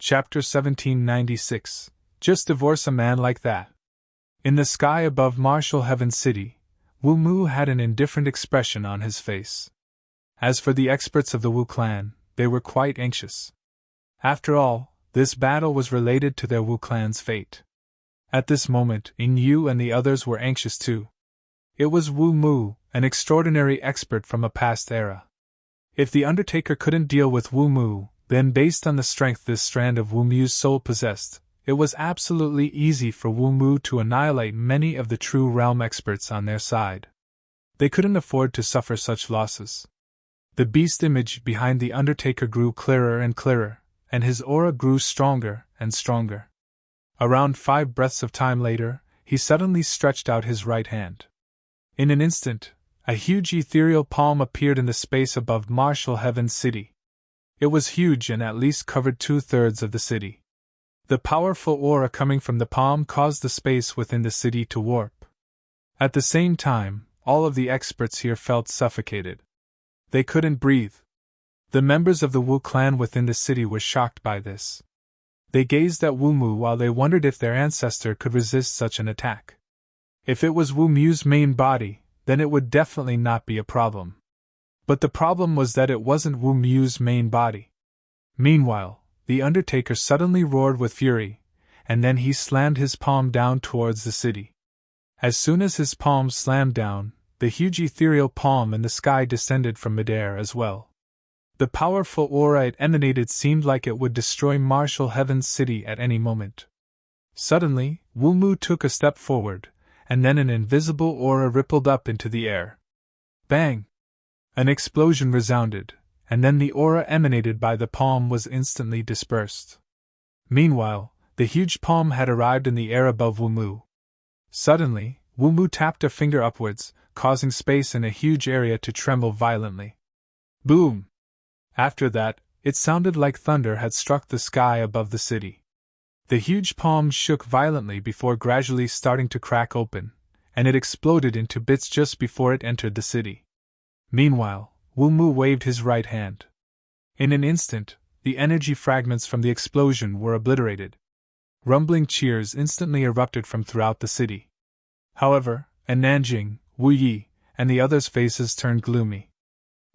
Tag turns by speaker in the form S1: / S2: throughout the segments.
S1: Chapter 1796. Just divorce a man like that. In the sky above Martial Heaven City, Wu Mu had an indifferent expression on his face. As for the experts of the Wu clan, they were quite anxious. After all, this battle was related to their Wu clan's fate. At this moment, Yu and the others were anxious too. It was Wu Mu, an extraordinary expert from a past era. If the Undertaker couldn't deal with Wu Mu, then based on the strength this strand of Wu Mu's soul possessed, it was absolutely easy for Wu Mu to annihilate many of the true realm experts on their side. They couldn't afford to suffer such losses. The beast image behind the Undertaker grew clearer and clearer, and his aura grew stronger and stronger. Around 5 breaths of time later, he suddenly stretched out his right hand. In an instant, a huge ethereal palm appeared in the space above Martial Heaven City. It was huge and at least covered 2/3 of the city. The powerful aura coming from the palm caused the space within the city to warp. At the same time, all of the experts here felt suffocated. They couldn't breathe. The members of the Wu clan within the city were shocked by this. They gazed at Wu Mu while they wondered if their ancestor could resist such an attack. If it was Wu Mu's main body, then it would definitely not be a problem. But the problem was that it wasn't Wu Mu's main body. Meanwhile, the Undertaker suddenly roared with fury, and then he slammed his palm down towards the city. As soon as his palm slammed down, the huge ethereal palm in the sky descended from midair as well. The powerful aura it emanated seemed like it would destroy Martial Heaven City at any moment. Suddenly, Wu Mu took a step forward, and then an invisible aura rippled up into the air. Bang! An explosion resounded, and then the aura emanated by the palm was instantly dispersed. Meanwhile, the huge palm had arrived in the air above Wu Mu. Suddenly, Wu Mu tapped a finger upwards, causing space in a huge area to tremble violently. Boom! After that, it sounded like thunder had struck the sky above the city. The huge palm shook violently before gradually starting to crack open, and it exploded into bits just before it entered the city. Meanwhile, Wu Mu waved his right hand. In an instant, the energy fragments from the explosion were obliterated. Rumbling cheers instantly erupted from throughout the city. However, Nanjing, Wu Yi, and the others' faces turned gloomy.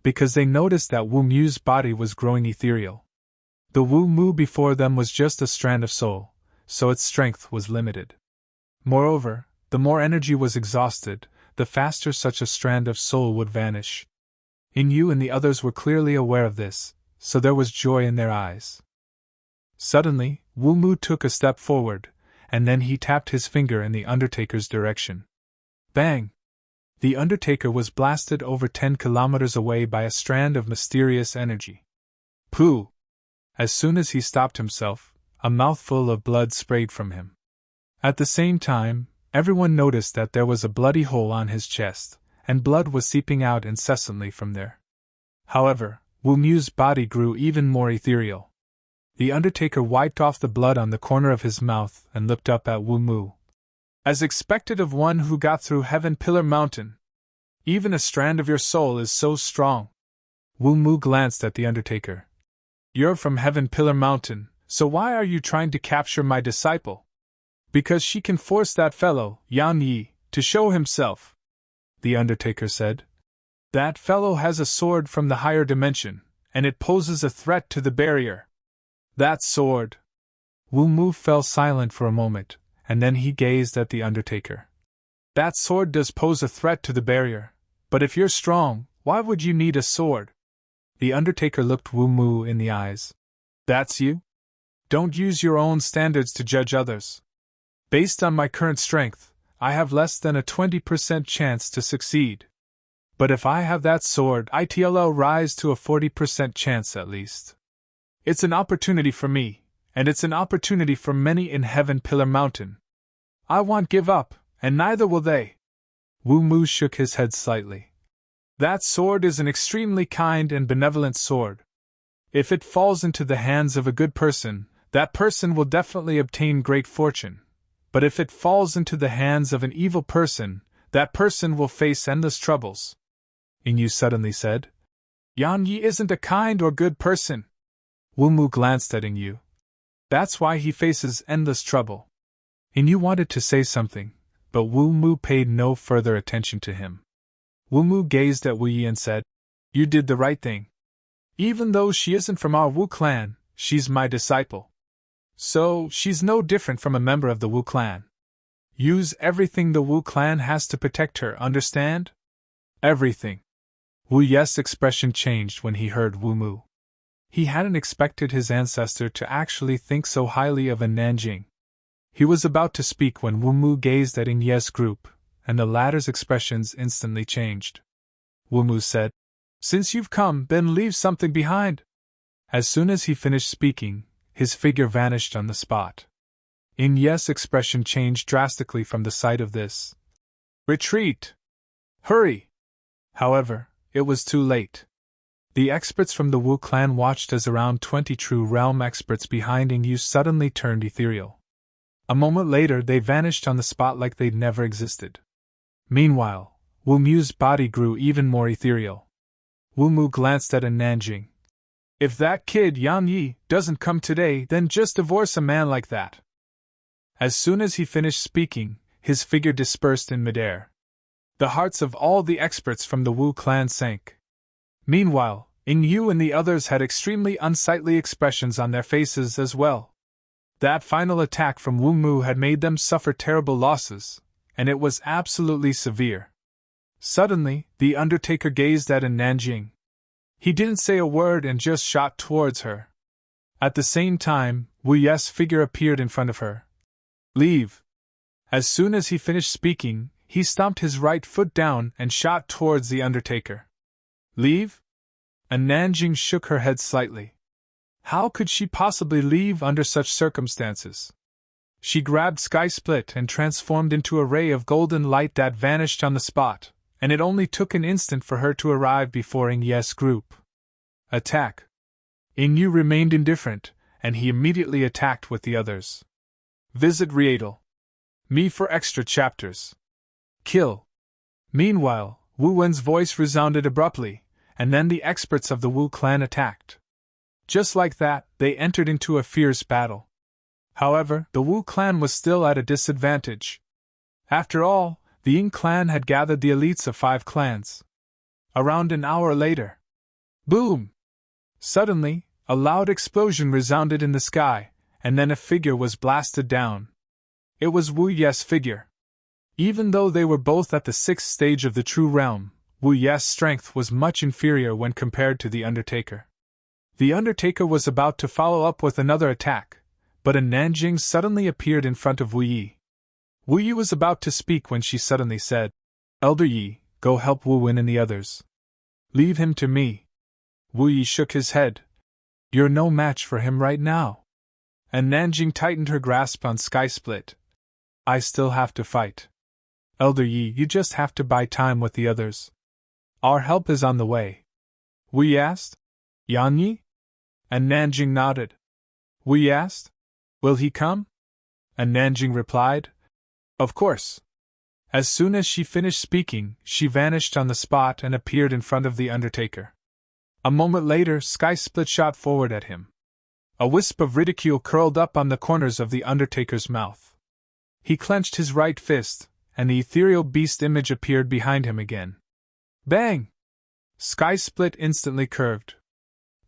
S1: Because they noticed that Wu Mu's body was growing ethereal. The Wu Mu before them was just a strand of soul, so its strength was limited. Moreover, the more energy was exhausted, the faster such a strand of soul would vanish. Yu and the others were clearly aware of this, so there was joy in their eyes. Suddenly, Wu Mu took a step forward, and then he tapped his finger in the Undertaker's direction. Bang! The Undertaker was blasted over 10 kilometers away by a strand of mysterious energy. Pooh! As soon as he stopped himself, a mouthful of blood sprayed from him. At the same time, everyone noticed that there was a bloody hole on his chest, and blood was seeping out incessantly from there. However, Wu Mu's body grew even more ethereal. The Undertaker wiped off the blood on the corner of his mouth and looked up at Wu Mu. As expected of one who got through Heaven Pillar Mountain. Even a strand of your soul is so strong. Wu Mu glanced at the Undertaker. You're from Heaven Pillar Mountain, so why are you trying to capture my disciple? Because she can force that fellow, Yan Yi, to show himself, the Undertaker said. That fellow has a sword from the higher dimension, and it poses a threat to the barrier. That sword! Wu Mu fell silent for a moment, and then he gazed at the Undertaker. That sword does pose a threat to the barrier, but if you're strong, why would you need a sword? The Undertaker looked Wu Mu in the eyes. That's you? Don't use your own standards to judge others. Based on my current strength, I have less than a 20% chance to succeed. But if I have that sword, it'll rise to a 40% chance at least. It's an opportunity for me, and it's an opportunity for many in Heaven Pillar Mountain. I won't give up, and neither will they. Wu Mu shook his head slightly. That sword is an extremely kind and benevolent sword. If it falls into the hands of a good person, that person will definitely obtain great fortune. But if it falls into the hands of an evil person, that person will face endless troubles. Yu suddenly said. Yan Yi isn't a kind or good person. Wu Mu glanced at Yu. That's why he faces endless trouble. And you wanted to say something, but Wu Mu paid no further attention to him. Wu Mu gazed at Wu Yi and said, "You did the right thing. Even though she isn't from our Wu clan, she's my disciple. So, she's no different from a member of the Wu clan. Use everything the Wu clan has to protect her, understand? Everything." Wu Yes' expression changed when he heard Wu Mu. He hadn't expected his ancestor to actually think so highly of an Nanjing. He was about to speak when Wu Mu gazed at Ing Ye's group, and the latter's expressions instantly changed. Wu Mu said, "Since you've come, then leave something behind." As soon as he finished speaking, his figure vanished on the spot. Ing Ye's expression changed drastically from the sight of this. "Retreat! Hurry!" However, it was too late. The experts from the Wu clan watched as around 20 true realm experts behind Ing Yu suddenly turned ethereal. A moment later they vanished on the spot like they'd never existed. Meanwhile, Wu Mu's body grew even more ethereal. Wu Mu glanced at Nanjing. "If that kid Yan Yi doesn't come today, then just divorce a man like that." As soon as he finished speaking, his figure dispersed in midair. The hearts of all the experts from the Wu clan sank. Meanwhile, Ing Yu and the others had extremely unsightly expressions on their faces as well. That final attack from Wu Mu had made them suffer terrible losses, and it was absolutely severe. Suddenly, the Undertaker gazed at Nanjing. He didn't say a word and just shot towards her. At the same time, Wu Yes' figure appeared in front of her. "Leave." As soon as he finished speaking, he stomped his right foot down and shot towards the Undertaker. "Leave?" Nanjing shook her head slightly. How could she possibly leave under such circumstances? She grabbed Sky Split and transformed into a ray of golden light that vanished on the spot, and it only took an instant for her to arrive before Ing Ye's group. Attack! Ing Yu remained indifferent, and he immediately attacked with the others. Visit Rietal. Me for extra chapters. Kill. Meanwhile, Wu Wen's voice resounded abruptly, and then the experts of the Wu clan attacked. Just like that, they entered into a fierce battle. However, the Wu clan was still at a disadvantage. After all, the Ying clan had gathered the elites of 5 clans. Around an hour later. Boom! Suddenly, a loud explosion resounded in the sky, and then a figure was blasted down. It was Wu Yes' figure. Even though they were both at the 6th stage of the true realm, Wu Yes' strength was much inferior when compared to the Undertaker. The Undertaker was about to follow up with another attack, but Nanjing suddenly appeared in front of Wu Yi. Wu Yi was about to speak when she suddenly said, "Elder Yi, go help Wu Wen and the others. Leave him to me." Wu Yi shook his head. "You're no match for him right now." And Nanjing tightened her grasp on Sky Split. "I still have to fight. Elder Yi, you just have to buy time with the others. Our help is on the way." Wu Yi asked, "Yan Yi?" And Nanjing nodded. Wu Yi asked, "Will he come?" And Nanjing replied, "Of course." As soon as she finished speaking, she vanished on the spot and appeared in front of the Undertaker. A moment later, Sky Split shot forward at him. A wisp of ridicule curled up on the corners of the Undertaker's mouth. He clenched his right fist, and the ethereal beast image appeared behind him again. Bang! Sky Split instantly curved.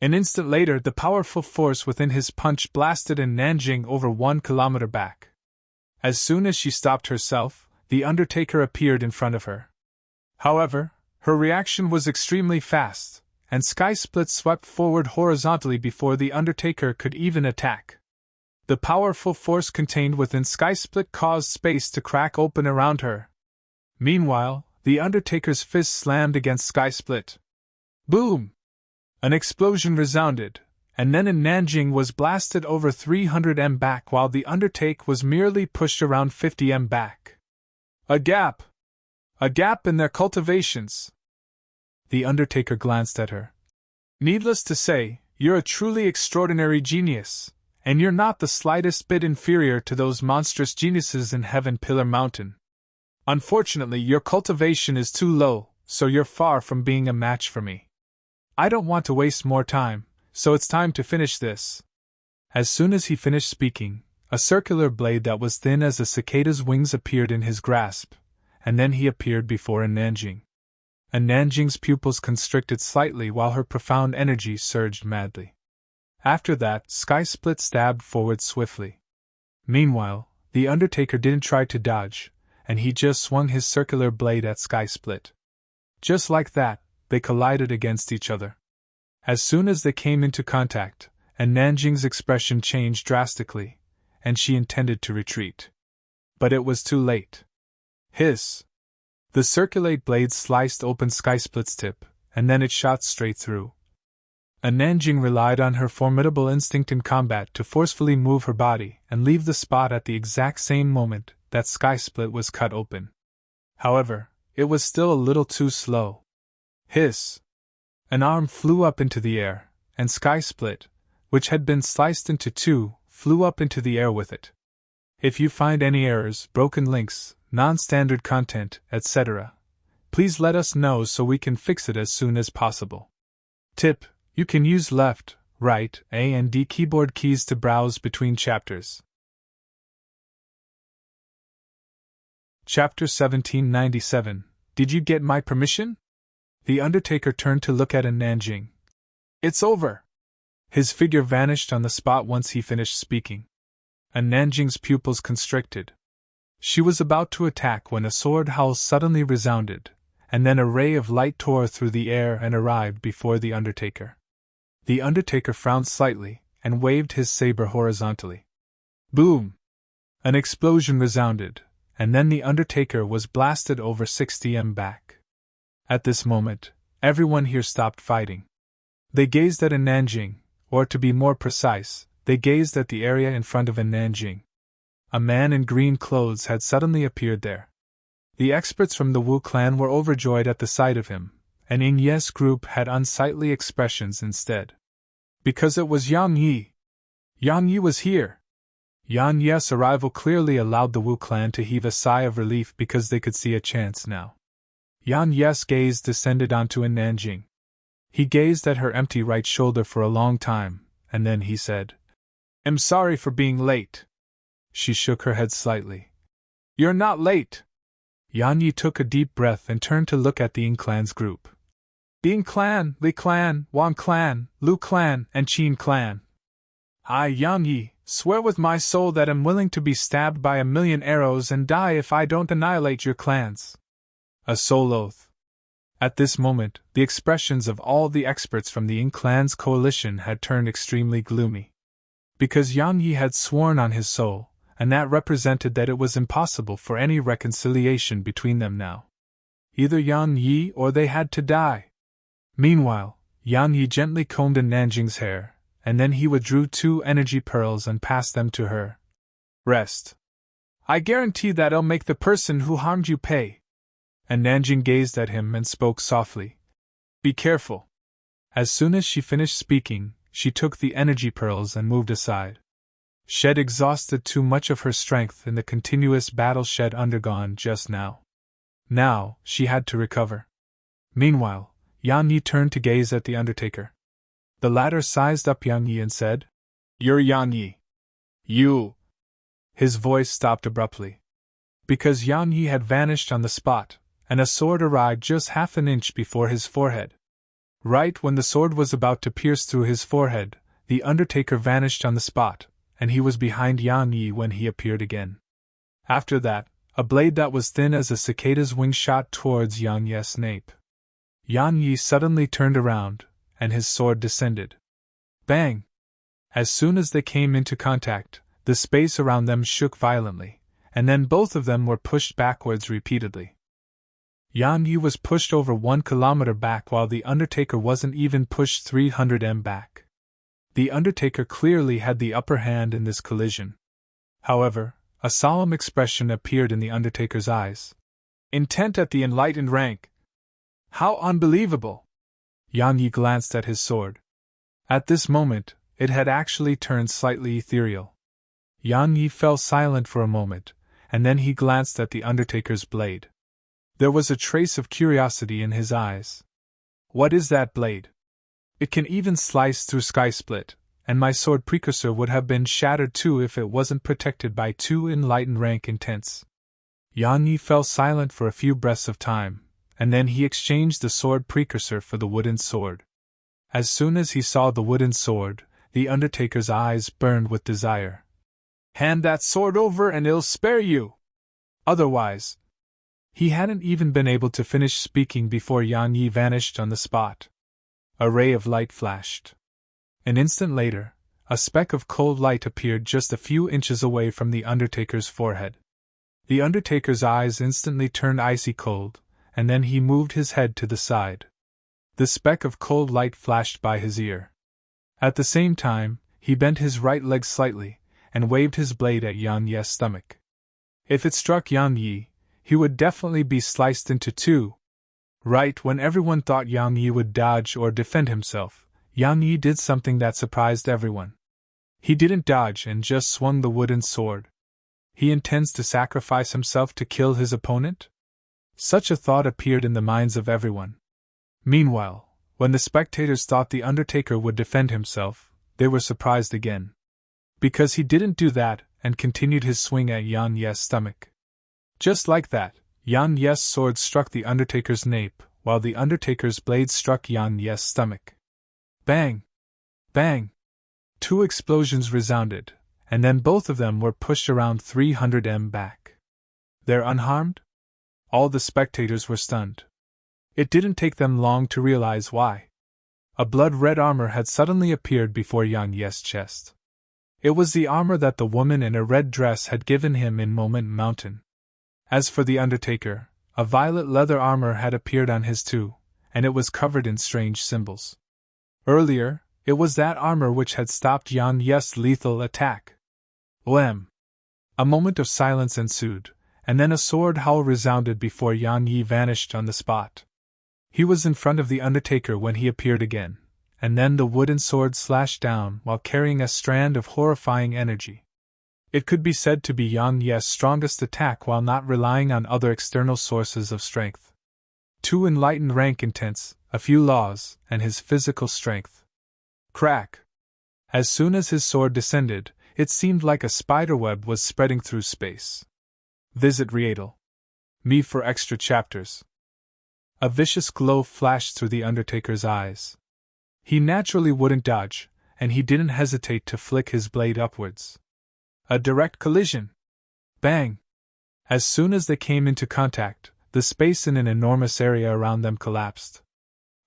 S1: An instant later, the powerful force within his punch blasted Nanjing over 1 kilometer back. As soon as she stopped herself, the Undertaker appeared in front of her. However, her reaction was extremely fast, and Sky Split swept forward horizontally before the Undertaker could even attack. The powerful force contained within Sky Split caused space to crack open around her. Meanwhile, the Undertaker's fist slammed against Sky Split. Boom! An explosion resounded, and then Nanjing was blasted over 300 m back while the Undertaker was merely pushed around 50 m back. A gap! A gap in their cultivations! The Undertaker glanced at her. "Needless to say, you're a truly extraordinary genius, and you're not the slightest bit inferior to those monstrous geniuses in Heaven Pillar Mountain. Unfortunately, your cultivation is too low, so you're far from being a match for me. I don't want to waste more time, so it's time to finish this." As soon as he finished speaking, a circular blade that was thin as a cicada's wings appeared in his grasp, and then he appeared before Nanjing. Nanjing's pupils constricted slightly while her profound energy surged madly. After that, Sky Split stabbed forward swiftly. Meanwhile, the Undertaker didn't try to dodge, and he just swung his circular blade at Sky Split. Just like that, they collided against each other. As soon as they came into contact, Nanjing's expression changed drastically, and she intended to retreat. But it was too late. Hiss! The circulate blade sliced open Sky Split's tip, and then it shot straight through. Nanjing relied on her formidable instinct in combat to forcefully move her body and leave the spot at the exact same moment that Sky Split was cut open. However, it was still a little too slow. Hiss! An arm flew up into the air, and Sky Split, which had been sliced into two, flew up into the air with it. If you find any errors, broken links, non-standard content, etc., please let us know so we can fix it as soon as possible. Tip: you can use left, right, A and D keyboard keys to browse between chapters. Chapter 1797. Did you get my permission? The Undertaker turned to look at Nanjing. It's over! His figure vanished on the spot once he finished speaking. Nanjing's pupils constricted. She was about to attack when a sword howl suddenly resounded, and then a ray of light tore through the air and arrived before the Undertaker. The Undertaker frowned slightly and waved his saber horizontally. Boom! An explosion resounded, and then the Undertaker was blasted over 60 m back. At this moment, everyone here stopped fighting. They gazed at Nanjing, or to be more precise, they gazed at the area in front of Nanjing. A man in green clothes had suddenly appeared there. The experts from the Wu clan were overjoyed at the sight of him, and Ying Ye's group had unsightly expressions instead. Because it was Yang Yi. Yang Yi was here! Yang Ye's arrival clearly allowed the Wu clan to heave a sigh of relief because they could see a chance now. Yang Ye's gaze descended onto Nanjing. He gazed at her empty right shoulder for a long time, and then he said, "I'm sorry for being late." She shook her head slightly. "You're not late." Yan Yi took a deep breath and turned to look at the Ying clan's group. Ying clan, Li clan, Wang clan, Lu clan, and Qin clan. I, Yang Yi, swear with my soul that I'm willing to be stabbed by 1,000,000 arrows and die if I don't annihilate your clans. A soul oath. At this moment, the expressions of all the experts from the Ying clan's coalition had turned extremely gloomy. Because Yang Yi had sworn on his soul, and that represented that it was impossible for any reconciliation between them now. Either Yang Yi or they had to die. Meanwhile, Yang Yi gently combed Nanjing's hair, and then he withdrew 2 energy pearls and passed them to her. Rest. I guarantee that I'll make the person who harmed you pay. And Nanjing gazed at him and spoke softly. Be careful. As soon as she finished speaking, she took the energy pearls and moved aside. She'd exhausted too much of her strength in the continuous battle she'd undergone just now. Now, she had to recover. Meanwhile, Yang Yi turned to gaze at the Undertaker. The latter sized up Yang Yi and said, You're Yang Yi. You. His voice stopped abruptly. Because Yang Yi had vanished on the spot, and a sword arrived just half an inch before his forehead. Right when the sword was about to pierce through his forehead, the Undertaker vanished on the spot, and he was behind Yang Yi when he appeared again. After that, a blade that was thin as a cicada's wing shot towards Yang Yi's nape. Yang Yi suddenly turned around, and his sword descended. Bang! As soon as they came into contact, the space around them shook violently, and then both of them were pushed backwards repeatedly. Yang Yi was pushed over 1 kilometer back while the Undertaker wasn't even pushed 300 m back. The Undertaker clearly had the upper hand in this collision. However, a solemn expression appeared in the Undertaker's eyes. Intent at the enlightened rank. How unbelievable! Yang Yi glanced at his sword. At this moment, it had actually turned slightly ethereal. Yang Yi fell silent for a moment, and then he glanced at the Undertaker's blade. There was a trace of curiosity in his eyes. What is that blade? It can even slice through Sky Split, and my sword precursor would have been shattered too if it wasn't protected by two enlightened rank intents. Yan Yi fell silent for a few breaths of time, and then he exchanged the sword precursor for the wooden sword. As soon as he saw the wooden sword, the Undertaker's eyes burned with desire. "Hand that sword over and it'll spare you! Otherwise—" He hadn't even been able to finish speaking before Yan Yi vanished on the spot. A ray of light flashed. An instant later, a speck of cold light appeared just a few inches away from the Undertaker's forehead. The Undertaker's eyes instantly turned icy cold, and then he moved his head to the side. The speck of cold light flashed by his ear. At the same time, he bent his right leg slightly, and waved his blade at Yan Yi's stomach. If it struck Yan Yi, he would definitely be sliced into two. Right when everyone thought Yan Yi would dodge or defend himself, Yan Yi did something that surprised everyone. He didn't dodge and just swung the wooden sword. He intends to sacrifice himself to kill his opponent? Such a thought appeared in the minds of everyone. Meanwhile, when the spectators thought the Undertaker would defend himself, they were surprised again. Because he didn't do that and continued his swing at Yan Yi's stomach. Just like that, Yan Yi's sword struck the Undertaker's nape, while the Undertaker's blade struck Yan Yi's stomach. Bang! Bang! Two explosions resounded, and then both of them were pushed around 300 m back. They're unharmed? All the spectators were stunned. It didn't take them long to realize why. A blood-red armor had suddenly appeared before Yan Yi's chest. It was the armor that the woman in a red dress had given him in Moment Mountain. As for the Undertaker, a violet leather armor had appeared on his too, and it was covered in strange symbols. Earlier, it was that armor which had stopped Yan Yi's lethal attack. Wham! A moment of silence ensued, and then a sword howl resounded before Yan Yi vanished on the spot. He was in front of the Undertaker when he appeared again, and then the wooden sword slashed down while carrying a strand of horrifying energy. It could be said to be Yan Yi's strongest attack while not relying on other external sources of strength. Two enlightened rank intents, a few laws, and his physical strength. Crack! As soon as his sword descended, it seemed like a spiderweb was spreading through space. Visit Readle.me for extra chapters. A vicious glow flashed through the Undertaker's eyes. He naturally wouldn't dodge, and he didn't hesitate to flick his blade upwards. A direct collision! Bang! As soon as they came into contact, the space in an enormous area around them collapsed.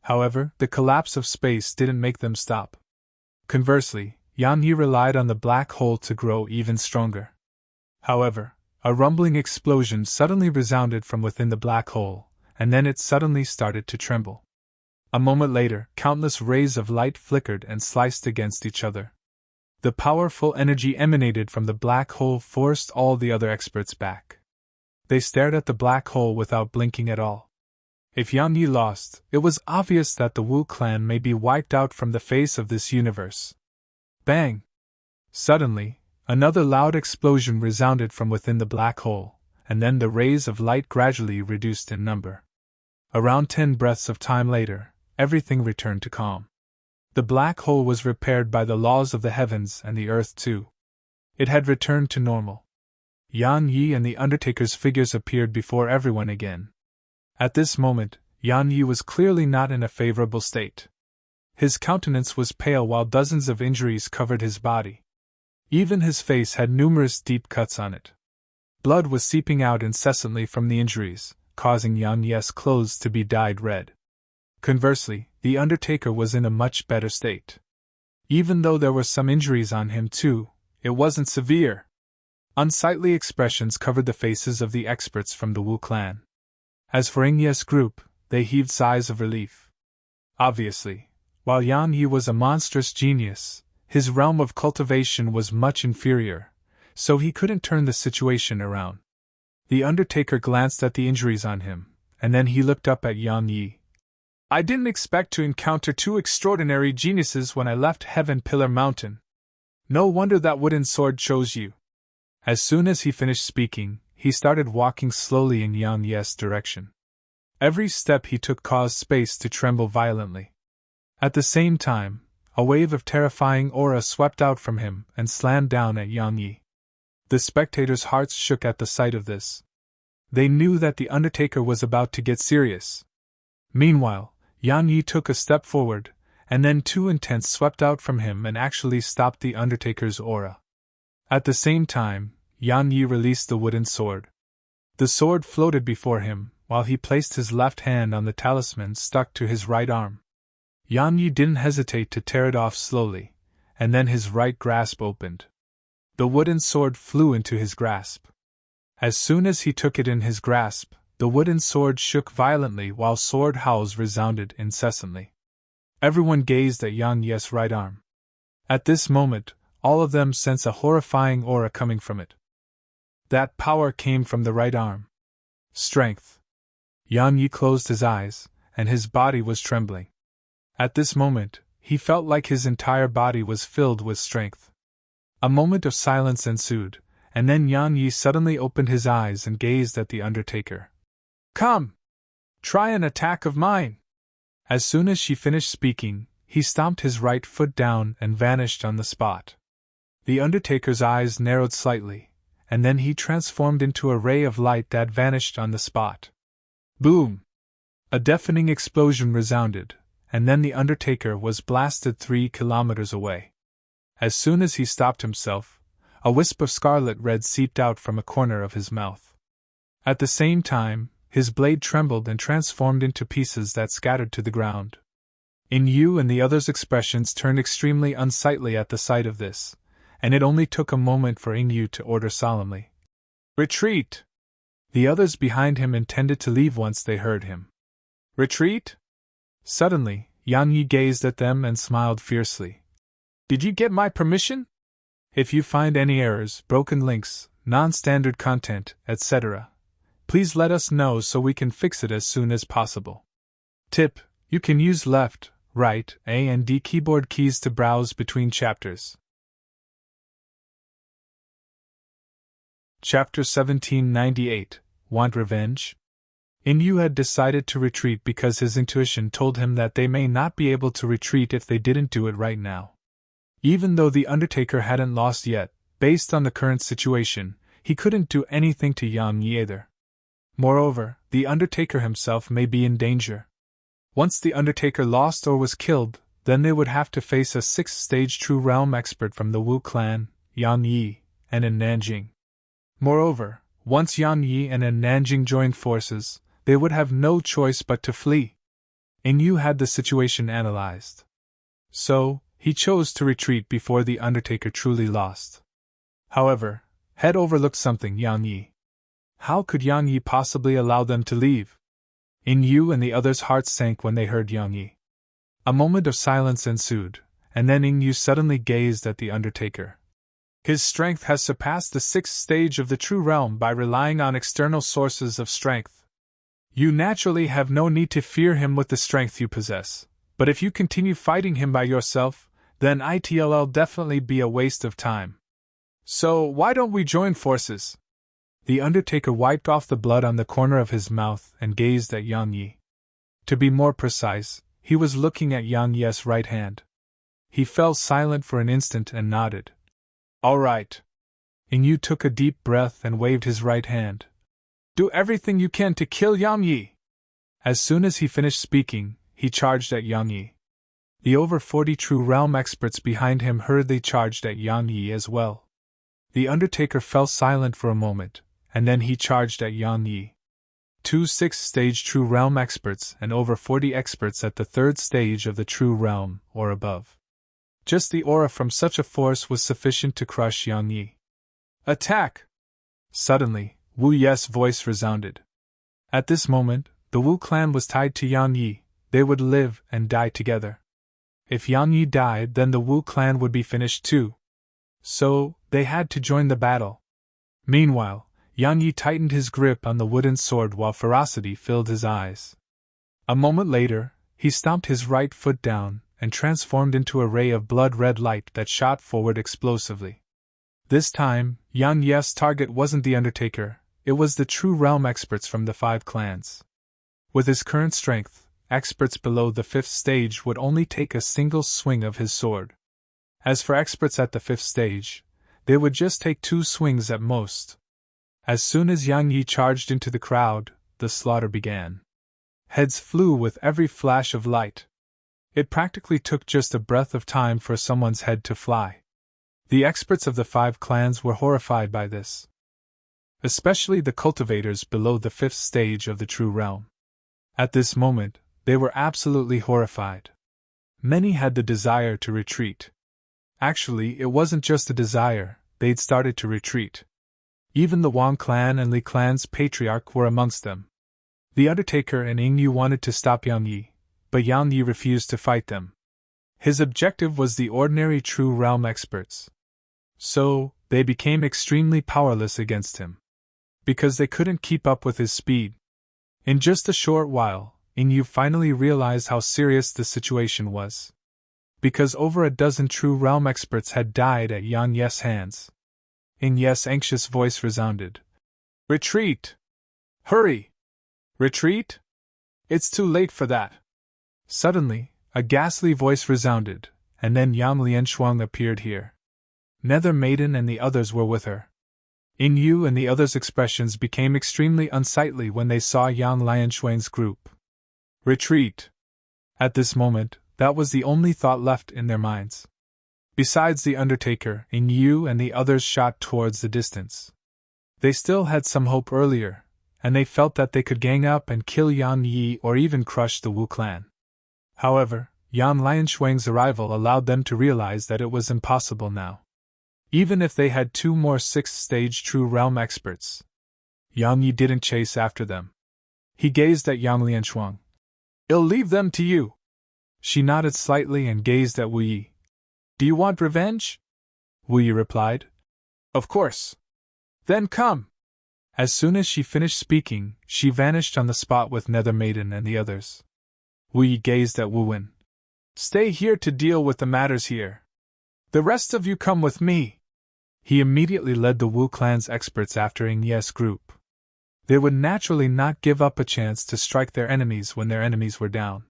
S1: However, the collapse of space didn't make them stop. Conversely, Yan Yi relied on the black hole to grow even stronger. However, a rumbling explosion suddenly resounded from within the black hole, and then it suddenly started to tremble. A moment later, countless rays of light flickered and sliced against each other. The powerful energy emanated from the black hole forced all the other experts back. They stared at the black hole without blinking at all. If Yan Yi lost, it was obvious that the Wu clan may be wiped out from the face of this universe. Bang! Suddenly, another loud explosion resounded from within the black hole, and then the rays of light gradually reduced in number. Around 10 breaths of time later, everything returned to calm. The black hole was repaired by the laws of the heavens and the earth too. It had returned to normal. Yan Yi and the Undertaker's figures appeared before everyone again. At this moment, Yan Yi was clearly not in a favorable state. His countenance was pale while dozens of injuries covered his body. Even his face had numerous deep cuts on it. Blood was seeping out incessantly from the injuries, causing Yan Yi's clothes to be dyed red. Conversely, the Undertaker was in a much better state. Even though there were some injuries on him too, it wasn't severe. Unsightly expressions covered the faces of the experts from the Wu clan. As for Ing Ye's group, they heaved sighs of relief. Obviously, while Yan Yi was a monstrous genius, his realm of cultivation was much inferior, so he couldn't turn the situation around. The Undertaker glanced at the injuries on him, and then he looked up at Yan Yi. "I didn't expect to encounter two extraordinary geniuses when I left Heaven Pillar Mountain. No wonder that wooden sword chose you." As soon as he finished speaking, he started walking slowly in Yan Yi's direction. Every step he took caused space to tremble violently. At the same time, A wave of terrifying aura swept out from him and slammed down at Yang Yi. The spectators' hearts shook at the sight of this. They knew that the Undertaker was about to get serious. Meanwhile, Yang Yi took a step forward, and then two intents swept out from him and actually stopped the Undertaker's aura. At the same time, Yang Yi released the wooden sword. The sword floated before him, while he placed his left hand on the talisman stuck to his right arm. Yang Yi didn't hesitate to tear it off slowly, and then his right grasp opened. The wooden sword flew into his grasp. As soon as he took it in his grasp, the wooden sword shook violently while sword howls resounded incessantly. Everyone gazed at Yang Yi's right arm. At this moment, all of them sensed a horrifying aura coming from it. That power came from the right arm. Strength. Yang Yi closed his eyes, and his body was trembling. At this moment, he felt like his entire body was filled with strength. A moment of silence ensued, and then Yang Yi suddenly opened his eyes and gazed at the Undertaker. "Come! Try an attack of mine!" As soon as she finished speaking, he stomped his right foot down and vanished on the spot. The Undertaker's eyes narrowed slightly, and then he transformed into a ray of light that vanished on the spot. Boom! A deafening explosion resounded, and then the Undertaker was blasted 3 kilometers away. As soon as he stopped himself, a wisp of scarlet red seeped out from a corner of his mouth. At the same time, his blade trembled and transformed into pieces that scattered to the ground. Yu and the others' expressions turned extremely unsightly at the sight of this, and it only took a moment for Yu to order solemnly, "Retreat!" The others behind him intended to leave once they heard him. "Retreat?" Suddenly, Yang Yi gazed at them and smiled fiercely. "Did you get my permission? If you find any errors, broken links, non-standard content, etc., please let us know so we can fix it as soon as possible. Tip: you can use left, right, A and D keyboard keys to browse between chapters. Chapter 1798. Want Revenge? Yu had decided to retreat because his intuition told him that they may not be able to retreat if they didn't do it right now. Even though the Undertaker hadn't lost yet, based on the current situation, he couldn't do anything to Yang Yi either. Moreover, the Undertaker himself may be in danger. Once the Undertaker lost or was killed, then they would have to face a 6th-stage True Realm expert from the Wu clan, Yang Yi, and in Nanjing. Moreover, once Yang Yi and Nanjing joined forces, they would have no choice but to flee. Yu had the situation analyzed. So, he chose to retreat before the Undertaker truly lost. However, Head overlooked something: Yang Yi. How could Yang Yi possibly allow them to leave? Yu and the others' hearts sank when they heard Yang Yi. A moment of silence ensued, and then Yu suddenly gazed at the Undertaker. His strength has surpassed the 6th stage of the True Realm by relying on external sources of strength. You naturally have no need to fear him with the strength you possess, but if you continue fighting him by yourself, then it'll definitely be a waste of time. So, why don't we join forces? The Undertaker wiped off the blood on the corner of his mouth and gazed at Yang Yi. To be more precise, he was looking at Yang Yi's right hand. He fell silent for an instant and nodded. "All right." Yu took a deep breath and waved his right hand. "Do everything you can to kill Yang Yi." As soon as he finished speaking, he charged at Yang Yi. The over 40 True Realm experts behind him hurriedly charged at Yang Yi as well. The Undertaker fell silent for a moment, and then he charged at Yang Yi. 2 6th-stage True Realm experts and over 40 experts at the 3rd stage of the True Realm, or above. Just the aura from such a force was sufficient to crush Yang Yi. "Attack!" Suddenly, Wu Ye's voice resounded. At this moment, the Wu clan was tied to Yang Yi. They would live and die together. If Yang Yi died, then the Wu clan would be finished too. So, they had to join the battle. Meanwhile, Yang Yi tightened his grip on the wooden sword while ferocity filled his eyes. A moment later, he stomped his right foot down and transformed into a ray of blood-red light that shot forward explosively. This time, Yang Yi's target wasn't the Undertaker, it was the True Realm experts from the 5 clans. With his current strength, experts below the 5th stage would only take a single swing of his sword. As for experts at the 5th stage, they would just take 2 swings at most. As soon as Yang Yi charged into the crowd, the slaughter began. Heads flew with every flash of light. It practically took just a breath of time for someone's head to fly. The experts of the 5 clans were horrified by this. Especially the cultivators below the 5th stage of the true realm. At this moment, they were absolutely horrified. Many had the desire to retreat. Actually, it wasn't just a desire, they'd started to retreat. Even the Wang clan and Li clan's patriarch were amongst them. The Undertaker and Ying Yu wanted to stop Yang Yi, but Yang Yi refused to fight them. His objective was the ordinary true realm experts. So, they became extremely powerless against him. Because they couldn't keep up with his speed. In just a short while, Ying Yu finally realized how serious the situation was. Because over a dozen true realm experts had died at Yang Yi's hands. Ying Yi's anxious voice resounded. Retreat! Hurry! Retreat? It's too late for that. Suddenly, a ghastly voice resounded, and then Yang Lianshuang appeared here. Nether Maiden and the others were with her. Ying Yu and the others' expressions became extremely unsightly when they saw Yang Lianshuang's group. Retreat! At this moment, that was the only thought left in their minds. Besides the Undertaker, Ying Yu and the others shot towards the distance. They still had some hope earlier, and they felt that they could gang up and kill Yang Yi or even crush the Wu clan. However, Yang Lianshuang's arrival allowed them to realize that it was impossible now. Even if they had 2 more 6th stage true realm experts. Yang Yi didn't chase after them. He gazed at Yang Lianshuang. I'll leave them to you. She nodded slightly and gazed at Wu Yi. Do you want revenge? Wu Yi replied. Of course. Then come. As soon as she finished speaking, she vanished on the spot with Nether Maiden and the others. Wu Yi gazed at Wu Wen. Stay here to deal with the matters here. The rest of you come with me. He immediately led the Wu clan's experts after Ying Yi's group. They would naturally not give up a chance to strike their enemies when their enemies were down.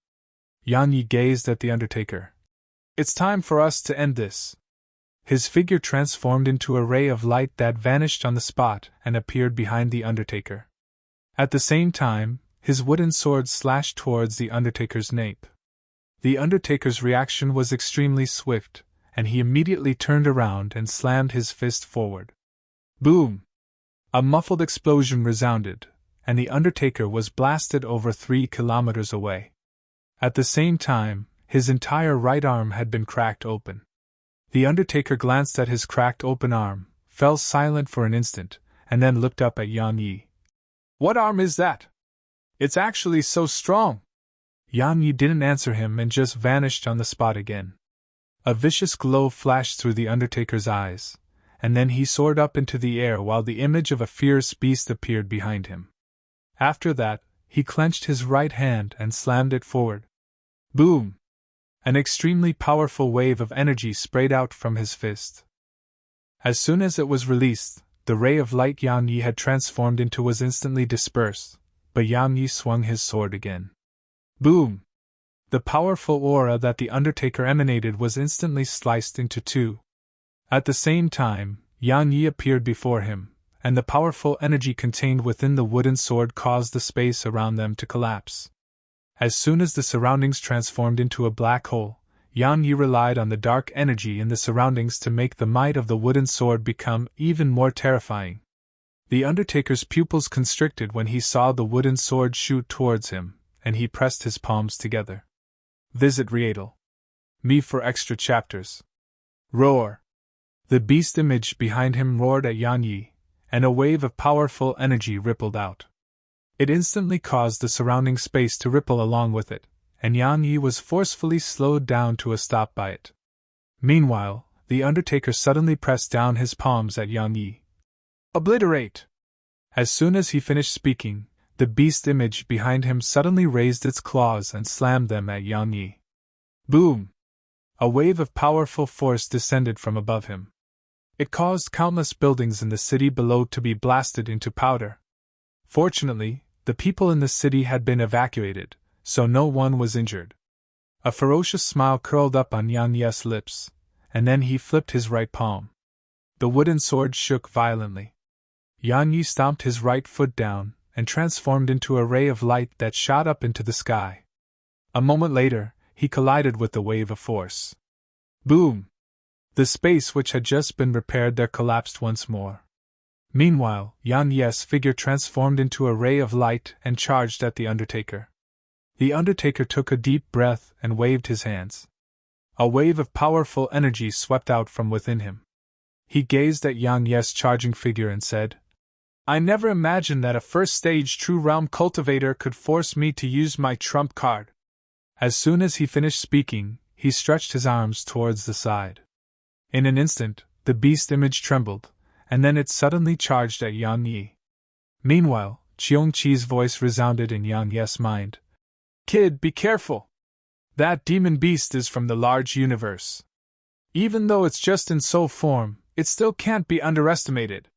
S1: Yang Yi gazed at the Undertaker. It's time for us to end this. His figure transformed into a ray of light that vanished on the spot and appeared behind the Undertaker. At the same time, his wooden sword slashed towards the Undertaker's nape. The Undertaker's reaction was extremely swift, and he immediately turned around and slammed his fist forward. Boom! A muffled explosion resounded, and the Undertaker was blasted over 3 kilometers away. At the same time, his entire right arm had been cracked open. The Undertaker glanced at his cracked open arm, fell silent for an instant, and then looked up at Yang Yi. What arm is that? It's actually so strong! Yang Yi didn't answer him and just vanished on the spot again. A vicious glow flashed through the Undertaker's eyes, and then he soared up into the air while the image of a fierce beast appeared behind him. After that, he clenched his right hand and slammed it forward. Boom! An extremely powerful wave of energy sprayed out from his fist. As soon as it was released, the ray of light Yang Yi had transformed into was instantly dispersed, but Yang Yi swung his sword again. Boom! The powerful aura that the Undertaker emanated was instantly sliced into 2. At the same time, Yang Yi appeared before him, and the powerful energy contained within the wooden sword caused the space around them to collapse. As soon as the surroundings transformed into a black hole, Yang Yi relied on the dark energy in the surroundings to make the might of the wooden sword become even more terrifying. The Undertaker's pupils constricted when he saw the wooden sword shoot towards him, and he pressed his palms together. Visit Readdle.me for extra chapters. Roar! The beast image behind him roared at Yang Yi, and a wave of powerful energy rippled out. It instantly caused the surrounding space to ripple along with it, and Yang Yi was forcefully slowed down to a stop by it. Meanwhile, the Undertaker suddenly pressed down his palms at Yang Yi. Obliterate! As soon as he finished speaking, the beast image behind him suddenly raised its claws and slammed them at Yang Yi. Boom! A wave of powerful force descended from above him. It caused countless buildings in the city below to be blasted into powder. Fortunately, the people in the city had been evacuated, so no one was injured. A ferocious smile curled up on Yang Ye's lips, and then he flipped his right palm. The wooden sword shook violently. Yang Yi stomped his right foot down and transformed into a ray of light that shot up into the sky. A moment later, he collided with the wave of force. Boom! The space which had just been repaired there collapsed once more. Meanwhile, Yang Ye's figure transformed into a ray of light and charged at the Undertaker. The Undertaker took a deep breath and waved his hands. A wave of powerful energy swept out from within him. He gazed at Yang Ye's charging figure and said, "I never imagined that a first-stage True Realm cultivator could force me to use my trump card." As soon as he finished speaking, he stretched his arms towards the side. In an instant, the beast image trembled, and then it suddenly charged at Yang Yi. Meanwhile, Cheong Chi's voice resounded in Yang Ye's mind. "Kid, be careful! That demon beast is from the large universe. Even though it's just in soul form, it still can't be underestimated."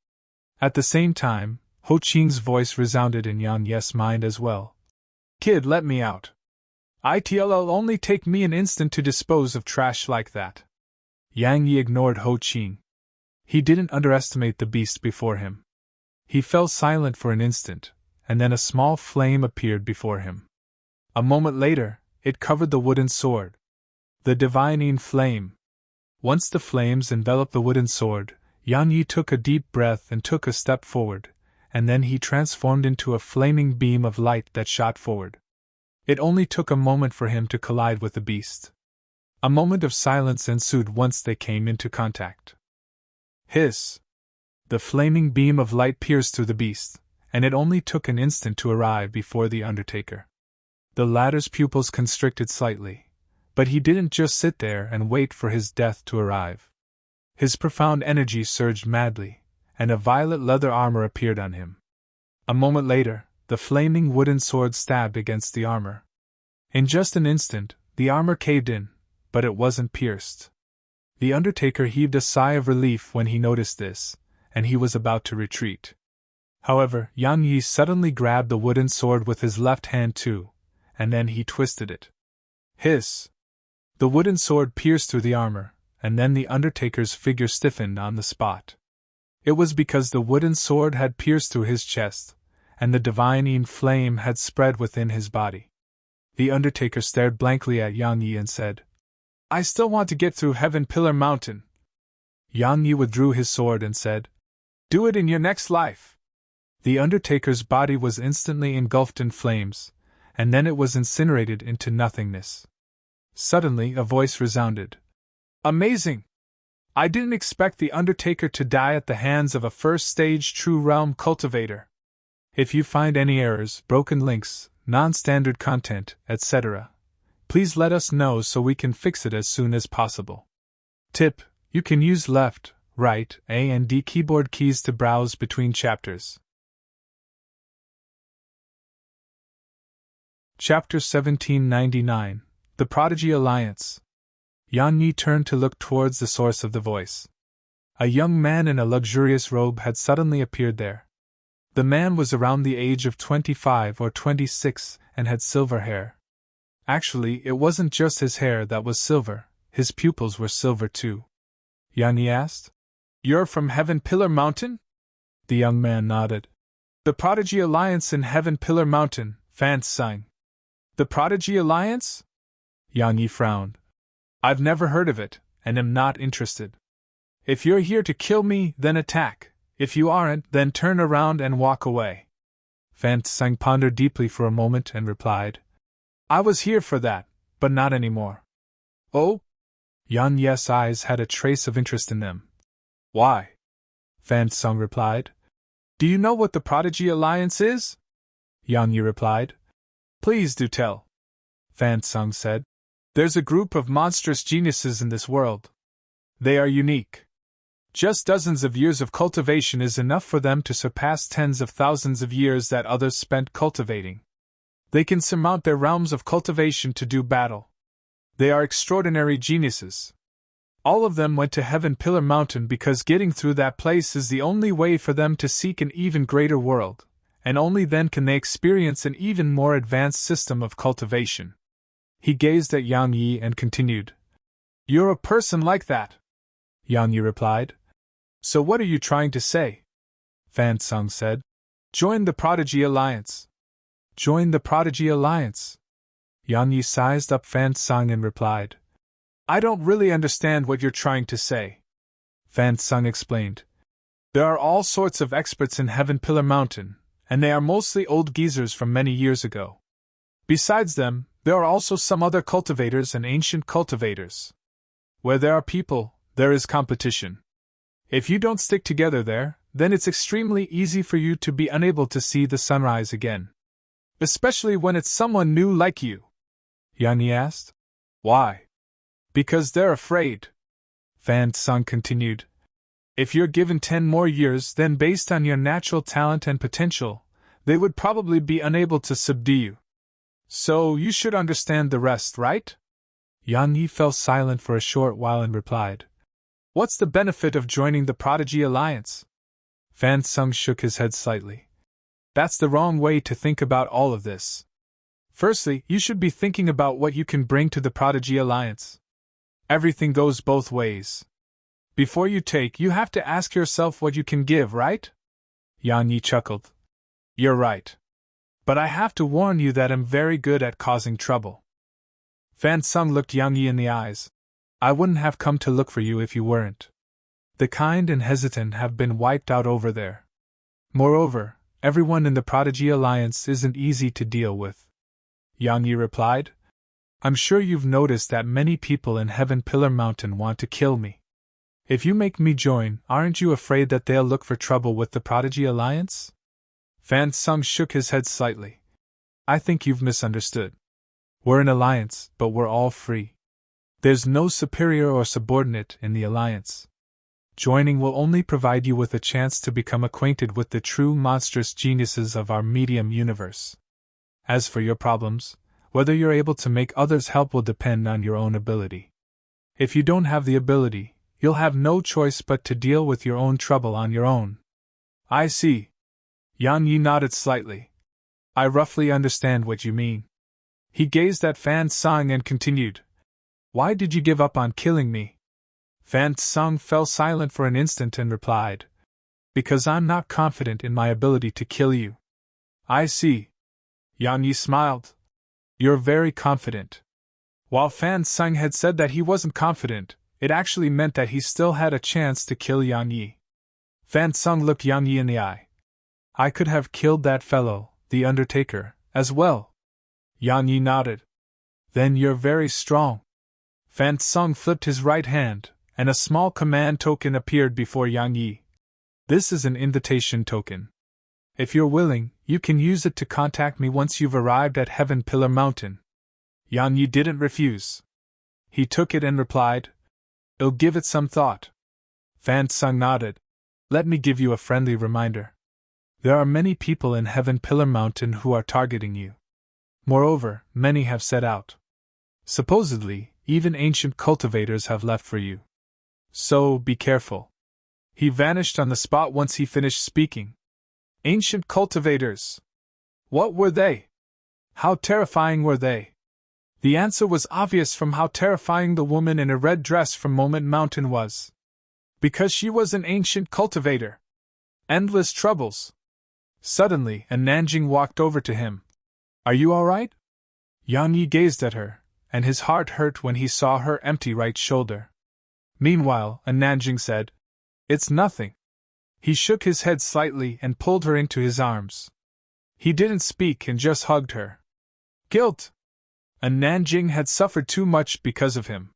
S1: At the same time, Ho Qing's voice resounded in Yang Ye's mind as well. "Kid, let me out. It'll only take me an instant to dispose of trash like that." Yang Yi ignored Ho Qing. He didn't underestimate the beast before him. He fell silent for an instant, and then a small flame appeared before him. A moment later, it covered the wooden sword. The divining flame. Once the flames enveloped the wooden sword, Yang Yi took a deep breath and took a step forward, and then he transformed into a flaming beam of light that shot forward. It only took a moment for him to collide with the beast. A moment of silence ensued once they came into contact. Hiss! The flaming beam of light pierced through the beast, and it only took an instant to arrive before the Undertaker. The latter's pupils constricted slightly, but he didn't just sit there and wait for his death to arrive. His profound energy surged madly, and a violet leather armor appeared on him. A moment later, the flaming wooden sword stabbed against the armor. In just an instant, the armor caved in, but it wasn't pierced. The Undertaker heaved a sigh of relief when he noticed this, and he was about to retreat. However, Yang Yi suddenly grabbed the wooden sword with his left hand too, and then he twisted it. Hiss! The wooden sword pierced through the armor, and then the Undertaker's figure stiffened on the spot. It was because the wooden sword had pierced through his chest, and the divining flame had spread within his body. The Undertaker stared blankly at Yang Yi and said, "I still want to get through Heaven Pillar Mountain." Yang Yi withdrew his sword and said, "Do it in your next life." The Undertaker's body was instantly engulfed in flames, and then it was incinerated into nothingness. Suddenly a voice resounded. "Amazing! I didn't expect the Undertaker to die at the hands of a first-stage True Realm cultivator. If you find any errors, broken links, non-standard content, etc., please let us know so we can fix it as soon as possible. Tip: you can use left, right, A and D keyboard keys to browse between chapters. Chapter 1799, The Prodigy Alliance. Yang Yi turned to look towards the source of the voice. A young man in a luxurious robe had suddenly appeared there. The man was around the age of 25 or 26 and had silver hair. Actually, it wasn't just his hair that was silver, his pupils were silver too. Yang Yi asked, "You're from Heaven Pillar Mountain?" The young man nodded. "The Prodigy Alliance in Heaven Pillar Mountain," Fan sang. "The Prodigy Alliance?" Yang Yi frowned. "I've never heard of it, and am not interested. If you're here to kill me, then attack. If you aren't, then turn around and walk away." Fan Sang pondered deeply for a moment and replied, "I was here for that, but not anymore." "Oh?" Yang Ye's eyes had a trace of interest in them. "Why?" Fan Sang replied. "Do you know what the Prodigy Alliance is?" Yang Yi replied. "Please do tell." Fan Sang said. "There's a group of monstrous geniuses in this world. They are unique. Just dozens of years of cultivation is enough for them to surpass tens of thousands of years that others spent cultivating. They can surmount their realms of cultivation to do battle. They are extraordinary geniuses. All of them went to Heaven Pillar Mountain because getting through that place is the only way for them to seek an even greater world, and only then can they experience an even more advanced system of cultivation. He gazed at Yang Yi and continued. You're a person like that, Yang Yi replied. So what are you trying to say? Fan Sung said. Join the Prodigy Alliance. Join the Prodigy Alliance. Yang Yi sized up Fan Sung and replied. I don't really understand what you're trying to say. Fan Sung explained. There are all sorts of experts in Heaven Pillar Mountain, and they are mostly old geezers from many years ago. Besides them, there are also some other cultivators and ancient cultivators. Where there are people, there is competition. If you don't stick together there, then it's extremely easy for you to be unable to see the sunrise again. Especially when it's someone new like you. Yang Yi asked. Why? Because they're afraid. Fan Sung continued. If you're given 10 more years, then based on your natural talent and potential, they would probably be unable to subdue you. So you should understand the rest, right? Yang Yi fell silent for a short while and replied. What's the benefit of joining the Prodigy Alliance? Fan Sung shook his head slightly. That's the wrong way to think about all of this. Firstly, you should be thinking about what you can bring to the Prodigy Alliance. Everything goes both ways. Before you take, you have to ask yourself what you can give, right? Yang Yi chuckled. You're right. But I have to warn you that I'm very good at causing trouble. Fan Sung looked Yang Yi in the eyes. I wouldn't have come to look for you if you weren't. The kind and hesitant have been wiped out over there. Moreover, everyone in the Prodigy Alliance isn't easy to deal with. Yang Yi replied. I'm sure you've noticed that many people in Heaven Pillar Mountain want to kill me. If you make me join, aren't you afraid that they'll look for trouble with the Prodigy Alliance? Fan Sung shook his head slightly. I think you've misunderstood. We're an alliance, but we're all free. There's no superior or subordinate in the alliance. Joining will only provide you with a chance to become acquainted with the true monstrous geniuses of our medium universe. As for your problems, whether you're able to make others help will depend on your own ability. If you don't have the ability, you'll have no choice but to deal with your own trouble on your own. I see. Yang Yi nodded slightly. I roughly understand what you mean. He gazed at Fan Sung and continued. Why did you give up on killing me? Fan Sung fell silent for an instant and replied. Because I'm not confident in my ability to kill you. I see. Yang Yi smiled. You're very confident. While Fan Sung had said that he wasn't confident, it actually meant that he still had a chance to kill Yang Yi. Fan Sung looked Yang Yi in the eye. I could have killed that fellow, the Undertaker, as well. Yang Yi nodded. Then you're very strong. Fan Sung flipped his right hand, and a small command token appeared before Yang Yi. This is an invitation token. If you're willing, you can use it to contact me once you've arrived at Heaven Pillar Mountain. Yang Yi didn't refuse. He took it and replied, I'll give it some thought. Fan Sung nodded. Let me give you a friendly reminder. There are many people in Heaven Pillar Mountain who are targeting you. Moreover, many have set out. Supposedly, even ancient cultivators have left for you. So, be careful. He vanished on the spot once he finished speaking. Ancient cultivators. What were they? How terrifying were they? The answer was obvious from how terrifying the woman in a red dress from Moment Mountain was. Because she was an ancient cultivator. Endless troubles. Suddenly, a Nanjing walked over to him. Are you all right? Yang Yi gazed at her, and his heart hurt when he saw her empty right shoulder. Meanwhile, a Nanjing said, It's nothing. He shook his head slightly and pulled her into his arms. He didn't speak and just hugged her. Guilt. A Nanjing had suffered too much because of him.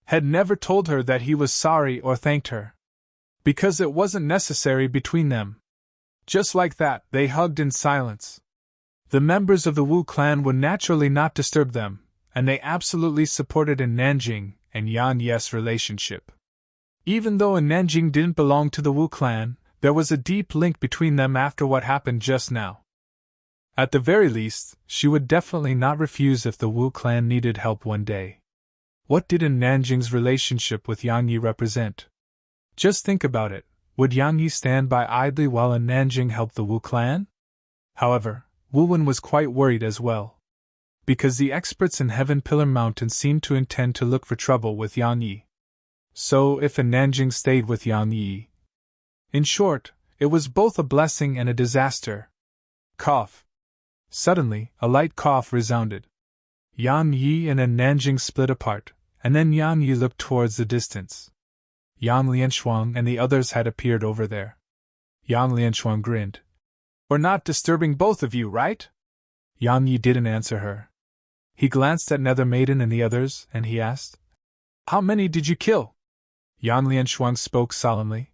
S1: Had never told her that he was sorry or thanked her. Because it wasn't necessary between them. Just like that, they hugged in silence. The members of the Wu clan would naturally not disturb them, and they absolutely supported a Nanjing and Yan Yi's relationship. Even though a Nanjing didn't belong to the Wu clan, there was a deep link between them after what happened just now. At the very least, she would definitely not refuse if the Wu clan needed help one day. What did a Nanjing's relationship with Yang Yi represent? Just think about it. Would Yang Yi stand by idly while a Nanjing helped the Wu clan? However, Wu Wen was quite worried as well, because the experts in Heaven Pillar Mountain seemed to intend to look for trouble with Yang Yi. So, if Nanjing stayed with Yang Yi. In short, it was both a blessing and a disaster. Cough. Suddenly, a light cough resounded. Yang Yi and Nanjing split apart, and then Yang Yi looked towards the distance. Yang Lianshuang and the others had appeared over there. Yang Lianshuang grinned. "We're not disturbing both of you, right?" Yang Yi didn't answer her. He glanced at Nether Maiden and the others, and he asked, "How many did you kill?" Yang Lianshuang spoke solemnly.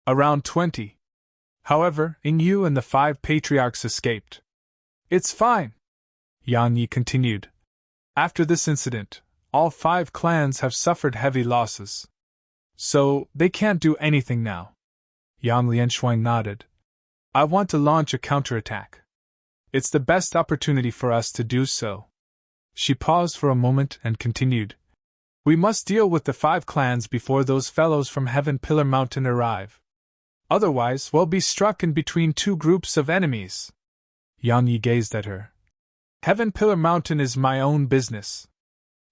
S1: "Around 20. However, Yu and the 5 patriarchs escaped." "It's fine," Yang Yi continued. "After this incident, all 5 clans have suffered heavy losses. So, they can't do anything now." Yang Lianshuang nodded. "I want to launch a counterattack. It's the best opportunity for us to do so." She paused for a moment and continued. "We must deal with the 5 clans before those fellows from Heaven Pillar Mountain arrive. Otherwise, we'll be struck in between 2 groups of enemies." Yang Yi gazed at her. "Heaven Pillar Mountain is my own business.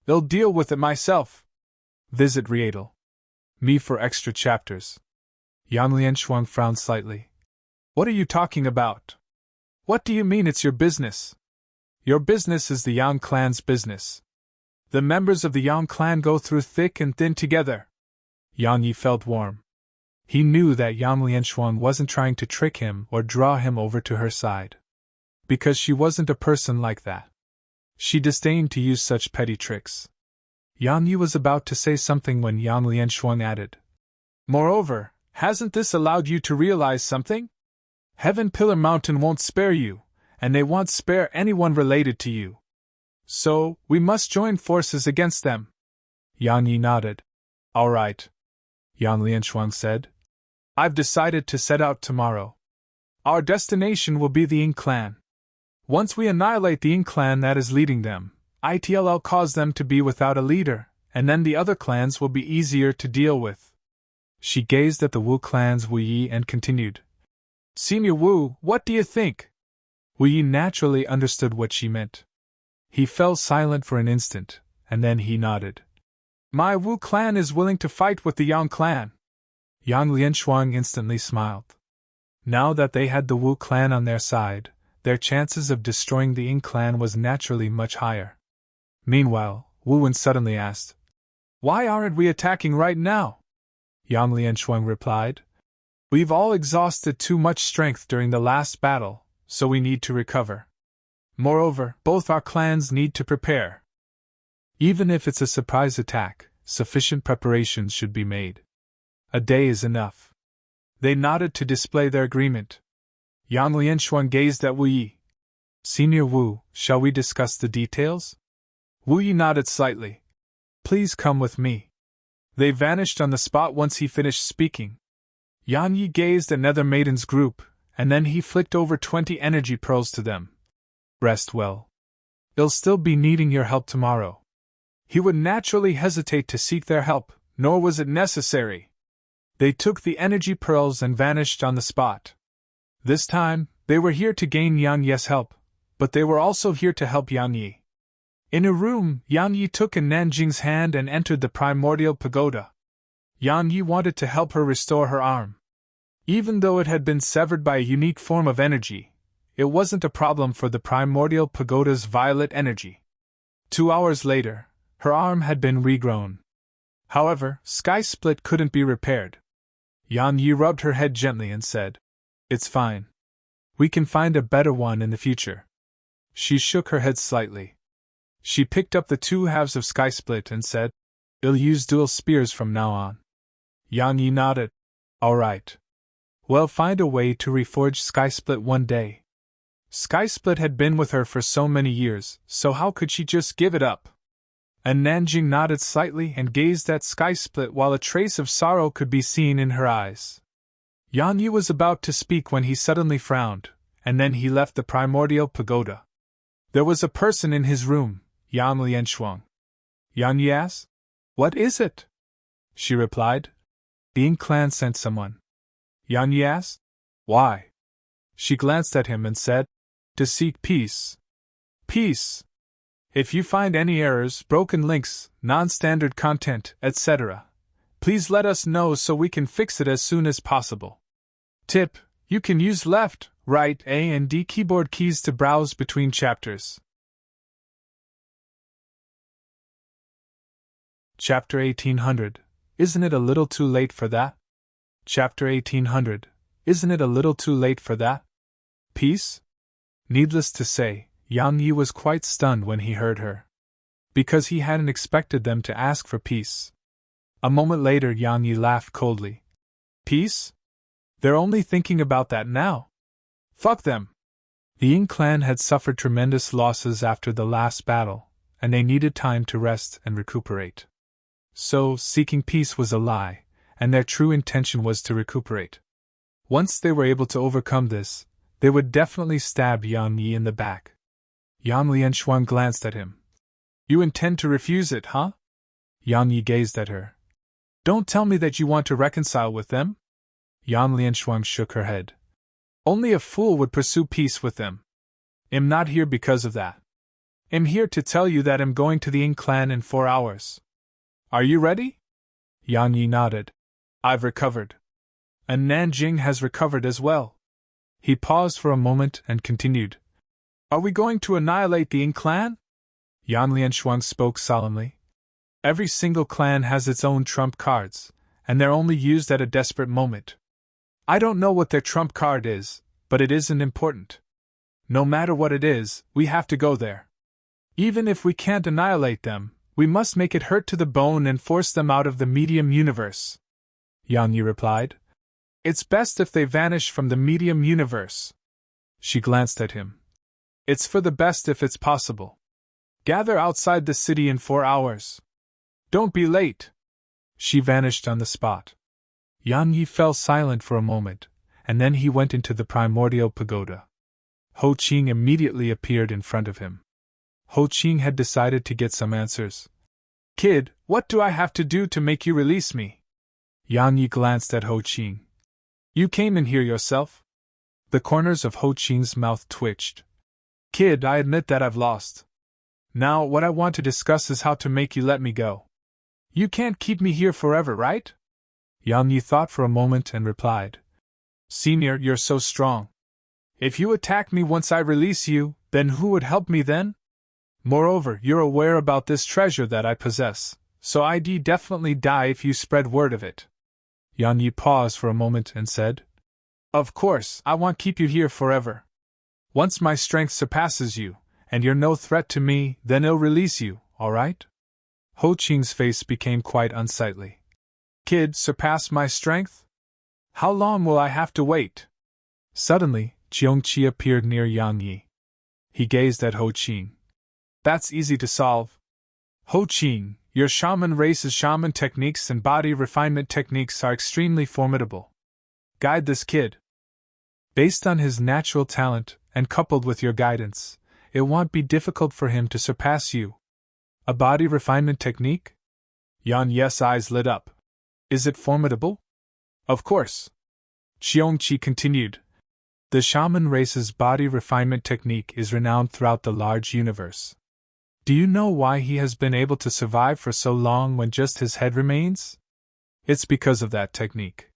S1: I'll deal with it myself." Visit Rietal. Me for extra chapters. Yang Lianshuang frowned slightly. "What are you talking about? What do you mean it's your business?" "Your business is the Yang clan's business. The members of the Yang clan go through thick and thin together." Yang Yi felt warm. He knew that Yang Lianshuang wasn't trying to trick him or draw him over to her side. Because she wasn't a person like that. She disdained to use such petty tricks. Yang Yi was about to say something when Yang Lianshuang added, "Moreover, hasn't this allowed you to realize something? Heaven Pillar Mountain won't spare you, and they won't spare anyone related to you. So, we must join forces against them." Yang Yi nodded. "All right," Yang Lianshuang said. "I've decided to set out tomorrow. Our destination will be the Ying clan. Once we annihilate the Ying clan that is leading them, it'll cause them to be without a leader, and then the other clans will be easier to deal with." She gazed at the Wu clans Wu Yi and continued. "Senior Wu, what do you think?" Wu Yi naturally understood what she meant. He fell silent for an instant, and then he nodded. "My Wu clan is willing to fight with the Yang clan." Yang Lianshuang instantly smiled. Now that they had the Wu clan on their side, their chances of destroying the Ying clan was naturally much higher. Meanwhile, Wu Wen suddenly asked, "Why aren't we attacking right now?" Yang Lianshuang replied, "We've all exhausted too much strength during the last battle, so we need to recover. Moreover, both our clans need to prepare. Even if it's a surprise attack, sufficient preparations should be made. A day is enough." They nodded to display their agreement. Yang Lianshuang gazed at Wu Yi. "Senior Wu, shall we discuss the details?" Wu Yi nodded slightly. "Please come with me." They vanished on the spot once he finished speaking. Yang Yi gazed at Nether Maiden's group, and then he flicked over 20 energy pearls to them. "Rest well. They'll still be needing your help tomorrow." He would naturally hesitate to seek their help, nor was it necessary. They took the energy pearls and vanished on the spot. This time, they were here to gain Yang Yi's help, but they were also here to help Yang Yi. In a room, Yang Yi took Nanjing's hand and entered the primordial pagoda. Yang Yi wanted to help her restore her arm. Even though it had been severed by a unique form of energy, it wasn't a problem for the primordial pagoda's violet energy. 2 hours later, her arm had been regrown. However, Sky Split couldn't be repaired. Yang Yi rubbed her head gently and said, "It's fine. We can find a better one in the future." She shook her head slightly. She picked up the 2 halves of Sky Split and said, "I'll use dual spears from now on." Yang Yi nodded. "All right. Well, find a way to reforge Sky Split one day." Sky Split had been with her for so many years, so how could she just give it up? And Nanjing nodded slightly and gazed at Sky Split while a trace of sorrow could be seen in her eyes. Yang Yi was about to speak when he suddenly frowned, and then he left the primordial pagoda. There was a person in his room, Yang Lianshuang. Yang Yi asked, "What is it?" She replied, "The Ying clan sent someone." Yang Yi asked, "Why?" She glanced at him and said, To seek peace. Peace. If you find any errors, broken links, non-standard content, etc., please let us know so we can fix it as soon as possible. Tip: you can use left, right, A and D keyboard keys to browse between chapters. Chapter 1800. Isn't it a little too late for that? Chapter 1800. Isn't it a little too late for that? Peace? Needless to say, Yang Yi was quite stunned when he heard her. Because he hadn't expected them to ask for peace. A moment later, Yang Yi laughed coldly. Peace? They're only thinking about that now. Fuck them. The Ying clan had suffered tremendous losses after the last battle, and they needed time to rest and recuperate. So, seeking peace was a lie, and their true intention was to recuperate. Once they were able to overcome this, they would definitely stab Yang Yi in the back. Yang Lianshuang glanced at him. You intend to refuse it, huh? Yang Yi gazed at her. Don't tell me that you want to reconcile with them? Yang Lianshuang shook her head. Only a fool would pursue peace with them. I'm not here because of that. I'm here to tell you that I'm going to the Ying clan in 4 hours. Are you ready? Yang Yi nodded. I've recovered. And Nanjing has recovered as well. He paused for a moment and continued. Are we going to annihilate the Ying clan? Yan Lianshuang spoke solemnly. Every single clan has its own trump cards, and they're only used at a desperate moment. I don't know what their trump card is, but it isn't important. No matter what it is, we have to go there. Even if we can't annihilate them, we must make it hurt to the bone and force them out of the medium universe. Yang Yi replied. It's best if they vanish from the medium universe. She glanced at him. It's for the best if it's possible. Gather outside the city in 4 hours. Don't be late. She vanished on the spot. Yang Yi fell silent for a moment, and then he went into the primordial pagoda. Ho Qing immediately appeared in front of him. Ho Qing had decided to get some answers. Kid, what do I have to do to make you release me? Yang Yi glanced at Ho Qing. You came in here yourself? The corners of Ho Qing's mouth twitched. Kid, I admit that I've lost. Now, what I want to discuss is how to make you let me go. You can't keep me here forever, right? Yang Yi thought for a moment and replied. Senior, you're so strong. If you attack me once I release you, then who would help me then? Moreover, you're aware about this treasure that I possess, so I'd definitely die if you spread word of it. Yang Yi paused for a moment and said, Of course, I won't keep you here forever. Once my strength surpasses you, and you're no threat to me, then I'll release you, alright? Ho Qing's face became quite unsightly. Kid, surpass my strength? How long will I have to wait? Suddenly, Jiongqi appeared near Yang Yi. He gazed at Ho Qing. That's easy to solve. Ho Qing, your shaman race's shaman techniques and body refinement techniques are extremely formidable. Guide this kid. Based on his natural talent, and coupled with your guidance, it won't be difficult for him to surpass you. A body refinement technique? Yan Yi's eyes lit up. Is it formidable? Of course. Qiongqi continued. The shaman race's body refinement technique is renowned throughout the large universe. Do you know why he has been able to survive for so long when just his head remains? It's because of that technique.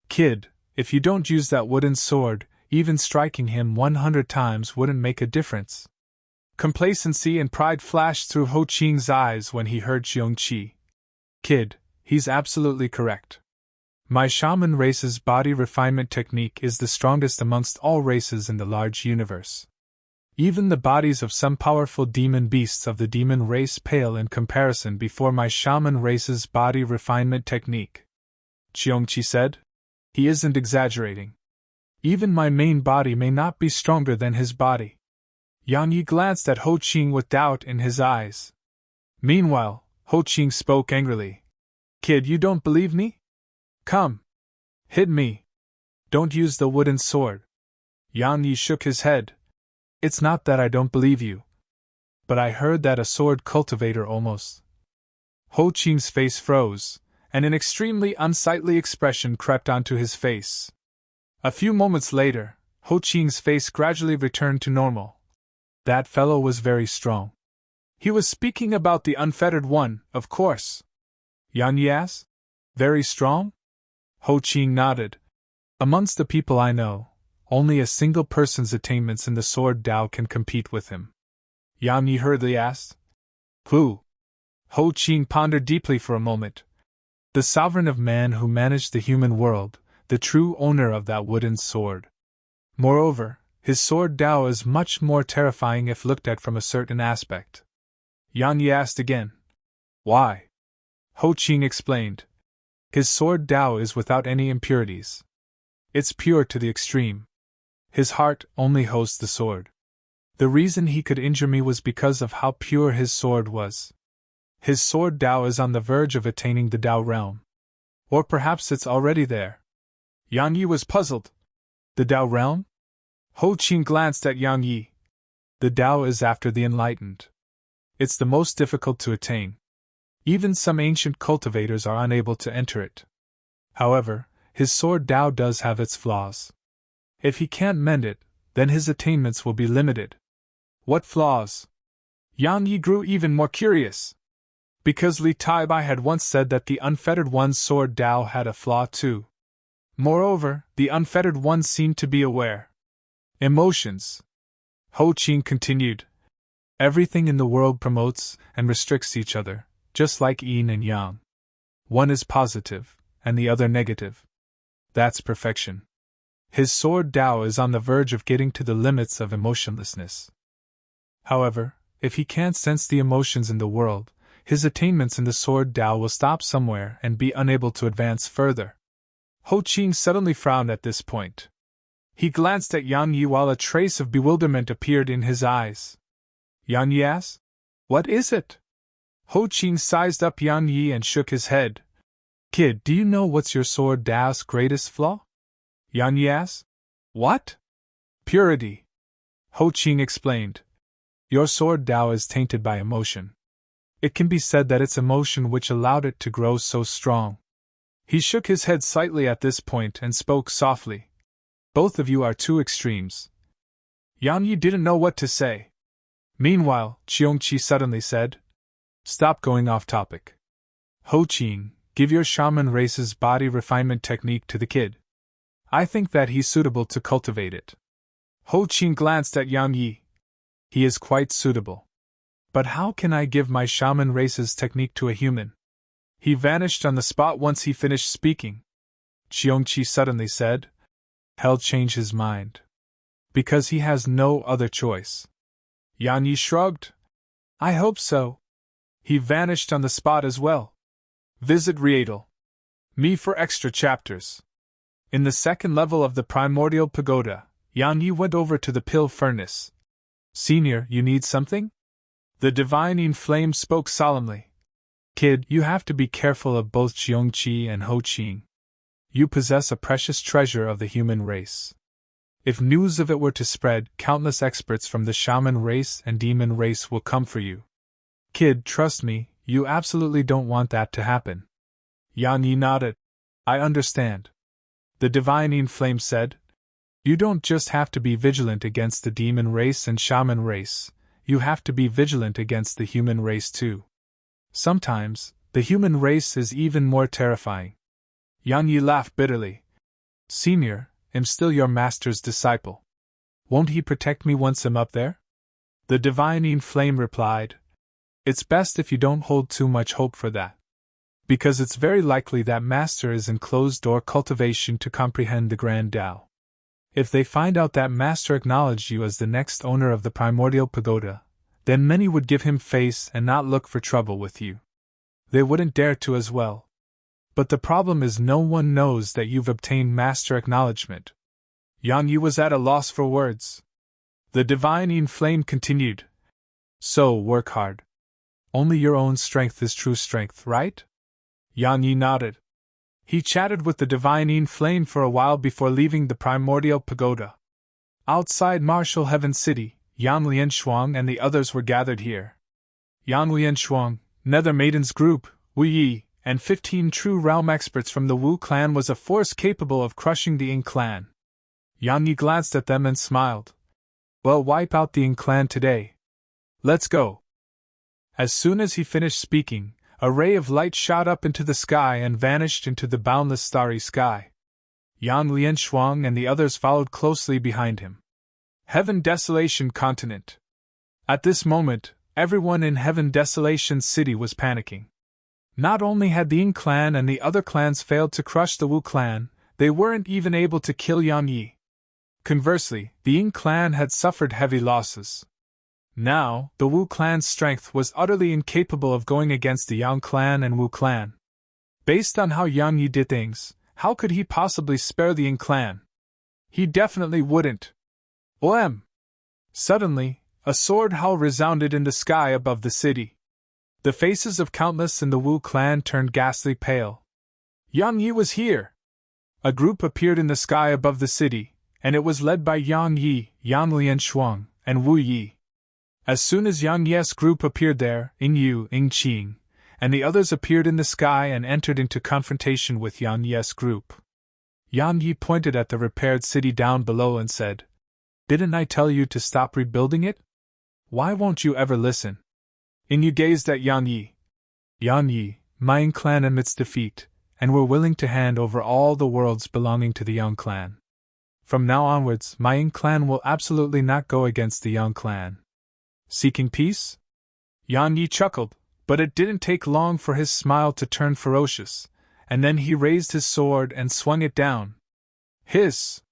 S1: Kid, if you don't use that wooden sword, even striking him 100 times wouldn't make a difference. Complacency and pride flashed through Ho Qing's eyes when he heard Qiongqi. Kid, he's absolutely correct. My shaman race's body refinement technique is the strongest amongst all races in the large universe. Even the bodies of some powerful demon beasts of the demon race pale in comparison before my shaman race's body refinement technique. Qiongqi said. He isn't exaggerating. Even my main body may not be stronger than his body. Yang Yi glanced at Ho Qing with doubt in his eyes. Meanwhile, Ho Qing spoke angrily. Kid, you don't believe me? Come. Hit me. Don't use the wooden sword. Yang Yi shook his head. It's not that I don't believe you. But I heard that a sword cultivator almost. Ho Qing's face froze, and an extremely unsightly expression crept onto his face. A few moments later, Ho Qing's face gradually returned to normal. That fellow was very strong. He was speaking about the unfettered one, of course. Yan Yi asked. Very strong? Ho Qing nodded. Amongst the people I know, only a single person's attainments in the sword Tao can compete with him. Yan Yi hurriedly asked. Who? Ho Qing pondered deeply for a moment. The sovereign of man who managed the human world, the true owner of that wooden sword. Moreover, his sword Tao is much more terrifying if looked at from a certain aspect. Yan Yi asked again. Why? Ho Qing explained. His sword Tao is without any impurities. It's pure to the extreme. His heart only holds the sword. The reason he could injure me was because of how pure his sword was. His sword Tao is on the verge of attaining the Tao realm. Or perhaps it's already there. Yang Yi was puzzled. The Tao realm? Ho Qing glanced at Yang Yi. The Tao is after the enlightened. It's the most difficult to attain. Even some ancient cultivators are unable to enter it. However, his sword Tao does have its flaws. If he can't mend it, then his attainments will be limited. What flaws? Yang Yi grew even more curious. Because Li Taibai had once said that the unfettered one's sword Tao had a flaw too. Moreover, the unfettered one seemed to be aware. Emotions. Ho Qing continued. Everything in the world promotes and restricts each other, just like yin and yang. One is positive, and the other negative. That's perfection. His sword Tao is on the verge of getting to the limits of emotionlessness. However, if he can't sense the emotions in the world, his attainments in the sword Tao will stop somewhere and be unable to advance further. Ho Qing suddenly frowned at this point. He glanced at Yang Yi while a trace of bewilderment appeared in his eyes. Yang Yi asked, What is it? Ho Qing sized up Yang Yi and shook his head. Kid, do you know what's your sword Tao's greatest flaw? Yang Yi asked. What? Purity. Ho Qing explained. Your sword Tao is tainted by emotion. It can be said that it's emotion which allowed it to grow so strong. He shook his head slightly at this point and spoke softly. Both of you are two extremes. Yang Yi didn't know what to say. Meanwhile, Qiongqi suddenly said, Stop going off topic. Ho Qing, give your shaman race's body refinement technique to the kid. I think that he's suitable to cultivate it. Ho Qing glanced at Yang Yi. He is quite suitable. But how can I give my shaman race's technique to a human? He vanished on the spot once he finished speaking. Qiongqi suddenly said, He'll change his mind. Because he has no other choice. Yang Yi shrugged. I hope so. He vanished on the spot as well. Visit Rietal. Me for extra chapters. In the second level of the primordial pagoda, Yang Yi went over to the pill furnace. Senior, you need something? The divining flame spoke solemnly. Kid, you have to be careful of both Qiongqi and Ho Qing. You possess a precious treasure of the human race. If news of it were to spread, countless experts from the shaman race and demon race will come for you. Kid, trust me, you absolutely don't want that to happen. Yang Yi nodded. I understand. The divining flame said. You don't just have to be vigilant against the demon race and shaman race, you have to be vigilant against the human race too. Sometimes, the human race is even more terrifying. Yang Yi laughed bitterly. Senior, I'm still your master's disciple. Won't he protect me once I'm up there? The divining flame replied. It's best if you don't hold too much hope for that. Because it's very likely that master is in closed-door cultivation to comprehend the grand Tao. If they find out that master acknowledged you as the next owner of the primordial pagoda, then many would give him face and not look for trouble with you. They wouldn't dare to as well. But the problem is no one knows that you've obtained master acknowledgement. Yang Yi was at a loss for words. The divining flame continued. So, work hard. Only your own strength is true strength, right? Yang Yi nodded. He chatted with the divining flame for a while before leaving the primordial pagoda. Outside Martial Heaven City, Yang Lianshuang and the others were gathered here. Yang Lianshuang, Nether Maiden's group, Wu Yi, and 15 true realm experts from the Wu clan was a force capable of crushing the Ying clan. Yang Yi glanced at them and smiled. Well, wipe out the Ying clan today. Let's go. As soon as he finished speaking, a ray of light shot up into the sky and vanished into the boundless starry sky. Yang Lianshuang and the others followed closely behind him. Heaven Desolation Continent. At this moment, everyone in Heaven Desolation City was panicking. Not only had the Ying clan and the other clans failed to crush the Wu clan, they weren't even able to kill Yang Yi. Conversely, the Ying clan had suffered heavy losses. Now, the Wu clan's strength was utterly incapable of going against the Yang clan and Wu clan. Based on how Yang Yi did things, how could he possibly spare the Ying clan? He definitely wouldn't. OM! Suddenly, a sword howl resounded in the sky above the city. The faces of countless in the Wu clan turned ghastly pale. Yang Yi was here! A group appeared in the sky above the city, and it was led by Yang Yi, Yang Lianshuang, and Wu Yi. As soon as Yang Yi's group appeared there, Ying Yu, Ying Qing, and the others appeared in the sky and entered into confrontation with Yang Yi's group. Yang Yi pointed at the repaired city down below and said, "Didn't I tell you to stop rebuilding it? Why won't you ever listen?" Ying Yu gazed at Yang Yi. "Yang Yi, my Ying clan admits defeat, and we're willing to hand over all the worlds belonging to the Yang clan. From now onwards, my Ying clan will absolutely not go against the Yang clan." Seeking peace? Yang Yi chuckled, but it didn't take long for his smile to turn ferocious, and then he raised his sword and swung it down. Hiss!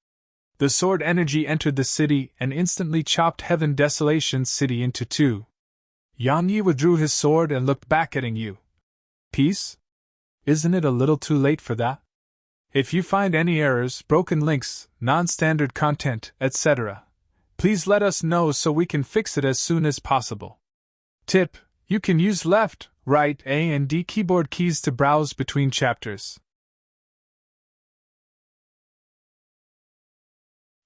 S1: The sword energy entered the city and instantly chopped Heaven Desolation City into two. Yang Yi withdrew his sword and looked back at Ying Yu. Peace? Isn't it a little too late for that? If you find any errors, broken links, non-standard content, etc., please let us know so we can fix it as soon as possible. Tip: you can use left, right, A and D keyboard keys to browse between chapters.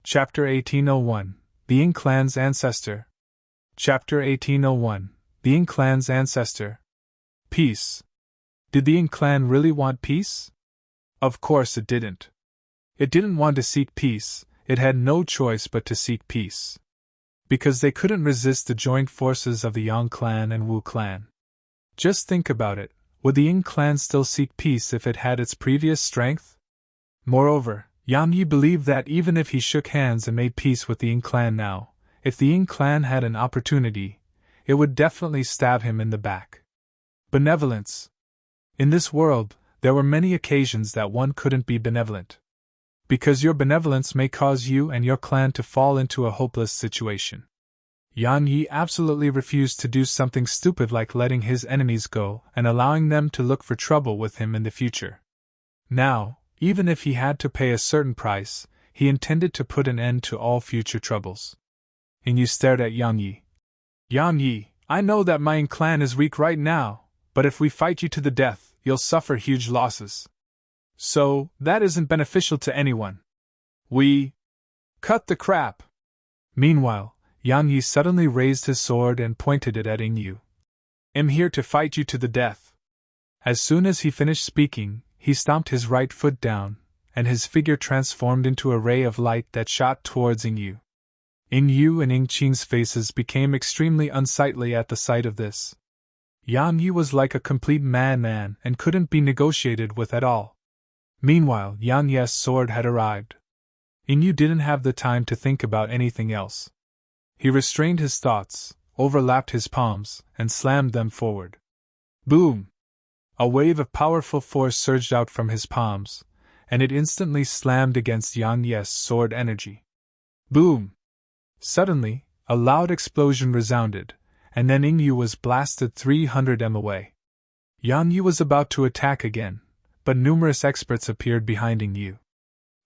S1: Chapter 1801, The Ying Clan's Ancestor. Chapter 1801, The Ying Clan's Ancestor. Peace. Did the Ying clan really want peace? Of course it didn't. It didn't want to seek peace, it had no choice but to seek peace. Because they couldn't resist the joint forces of the Yang clan and Wu clan. Just think about it, would the Ying clan still seek peace if it had its previous strength? Moreover, Yang Yi believed that even if he shook hands and made peace with the Ying clan now, if the Ying clan had an opportunity, it would definitely stab him in the back. Benevolence. In this world, there were many occasions that one couldn't be benevolent. Because your benevolence may cause you and your clan to fall into a hopeless situation. Yang Yi absolutely refused to do something stupid like letting his enemies go and allowing them to look for trouble with him in the future. Now, even if he had to pay a certain price, he intended to put an end to all future troubles. Ying Yu stared at Yang Yi. Yang Yi, I know that my Ying clan is weak right now, but if we fight you to the death, you'll suffer huge losses. So, that isn't beneficial to anyone. We cut the crap. Meanwhile, Yang Yi suddenly raised his sword and pointed it at Ying Yu. I'm here to fight you to the death. As soon as he finished speaking, he stomped his right foot down, and his figure transformed into a ray of light that shot towards Ying Yu. Ying Yu and Ying Qing's faces became extremely unsightly at the sight of this. Yang Yi was like a complete madman and couldn't be negotiated with at all. Meanwhile, Yang Yi's sword had arrived. Ying Yu didn't have the time to think about anything else. He restrained his thoughts, overlapped his palms, and slammed them forward. Boom! A wave of powerful force surged out from his palms, and it instantly slammed against Yang Yi's sword energy. Boom! Suddenly, a loud explosion resounded, and then Ying Yu was blasted 300 m away. Yang Yi was about to attack again, but numerous experts appeared behind Ying Yu.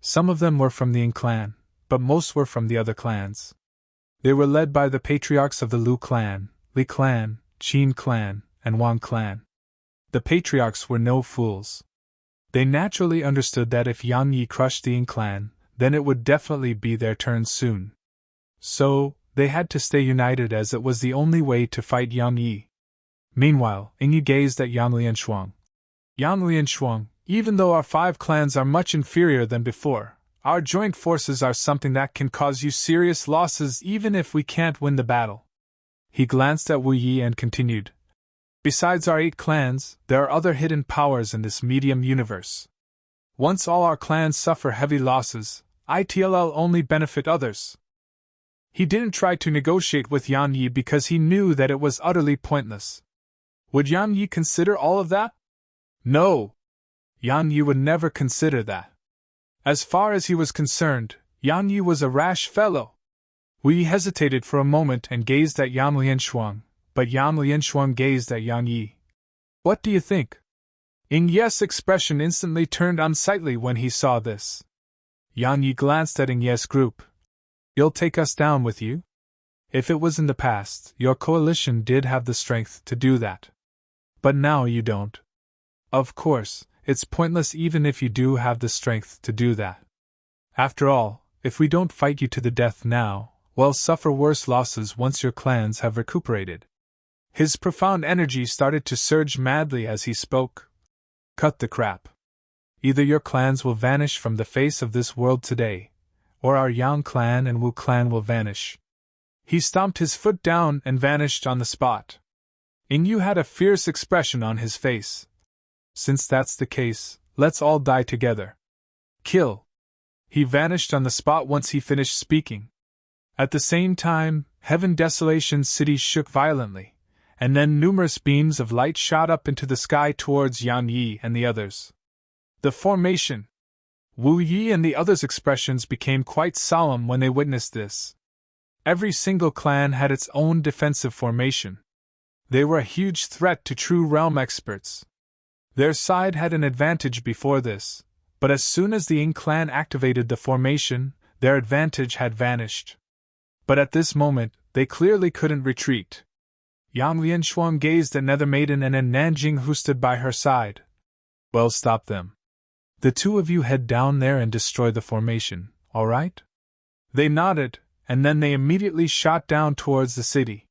S1: Some of them were from the Ying clan, but most were from the other clans. They were led by the patriarchs of the Lu clan, Li clan, Qin clan, and Wang clan. The patriarchs were no fools. They naturally understood that if Yang Yi crushed the Ying clan, then it would definitely be their turn soon. So, they had to stay united as it was the only way to fight Yang Yi. Meanwhile, Ying Yi gazed at Yang Lianshuang. Yang Lianshuang, even though our 5 clans are much inferior than before, Our joint forces are something that can cause you serious losses even if we can't win the battle. He glanced at Wu Yi and continued. Besides our 8 clans, there are other hidden powers in this medium universe. Once all our clans suffer heavy losses, it'll only benefit others. He didn't try to negotiate with Yan Yi because he knew that it was utterly pointless. Would Yan Yi consider all of that? No. Yan Yi would never consider that. As far as he was concerned, Yan Yi was a rash fellow. Wu Yi hesitated for a moment and gazed at Yan Lianshuang, but Yan Lianshuang gazed at Yan Yi. What do you think? Ying Ye's expression instantly turned unsightly when he saw this. Yan Yi glanced at Ying Ye's group. You'll take us down with you? If it was in the past, your coalition did have the strength to do that. But now you don't. Of course, it's pointless even if you do have the strength to do that. After all, if we don't fight you to the death now, we'll suffer worse losses once your clans have recuperated. His profound energy started to surge madly as he spoke. Cut the crap. Either your clans will vanish from the face of this world today, or our Yang clan and Wu clan will vanish. He stomped his foot down and vanished on the spot. Ying Yu had a fierce expression on his face. Since that's the case, let's all die together. Kill. He vanished on the spot once he finished speaking. At the same time, Heaven Desolation City shook violently, and then numerous beams of light shot up into the sky towards Yan Yi and the others. The formation. Wu Yi and the others' expressions became quite solemn when they witnessed this. Every single clan had its own defensive formation. They were a huge threat to true realm experts. Their side had an advantage before this, but as soon as the Ying clan activated the formation, their advantage had vanished. But at this moment, they clearly couldn't retreat. Yang Lianshuang gazed at Nether Maiden and at Nanjing who stood by her side. Well, stop them. The two of you head down there and destroy the formation, all right? They nodded, and then they immediately shot down towards the city.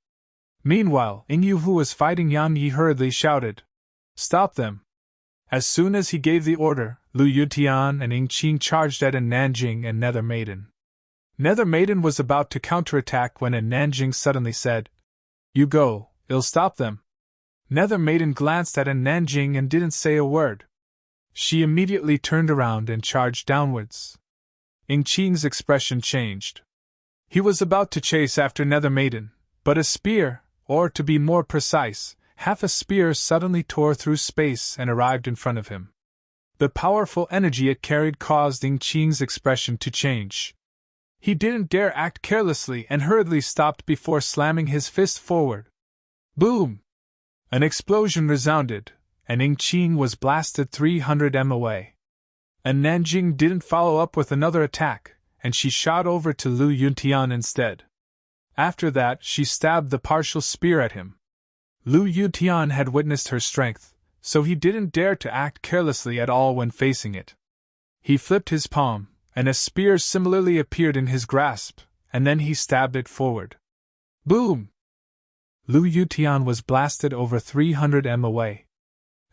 S1: Meanwhile, Ying Yu, who was fighting Yan Yi, hurriedly shouted, Stop them! As soon as he gave the order, Lu Yutian and Ying Qing charged at Nanjing and Nether Maiden. Nether Maiden was about to counterattack when Nanjing suddenly said, You go, it'll stop them. Nether Maiden glanced at Nanjing and didn't say a word. She immediately turned around and charged downwards. Ying Qing's expression changed. He was about to chase after Nether Maiden, but a spear, or to be more precise, half a spear suddenly tore through space and arrived in front of him. The powerful energy it carried caused Ying Qing's expression to change. He didn't dare act carelessly and hurriedly stopped before slamming his fist forward. Boom! An explosion resounded, and Ying Qing was blasted 300 m away. And Nanjing didn't follow up with another attack, and she shot over to Lu Yuntian instead. After that, she stabbed the partial spear at him. Lu Yuntian had witnessed her strength, so he didn't dare to act carelessly at all when facing it. He flipped his palm, and a spear similarly appeared in his grasp, and then he stabbed it forward. Boom! Lu Yuntian was blasted over 300 m away.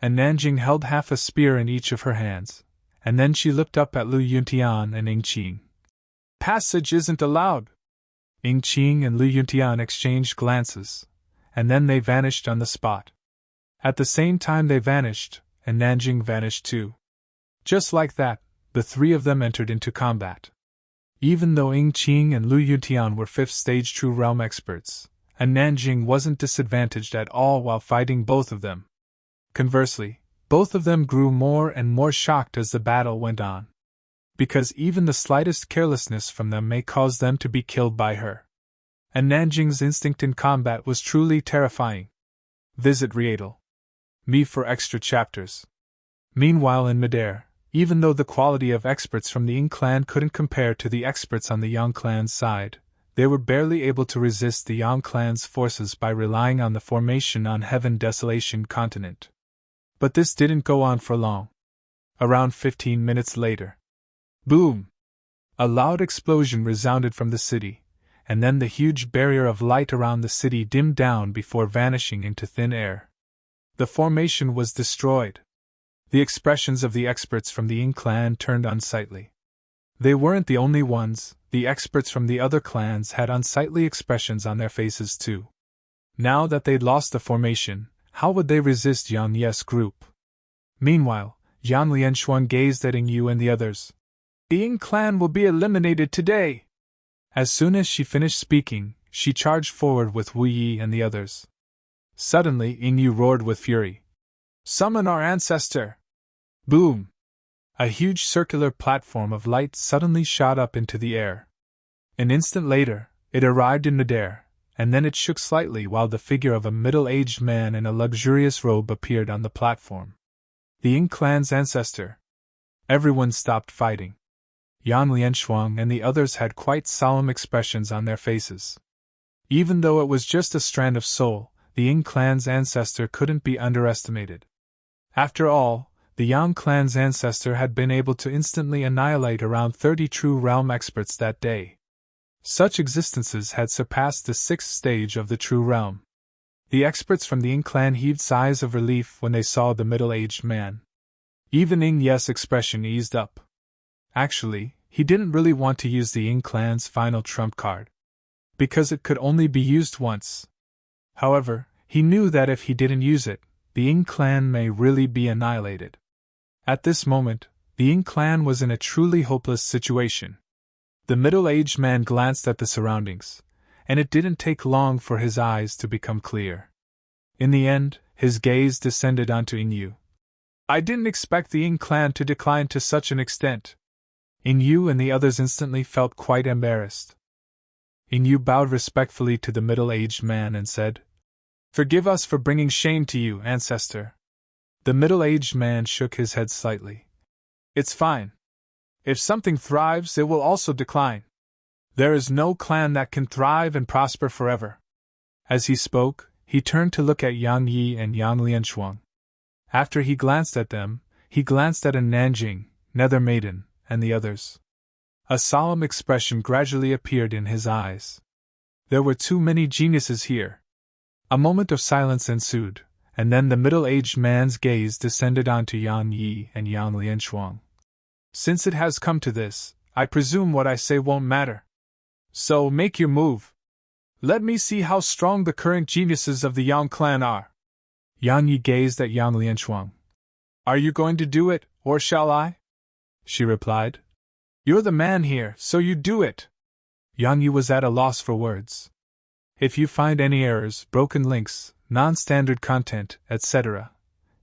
S1: And Nanjing held half a spear in each of her hands, and then she looked up at Lu Yuntian and Ying Qing. Passage isn't allowed! Ying Qing and Lu Yuntian exchanged glances, and then they vanished on the spot. At the same time they vanished, and Nanjing vanished too. Just like that, the three of them entered into combat. Even though Ying Qing and Lu Yuntian were 5th stage True Realm experts, and Nanjing wasn't disadvantaged at all while fighting both of them. Conversely, both of them grew more and more shocked as the battle went on. Because even the slightest carelessness from them may cause them to be killed by her. And Nanjing's instinct in combat was truly terrifying. Visit Readle.me for extra chapters. Meanwhile in midair, even though the quality of experts from the Ying clan couldn't compare to the experts on the Yang clan's side, they were barely able to resist the Yang clan's forces by relying on the formation on Heaven Desolation continent. But this didn't go on for long. Around 15 minutes later. Boom! A loud explosion resounded from the city, and then the huge barrier of light around the city dimmed down before vanishing into thin air. The formation was destroyed. The expressions of the experts from the Ying clan turned unsightly. They weren't the only ones, the experts from the other clans had unsightly expressions on their faces too. Now that they'd lost the formation, how would they resist Yang Ye's group? Meanwhile, Yang Lianshuang gazed at Ying Yu and the others. The Ying clan will be eliminated today! As soon as she finished speaking, she charged forward with Wu Yi and the others. Suddenly, Ying Yu roared with fury. Summon our ancestor! Boom! A huge circular platform of light suddenly shot up into the air. An instant later, it arrived in midair, and then it shook slightly while the figure of a middle-aged man in a luxurious robe appeared on the platform. The Ying clan's ancestor. Everyone stopped fighting. Yang Lianshuang and the others had quite solemn expressions on their faces. Even though it was just a strand of soul, the Ying clan's ancestor couldn't be underestimated. After all, the Yang clan's ancestor had been able to instantly annihilate around 30 true realm experts that day. Such existences had surpassed the 6th stage of the true realm. The experts from the Ying clan heaved sighs of relief when they saw the middle-aged man. Even Ying Ye's expression eased up. Actually, he didn't really want to use the Ying clan's final trump card, because it could only be used once. However, he knew that if he didn't use it, the Ying clan may really be annihilated. At this moment, the Ying clan was in a truly hopeless situation. The middle-aged man glanced at the surroundings, and it didn't take long for his eyes to become clear. In the end, his gaze descended onto Ying Yu. I didn't expect the Ying clan to decline to such an extent. Ying Yu and the others instantly felt quite embarrassed. Ying Yu bowed respectfully to the middle-aged man and said, Forgive us for bringing shame to you, ancestor. The middle-aged man shook his head slightly. It's fine. If something thrives, it will also decline. There is no clan that can thrive and prosper forever. As he spoke, he turned to look at Yang Yi and Yang Lianshuang. After he glanced at them, he glanced at An Nanjing, Nether Maiden, and the others. A solemn expression gradually appeared in his eyes. There were too many geniuses here. A moment of silence ensued, and then the middle-aged man's gaze descended onto Yang Yi and Yang Lianshuang. Since it has come to this, I presume what I say won't matter. So make your move. Let me see how strong the current geniuses of the Yang clan are. Yang Yi gazed at Yang Lianshuang. Are you going to do it, or shall I? She replied. You're the man here, so you do it. Yang Yi was at a loss for words. If you find any errors, broken links, non-standard content, etc.,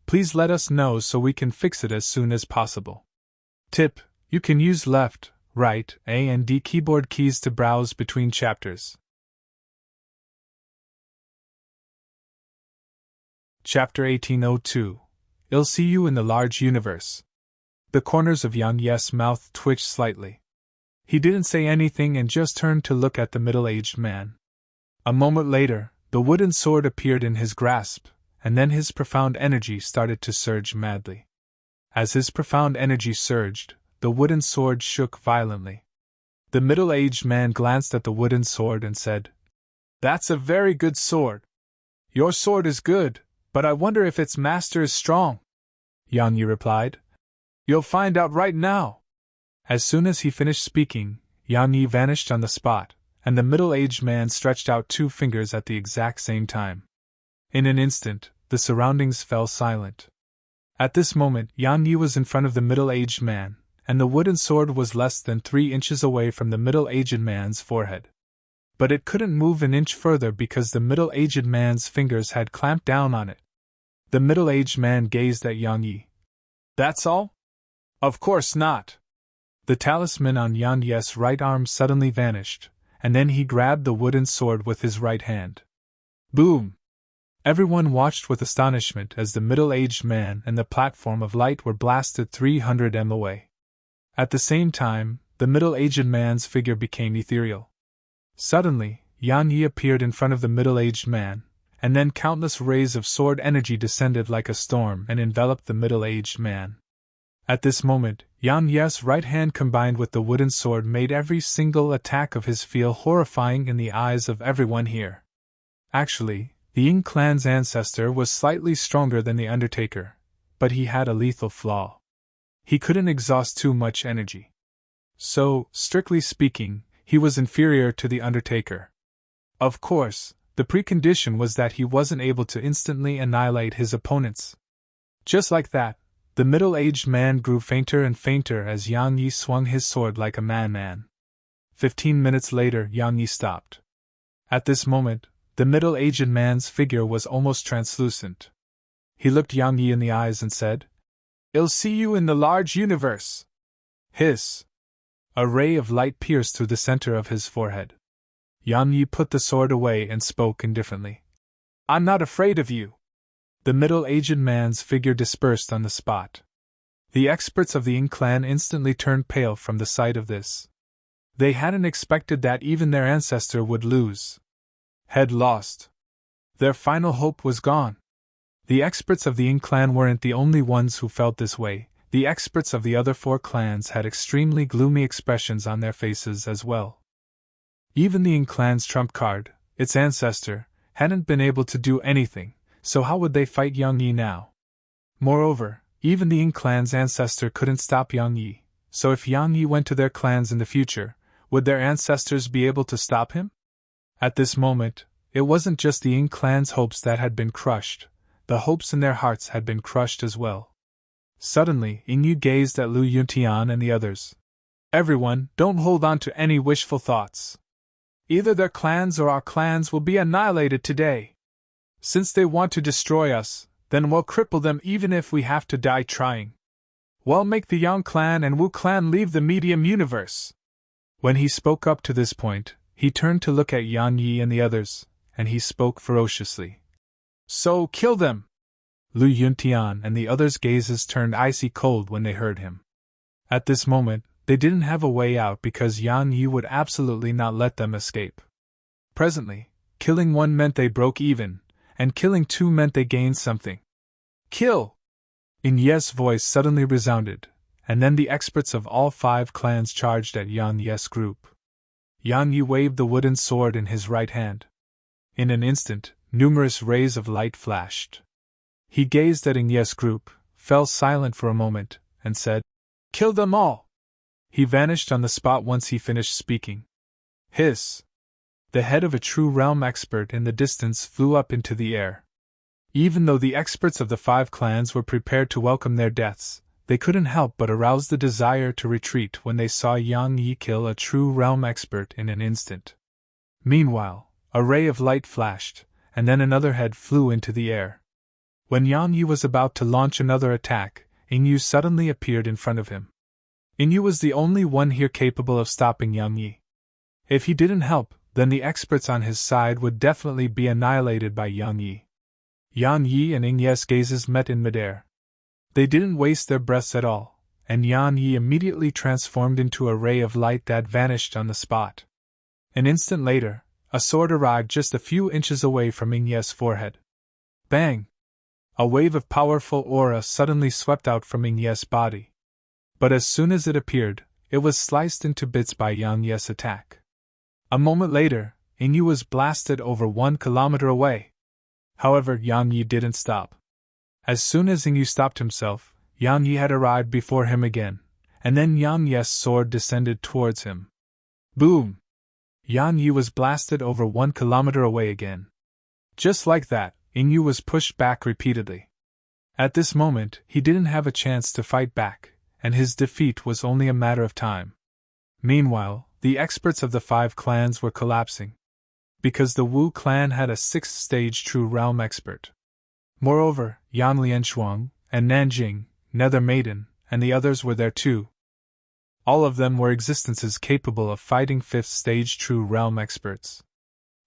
S1: please let us know so we can fix it as soon as possible. Tip: you can use left, right, A and D keyboard keys to browse between chapters. Chapter 1802. I'll see you in the large universe. The corners of Yang Ye's mouth twitched slightly. He didn't say anything and just turned to look at the middle-aged man. A moment later, the wooden sword appeared in his grasp, and then his profound energy started to surge madly. As his profound energy surged, the wooden sword shook violently. The middle-aged man glanced at the wooden sword and said, That's a very good sword. Your sword is good, but I wonder if its master is strong. Yang Yi replied, You'll find out right now. As soon as he finished speaking, Yang Yi vanished on the spot, and the middle-aged man stretched out 2 fingers at the exact same time. In an instant, the surroundings fell silent. At this moment, Yang Yi was in front of the middle-aged man, and the wooden sword was less than 3 inches away from the middle-aged man's forehead. But it couldn't move an inch further because the middle-aged man's fingers had clamped down on it. The middle-aged man gazed at Yang Yi. That's all? Of course not. The talisman on Yang Ye's right arm suddenly vanished, and then he grabbed the wooden sword with his right hand. Boom! Everyone watched with astonishment as the middle-aged man and the platform of light were blasted 300 m away. At the same time, the middle-aged man's figure became ethereal. Suddenly, Yang Yi appeared in front of the middle-aged man, and then countless rays of sword energy descended like a storm and enveloped the middle-aged man. At this moment, Yang Ye's right hand combined with the wooden sword made every single attack of his feel horrifying in the eyes of everyone here. Actually, the Ying clan's ancestor was slightly stronger than the Undertaker, but he had a lethal flaw. He couldn't exhaust too much energy. So, strictly speaking, he was inferior to the Undertaker. Of course, the precondition was that he wasn't able to instantly annihilate his opponents. Just like that, the middle-aged man grew fainter and fainter as Yang Yi swung his sword like a madman. 15 minutes later, Yang Yi stopped. At this moment, the middle-aged man's figure was almost translucent. He looked Yang Yi in the eyes and said, "I'll see you in the large universe." Hiss! A ray of light pierced through the center of his forehead. Yang Yi put the sword away and spoke indifferently. "I'm not afraid of you." The middle-aged man's figure dispersed on the spot. The experts of the Ying clan instantly turned pale from the sight of this. They hadn't expected that even their ancestor would lose. Had lost. Their final hope was gone. The experts of the Ying clan weren't the only ones who felt this way. The experts of the other 4 clans had extremely gloomy expressions on their faces as well. Even the Ying clan's trump card, its ancestor, hadn't been able to do anything, so how would they fight Yang Yi now? Moreover, even the Ying clan's ancestor couldn't stop Yang Yi, so if Yang Yi went to their clans in the future, would their ancestors be able to stop him? At this moment, it wasn't just the Ying clan's hopes that had been crushed, the hopes in their hearts had been crushed as well. Suddenly, Ying Yu gazed at Lu Yuntian and the others. "Everyone, don't hold on to any wishful thoughts. Either their clans or our clans will be annihilated today. Since they want to destroy us, then we'll cripple them even if we have to die trying. We'll make the Yang clan and Wu clan leave the medium universe." When he spoke up to this point, he turned to look at Yang Yi and the others, and he spoke ferociously. "So kill them!" Lu Yuntian and the others' gazes turned icy cold when they heard him. At this moment, they didn't have a way out because Yang Yi would absolutely not let them escape. Presently, killing one meant they broke even, and killing 2 meant they gained something. "Kill!" Yin Ye's voice suddenly resounded, and then the experts of all 5 clans charged at Yang Ye's group. Yang Yi waved the wooden sword in his right hand. In an instant, numerous rays of light flashed. He gazed at Yin Ye's group, fell silent for a moment, and said, "Kill them all!" He vanished on the spot once he finished speaking. Hiss! The head of a true realm expert in the distance flew up into the air. Even though the experts of the 5 clans were prepared to welcome their deaths, they couldn't help but arouse the desire to retreat when they saw Yang Yi kill a true realm expert in an instant. Meanwhile, a ray of light flashed, and then another head flew into the air. When Yang Yi was about to launch another attack, Yin Yu suddenly appeared in front of him. Yin Yu was the only one here capable of stopping Yang Yi. If he didn't help, then the experts on his side would definitely be annihilated by Yang Yi. Yang Yi and Yin Ye's gazes met in midair. They didn't waste their breaths at all, and Yang Yi immediately transformed into a ray of light that vanished on the spot. An instant later, a sword arrived just a few inches away from Yin Ye's forehead. Bang! A wave of powerful aura suddenly swept out from Yin Ye's body. But as soon as it appeared, it was sliced into bits by Yang Ye's attack. A moment later, Yin Yu was blasted over 1 kilometer away. However, Yang Yi didn't stop. As soon as Yin Yu stopped himself, Yang Yi had arrived before him again, and then Yang Ye's sword descended towards him. Boom! Yang Yi was blasted over 1 kilometer away again. Just like that, Yin Yu was pushed back repeatedly. At this moment, he didn't have a chance to fight back, and his defeat was only a matter of time. Meanwhile, the experts of the 5 clans were collapsing. Because the Wu clan had a 6th-stage true realm expert. Moreover, Yang Lianshuang, and Nanjing, Nether Maiden, and the others were there too. All of them were existences capable of fighting 5th-stage true realm experts.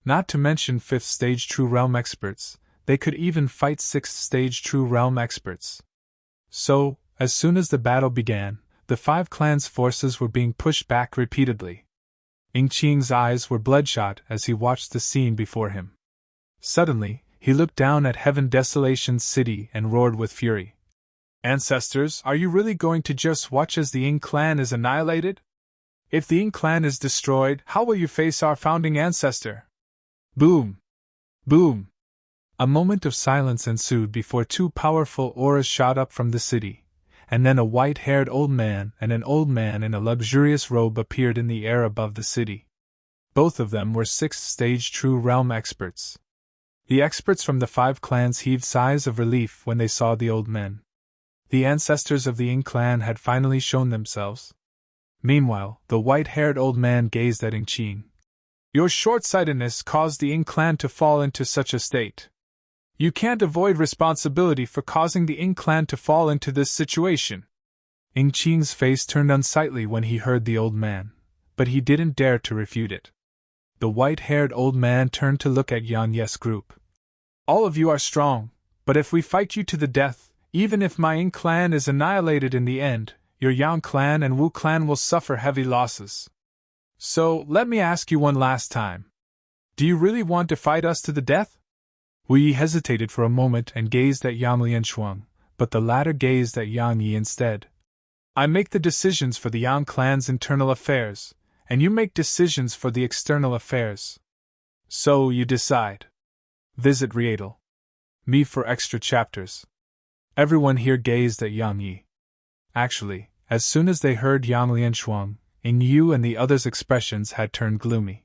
S1: Not to mention 5th-stage true realm experts, they could even fight 6th-stage true realm experts. So, as soon as the battle began, the 5 clans' forces were being pushed back repeatedly. Ying Qing's eyes were bloodshot as he watched the scene before him. Suddenly, he looked down at Heaven Desolation's city and roared with fury. "Ancestors, are you really going to just watch as the Ying clan is annihilated? If the Ying clan is destroyed, how will you face our founding ancestor?" Boom! Boom! A moment of silence ensued before 2 powerful auras shot up from the city, and then a white-haired old man and an old man in a luxurious robe appeared in the air above the city. Both of them were 6th-stage True Realm experts. The experts from the 5 clans heaved sighs of relief when they saw the old men. The ancestors of the Ying clan had finally shown themselves. Meanwhile, the white-haired old man gazed at Qing. Your short-sightedness caused the Ying clan to fall into such a state. You can't avoid responsibility for causing the Ying clan to fall into this situation. Qing's face turned unsightly when he heard the old man, but he didn't dare to refute it. The white-haired old man turned to look at Yang Ye's group. All of you are strong, but if we fight you to the death, even if my Ying clan is annihilated in the end, your Yang clan and Wu clan will suffer heavy losses. So, let me ask you one last time. Do you really want to fight us to the death? Wu Yi hesitated for a moment and gazed at Yang Lianshuang, but the latter gazed at Yang Yi instead. I make the decisions for the Yang clan's internal affairs, and you make decisions for the external affairs. So you decide. Visit Rietal. Me for extra chapters. Everyone here gazed at Yang Yi. Actually, as soon as they heard Yang Lianshuang, Ying Yu and the others' expressions had turned gloomy.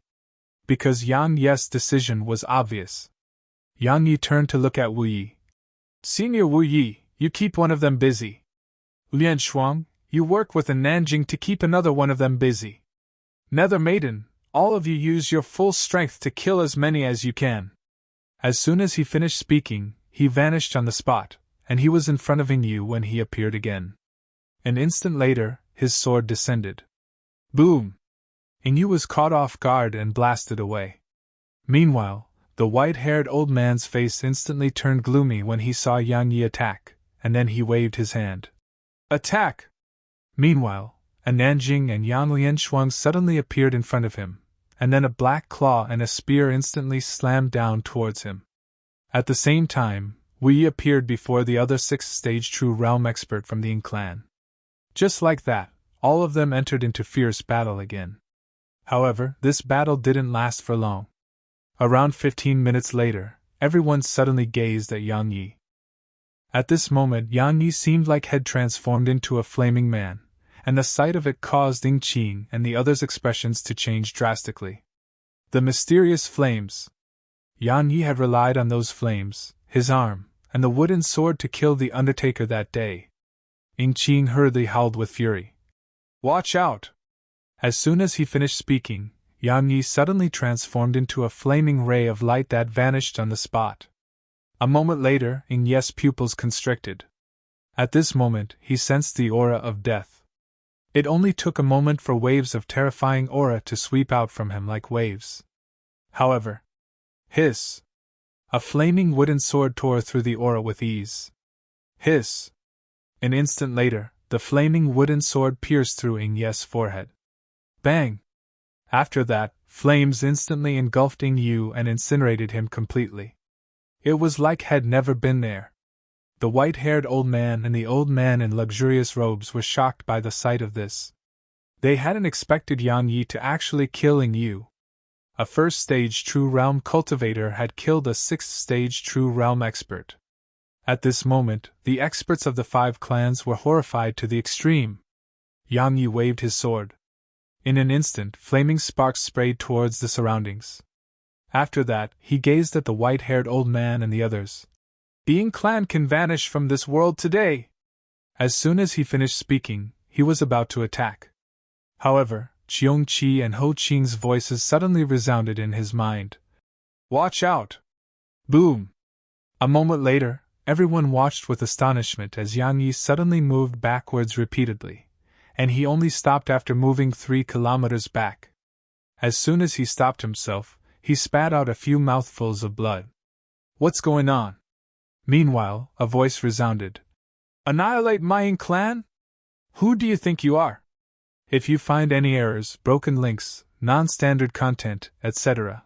S1: Because Yang Ye's decision was obvious. Yang Yi turned to look at Wu Yi. Senior Wu Yi, you keep one of them busy. Lianshuang, you work with a Nanjing to keep another one of them busy. Nether Maiden, all of you use your full strength to kill as many as you can. As soon as he finished speaking, he vanished on the spot, and he was in front of Ying Yu when he appeared again. An instant later, his sword descended. Boom! Ying Yu was caught off guard and blasted away. Meanwhile, the white-haired old man's face instantly turned gloomy when he saw Yang Yi attack, and then he waved his hand. Attack! Meanwhile, a Nanjing and Yang Lianshuang suddenly appeared in front of him, and then a black claw and a spear instantly slammed down towards him. At the same time, Wu Yi appeared before the other 6th-stage True Realm expert from the Ying clan. Just like that, all of them entered into fierce battle again. However, this battle didn't last for long. Around 15 minutes later, everyone suddenly gazed at Yang Yi. At this moment, Yang Yi seemed like had transformed into a flaming man, and the sight of it caused Qing and the others' expressions to change drastically. The mysterious flames. Yang Yi had relied on those flames, his arm, and the wooden sword to kill the Undertaker that day. Qing hurriedly howled with fury. Watch out! As soon as he finished speaking, Yang Yi suddenly transformed into a flaming ray of light that vanished on the spot. A moment later, Ying Ye's pupils constricted. At this moment, he sensed the aura of death. It only took a moment for waves of terrifying aura to sweep out from him like waves. However, hiss! A flaming wooden sword tore through the aura with ease. Hiss! An instant later, the flaming wooden sword pierced through Ying Ye's forehead. Bang! After that, flames instantly engulfed Ying Yu and incinerated him completely. It was like had never been there. The white-haired old man and the old man in luxurious robes were shocked by the sight of this. They hadn't expected Yang Yi to actually kill Ying Yu. A 1st-stage True Realm cultivator had killed a 6th-stage True Realm expert. At this moment, the experts of the 5 clans were horrified to the extreme. Yang Yi waved his sword. In an instant, flaming sparks sprayed towards the surroundings. After that, he gazed at the white-haired old man and the others. The Ying clan can vanish from this world today! As soon as he finished speaking, he was about to attack. However, Cheong Qi and Ho Qing's voices suddenly resounded in his mind. Watch out! Boom! A moment later, everyone watched with astonishment as Yang Yi suddenly moved backwards repeatedly, and he only stopped after moving 3 kilometers back. As soon as he stopped himself, he spat out a few mouthfuls of blood. What's going on? Meanwhile, a voice resounded. Annihilate my Ying clan? Who do you think you are? If you find any errors, broken links, non-standard content, etc.,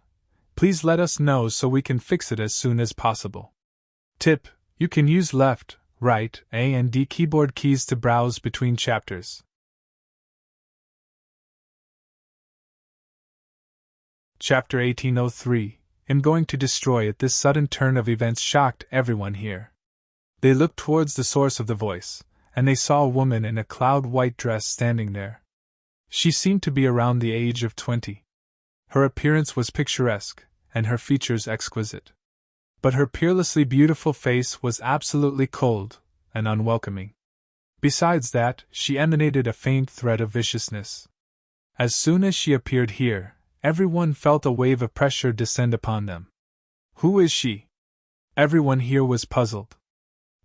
S1: please let us know so we can fix it as soon as possible. Tip: you can use left, right, A and D keyboard keys to browse between chapters. Chapter 1803. I'm going to destroy it. This sudden turn of events shocked everyone here. They looked towards the source of the voice, and they saw a woman in a cloud-white dress standing there. She seemed to be around the age of 20. Her appearance was picturesque, and her features exquisite. But her peerlessly beautiful face was absolutely cold and unwelcoming. Besides that, she emanated a faint threat of viciousness. As soon as she appeared here, everyone felt a wave of pressure descend upon them. Who is she? Everyone here was puzzled.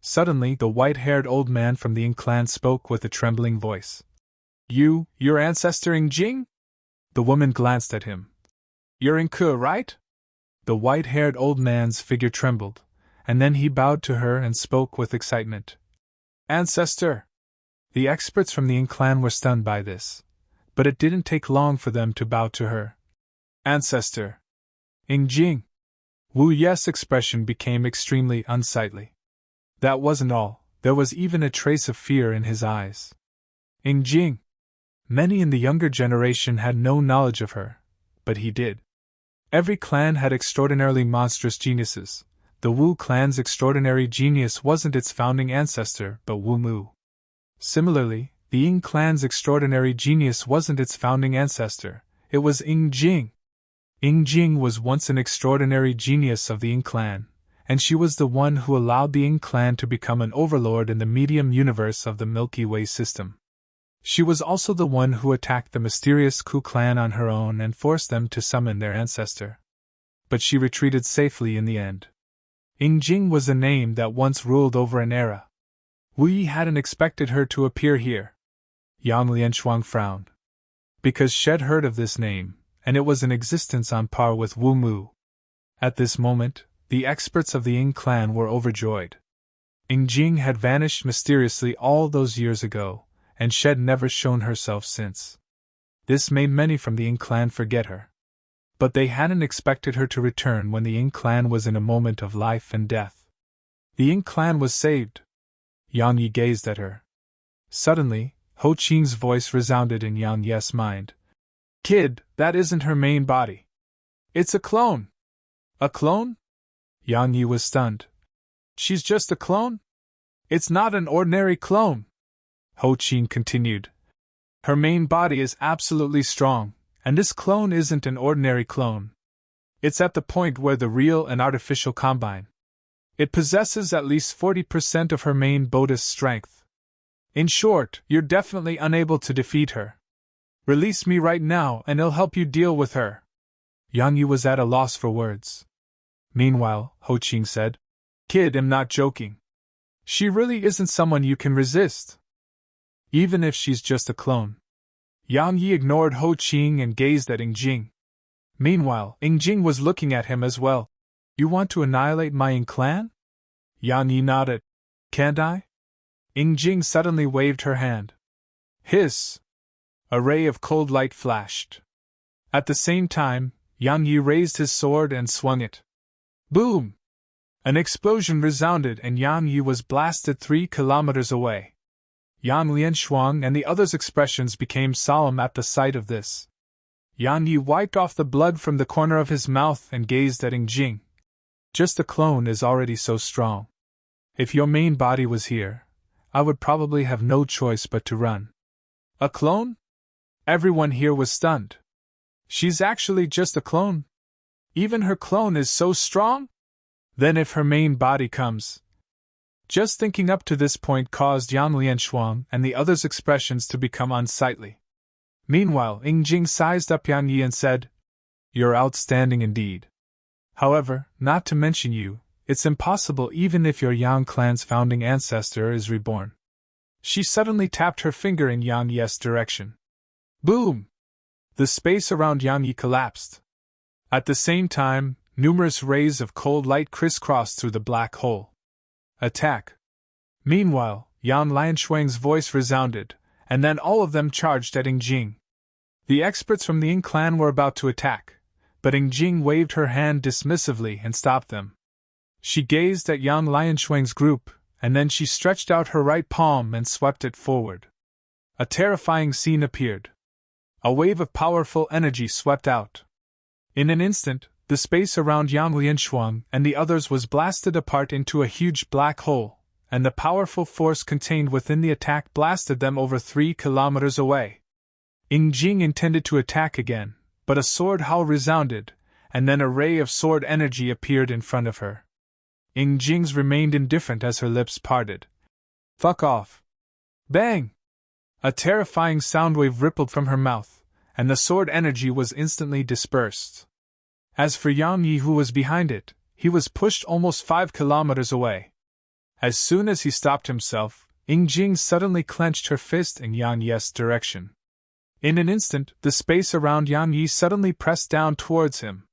S1: Suddenly, the white-haired old man from the Ying clan spoke with a trembling voice. Your ancestor Ying Jing? The woman glanced at him. You're Ying Ke, right? The white-haired old man's figure trembled, and then he bowed to her and spoke with excitement. Ancestor! The experts from the Ying clan were stunned by this, but it didn't take long for them to bow to her. Ancestor! Ying Jing! Wu Ye's expression became extremely unsightly. That wasn't all, there was even a trace of fear in his eyes. Ying Jing! Many in the younger generation had no knowledge of her, but he did. Every clan had extraordinarily monstrous geniuses. The Wu clan's extraordinary genius wasn't its founding ancestor, but Wu Mu. Similarly, the Ying clan's extraordinary genius wasn't its founding ancestor, it was Ying Jing. Ying Jing was once an extraordinary genius of the Ying clan, and she was the one who allowed the Ying clan to become an overlord in the medium universe of the Milky Way system. She was also the one who attacked the mysterious Ku clan on her own and forced them to summon their ancestor. But she retreated safely in the end. Ying Jing was a name that once ruled over an era. Wu Yi hadn't expected her to appear here. Yang Lianshuang frowned. Because Shed heard of this name, and it was in existence on par with Wu Mu. At this moment, the experts of the Ying clan were overjoyed. Ying Jing had vanished mysteriously all those years ago, and Shed never shown herself since. This made many from the Ying clan forget her. But they hadn't expected her to return when the Ying clan was in a moment of life and death. The Ying clan was saved. Yang Yi gazed at her. Suddenly, Ho Qing's voice resounded in Yang Ye's mind. Kid, that isn't her main body. It's a clone. A clone? Yang Yi was stunned. She's just a clone? It's not an ordinary clone. Ho Qing continued. Her main body is absolutely strong, and this clone isn't an ordinary clone. It's at the point where the real and artificial combine. It possesses at least 40% of her main body's strength. In short, you're definitely unable to defeat her. Release me right now and I'll help you deal with her. Yang Yi was at a loss for words. Meanwhile, Ho Qing said, Kid, I'm not joking. She really isn't someone you can resist. Even if she's just a clone. Yang Yi ignored Ho Qing and gazed at Ying Jing. Meanwhile, Ying Jing was looking at him as well. You want to annihilate my Ying clan? Yang Yi nodded. Can't I? Ying Jing suddenly waved her hand. Hiss! A ray of cold light flashed. At the same time, Yang Yi raised his sword and swung it. Boom! An explosion resounded and Yang Yi was blasted 3 kilometers away. Yang Lianshuang and the others' expressions became solemn at the sight of this. Yang Yi wiped off the blood from the corner of his mouth and gazed at Ying Jing. Just a clone is already so strong. If your main body was here, I would probably have no choice but to run. A clone? Everyone here was stunned. She's actually just a clone? Even her clone is so strong? Then if her main body comes... Just thinking up to this point caused Yang Lianshuang and the others' expressions to become unsightly. Meanwhile, Ying Jing sized up Yang Yi and said, You're outstanding indeed. However, not to mention you, it's impossible even if your Yang clan's founding ancestor is reborn. She suddenly tapped her finger in Yang Yi's direction. Boom! The space around Yang Yi collapsed. At the same time, numerous rays of cold light crisscrossed through the black hole. Attack! Meanwhile, Yang Lianshuang's voice resounded, and then all of them charged at Ying Jing. The experts from the Ying clan were about to attack, but Ying Jing waved her hand dismissively and stopped them. She gazed at Yang Lianshuang's group, and then she stretched out her right palm and swept it forward. A terrifying scene appeared. A wave of powerful energy swept out. In an instant, the space around Yang Lianshuang and the others was blasted apart into a huge black hole, and the powerful force contained within the attack blasted them over 3 kilometers away. Jing intended to attack again, but a sword howl resounded, and then a ray of sword energy appeared in front of her. Jing's remained indifferent as her lips parted. Fuck off. Bang! A terrifying sound wave rippled from her mouth, and the sword energy was instantly dispersed. As for Yang Yi, who was behind it, he was pushed almost 5 kilometers away. As soon as he stopped himself, Jing suddenly clenched her fist in Yang Yi's direction. In an instant, the space around Yang Yi suddenly pressed down towards him.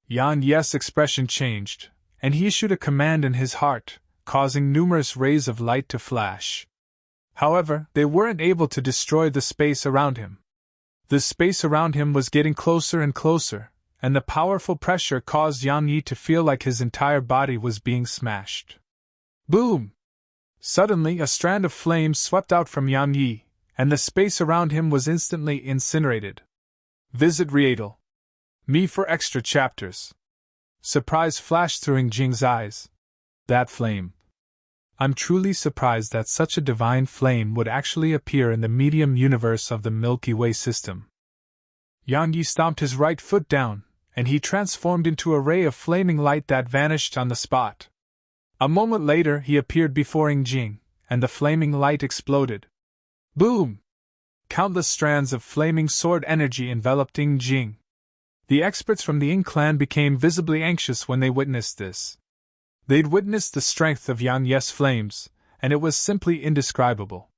S1: Yang Yi's expression changed, and he issued a command in his heart, causing numerous rays of light to flash. However, they weren't able to destroy the space around him. The space around him was getting closer and closer, and the powerful pressure caused Yang Yi to feel like his entire body was being smashed. Boom! Suddenly, a strand of flames swept out from Yang Yi, and the space around him was instantly incinerated. Visit Rietal. Me for extra chapters. Surprise flashed through Jing's eyes. That flame. I'm truly surprised that such a divine flame would actually appear in the medium universe of the Milky Way system. Yang Yi stomped his right foot down, and he transformed into a ray of flaming light that vanished on the spot. A moment later he appeared before Jing, and the flaming light exploded. Boom! Countless strands of flaming sword energy enveloped Jing. The experts from the Ying clan became visibly anxious when they witnessed this. They'd witnessed the strength of Yang Yi's flames, and it was simply indescribable.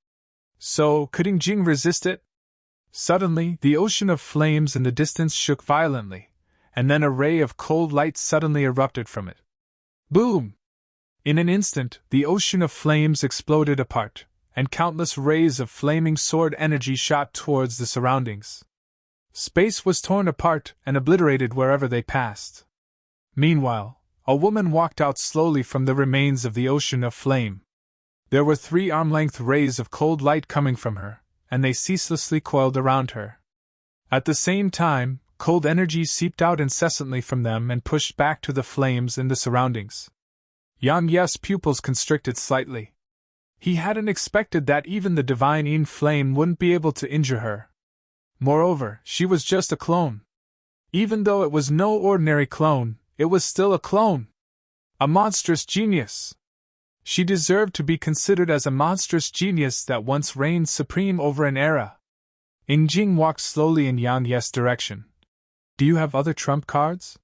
S1: So, could Jing resist it? Suddenly, the ocean of flames in the distance shook violently, and then a ray of cold light suddenly erupted from it. Boom! In an instant, the ocean of flames exploded apart, and countless rays of flaming sword energy shot towards the surroundings. Space was torn apart and obliterated wherever they passed. Meanwhile, a woman walked out slowly from the remains of the ocean of flame. There were 3 arm-length rays of cold light coming from her, and they ceaselessly coiled around her. At the same time, cold energy seeped out incessantly from them and pushed back to the flames in the surroundings. Yang Yi's pupils constricted slightly. He hadn't expected that even the divine Yin flame wouldn't be able to injure her. Moreover, she was just a clone. Even though it was no ordinary clone, it was still a clone. A monstrous genius. She deserved to be considered as a monstrous genius that once reigned supreme over an era. Jing walked slowly in Yang Yi's direction. Do you have other trump cards?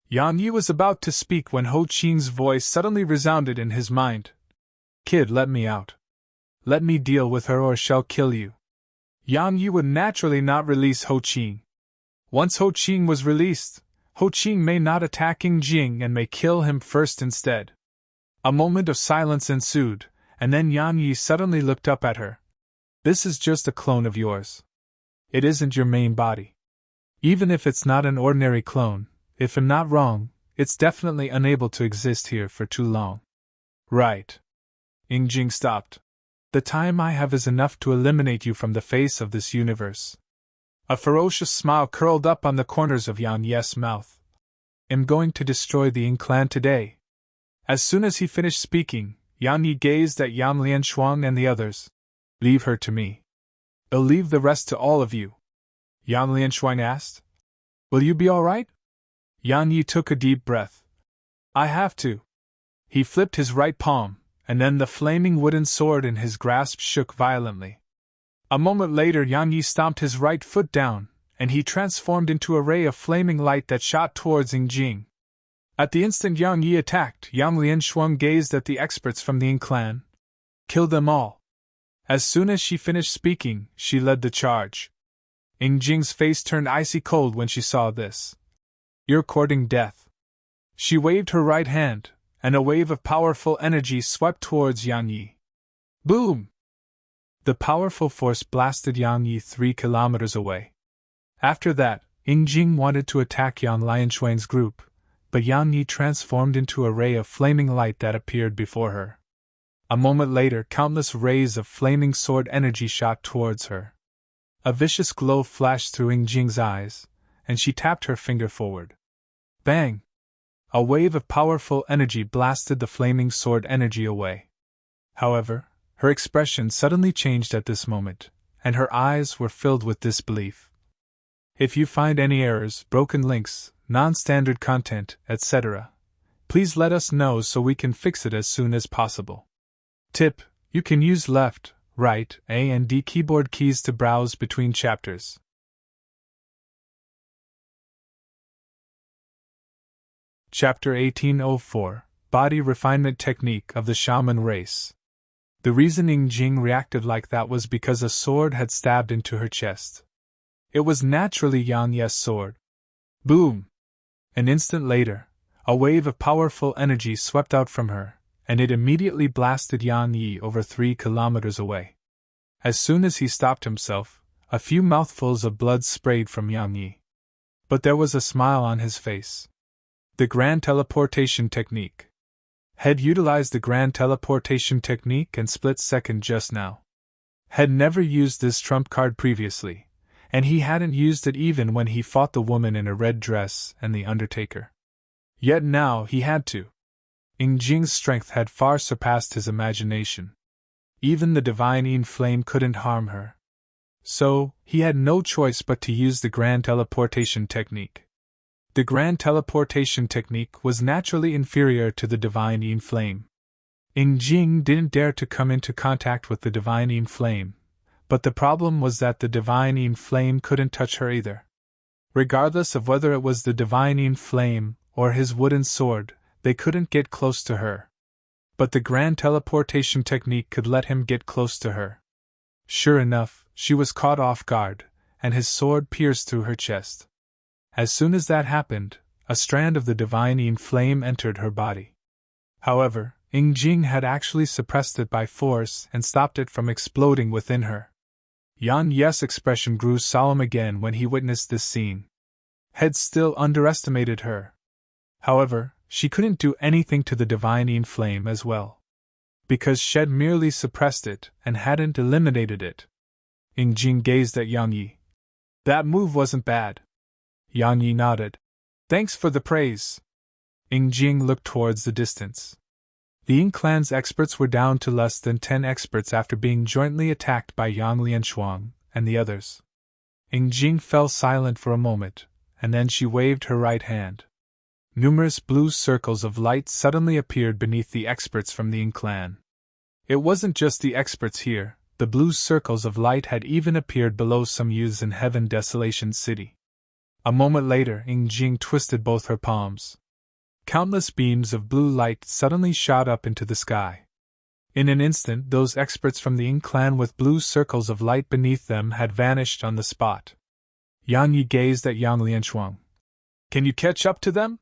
S1: Yang Yi was about to speak when Ho Qing's voice suddenly resounded in his mind. Kid, let me out. Let me deal with her or she'll kill you. Yang Yi would naturally not release Ho Qing. Once Ho Qing was released, Ho Qing may not attack Jing and may kill him first instead. A moment of silence ensued, and then Yang Yi suddenly looked up at her. This is just a clone of yours. It isn't your main body. Even if it's not an ordinary clone, if I'm not wrong, it's definitely unable to exist here for too long. Right. Jing stopped. The time I have is enough to eliminate you from the face of this universe. A ferocious smile curled up on the corners of Yang Yi's mouth. I'm going to destroy the Ying clan today. As soon as he finished speaking, Yang Yi gazed at Yan Lianshuang and the others. Leave her to me. I'll leave the rest to all of you. Yan Lianshuang asked. Will you be all right? Yang Yi took a deep breath. I have to. He flipped his right palm, and then the flaming wooden sword in his grasp shook violently. A moment later Yang Yi stomped his right foot down, and he transformed into a ray of flaming light that shot towards Jing. At the instant Yang Yi attacked, Yang Lianshuang gazed at the experts from the Ying clan. Kill them all. As soon as she finished speaking, she led the charge. Jing's face turned icy cold when she saw this. You're courting death. She waved her right hand, and a wave of powerful energy swept towards Yang Yi. Boom! The powerful force blasted Yang Yi 3 kilometers away. After that, Jing wanted to attack Yan Lianshuang's group, but Yang Yi transformed into a ray of flaming light that appeared before her. A moment later, countless rays of flaming sword energy shot towards her. A vicious glow flashed through Jing's eyes, and she tapped her finger forward. Bang! A wave of powerful energy blasted the flaming sword energy away. However, her expression suddenly changed at this moment, and her eyes were filled with disbelief. If you find any errors, broken links, non-standard content, etc., please let us know so we can fix it as soon as possible. Tip: you can use left, right, A and D keyboard keys to browse between chapters. Chapter 1804: Body Refinement Technique of the Shaman Race. The reason Ying reacted like that was because a sword had stabbed into her chest. It was naturally Yang Ye's sword. Boom! An instant later, a wave of powerful energy swept out from her, and it immediately blasted Yang Yi over 3 kilometers away. As soon as he stopped himself, a few mouthfuls of blood sprayed from Yang Yi. But there was a smile on his face. The Grand Teleportation Technique. Had utilized the Grand Teleportation Technique and Split Second just now. Had never used this trump card previously, and he hadn't used it even when he fought the woman in a red dress and the Undertaker. Yet now he had to. Jing's strength had far surpassed his imagination. Even the divine flame couldn't harm her. So, he had no choice but to use the Grand Teleportation Technique. The Grand Teleportation Technique was naturally inferior to the divine flame. Jing didn't dare to come into contact with the divine flame, but the problem was that the divine flame couldn't touch her either. Regardless of whether it was the divine flame or his wooden sword, they couldn't get close to her. But the Grand Teleportation Technique could let him get close to her. Sure enough, she was caught off guard, and his sword pierced through her chest. As soon as that happened, a strand of the divine flame entered her body. However, Jing had actually suppressed it by force and stopped it from exploding within her. Yang Ye's expression grew solemn again when he witnessed this scene. Had still underestimated her. However, she couldn't do anything to the divine flame as well. Because Shed merely suppressed it and hadn't eliminated it. Jing gazed at Yang Yi. That move wasn't bad. Yang Yi nodded. Thanks for the praise. Jing looked towards the distance. The Ying clan's experts were down to less than 10 experts after being jointly attacked by Yang Lianshuang and the others. Jing fell silent for a moment, and then she waved her right hand. Numerous blue circles of light suddenly appeared beneath the experts from the Ying clan. It wasn't just the experts here, the blue circles of light had even appeared below some youths in Heaven Desolation City. A moment later, Jing twisted both her palms. Countless beams of blue light suddenly shot up into the sky. In an instant, those experts from the Ying clan with blue circles of light beneath them had vanished on the spot. Yang Yi gazed at Yang Lianshuang. Can you catch up to them?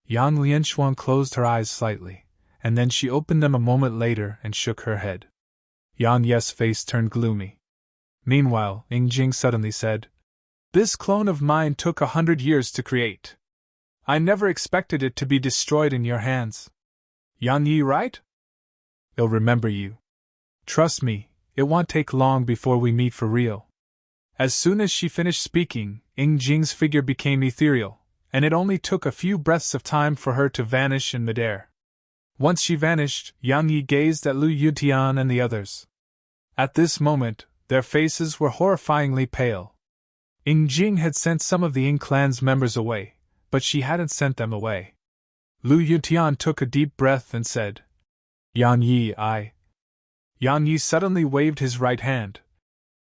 S1: Yang Lianshuang closed her eyes slightly, and then she opened them a moment later and shook her head. Yang Ye's face turned gloomy. Meanwhile, Jing suddenly said, This clone of mine took 100 years to create. I never expected it to be destroyed in your hands. Yang Yi, right? I'll remember you. Trust me, it won't take long before we meet for real. As soon as she finished speaking, Jing's figure became ethereal, and it only took a few breaths of time for her to vanish in midair. Once she vanished, Yang Yi gazed at Lu Yutian and the others. At this moment, their faces were horrifyingly pale. Jing had sent some of the Ying clan's members away, but she hadn't sent them away. Lu Yutian took a deep breath and said, Yang Yi, Yang Yi suddenly waved his right hand.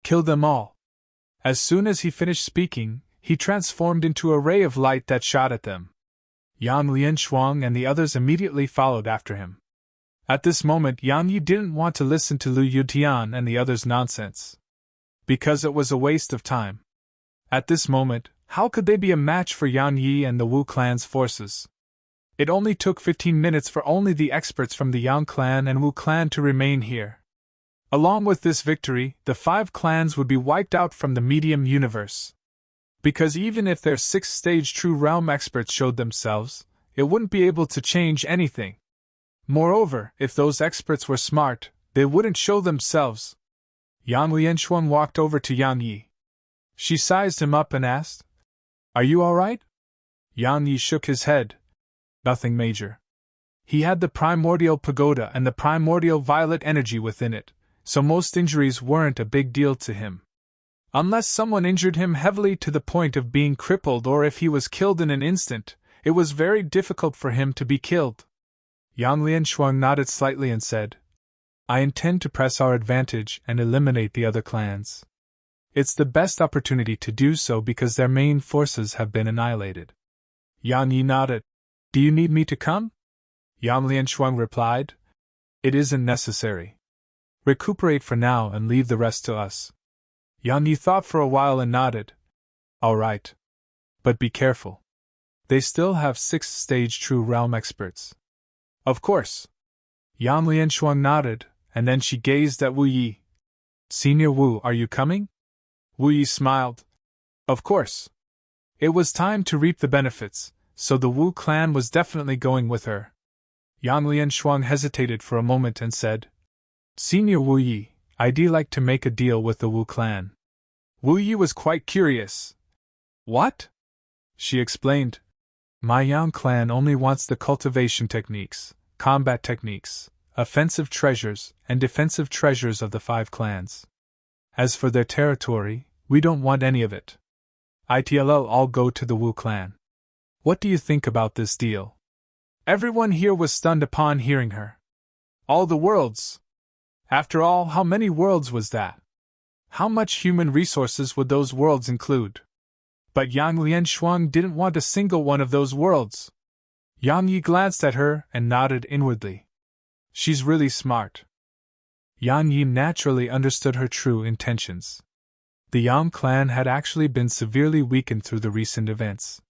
S1: Kill them all. As soon as he finished speaking, he transformed into a ray of light that shot at them. Yang Lianshuang and the others immediately followed after him. At this moment, Yang Yi didn't want to listen to Lu Yutian and the others' nonsense. Because it was a waste of time. At this moment, how could they be a match for Yang Yi and the Wu clan's forces? It only took 15 minutes for only the experts from the Yang clan and Wu clan to remain here. Along with this victory, the 5 clans would be wiped out from the medium universe. Because even if their 6th-stage True Realm experts showed themselves, it wouldn't be able to change anything. Moreover, if those experts were smart, they wouldn't show themselves. Yang Lianshuang walked over to Yang Yi. She sized him up and asked, Are you all right? Yang Yi shook his head. Nothing major. He had the primordial pagoda and the primordial violet energy within it, so most injuries weren't a big deal to him. Unless someone injured him heavily to the point of being crippled, or if he was killed in an instant, it was very difficult for him to be killed. Yang Lianshuang nodded slightly and said, I intend to press our advantage and eliminate the other clans. It's the best opportunity to do so because their main forces have been annihilated. Yang Yi nodded. Do you need me to come? Yang Lianshuang replied, It isn't necessary. Recuperate for now and leave the rest to us. Yang Yi thought for a while and nodded. All right. But be careful. They still have 6th stage true realm experts. Of course. Yang Lianshuang nodded, and then she gazed at Wu Yi. Senior Wu, are you coming? Wu Yi smiled. Of course. It was time to reap the benefits, so the Wu clan was definitely going with her. Yang Lianshuang hesitated for a moment and said, Senior Wu Yi, I'd like to make a deal with the Wu clan. Wu Yi was quite curious. What? She explained. My Yang clan only wants the cultivation techniques, combat techniques, offensive treasures, and defensive treasures of the 5 clans. As for their territory, we don't want any of it. It'll all go to the Wu clan. What do you think about this deal? Everyone here was stunned upon hearing her. All the worlds! After all, how many worlds was that? How much human resources would those worlds include? But Yang Lianshuang didn't want a single one of those worlds. Yang Yi glanced at her and nodded inwardly. She's really smart. Yang Yi naturally understood her true intentions. The Yang clan had actually been severely weakened through the recent events.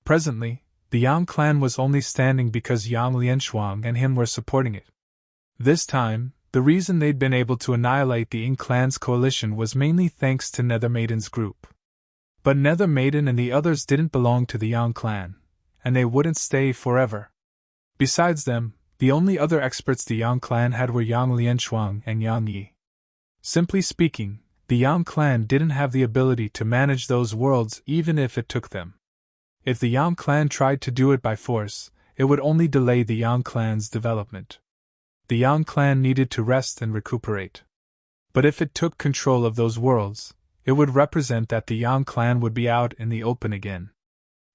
S1: Presently, the Yang clan was only standing because Yang Lianshuang and him were supporting it. This time, the reason they'd been able to annihilate the Ying clan's coalition was mainly thanks to Nether Maiden's group. But Nether Maiden and the others didn't belong to the Yang clan, and they wouldn't stay forever. Besides them, the only other experts the Yang clan had were Yang Lianshuang and Yang Yi. Simply speaking, the Yang clan didn't have the ability to manage those worlds even if it took them. If the Yang clan tried to do it by force, it would only delay the Yang clan's development. The Yang clan needed to rest and recuperate. But if it took control of those worlds, it would represent that the Yang clan would be out in the open again.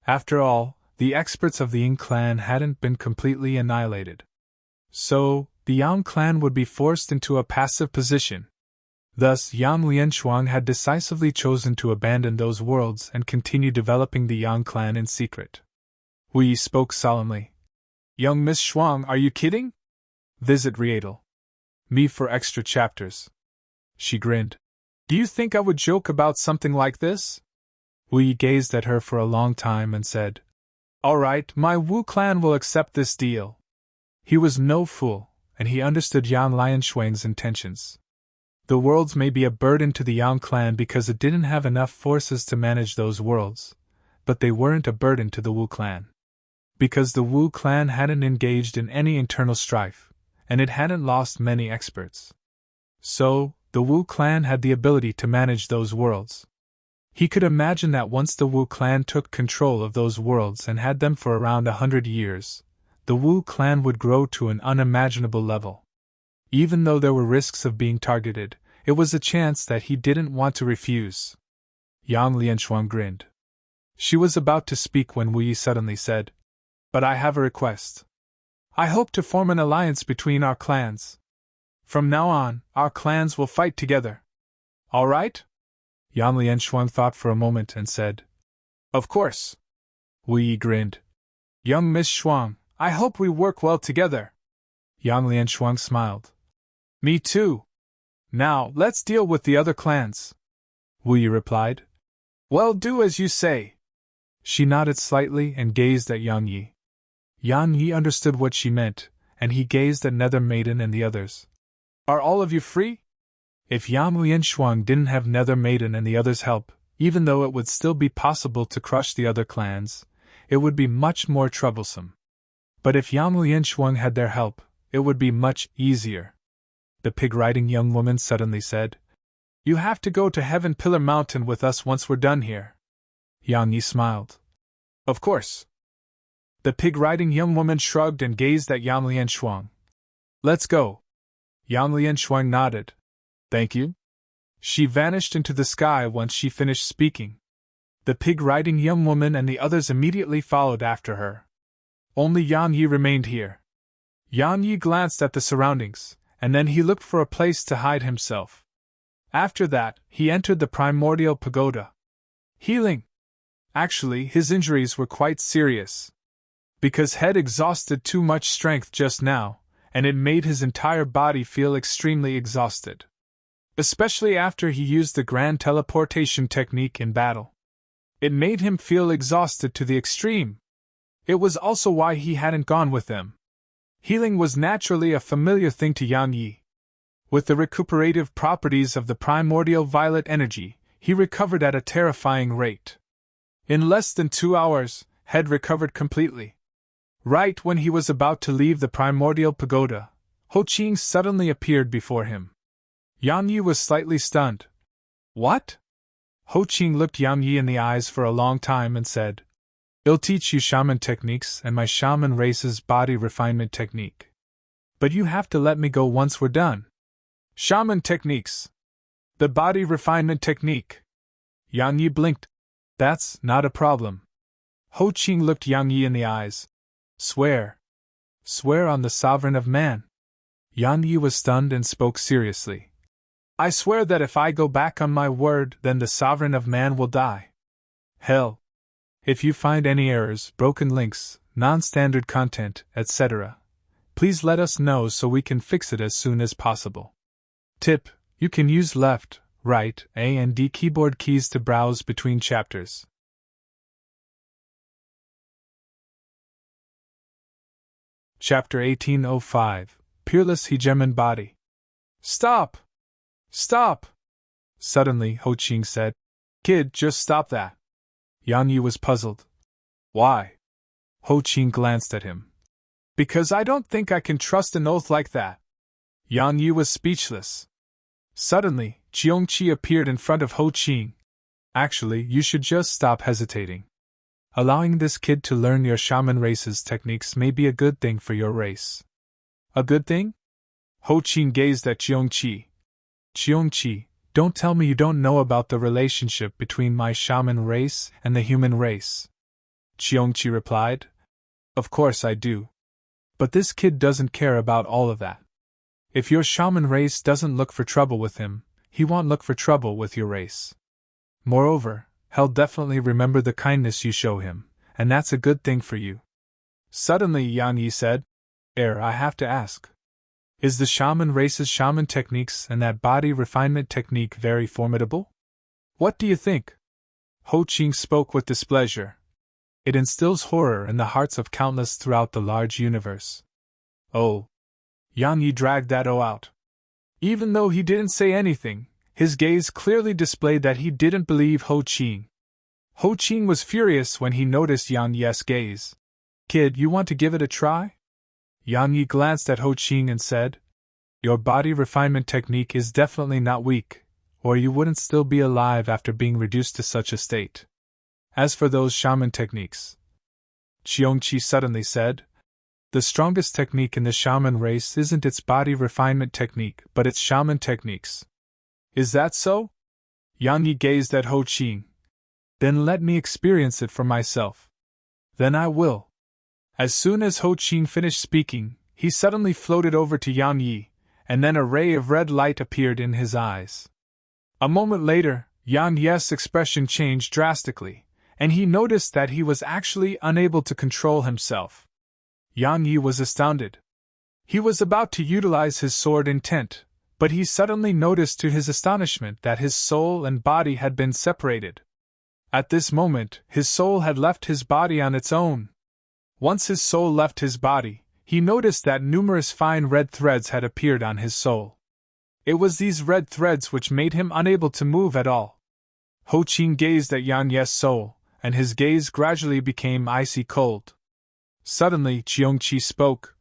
S1: After all, the experts of the Ying clan hadn't been completely annihilated. So, the Yang clan would be forced into a passive position. Thus, Yang Lianshuang had decisively chosen to abandon those worlds and continue developing the Yang clan in secret. Wu Yi spoke solemnly. Young Miss Shuang, are you kidding? Visit Rietal. Me for extra chapters. She grinned. Do you think I would joke about something like this? Wu Yi gazed at her for a long time and said, All right, my Wu clan will accept this deal. He was no fool, and he understood Yang Lianshuang's intentions. The worlds may be a burden to the Yang clan because it didn't have enough forces to manage those worlds, but they weren't a burden to the Wu clan. Because the Wu clan hadn't engaged in any internal strife, and it hadn't lost many experts. So, the Wu clan had the ability to manage those worlds. He could imagine that once the Wu clan took control of those worlds and had them for around 100 years, the Wu clan would grow to an unimaginable level. Even though there were risks of being targeted, it was a chance that he didn't want to refuse. Yang Lianshuang grinned. She was about to speak when Wu Yi suddenly said, But I have a request. I hope to form an alliance between our clans. From now on, our clans will fight together. All right? Yang Lianshuang thought for a moment and said, Of course. Wu Yi grinned. Young Miss Shuang, I hope we work well together. Yang Lianshuang smiled. Me too. Now, let's deal with the other clans. Wu Yi replied. Well, do as you say. She nodded slightly and gazed at Yang Yi. Yang Yi understood what she meant, and he gazed at Nether Maiden and the others. Are all of you free? If Yang Lianshuang didn't have Nether Maiden and the others' help, even though it would still be possible to crush the other clans, it would be much more troublesome. But if Yang Lianshuang had their help, it would be much easier. The pig-riding young woman suddenly said, You have to go to Heaven Pillar Mountain with us once we're done here. Yang Yi smiled. Of course. The pig-riding young woman shrugged and gazed at Yang Lianshuang. Let's go. Yang Lianshuang nodded. Thank you. She vanished into the sky once she finished speaking. The pig-riding young woman and the others immediately followed after her. Only Yan Yi remained here. Yan Yi glanced at the surroundings, and then he looked for a place to hide himself. After that, he entered the primordial pagoda. Healing. Actually, his injuries were quite serious. Because had exhausted too much strength just now, and it made his entire body feel extremely exhausted. Especially after he used the grand teleportation technique in battle. It made him feel exhausted to the extreme. It was also why he hadn't gone with them. Healing was naturally a familiar thing to Yang Yi. With the recuperative properties of the primordial violet energy, he recovered at a terrifying rate. In less than 2 hours, had recovered completely. Right when he was about to leave the primordial pagoda, Ho Qing suddenly appeared before him. Yang Yi was slightly stunned. What? Ho Qing looked Yang Yi in the eyes for a long time and said, I'll teach you shaman techniques and my shaman race's body refinement technique. But you have to let me go once we're done. Shaman techniques. The body refinement technique. Yang Yi blinked. That's not a problem. Ho Qing looked Yang Yi in the eyes. Swear. Swear on the sovereign of man. Yang Yi was stunned and spoke seriously. I swear that if I go back on my word, then the sovereign of man will die. Hell. If you find any errors, broken links, non-standard content, etc., please let us know so we can fix it as soon as possible. Tip: you can use left, right, A and D keyboard keys to browse between chapters. Chapter 1805, Peerless Hegemon Body. Stop! Stop! Suddenly, Ho Qing said. Kid, just stop that. Yang Yi was puzzled. Why? Ho Qing glanced at him. Because I don't think I can trust an oath like that. Yang Yi was speechless. Suddenly, Jiongqi appeared in front of Ho Qing. Actually, you should just stop hesitating. Allowing this kid to learn your shaman race's techniques may be a good thing for your race. A good thing? Ho Qing gazed at Jiongqi. Jiongqi, don't tell me you don't know about the relationship between my shaman race and the human race. Jiongqi replied. Of course I do. But this kid doesn't care about all of that. If your shaman race doesn't look for trouble with him, he won't look for trouble with your race. Moreover, he'll definitely remember the kindness you show him, and that's a good thing for you. Suddenly Yang Yi said, I have to ask. Is the shaman race's shaman techniques and that body refinement technique very formidable? What do you think? Ho Qing spoke with displeasure. It instills horror in the hearts of countless throughout the large universe. Oh. Yang Yi dragged that out. Even though he didn't say anything, his gaze clearly displayed that he didn't believe Ho Qing. Ho Qing was furious when he noticed Yang Yi's gaze. Kid, you want to give it a try? Yang Yi glanced at Ho Qing and said, Your body refinement technique is definitely not weak, or you wouldn't still be alive after being reduced to such a state. As for those shaman techniques, Jiongqi suddenly said, the strongest technique in the shaman race isn't its body refinement technique, but its shaman techniques. Is that so? Yang Yi gazed at Ho Qing. Then let me experience it for myself. Then I will. As soon as Ho Qing finished speaking, he suddenly floated over to Yang Yi, and then a ray of red light appeared in his eyes. A moment later, Yang Yi's expression changed drastically, and he noticed that he was actually unable to control himself. Yang Yi was astounded. He was about to utilize his sword intent, but he suddenly noticed to his astonishment that his soul and body had been separated. At this moment, his soul had left his body on its own. Once his soul left his body, he noticed that numerous fine red threads had appeared on his soul. It was these red threads which made him unable to move at all. Ho Qing gazed at Yang Yi's soul, and his gaze gradually became icy cold. Suddenly, Jiongqi spoke.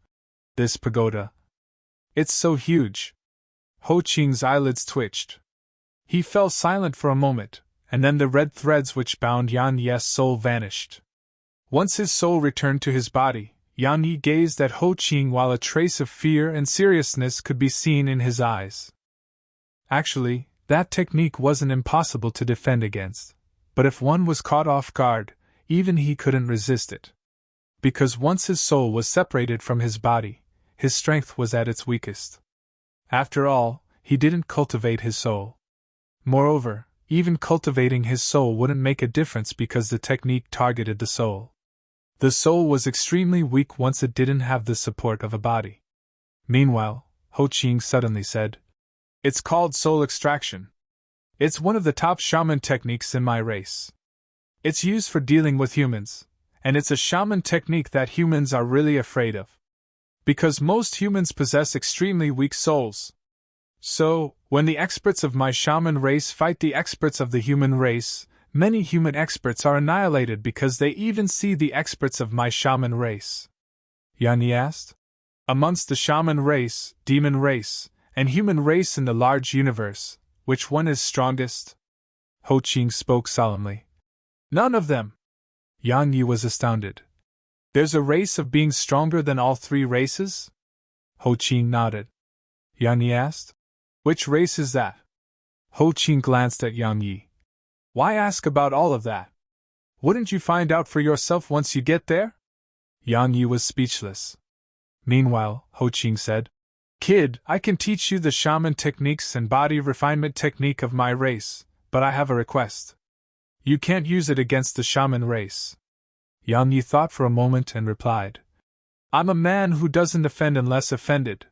S1: This pagoda. It's so huge. Ho Qing's eyelids twitched. He fell silent for a moment, and then the red threads which bound Yang Yi's soul vanished. Once his soul returned to his body, Yang Yi gazed at Ho Qing while a trace of fear and seriousness could be seen in his eyes. Actually, that technique wasn't impossible to defend against, but if one was caught off guard, even he couldn't resist it. Because once his soul was separated from his body, his strength was at its weakest. After all, he didn't cultivate his soul. Moreover, even cultivating his soul wouldn't make a difference because the technique targeted the soul. The soul was extremely weak once it didn't have the support of a body. Meanwhile, Ho Qing suddenly said, "It's called soul extraction. It's one of the top shaman techniques in my race. It's used for dealing with humans, and it's a shaman technique that humans are really afraid of. Because most humans possess extremely weak souls. So, when the experts of my shaman race fight the experts of the human race, many human experts are annihilated because they even see the experts of my shaman race." Yang Yi asked. "Amongst the shaman race, demon race, and human race in the large universe, which one is strongest?" Ho Qing spoke solemnly. "None of them." Yang Yi was astounded. "There's a race of being stronger than all three races?" Ho Qing nodded. Yang Yi asked, "Which race is that?" Ho Qing glanced at Yang Yi. "Why ask about all of that? Wouldn't you find out for yourself once you get there?" Yang Yi was speechless. Meanwhile, Ho Qing said, "Kid, I can teach you the shaman techniques and body refinement technique of my race, but I have a request. You can't use it against the shaman race." Yang Yi thought for a moment and replied, "I'm a man who doesn't offend unless offended.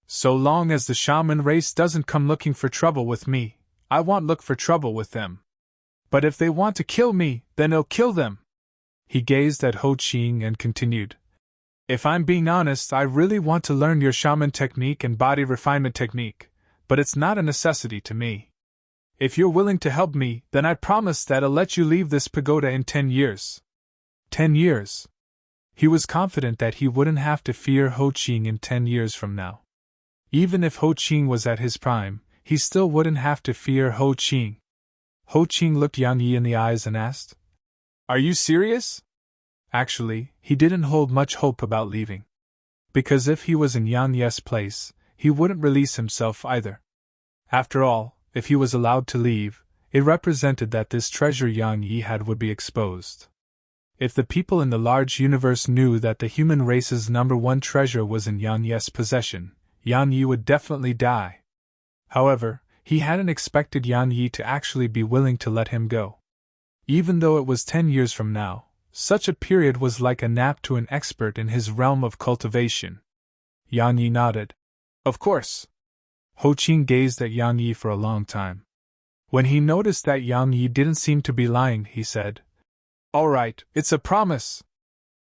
S1: So long as the shaman race doesn't come looking for trouble with me, I won't look for trouble with them. But if they want to kill me, then I'll kill them." He gazed at Ho Qing and continued, "If I'm being honest, I really want to learn your shaman technique and body refinement technique, but it's not a necessity to me. If you're willing to help me, then I promise that I'll let you leave this pagoda in 10 years. 10 years. He was confident that he wouldn't have to fear Ho Qing in 10 years from now. Even if Ho Qing was at his prime, he still wouldn't have to fear Ho Qing. Ho Qing looked Yang Yi in the eyes and asked, "Are you serious?" Actually, he didn't hold much hope about leaving. Because if he was in Yang Yi's place, he wouldn't release himself either. After all, if he was allowed to leave, it represented that this treasure Yang Yi had would be exposed. If the people in the large universe knew that the human race's #1 treasure was in Yang Yi's possession, Yang Yi would definitely die. However, he hadn't expected Yang Yi to actually be willing to let him go. Even though it was 10 years from now, such a period was like a nap to an expert in his realm of cultivation. Yang Yi nodded. "Of course." Ho Qing gazed at Yang Yi for a long time. When he noticed that Yang Yi didn't seem to be lying, he said, "All right, it's a promise."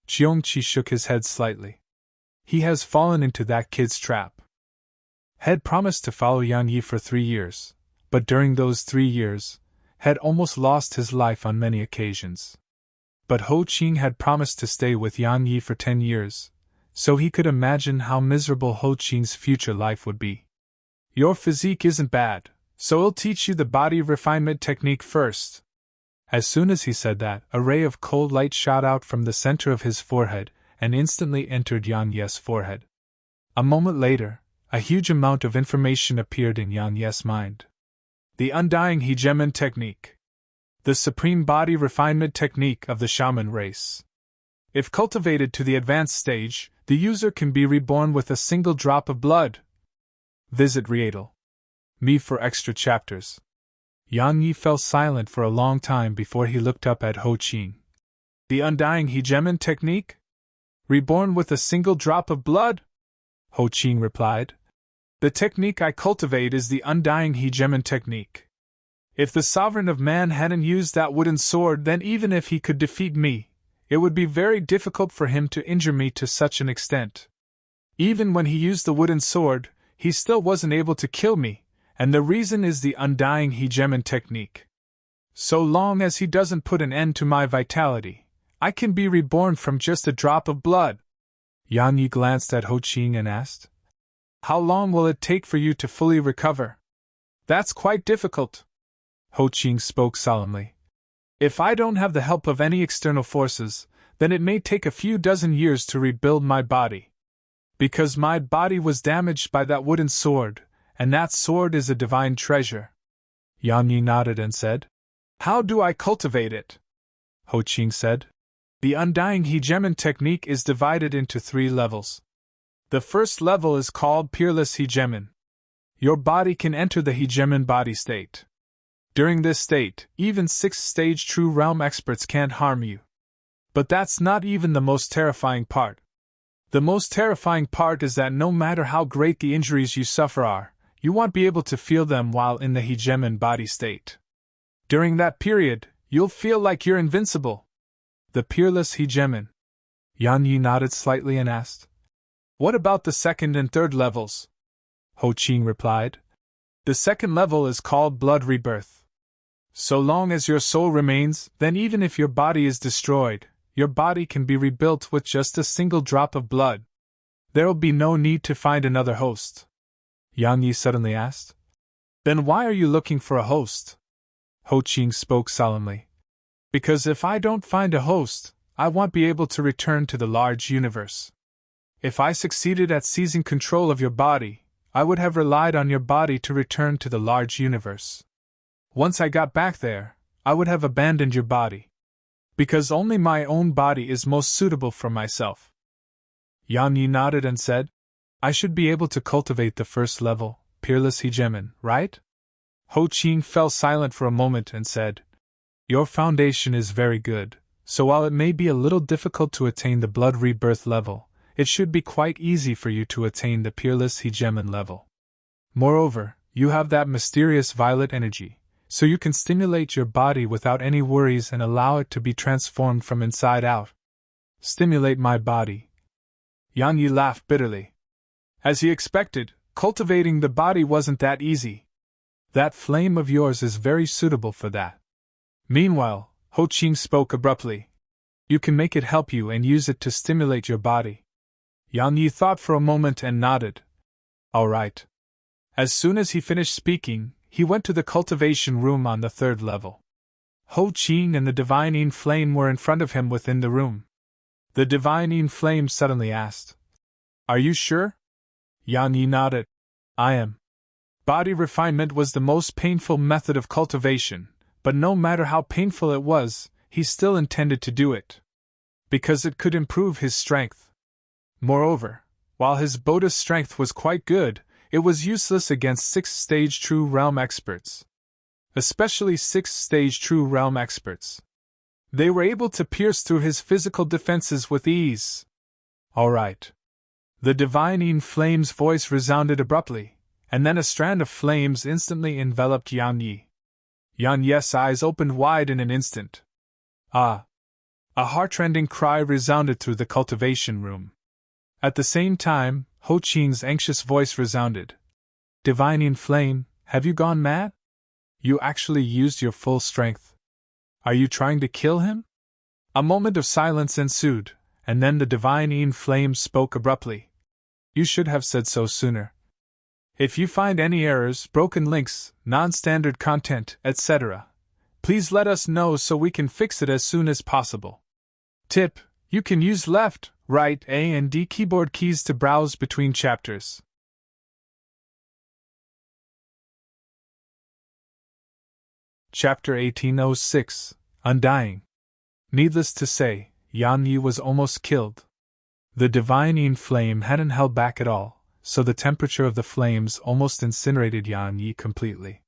S1: Qiongqi shook his head slightly. "He has fallen into that kid's trap." Had promised to follow Yang Yi for 3 years, but during those 3 years, had almost lost his life on many occasions. But Ho Qing had promised to stay with Yang Yi for 10 years, so he could imagine how miserable Ho Qing's future life would be. "Your physique isn't bad, so I'll teach you the body refinement technique first." As soon as he said that, a ray of cold light shot out from the center of his forehead and instantly entered Yang Yi's forehead. A moment later, a huge amount of information appeared in Yang Yi's mind. The undying hegemon technique. The supreme body refinement technique of the shaman race. If cultivated to the advanced stage, the user can be reborn with a single drop of blood. Visit Readle.me for extra chapters. Yang Yi fell silent for a long time before he looked up at Ho Qing. "The undying hegemon technique? Reborn with a single drop of blood?" Ho Qing replied. "The technique I cultivate is the undying hegemon technique. If the sovereign of man hadn't used that wooden sword, then even if he could defeat me, it would be very difficult for him to injure me to such an extent. Even when he used the wooden sword, he still wasn't able to kill me, and the reason is the undying hegemon technique. So long as he doesn't put an end to my vitality, I can be reborn from just a drop of blood." Yang Yi glanced at Ho Qing and asked, "How long will it take for you to fully recover?" "That's quite difficult." Ho Qing spoke solemnly. "If I don't have the help of any external forces, then it may take a few dozen years to rebuild my body. Because my body was damaged by that wooden sword, and that sword is a divine treasure. Yang Yi nodded and said, "How do I cultivate it?" Ho Qing said, "The undying hegemon technique is divided into 3 levels. The first level is called peerless hegemon. Your body can enter the hegemon body state. During this state, even 6th-stage true realm experts can't harm you. But that's not even the most terrifying part. The most terrifying part is that no matter how great the injuries you suffer are, you won't be able to feel them while in the hegemon body state. During that period, you'll feel like you're invincible." The peerless hegemon. Yang Yi nodded slightly and asked, "What about the 2nd and 3rd levels?" Ho Qing replied, "The 2nd level is called blood rebirth. So long as your soul remains, then even if your body is destroyed, your body can be rebuilt with just a single drop of blood. There'll be no need to find another host." Yang Yi suddenly asked, "Then why are you looking for a host?" Ho Qing spoke solemnly. "Because if I don't find a host, I won't be able to return to the large universe. If I succeeded at seizing control of your body, I would have relied on your body to return to the large universe. Once I got back there, I would have abandoned your body. Because only my own body is most suitable for myself." Yang Yi nodded and said, "I should be able to cultivate the 1st level, peerless hegemon, right?" Ho Qing fell silent for a moment and said, "Your foundation is very good, so while it may be a little difficult to attain the blood rebirth level, it should be quite easy for you to attain the peerless hegemon level. Moreover, you have that mysterious violet energy, so you can stimulate your body without any worries and allow it to be transformed from inside out." "Stimulate my body?" Yang Yi laughed bitterly. As he expected, cultivating the body wasn't that easy. "That flame of yours is very suitable for that." Meanwhile, Ho Qing spoke abruptly. "You can make it help you and use it to stimulate your body." Yang Yi thought for a moment and nodded. "All right." As soon as he finished speaking, he went to the cultivation room on the 3rd level. Ho Qing and the divining flame were in front of him within the room. The divining flame suddenly asked, "Are you sure?" Yang Yi nodded. "I am." Body refinement was the most painful method of cultivation, but no matter how painful it was, he still intended to do it. Because it could improve his strength. Moreover, while his Buddha's strength was quite good, it was useless against 6th-stage true realm experts. Especially 6th-stage true realm experts. They were able to pierce through his physical defenses with ease. "All right." The divining flame's voice resounded abruptly, and then a strand of flames instantly enveloped Yang Yi. Yang Yi's eyes opened wide in an instant. "Ah!" A heartrending cry resounded through the cultivation room. At the same time, Ho Qing's anxious voice resounded. "Divining flame, have you gone mad? You actually used your full strength. Are you trying to kill him?" A moment of silence ensued, and then the divining flame spoke abruptly. "You should have said so sooner. If you find any errors, broken links, non-standard content, etc., please let us know so we can fix it as soon as possible. Tip: you can use left, right, A and D keyboard keys to browse between chapters." Chapter 1806, Undying. Needless to say, Yang Yi was almost killed. The divining flame hadn't held back at all, so the temperature of the flames almost incinerated Yang Yi completely.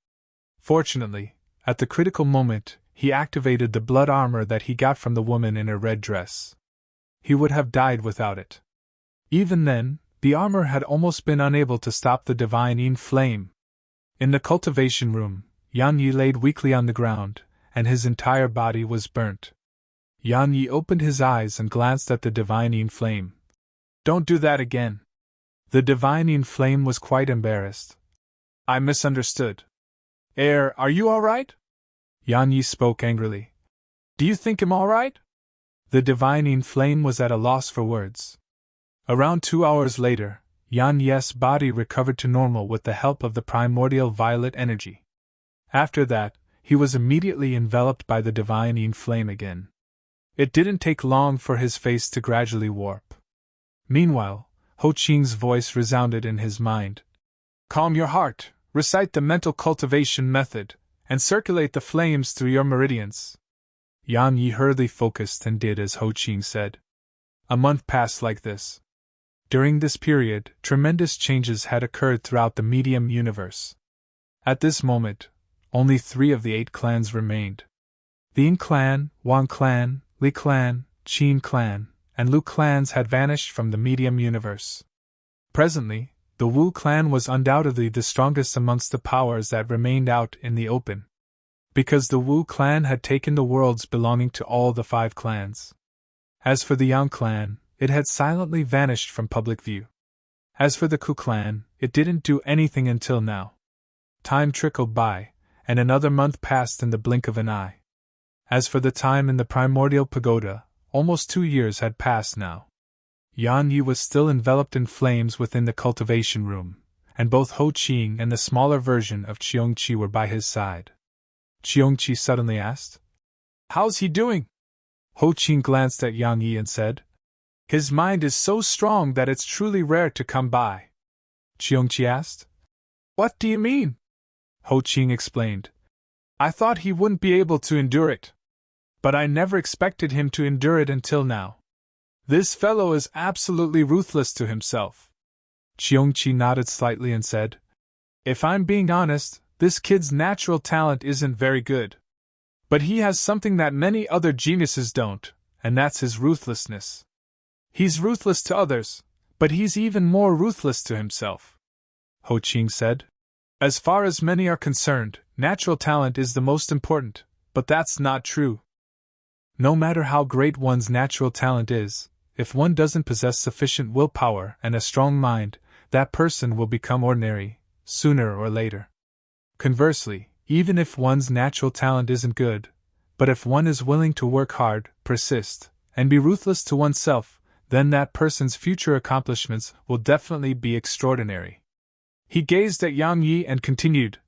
S1: Fortunately, at the critical moment, he activated the blood armor that he got from the woman in her red dress. He would have died without it. Even then, the armor had almost been unable to stop the divining flame. In the cultivation room, Yang Yi laid weakly on the ground, and his entire body was burnt. Yang Yi opened his eyes and glanced at the divining flame. "Don't do that again." The divining flame was quite embarrassed. "I misunderstood." Are you all right?" Yang Yi spoke angrily. "Do you think I'm all right?" The divining flame was at a loss for words. Around 2 hours later, Yang Yi's body recovered to normal with the help of the primordial violet energy. After that, he was immediately enveloped by the divining flame again. It didn't take long for his face to gradually warp. Meanwhile, Ho Qing's voice resounded in his mind. Calm your heart, recite the mental cultivation method, and circulate the flames through your meridians. Yan Yi hurriedly focused and did as Ho Qing said. A month passed like this. During this period, tremendous changes had occurred throughout the medium universe. At this moment, only 3 of the 8 clans remained. The Yin clan, Wang clan, Li clan, Qin clan, and Lu clans had vanished from the medium universe. Presently, the Wu clan was undoubtedly the strongest amongst the powers that remained out in the open. Because the Wu clan had taken the worlds belonging to all the 5 clans. As for the Yang clan, it had silently vanished from public view. As for the Ku clan, it didn't do anything until now. Time trickled by, and another month passed in the blink of an eye. As for the time in the primordial pagoda, almost 2 years had passed now. Yan Yi was still enveloped in flames within the cultivation room, and both Ho Qing and the smaller version of Qiongqi were by his side. Qiongqi suddenly asked, "How's he doing?" Ho Qing glanced at Yang Yi and said, "His mind is so strong that it's truly rare to come by." Qiongqi asked, "What do you mean?" Ho Qing explained, "I thought he wouldn't be able to endure it. But I never expected him to endure it until now. This fellow is absolutely ruthless to himself." Qiongqi nodded slightly and said, "If I'm being honest, this kid's natural talent isn't very good. But he has something that many other geniuses don't, and that's his ruthlessness. He's ruthless to others, but he's even more ruthless to himself." Ho Qing said, "As far as many are concerned, natural talent is the most important, but that's not true. No matter how great one's natural talent is, if one doesn't possess sufficient willpower and a strong mind, that person will become ordinary, sooner or later. Conversely, even if one's natural talent isn't good, but if one is willing to work hard, persist, and be ruthless to oneself, then that person's future accomplishments will definitely be extraordinary." He gazed at Yang Yi and continued,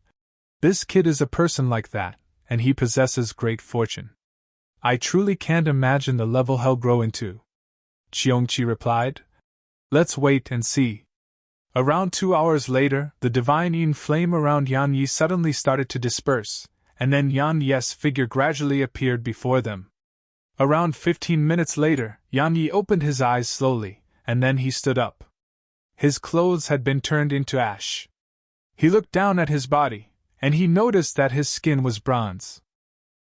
S1: "This kid is a person like that, and he possesses great fortune. I truly can't imagine the level he'll grow into." Qiongqi replied, "Let's wait and see." Around 2 hours later, the divine yin flame around Yan Yi suddenly started to disperse, and then Yan Yi's figure gradually appeared before them. Around 15 minutes later, Yan Yi opened his eyes slowly, and then he stood up. His clothes had been turned into ash. He looked down at his body, and he noticed that his skin was bronze.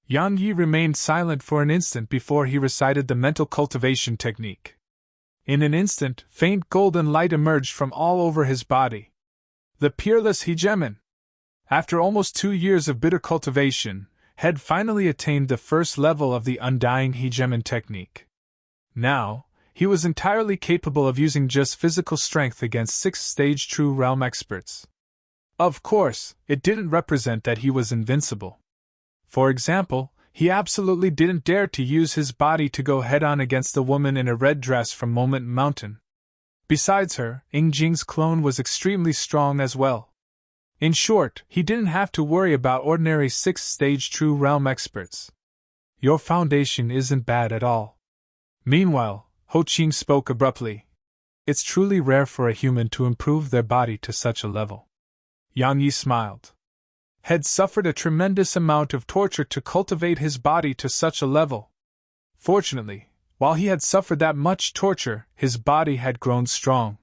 S1: Yan Yi remained silent for an instant before he recited the mental cultivation technique. In an instant, faint golden light emerged from all over his body. The peerless hegemon, after almost 2 years of bitter cultivation, had finally attained the first level of the undying hegemon technique. Now, he was entirely capable of using just physical strength against 6th-stage true realm experts. Of course, it didn't represent that he was invincible. For example, he absolutely didn't dare to use his body to go head-on against the woman in a red dress from Moment Mountain. Besides her, Ying Jing's clone was extremely strong as well. In short, he didn't have to worry about ordinary 6th-stage true realm experts. Your foundation isn't bad at all. Meanwhile, Ho Qing spoke abruptly. It's truly rare for a human to improve their body to such a level. Yang Yi smiled. Had suffered a tremendous amount of torture to cultivate his body to such a level. Fortunately, while he had suffered that much torture, his body had grown strong.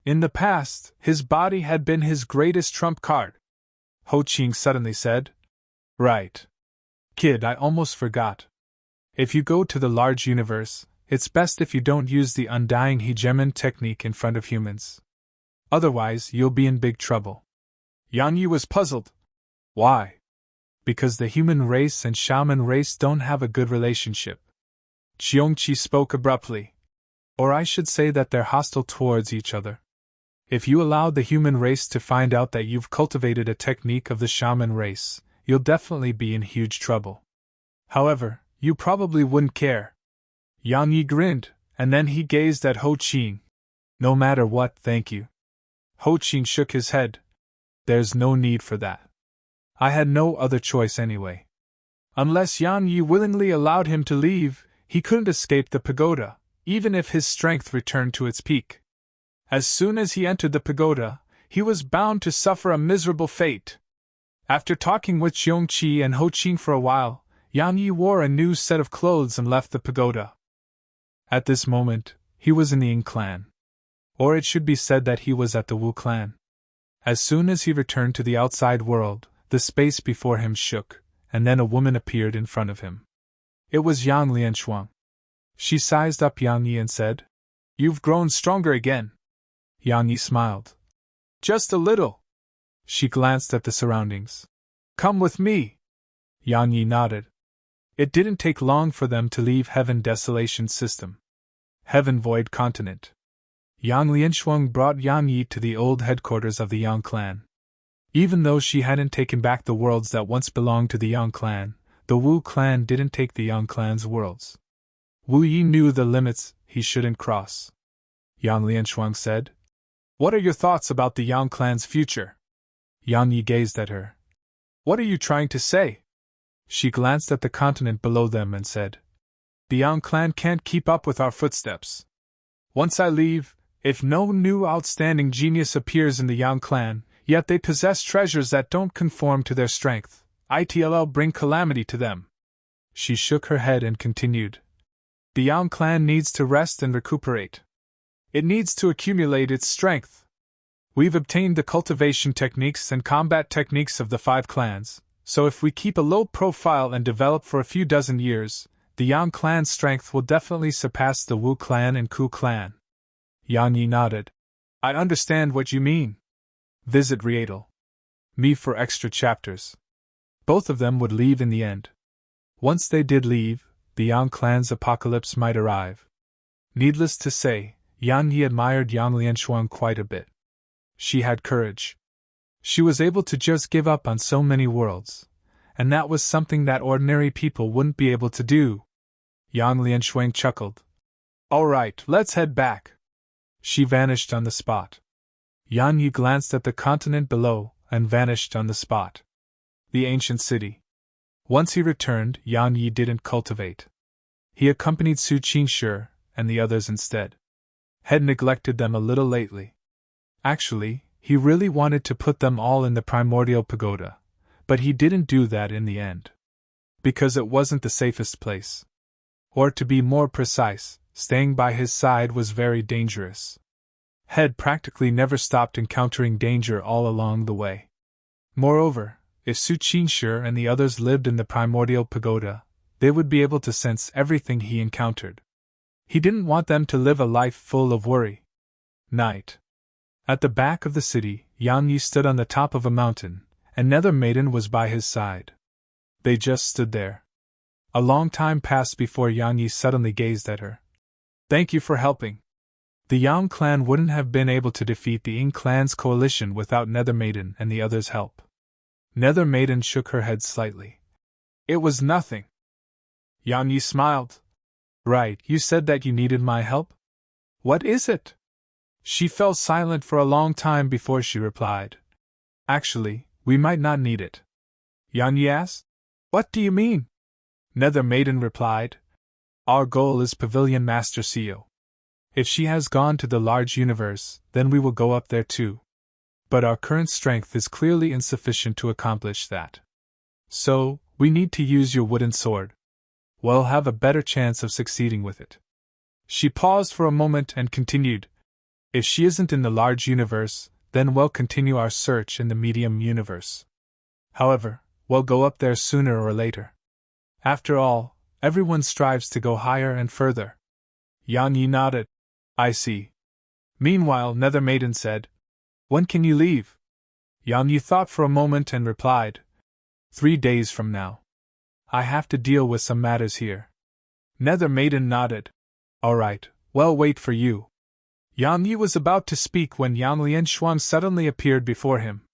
S1: In the past, his body had been his greatest trump card. Ho Qing suddenly said, "Right. Kid, I almost forgot. If you go to the large universe, it's best if you don't use the undying hegemon technique in front of humans. Otherwise, you'll be in big trouble." Yang Yi was puzzled. Why? Because the human race and shaman race don't have a good relationship. Qiongqi spoke abruptly. Or I should say that they're hostile towards each other. If you allowed the human race to find out that you've cultivated a technique of the shaman race, you'll definitely be in huge trouble. However, you probably wouldn't care. Yang Yi grinned, and then he gazed at Ho Qing. No matter what, thank you. Ho Qing shook his head. There's no need for that. I had no other choice anyway. Unless Yan Yi willingly allowed him to leave, He couldn't escape the pagoda, even if his strength returned to its peak. As soon as he entered the pagoda, he was bound to suffer a miserable fate. After talking with Xiongqi and Ho Qing for a while, Yang Yi wore a new set of clothes and left the pagoda. At this moment, he was in the Ying clan. Or it should be said that he was at the Wu clan. As soon as he returned to the outside world, the space before him shook, and then a woman appeared in front of him. It was Yang Lianshuang. She sized up Yang Yi and said, "You've grown stronger again." Yang Yi smiled. "Just a little." She glanced at the surroundings. "Come with me." Yang Yi nodded. It didn't take long for them to leave Heaven Desolation System. Heaven Void Continent. Yang Lianshuang brought Yang Yi to the old headquarters of the Yang clan. Even though she hadn't taken back the worlds that once belonged to the Yang clan, the Wu clan didn't take the Yang clan's worlds. Wu Yi knew the limits he shouldn't cross. Yang Lianshuang said, "What are your thoughts about the Yang clan's future?" Yang Yi gazed at her. "What are you trying to say?" She glanced at the continent below them and said, "The Yang clan can't keep up with our footsteps. Once I leave, if no new outstanding genius appears in the Yang clan, yet they possess treasures that don't conform to their strength, it'll bring calamity to them." She shook her head and continued, "The Yang clan needs to rest and recuperate. It needs to accumulate its strength. We've obtained the cultivation techniques and combat techniques of the 5 clans, so if we keep a low profile and develop for a few dozen years, the Yang clan's strength will definitely surpass the Wu clan and Ku clan." Yang Yi nodded. "I understand what you mean. Visit Rietal. Me for extra chapters." Both of them would leave in the end. Once they did leave, the Yang clan's apocalypse might arrive. Needless to say, Yang Yi admired Yang Lianshuang quite a bit. She had courage. She was able to just give up on so many worlds, and that was something that ordinary people wouldn't be able to do. Yang Lianshuang chuckled. "All right, let's head back." She vanished on the spot. Yang Yi glanced at the continent below and vanished on the spot. The ancient city. Once he returned, Yang Yi didn't cultivate. He accompanied Su Qingshi and the others instead. Had neglected them a little lately. Actually, he really wanted to put them all in the primordial pagoda, but he didn't do that in the end. Because it wasn't the safest place. Or to be more precise, staying by his side was very dangerous. Had practically never stopped encountering danger all along the way. Moreover, if Su Qingshi and the others lived in the primordial pagoda, they would be able to sense everything he encountered. He didn't want them to live a life full of worry. Night. At the back of the city, Yang Yi stood on the top of a mountain, and Nether Maiden was by his side. They just stood there. A long time passed before Yang Yi suddenly gazed at her. "Thank you for helping." The Yang clan wouldn't have been able to defeat the Ying clan's coalition without Nether Maiden and the others' help. Nether Maiden shook her head slightly. "It was nothing." Yang Yi smiled. "Right, you said that you needed my help? What is it?" She fell silent for a long time before she replied. "Actually, we might not need it." Yang Yi asked, "What do you mean?" Nether Maiden replied, "Our goal is Pavilion Master CEO. If she has gone to the large universe, then we will go up there too. But our current strength is clearly insufficient to accomplish that. So, we need to use your wooden sword. We'll have a better chance of succeeding with it." She paused for a moment and continued, "If she isn't in the large universe, then we'll continue our search in the medium universe. However, we'll go up there sooner or later. After all, everyone strives to go higher and further." Yang Yi nodded. "I see." Meanwhile, Nether Maiden said, "When can you leave?" Yang Yi thought for a moment and replied, 3 days from now. I have to deal with some matters here." Nether Maiden nodded. "All right, we'll wait for you." Yang Yi was about to speak when Yang Lianshuang suddenly appeared before him.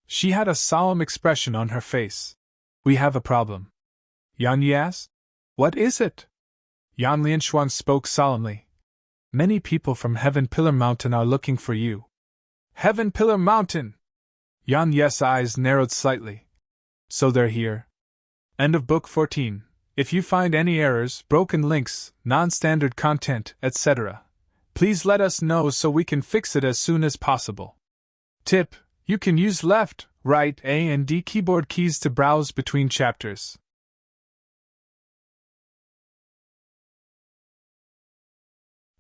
S1: She had a solemn expression on her face. "We have a problem." Yang Yi asked, "What is it?" Yang Lianshuang spoke solemnly. "Many people from Heaven Pillar Mountain are looking for you." "Heaven Pillar Mountain!" Yang Yi's eyes narrowed slightly. "So they're here." End of Book 14. If you find any errors, broken links, non-standard content, etc., please let us know so we can fix it as soon as possible. Tip: you can use left, right, A and D keyboard keys to browse between chapters.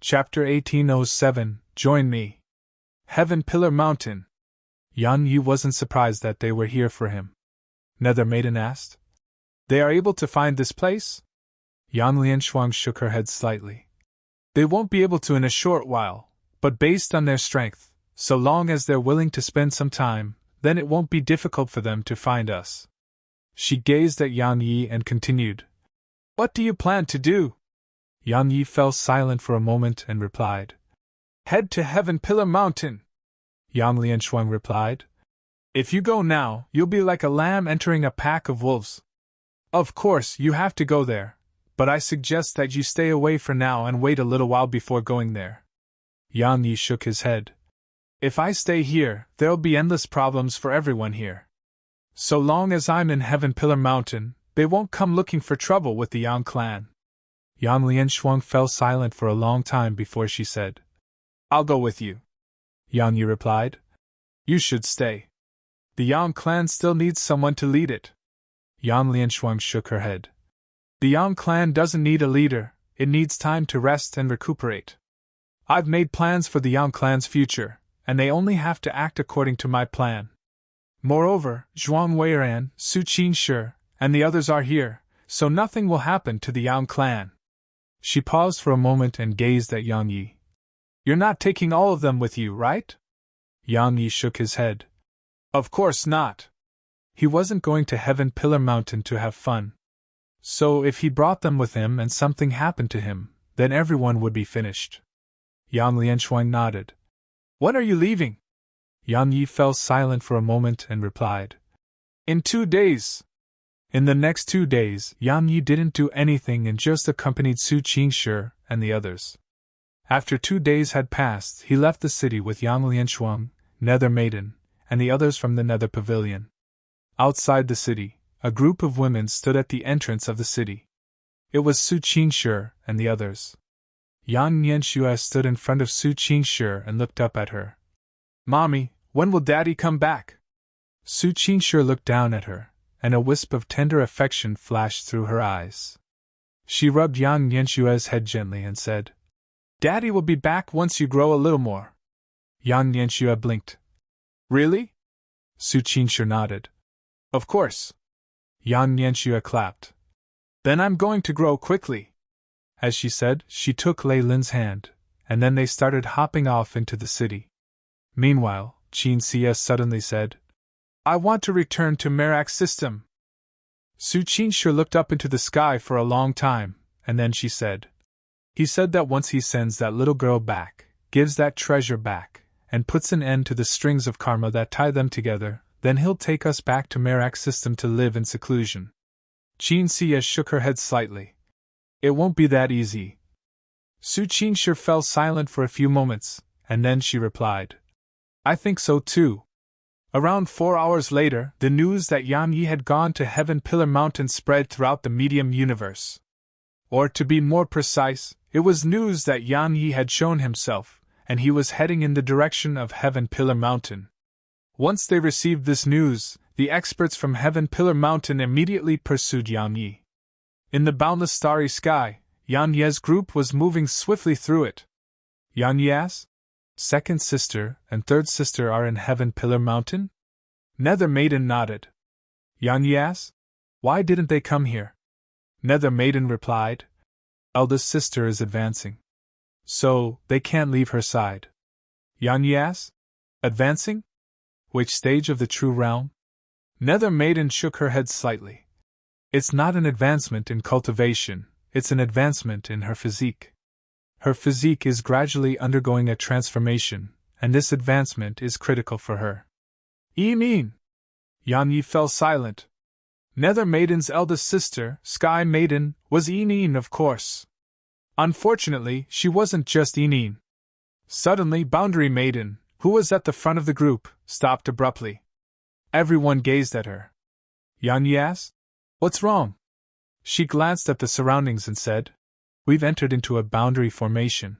S1: Chapter 1807, Join Me. Heaven Pillar Mountain. Yan Yi wasn't surprised that they were here for him. Nether Maiden asked. They are able to find this place? Yan Lianshuang shook her head slightly. They won't be able to in a short while, but based on their strength, so long as they're willing to spend some time, then it won't be difficult for them to find us. She gazed at Yan Yi and continued. What do you plan to do? Yan Yi fell silent for a moment and replied. Head to Heaven Pillar Mountain. Yan Lianshuang replied. If you go now, you'll be like a lamb entering a pack of wolves. Of course, you have to go there, but I suggest that you stay away for now and wait a little while before going there. Yan Yi shook his head. If I stay here, there'll be endless problems for everyone here. So long as I'm in Heaven Pillar Mountain, they won't come looking for trouble with the Yang clan. Yan Lianshuang fell silent for a long time before she said, I'll go with you. Yan Yi replied. You should stay. The Yang clan still needs someone to lead it. Yan Lianshuang shook her head. The Yang clan doesn't need a leader, it needs time to rest and recuperate. I've made plans for the Yang clan's future, and they only have to act according to my plan. Moreover, Zhuang Weiran, Su Qingshi, and the others are here, so nothing will happen to the Yang clan. She paused for a moment and gazed at Yang Yi. You're not taking all of them with you, right? Yang Yi shook his head. Of course not. He wasn't going to Heaven Pillar Mountain to have fun. So if he brought them with him and something happened to him, then everyone would be finished. Yan Lianshuang nodded. When are you leaving? Yan Yi fell silent for a moment and replied. In 2 days. In the next 2 days, Yan Yi didn't do anything and just accompanied Su Qingshi and the others. After 2 days had passed, he left the city with Yang Lianshuang, Nether Maiden, and the others from the Nether Pavilion. Outside the city, a group of women stood at the entrance of the city. It was Su Qingshi and the others. Yan Nianxue stood in front of Su Qingshi and looked up at her. Mommy, when will Daddy come back? Su Qingshi looked down at her, and a wisp of tender affection flashed through her eyes. She rubbed Yan Nianxue's head gently and said, Daddy will be back once you grow a little more. Yan Nianxue blinked. Really? Su Qingshi nodded. Of course. Yan Nianxue clapped. Then I'm going to grow quickly. As she said, she took Lei Lin's hand, and then they started hopping off into the city. Meanwhile, Qin Xie suddenly said, I want to return to Merak's system. Su Qingshi looked up into the sky for a long time, and then she said, He said that once he sends that little girl back, gives that treasure back, and puts an end to the strings of karma that tie them together, then he'll take us back to Merak's system to live in seclusion. Qin Xie shook her head slightly. It won't be that easy. Su Qingshi fell silent for a few moments, and then she replied, I think so too. Around 4 hours later, the news that Yan Yi had gone to Heaven Pillar Mountain spread throughout the medium universe. Or to be more precise, it was news that Yan Yi had shown himself, and he was heading in the direction of Heaven Pillar Mountain. Once they received this news, the experts from Heaven Pillar Mountain immediately pursued Yan Yi. In the boundless starry sky, Yan Ye's group was moving swiftly through it. Yan Ye's second sister and third sister are in Heaven Pillar Mountain? Nether Maiden nodded. Yan Ye's? Why didn't they come here? Nether Maiden replied. Eldest sister is advancing. So, they can't leave her side. Yan Ye's? Advancing? Which stage of the true realm? Nether Maiden shook her head slightly. It's not an advancement in cultivation, it's an advancement in her physique. Her physique is gradually undergoing a transformation, and this advancement is critical for her. You mean? Yan Yi fell silent. Nether Maiden's eldest sister, Sky Maiden, was Yinyin, of course. Unfortunately, she wasn't just Yinyin. Suddenly, Boundary Maiden, who was at the front of the group, stopped abruptly. Everyone gazed at her. Yan Yi asked, What's wrong? She glanced at the surroundings and said, "We've entered into a boundary formation."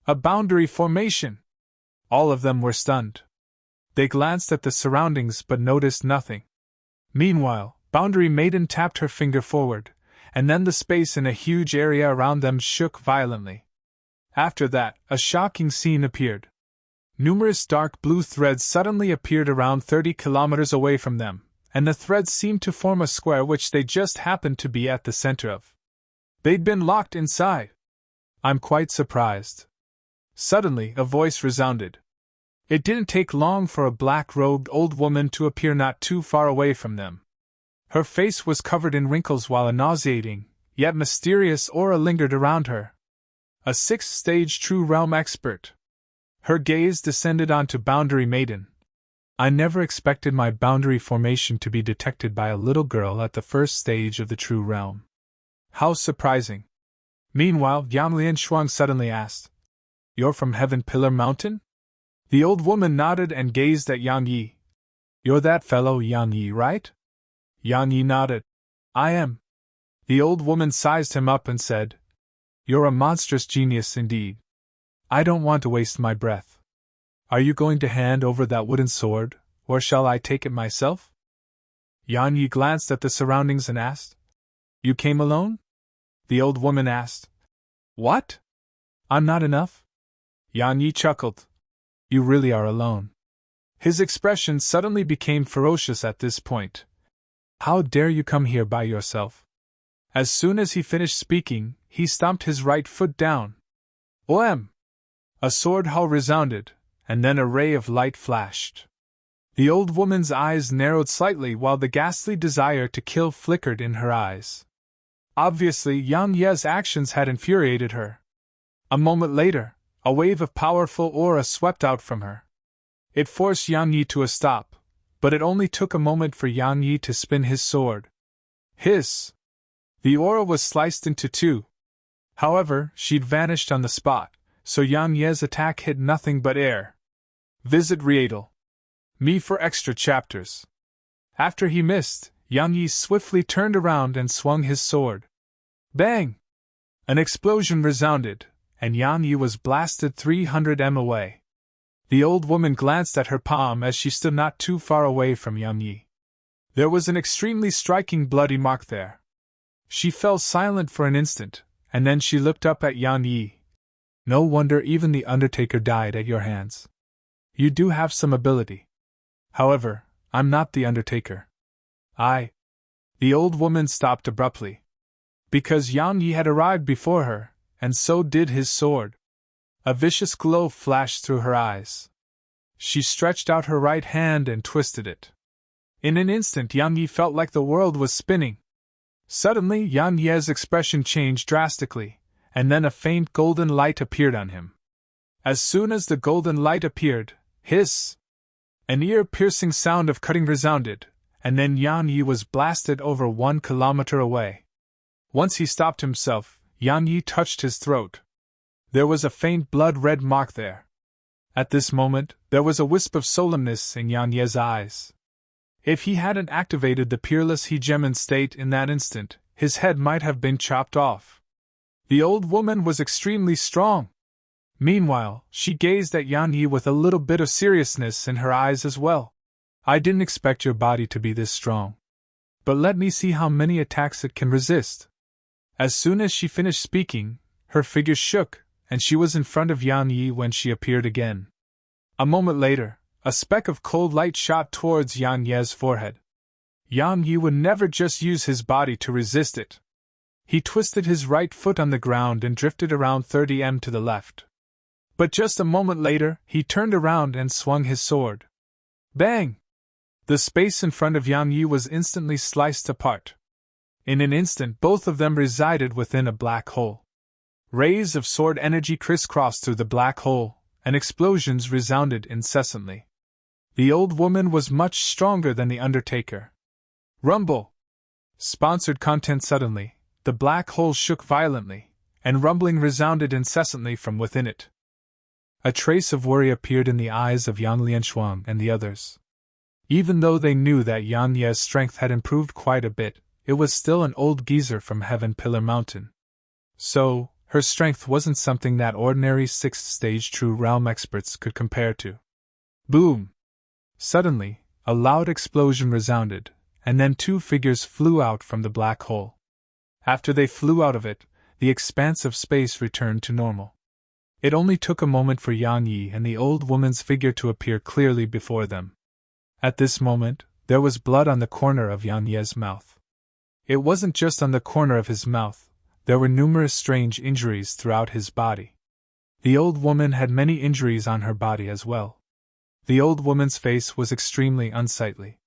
S1: A boundary formation! All of them were stunned. They glanced at the surroundings but noticed nothing. Meanwhile, Boundary Maiden tapped her finger forward, and then the space in a huge area around them shook violently. After that, a shocking scene appeared. Numerous dark blue threads suddenly appeared around 30 kilometers away from them, and the threads seemed to form a square which they just happened to be at the center of. They'd been locked inside. "I'm quite surprised." Suddenly, a voice resounded. It didn't take long for a black-robed old woman to appear not too far away from them. Her face was covered in wrinkles while a nauseating, yet mysterious aura lingered around her. A sixth-stage True Realm expert. Her gaze descended onto Boundary Maiden. "I never expected my boundary formation to be detected by a little girl at the first stage of the True Realm. How surprising." Meanwhile, Yang Lianshuang suddenly asked, "You're from Heaven Pillar Mountain?" The old woman nodded and gazed at Yang Yi. "You're that fellow Yang Yi, right?" Yang Yi nodded. "I am." The old woman sized him up and said, "You're a monstrous genius indeed. I don't want to waste my breath. Are you going to hand over that wooden sword, or shall I take it myself?" Yang Yi glanced at the surroundings and asked, "You came alone?" The old woman asked, "What? I'm not enough?" Yang Yi chuckled. "You really are alone." His expression suddenly became ferocious at this point. "How dare you come here by yourself?" As soon as he finished speaking, he stomped his right foot down. "Oem!" A sword howl resounded, and then a ray of light flashed. The old woman's eyes narrowed slightly while the ghastly desire to kill flickered in her eyes. Obviously, Yang Ye's actions had infuriated her. A moment later, a wave of powerful aura swept out from her. It forced Yang Yi to a stop, but it only took a moment for Yang Yi to spin his sword. Hiss! The aura was sliced into two. However, she'd vanished on the spot, so Yang Ye's attack hit nothing but air. Visit Rietal. Me for extra chapters. After he missed, Yang Yi swiftly turned around and swung his sword. Bang! An explosion resounded, and Yang Yi was blasted 300 m away. The old woman glanced at her palm as she stood not too far away from Yang Yi. There was an extremely striking bloody mark there. She fell silent for an instant, and then she looked up at Yang Yi. "No wonder even the Undertaker died at your hands. You do have some ability. However, I'm not the Undertaker." The old woman stopped abruptly. Because Yang Yi had arrived before her, and so did his sword. A vicious glow flashed through her eyes. She stretched out her right hand and twisted it. In an instant, Yang Yi felt like the world was spinning. Suddenly, Yang Ye's expression changed drastically, and then a faint golden light appeared on him. As soon as the golden light appeared, hiss! An ear-piercing sound of cutting resounded, and then Yang Yi was blasted over 1 kilometer away. Once he stopped himself, Yang Yi touched his throat. There was a faint blood-red mark there. At this moment, there was a wisp of solemnness in Yang Ye's eyes. If he hadn't activated the peerless hegemon state in that instant, his head might have been chopped off. The old woman was extremely strong. Meanwhile, she gazed at Yang Yi with a little bit of seriousness in her eyes as well. "I didn't expect your body to be this strong. But let me see how many attacks it can resist." As soon as she finished speaking, her figure shook, and she was in front of Yang Yi when she appeared again. A moment later, a speck of cold light shot towards Yang Ye's forehead. Yang Yi would never just use his body to resist it. He twisted his right foot on the ground and drifted around 30 m to the left. But just a moment later, he turned around and swung his sword. Bang! The space in front of Yang Yi was instantly sliced apart. In an instant, both of them resided within a black hole. Rays of sword energy crisscrossed through the black hole, and explosions resounded incessantly. The old woman was much stronger than the Undertaker. Rumble! Sponsored content. Suddenly, the black hole shook violently, and rumbling resounded incessantly from within it. A trace of worry appeared in the eyes of Yang Lianshuang and the others. Even though they knew that Yang Ye's strength had improved quite a bit, it was still an old geezer from Heaven Pillar Mountain. So, her strength wasn't something that ordinary 6th stage True Realm experts could compare to. Boom! Suddenly, a loud explosion resounded, and then 2 figures flew out from the black hole. After they flew out of it, the expanse of space returned to normal. It only took a moment for Yang Yi and the old woman's figure to appear clearly before them. At this moment, there was blood on the corner of Yang Yi's mouth. It wasn't just on the corner of his mouth, there were numerous strange injuries throughout his body. The old woman had many injuries on her body as well. The old woman's face was extremely unsightly.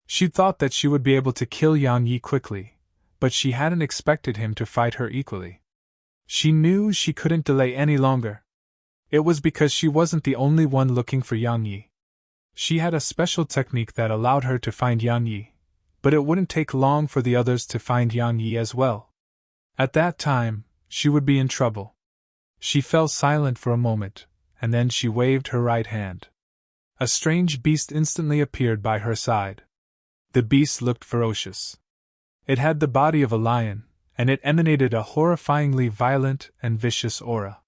S1: She thought that she would be able to kill Yang Yi quickly, but she hadn't expected him to fight her equally. She knew she couldn't delay any longer. It was because she wasn't the only one looking for Yang Yi. She had a special technique that allowed her to find Yang Yi, but it wouldn't take long for the others to find Yang Yi as well. At that time, she would be in trouble. She fell silent for a moment, and then she waved her right hand. A strange beast instantly appeared by her side. The beast looked ferocious. It had the body of a lion, and it emanated a horrifyingly violent and vicious aura.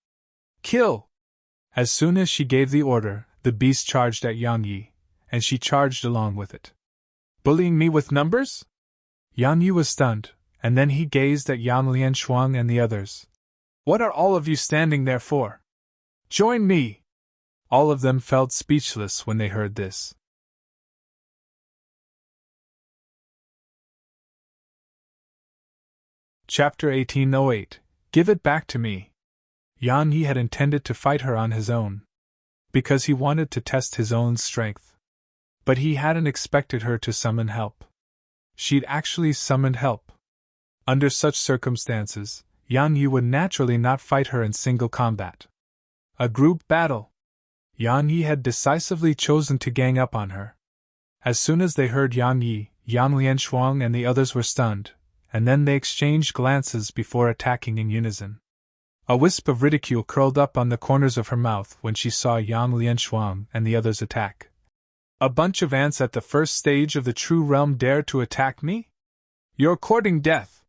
S1: Kill! As soon as she gave the order, the beast charged at Yang Yi, and she charged along with it. Bullying me with numbers? Yang Yi was stunned, and then he gazed at Yang Lianshuang and the others. What are all of you standing there for? Join me! All of them felt speechless when they heard this. Chapter 1808. Give it back to me. Yang Yi had intended to fight her on his own, because he wanted to test his own strength. But he hadn't expected her to summon help. She'd actually summoned help. Under such circumstances, Yang Yi would naturally not fight her in single combat. A group battle. Yang Yi had decisively chosen to gang up on her. As soon as they heard Yang Yi, Yang Lianshuang and the others were stunned, and then they exchanged glances before attacking in unison. A wisp of ridicule curled up on the corners of her mouth when she saw Yang Lianshuang and the others attack. A bunch of ants at the first stage of the True Realm dare to attack me? You're courting death!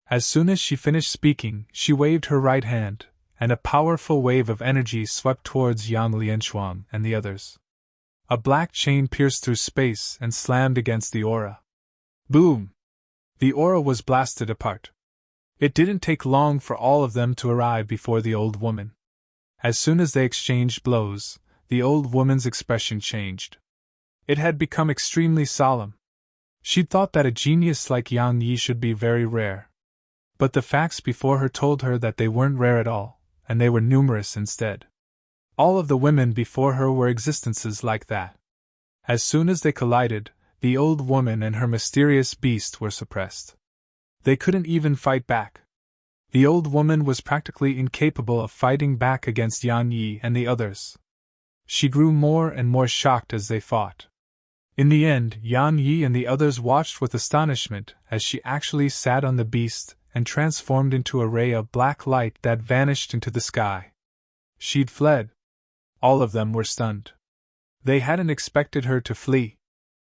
S1: As soon as she finished speaking, she waved her right hand, and a powerful wave of energy swept towards Yang Lianshuang and the others. A black chain pierced through space and slammed against the aura. Boom! The aura was blasted apart. It didn't take long for all of them to arrive before the old woman. As soon as they exchanged blows, the old woman's expression changed. It had become extremely solemn. She'd thought that a genius like Yang Yi should be very rare. But the facts before her told her that they weren't rare at all, and they were numerous instead. All of the women before her were existences like that. As soon as they collided, the old woman and her mysterious beast were suppressed. They couldn't even fight back. The old woman was practically incapable of fighting back against Yang Yi and the others. She grew more and more shocked as they fought. In the end, Yang Yi and the others watched with astonishment as she actually sat on the beast and transformed into a ray of black light that vanished into the sky. She'd fled. All of them were stunned. They hadn't expected her to flee.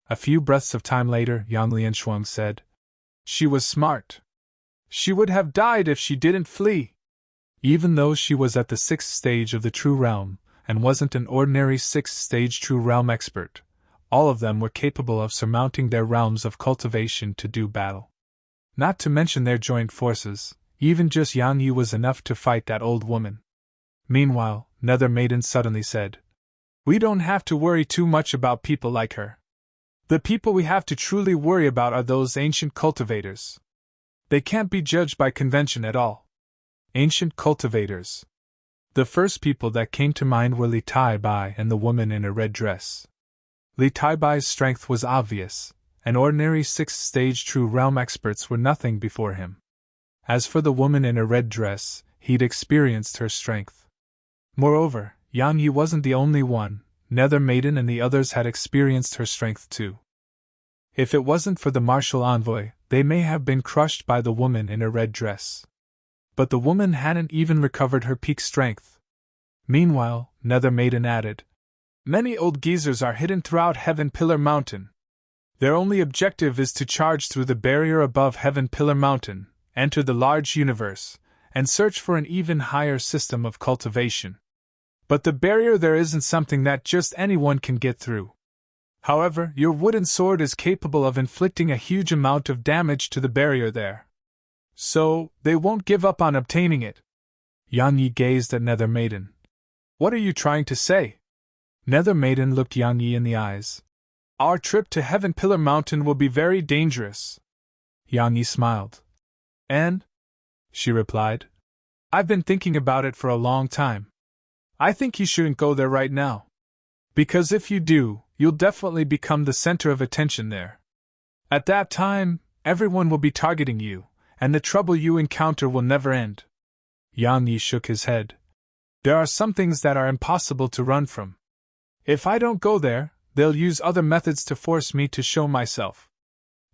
S1: A few breaths of time later, Yang Lianshuang said, "She was smart. She would have died if she didn't flee." Even though she was at the 6th stage of the True Realm, and wasn't an ordinary 6th stage True Realm expert, all of them were capable of surmounting their realms of cultivation to do battle. Not to mention their joint forces, even just Yang Yi was enough to fight that old woman. Meanwhile, Nether Maiden suddenly said, "We don't have to worry too much about people like her. The people we have to truly worry about are those ancient cultivators. They can't be judged by convention at all." Ancient cultivators. The first people that came to mind were Li Tai Bai and the woman in a red dress. Li Tai Bai's strength was obvious, and ordinary 6th stage True Realm experts were nothing before him. As for the woman in a red dress, he'd experienced her strength. Moreover, Yang Yi wasn't the only one. Nether Maiden and the others had experienced her strength too. If it wasn't for the martial envoy, they may have been crushed by the woman in a red dress. But the woman hadn't even recovered her peak strength. Meanwhile, Nether Maiden added, "Many old geezers are hidden throughout Heaven Pillar Mountain. Their only objective is to charge through the barrier above Heaven Pillar Mountain, enter the large universe, and search for an even higher system of cultivation. But the barrier there isn't something that just anyone can get through. However, your wooden sword is capable of inflicting a huge amount of damage to the barrier there. So, they won't give up on obtaining it. Yang Yi gazed at Nether Maiden. What are you trying to say? Nether Maiden looked Yang Yi in the eyes. Our trip to Heaven Pillar Mountain will be very dangerous. Yang Yi smiled. And? She replied. I've been thinking about it for a long time. I think you shouldn't go there right now. Because if you do, you'll definitely become the center of attention there. At that time, everyone will be targeting you, and the trouble you encounter will never end. Yang Yi shook his head. There are some things that are impossible to run from. If I don't go there, they'll use other methods to force me to show myself.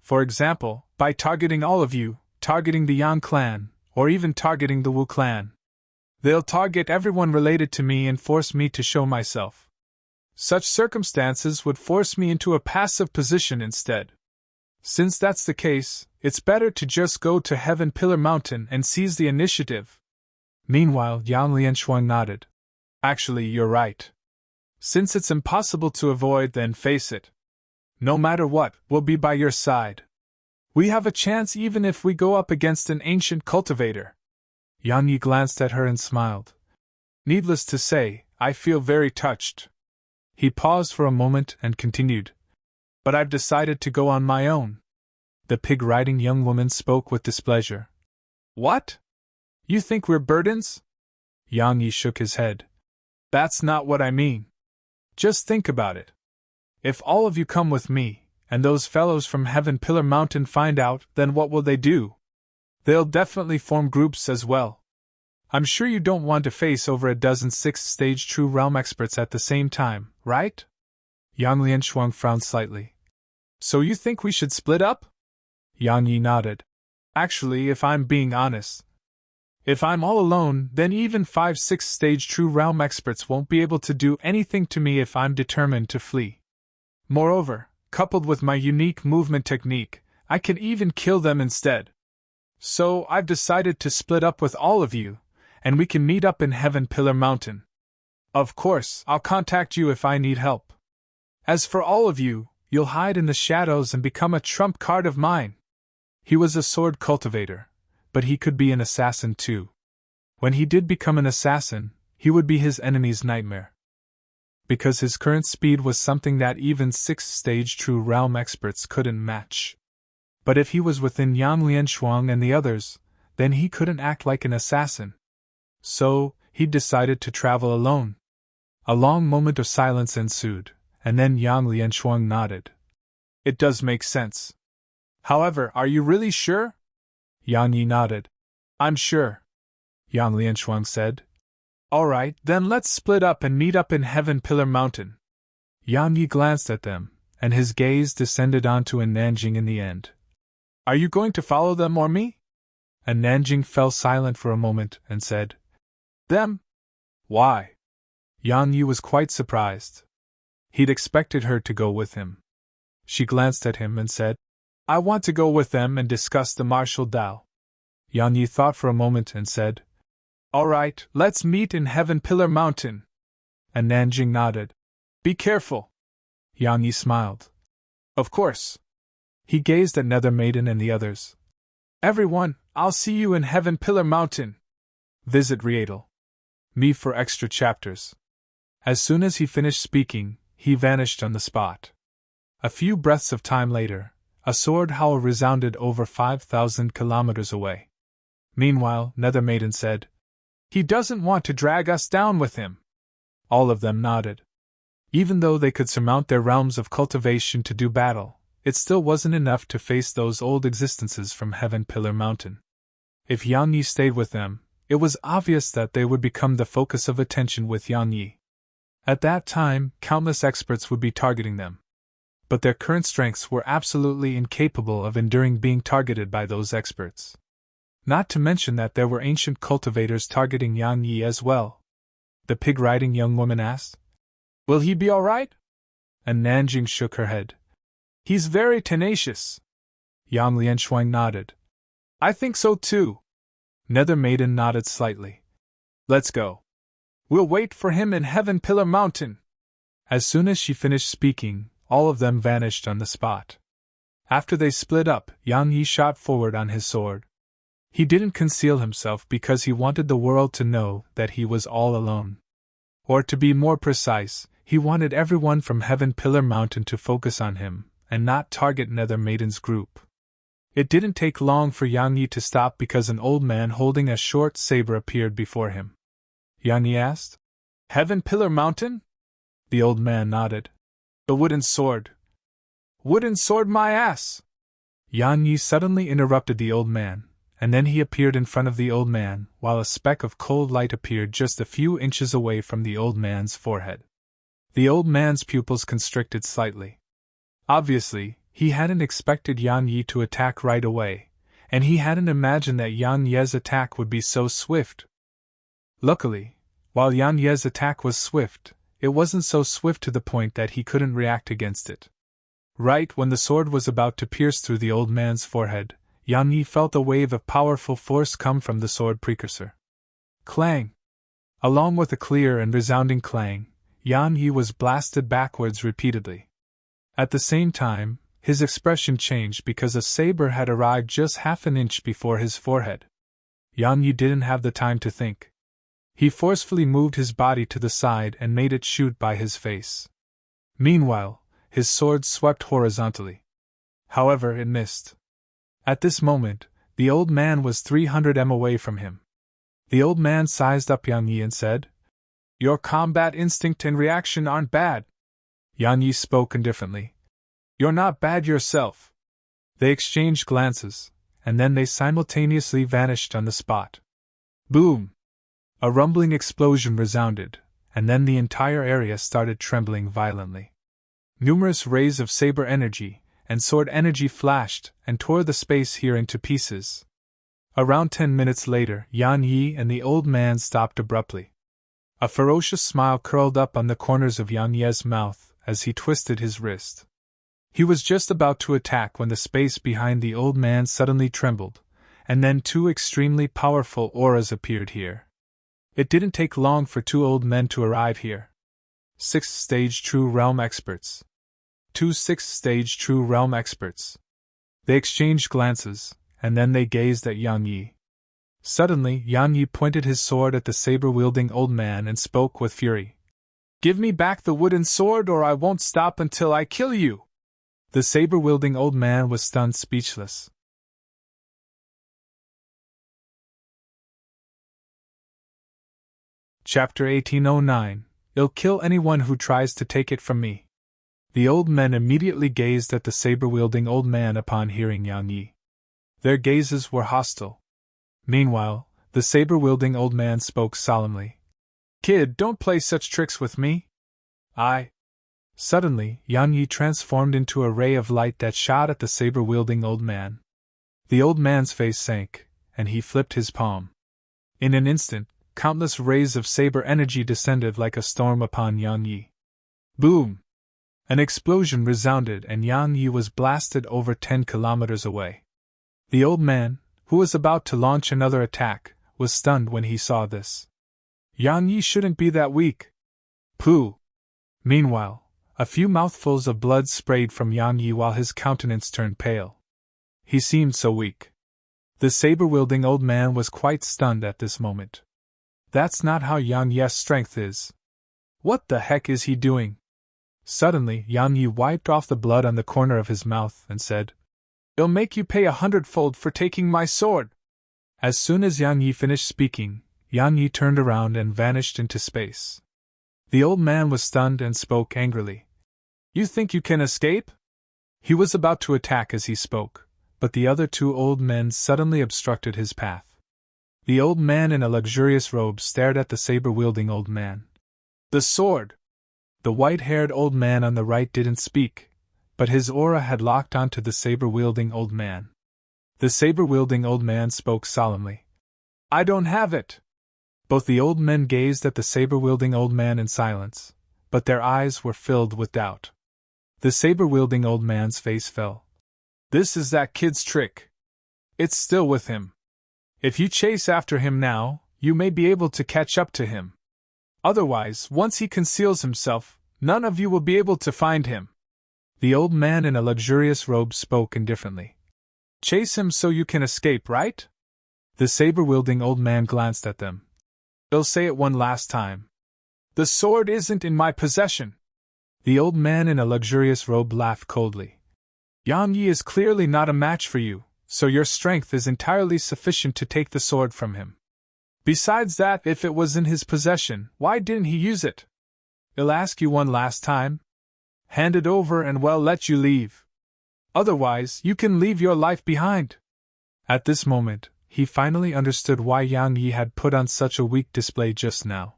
S1: For example, by targeting all of you, targeting the Yang clan, or even targeting the Wu clan. They'll target everyone related to me and force me to show myself. Such circumstances would force me into a passive position instead. Since that's the case, it's better to just go to Heaven Pillar Mountain and seize the initiative. Meanwhile, Yang Lianshuang nodded. Actually, you're right. Since it's impossible to avoid, then face it. No matter what, we'll be by your side. We have a chance even if we go up against an ancient cultivator. Yang Yi glanced at her and smiled. Needless to say, I feel very touched. He paused for a moment and continued. But I've decided to go on my own. The pig-riding young woman spoke with displeasure. What? You think we're burdens? Yang Yi shook his head. That's not what I mean. Just think about it. If all of you come with me, and those fellows from Heaven Pillar Mountain find out, then what will they do? They'll definitely form groups as well. I'm sure you don't want to face over a dozen sixth-stage True Realm experts at the same time, right? Yang Lianshuang frowned slightly. So you think we should split up? Yang Yi nodded. Actually, if I'm being honest, if I'm all alone, then even 5 sixth-stage True Realm experts won't be able to do anything to me if I'm determined to flee. Moreover, coupled with my unique movement technique, I can even kill them instead. So I've decided to split up with all of you, and we can meet up in Heaven Pillar Mountain. Of course, I'll contact you if I need help. As for all of you, you'll hide in the shadows and become a trump card of mine. He was a sword cultivator, but he could be an assassin too. When he did become an assassin, he would be his enemy's nightmare. Because his current speed was something that even 6th-stage True Realm experts couldn't match. But if he was within Yang Lianshuang and the others, then he couldn't act like an assassin. So, he decided to travel alone. A long moment of silence ensued, and then Yang Lianshuang nodded. It does make sense. However, are you really sure? Yang Yi nodded. I'm sure. Yang Lianshuang said. Alright, then let's split up and meet up in Heaven Pillar Mountain. Yang Yi glanced at them, and his gaze descended onto Nanjing in the end. Are you going to follow them or me? Nanjing fell silent for a moment and said, Them? Why? Yang Yi was quite surprised. He'd expected her to go with him. She glanced at him and said, I want to go with them and discuss the martial Dao. Yang Yi thought for a moment and said, Alright, let's meet in Heaven Pillar Mountain. Nanjing nodded. Be careful. Yang Yi smiled. Of course. He gazed at Nether Maiden and the others. Everyone, I'll see you in Heaven Pillar Mountain. Visit Rietel. Me for extra chapters. As soon as he finished speaking, he vanished on the spot. A few breaths of time later, a sword howl resounded over 5,000 kilometers away. Meanwhile, Nether Maiden said, He doesn't want to drag us down with him. All of them nodded. Even though they could surmount their realms of cultivation to do battle, it still wasn't enough to face those old existences from Heaven Pillar Mountain. If Yang Yi stayed with them, it was obvious that they would become the focus of attention with Yang Yi. At that time, countless experts would be targeting them. But their current strengths were absolutely incapable of enduring being targeted by those experts. Not to mention that there were ancient cultivators targeting Yang Yi as well. The pig-riding young woman asked, Will he be all right? And Nanjing shook her head. He's very tenacious. Yang Lianshuang nodded. I think so too. Nether Maiden nodded slightly. Let's go. We'll wait for him in Heaven Pillar Mountain. As soon as she finished speaking, all of them vanished on the spot. After they split up, Yang Yi shot forward on his sword. He didn't conceal himself because he wanted the world to know that he was all alone. Or to be more precise, he wanted everyone from Heaven Pillar Mountain to focus on him, and not target Nether Maiden's group. It didn't take long for Yang Yi to stop because an old man holding a short saber appeared before him. Yang Yi asked, Heaven Pillar Mountain? The old man nodded. The wooden sword. Wooden sword, my ass! Yang Yi suddenly interrupted the old man, and then he appeared in front of the old man, while a speck of cold light appeared just a few inches away from the old man's forehead. The old man's pupils constricted slightly. Obviously, he hadn't expected Yang Yi to attack right away, and he hadn't imagined that Yang Ye's attack would be so swift. Luckily, while Yang Ye's attack was swift, it wasn't so swift to the point that he couldn't react against it. Right when the sword was about to pierce through the old man's forehead, Yang Yi felt a wave of powerful force come from the sword precursor. Clang! Along with a clear and resounding clang, Yang Yi was blasted backwards repeatedly. At the same time, his expression changed because a saber had arrived just half an inch before his forehead. Yang Yi didn't have the time to think. He forcefully moved his body to the side and made it shoot by his face. Meanwhile, his sword swept horizontally. However, it missed. At this moment, the old man was 300 m away from him. The old man sized up Yang Yi and said, Your combat instinct and reaction aren't bad. Yang Yi spoke indifferently. You're not bad yourself. They exchanged glances, and then they simultaneously vanished on the spot. Boom! A rumbling explosion resounded, and then the entire area started trembling violently. Numerous rays of saber energy and sword energy flashed and tore the space here into pieces. Around 10 minutes later, Yang Yi and the old man stopped abruptly. A ferocious smile curled up on the corners of Yang Ye's mouth as he twisted his wrist. He was just about to attack when the space behind the old man suddenly trembled, and then two extremely powerful auras appeared here. It didn't take long for two old men to arrive here. 6th stage True Realm experts. Two 6th stage True Realm experts. They exchanged glances, and then they gazed at Yang Yi. Suddenly, Yang Yi pointed his sword at the saber-wielding old man and spoke with fury. Give me back the wooden sword or I won't stop until I kill you! The saber-wielding old man was stunned speechless. Chapter 1809. I'll kill anyone who tries to take it from me. The old men immediately gazed at the saber-wielding old man upon hearing Yang Yi. Their gazes were hostile. Meanwhile, the saber-wielding old man spoke solemnly. Kid, don't play such tricks with me. Suddenly, Yang Yi transformed into a ray of light that shot at the saber-wielding old man. The old man's face sank, and he flipped his palm. In an instant, countless rays of saber energy descended like a storm upon Yang Yi. Boom! An explosion resounded and Yang Yi was blasted over 10 kilometers away. The old man, who was about to launch another attack, was stunned when he saw this. Yang Yi shouldn't be that weak. Pooh! Meanwhile, a few mouthfuls of blood sprayed from Yang Yi while his countenance turned pale. He seemed so weak. The saber-wielding old man was quite stunned at this moment. That's not how Yang Yi's strength is. What the heck is he doing? Suddenly, Yang Yi wiped off the blood on the corner of his mouth and said, I'll make you pay 100-fold for taking my sword. As soon as Yang Yi finished speaking, Yang Yi turned around and vanished into space. The old man was stunned and spoke angrily. You think you can escape? He was about to attack as he spoke, but the other two old men suddenly obstructed his path. The old man in a luxurious robe stared at the saber-wielding old man. The sword! The white-haired old man on the right didn't speak, but his aura had locked onto the saber-wielding old man. The saber-wielding old man spoke solemnly. I don't have it! Both the old men gazed at the saber-wielding old man in silence, but their eyes were filled with doubt. The saber-wielding old man's face fell. This is that kid's trick. It's still with him. If you chase after him now, you may be able to catch up to him. Otherwise, once he conceals himself, none of you will be able to find him. The old man in a luxurious robe spoke indifferently. Chase him so you can escape, right? The saber-wielding old man glanced at them. I'll say it one last time. The sword isn't in my possession. The old man in a luxurious robe laughed coldly. Yang Yi is clearly not a match for you, so your strength is entirely sufficient to take the sword from him. Besides that, if it was in his possession, why didn't he use it? I'll ask you one last time. Hand it over and we'll let you leave. Otherwise, you can leave your life behind. At this moment, he finally understood why Yang Yi had put on such a weak display just now.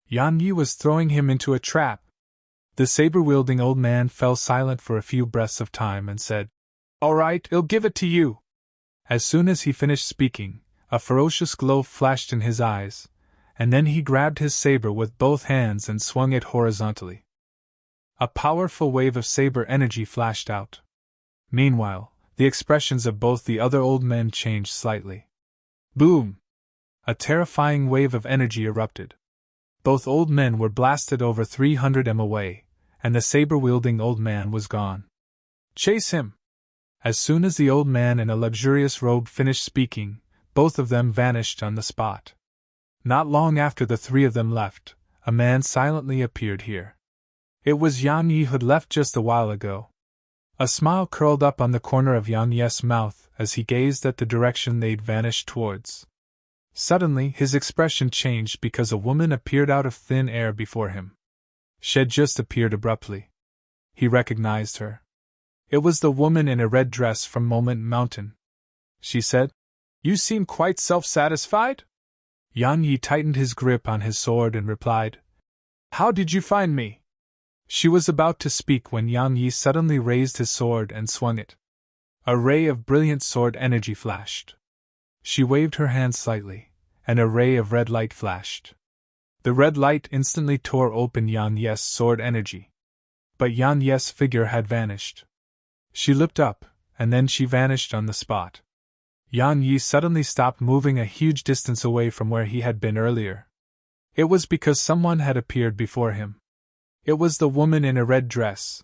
S1: Yang Yi was throwing him into a trap. The saber-wielding old man fell silent for a few breaths of time and said, All right, I'll give it to you. As soon as he finished speaking, a ferocious glow flashed in his eyes, and then he grabbed his saber with both hands and swung it horizontally. A powerful wave of saber energy flashed out. Meanwhile, the expressions of both the other old men changed slightly. Boom! A terrifying wave of energy erupted. Both old men were blasted over 300 m away, and the saber-wielding old man was gone. Chase him! As soon as the old man in a luxurious robe finished speaking, both of them vanished on the spot. Not long after the three of them left, a man silently appeared here. It was Yang Yi who had left just a while ago. A smile curled up on the corner of Yang Yi's mouth as he gazed at the direction they'd vanished towards. Suddenly, his expression changed because a woman appeared out of thin air before him. She had just appeared abruptly. He recognized her. It was the woman in a red dress from Moment Mountain. She said, You seem quite self-satisfied? Yang Yi tightened his grip on his sword and replied, How did you find me? She was about to speak when Yang Yi suddenly raised his sword and swung it. A ray of brilliant sword energy flashed. She waved her hand slightly, and a ray of red light flashed. The red light instantly tore open Yang Yi's sword energy. But Yang Yi's figure had vanished. She looked up, and then she vanished on the spot. Yang Yi suddenly stopped moving a huge distance away from where he had been earlier. It was because someone had appeared before him. It was the woman in a red dress.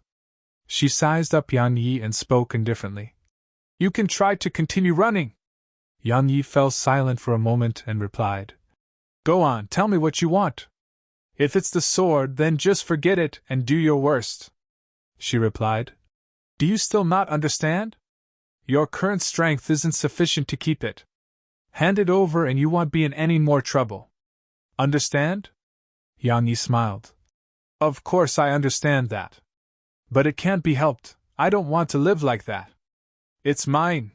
S1: She sized up Yang Yi and spoke indifferently. You can try to continue running. Yang Yi fell silent for a moment and replied, Go on, tell me what you want. If it's the sword, then just forget it and do your worst. She replied, Do you still not understand? Your current strength isn't sufficient to keep it. Hand it over and you won't be in any more trouble. Understand? Yang Yi smiled. Of course I understand that. But it can't be helped, I don't want to live like that. It's mine.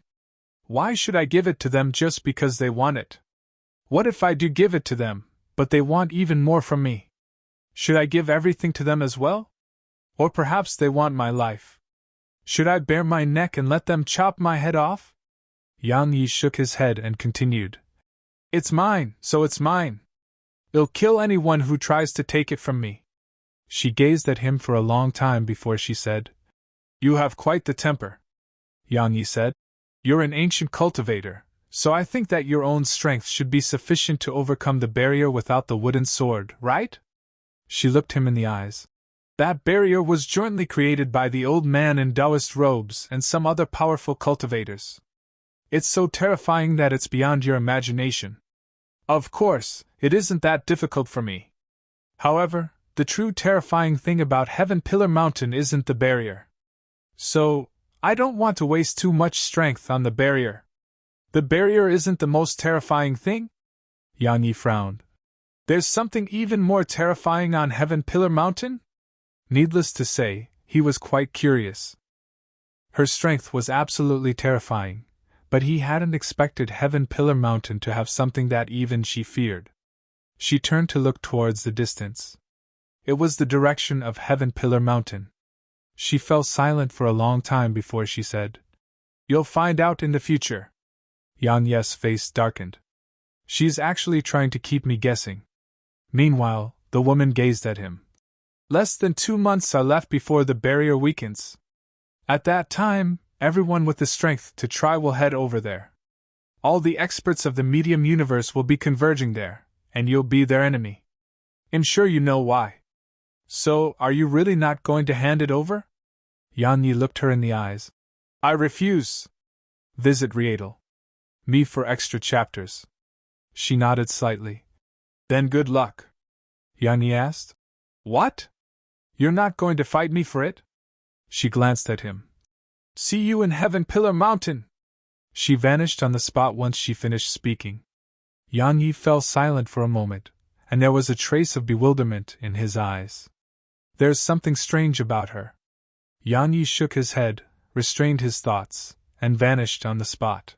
S1: Why should I give it to them just because they want it? What if I do give it to them, but they want even more from me? Should I give everything to them as well? Or perhaps they want my life. Should I bare my neck and let them chop my head off? Yang Yi shook his head and continued. It's mine, so it's mine. I'll kill anyone who tries to take it from me. She gazed at him for a long time before she said, You have quite the temper. Yang Yi said, You're an ancient cultivator, so I think that your own strength should be sufficient to overcome the barrier without the wooden sword, right? She looked him in the eyes. That barrier was jointly created by the old man in Taoist robes and some other powerful cultivators. It's so terrifying that it's beyond your imagination. Of course, it isn't that difficult for me. However, the true terrifying thing about Heaven Pillar Mountain isn't the barrier. So, I don't want to waste too much strength on the barrier. The barrier isn't the most terrifying thing? Yang Yi frowned. There's something even more terrifying on Heaven Pillar Mountain? Needless to say, he was quite curious. Her strength was absolutely terrifying, but he hadn't expected Heaven Pillar Mountain to have something that even she feared. She turned to look towards the distance. It was the direction of Heaven Pillar Mountain. She fell silent for a long time before she said, You'll find out in the future. Yang Yi's face darkened. She's actually trying to keep me guessing. Meanwhile, the woman gazed at him. Less than 2 months are left before the barrier weakens. At that time, everyone with the strength to try will head over there. All the experts of the medium universe will be converging there, and you'll be their enemy. I'm sure you know why. So, are you really not going to hand it over? Yang Yi looked her in the eyes. I refuse. Visit Rietel. Me for extra chapters. She nodded slightly. Then good luck. Yang Yi asked. What? You're not going to fight me for it? She glanced at him. See you in Heaven Pillar Mountain. She vanished on the spot once she finished speaking. Yang Yi fell silent for a moment, and there was a trace of bewilderment in his eyes. There's something strange about her. Yang Yi shook his head, restrained his thoughts, and vanished on the spot.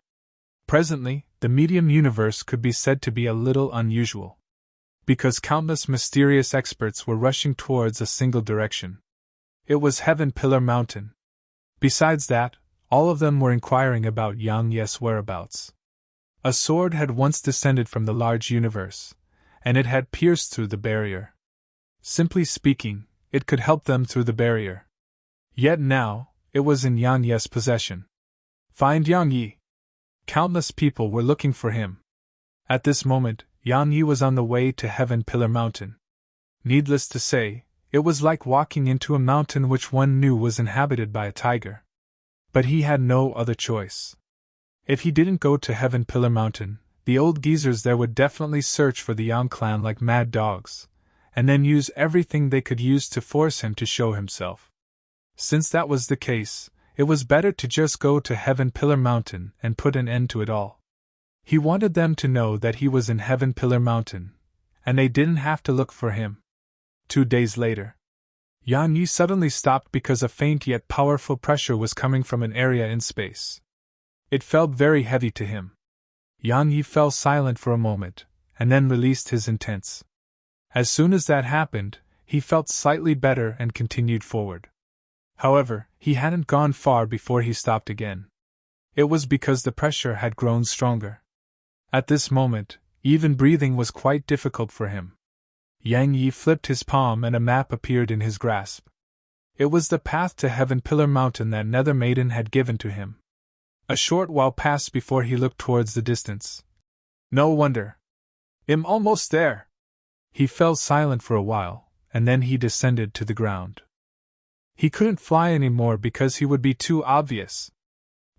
S1: Presently, the medium universe could be said to be a little unusual, because countless mysterious experts were rushing towards a single direction. It was Heaven Pillar Mountain. Besides that, all of them were inquiring about Yang Yi's whereabouts. A sword had once descended from the large universe, and it had pierced through the barrier. Simply speaking, it could help them through the barrier. Yet now, it was in Yang Yi's possession. Find Yang Yi. Countless people were looking for him. At this moment, Yang Yi was on the way to Heaven Pillar Mountain. Needless to say, it was like walking into a mountain which one knew was inhabited by a tiger. But he had no other choice. If he didn't go to Heaven Pillar Mountain, the old geezers there would definitely search for the Yang clan like mad dogs, and then use everything they could use to force him to show himself. Since that was the case, it was better to just go to Heaven Pillar Mountain and put an end to it all. He wanted them to know that he was in Heaven Pillar Mountain, and they didn't have to look for him. 2 days later, Yang Yi suddenly stopped because a faint yet powerful pressure was coming from an area in space. It felt very heavy to him. Yang Yi fell silent for a moment, and then released his intents. As soon as that happened, he felt slightly better and continued forward. However, he hadn't gone far before he stopped again. It was because the pressure had grown stronger. At this moment, even breathing was quite difficult for him. Yang Yi flipped his palm and a map appeared in his grasp. It was the path to Heaven Pillar Mountain that Nether Maiden had given to him. A short while passed before he looked towards the distance. No wonder. I'm almost there. He fell silent for a while, and then he descended to the ground. He couldn't fly anymore because he would be too obvious.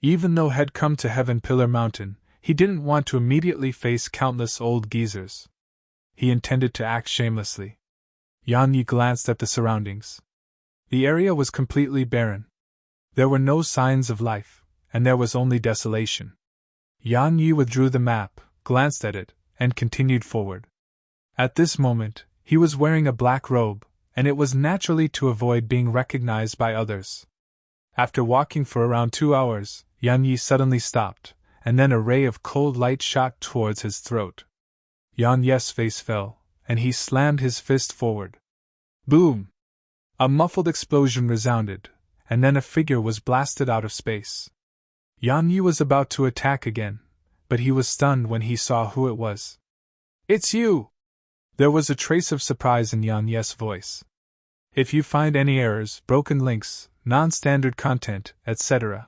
S1: Even though he had come to Heaven Pillar Mountain, he didn't want to immediately face countless old geezers. He intended to act shamelessly. Yang Yi glanced at the surroundings. The area was completely barren. There were no signs of life, and there was only desolation. Yang Yi withdrew the map, glanced at it, and continued forward. At this moment, he was wearing a black robe, and it was naturally to avoid being recognized by others. After walking for around 2 hours, Yang Yi suddenly stopped, and then a ray of cold light shot towards his throat. Yang Yi's face fell, and he slammed his fist forward. Boom! A muffled explosion resounded, and then a figure was blasted out of space. Yang Yi was about to attack again, but he was stunned when he saw who it was. It's you! There was a trace of surprise in Yang Yi's voice. If you find any errors, broken links, non-standard content, etc.,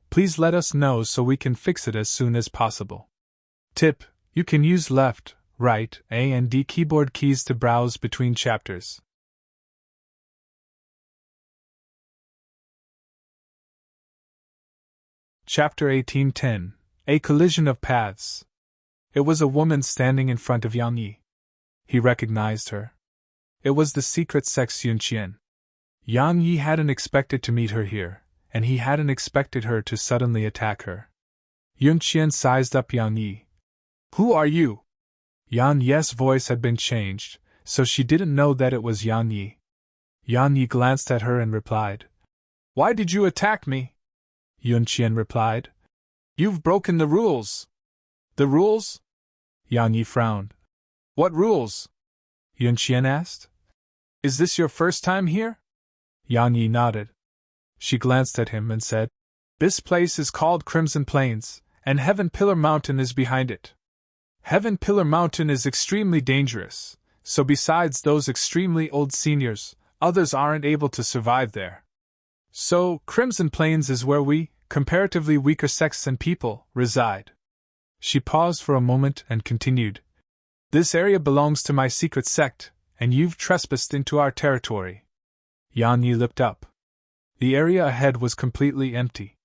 S1: please let us know so we can fix it as soon as possible. Tip: you can use left, right, A and D keyboard keys to browse between chapters. Chapter 1810. A Collision of Paths. It was a woman standing in front of Yang Yi. He recognized her. It was the secret sex Yunqian. Yang Yi hadn't expected to meet her here, and he hadn't expected her to suddenly attack her. Yunqian sized up Yang Yi. Who are you? Yang Yi's voice had been changed, so she didn't know that it was Yang Yi. Yang Yi glanced at her and replied. Why did you attack me? Yunqian replied. You've broken the rules. The rules? Yang Yi frowned. What rules? Yunqian asked. Is this your first time here? Yang Yi nodded. She glanced at him and said, This place is called Crimson Plains, and Heaven Pillar Mountain is behind it. Heaven Pillar Mountain is extremely dangerous, so besides those extremely old seniors, others aren't able to survive there. So, Crimson Plains is where we, comparatively weaker sects and people, reside. She paused for a moment and continued. This area belongs to my secret sect, and you've trespassed into our territory. Yan Yi looked up. The area ahead was completely empty.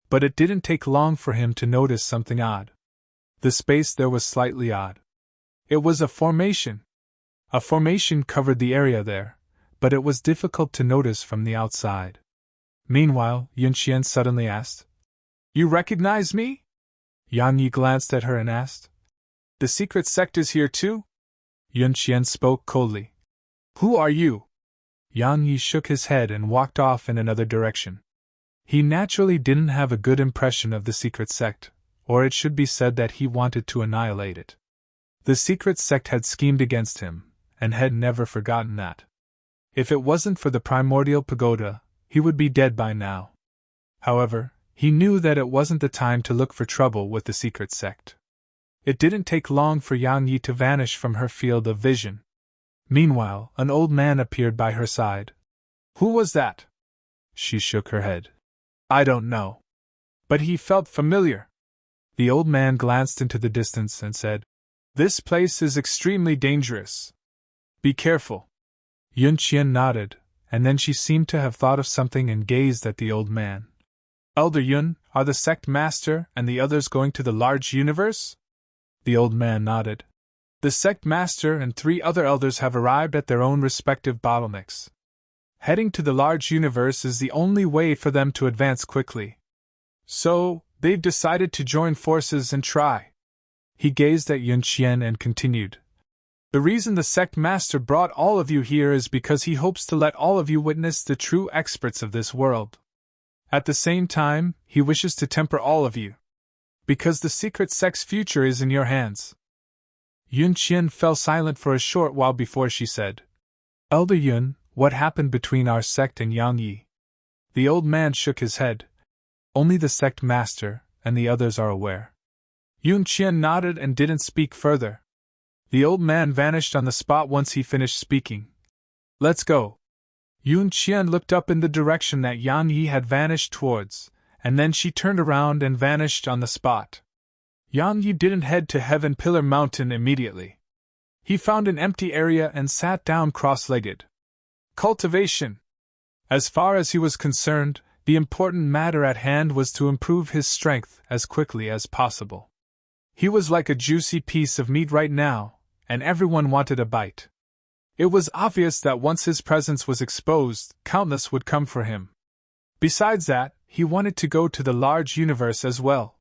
S1: But it didn't take long for him to notice something odd. The space there was slightly odd. It was a formation. A formation covered the area there, but it was difficult to notice from the outside. Meanwhile, Yunqian suddenly asked, You recognize me? Yang Yi glanced at her and asked, The secret sect is here too? Yunqian spoke coldly. Who are you? Yang Yi shook his head and walked off in another direction. He naturally didn't have a good impression of the secret sect, or it should be said that he wanted to annihilate it. The secret sect had schemed against him, and had never forgotten that. If it wasn't for the primordial pagoda, he would be dead by now. However, he knew that it wasn't the time to look for trouble with the secret sect. It didn't take long for Yang Yi to vanish from her field of vision. Meanwhile, an old man appeared by her side. Who was that? She shook her head. I don't know. But he felt familiar. The old man glanced into the distance and said, This place is extremely dangerous. Be careful. Yunqian nodded, and then she seemed to have thought of something and gazed at the old man. Elder Yun, are the sect master and the others going to the large universe? The old man nodded. The sect master and 3 other elders have arrived at their own respective bottlenecks. Heading to the large universe is the only way for them to advance quickly. So, they've decided to join forces and try. He gazed at Yunqian and continued. The reason the sect master brought all of you here is because he hopes to let all of you witness the true experts of this world. At the same time, he wishes to temper all of you. Because the secret sect's future is in your hands. Yunqian fell silent for a short while before she said, Elder Yun, what happened between our sect and Yang Yi? The old man shook his head. Only the sect master and the others are aware. Yunqian nodded and didn't speak further. The old man vanished on the spot once he finished speaking. Let's go. Yunqian looked up in the direction that Yang Yi had vanished towards, and then she turned around and vanished on the spot. Yang Yi didn't head to Heaven Pillar Mountain immediately. He found an empty area and sat down cross-legged. Cultivation. As far as he was concerned, the important matter at hand was to improve his strength as quickly as possible. He was like a juicy piece of meat right now, and everyone wanted a bite. It was obvious that once his presence was exposed, countless would come for him. Besides that, he wanted to go to the large universe as well.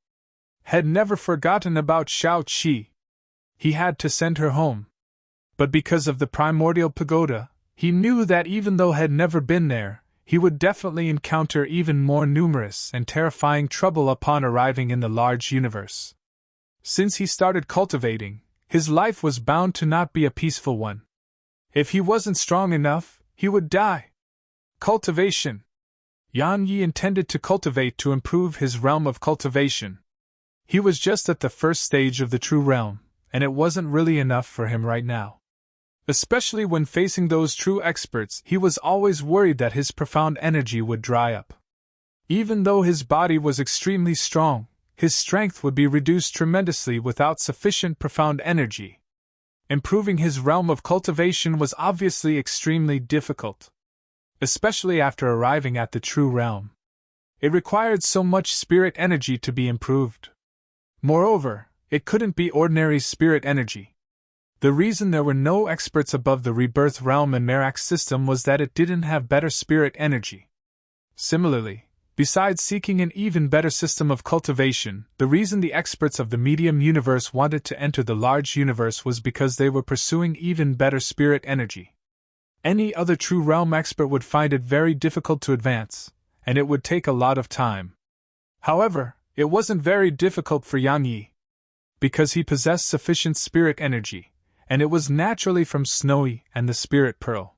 S1: Had never forgotten about Xiao Qi. He had to send her home. But because of the primordial pagoda, he knew that even though had never been there, he would definitely encounter even more numerous and terrifying trouble upon arriving in the large universe. Since he started cultivating, his life was bound to not be a peaceful one. If he wasn't strong enough, he would die. Cultivation. Yang Yi intended to cultivate to improve his realm of cultivation. He was just at the first stage of the true realm, and it wasn't really enough for him right now. Especially when facing those true experts, he was always worried that his profound energy would dry up. Even though his body was extremely strong, his strength would be reduced tremendously without sufficient profound energy. Improving his realm of cultivation was obviously extremely difficult. Especially after arriving at the true realm. It required so much spirit energy to be improved. Moreover, it couldn't be ordinary spirit energy. The reason there were no experts above the rebirth realm in Merak's system was that it didn't have better spirit energy. Similarly, besides seeking an even better system of cultivation, the reason the experts of the medium universe wanted to enter the large universe was because they were pursuing even better spirit energy. Any other true realm expert would find it very difficult to advance, and it would take a lot of time. However, it wasn't very difficult for Yang Yi, because he possessed sufficient spirit energy, and it was naturally from Snowy and the Spirit Pearl.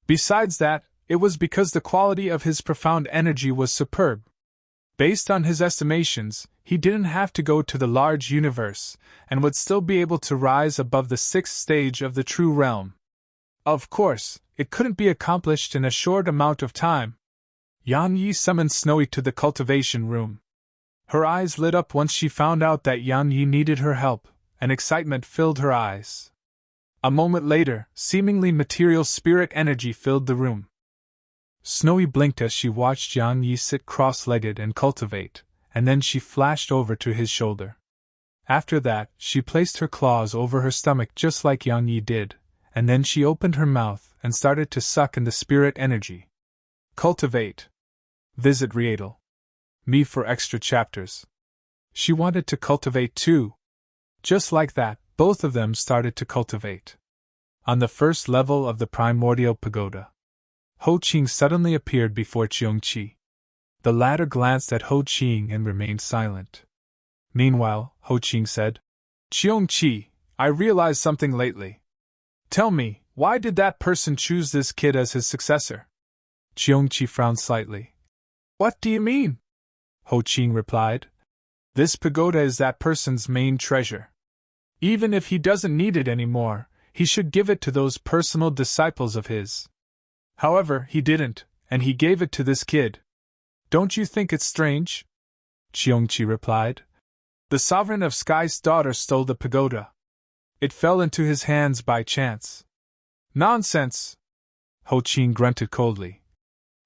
S1: Besides that, it was because the quality of his profound energy was superb. Based on his estimations, he didn't have to go to the large universe, and would still be able to rise above the 6th stage of the true realm. Of course, it couldn't be accomplished in a short amount of time. Yang Yi summoned Snowy to the cultivation room. Her eyes lit up once she found out that Yang Yi needed her help, and excitement filled her eyes. A moment later, seemingly material spirit energy filled the room. Snowy blinked as she watched Yang Yi sit cross-legged and cultivate, and then she flashed over to his shoulder. After that, she placed her claws over her stomach just like Yang Yi did, and then she opened her mouth and started to suck in the spirit energy. Cultivate. Visit Riedel. Me for extra chapters. She wanted to cultivate too. Just like that, both of them started to cultivate. On the first level of the primordial pagoda, Ho Qing suddenly appeared before Cheongqi. The latter glanced at Ho Qing and remained silent. Meanwhile, Ho Qing said, "Cheongqi, I realized something lately. Tell me, why did that person choose this kid as his successor?" Cheongqi frowned slightly. "What do you mean?" Ho Qing replied. "This pagoda is that person's main treasure. Even if he doesn't need it anymore, he should give it to those personal disciples of his. However, he didn't, and he gave it to this kid. Don't you think it's strange?" Cheongqi replied. "The sovereign of Sky's daughter stole the pagoda. It fell into his hands by chance." "Nonsense!" Ho Qing grunted coldly.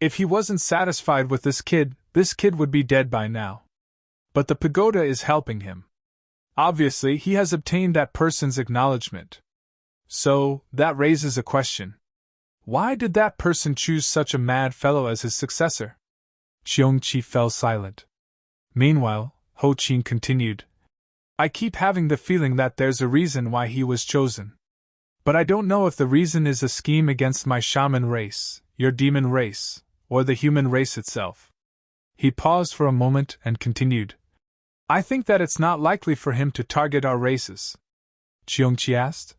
S1: "If he wasn't satisfied with this kid would be dead by now. But the pagoda is helping him. Obviously, he has obtained that person's acknowledgement. So, that raises a question. Why did that person choose such a mad fellow as his successor?" Cheongqi fell silent. Meanwhile, Ho Qing continued. "I keep having the feeling that there's a reason why he was chosen. But I don't know if the reason is a scheme against my shaman race, your demon race, or the human race itself." He paused for a moment and continued. "I think that it's not likely for him to target our races." Cheongqi asked.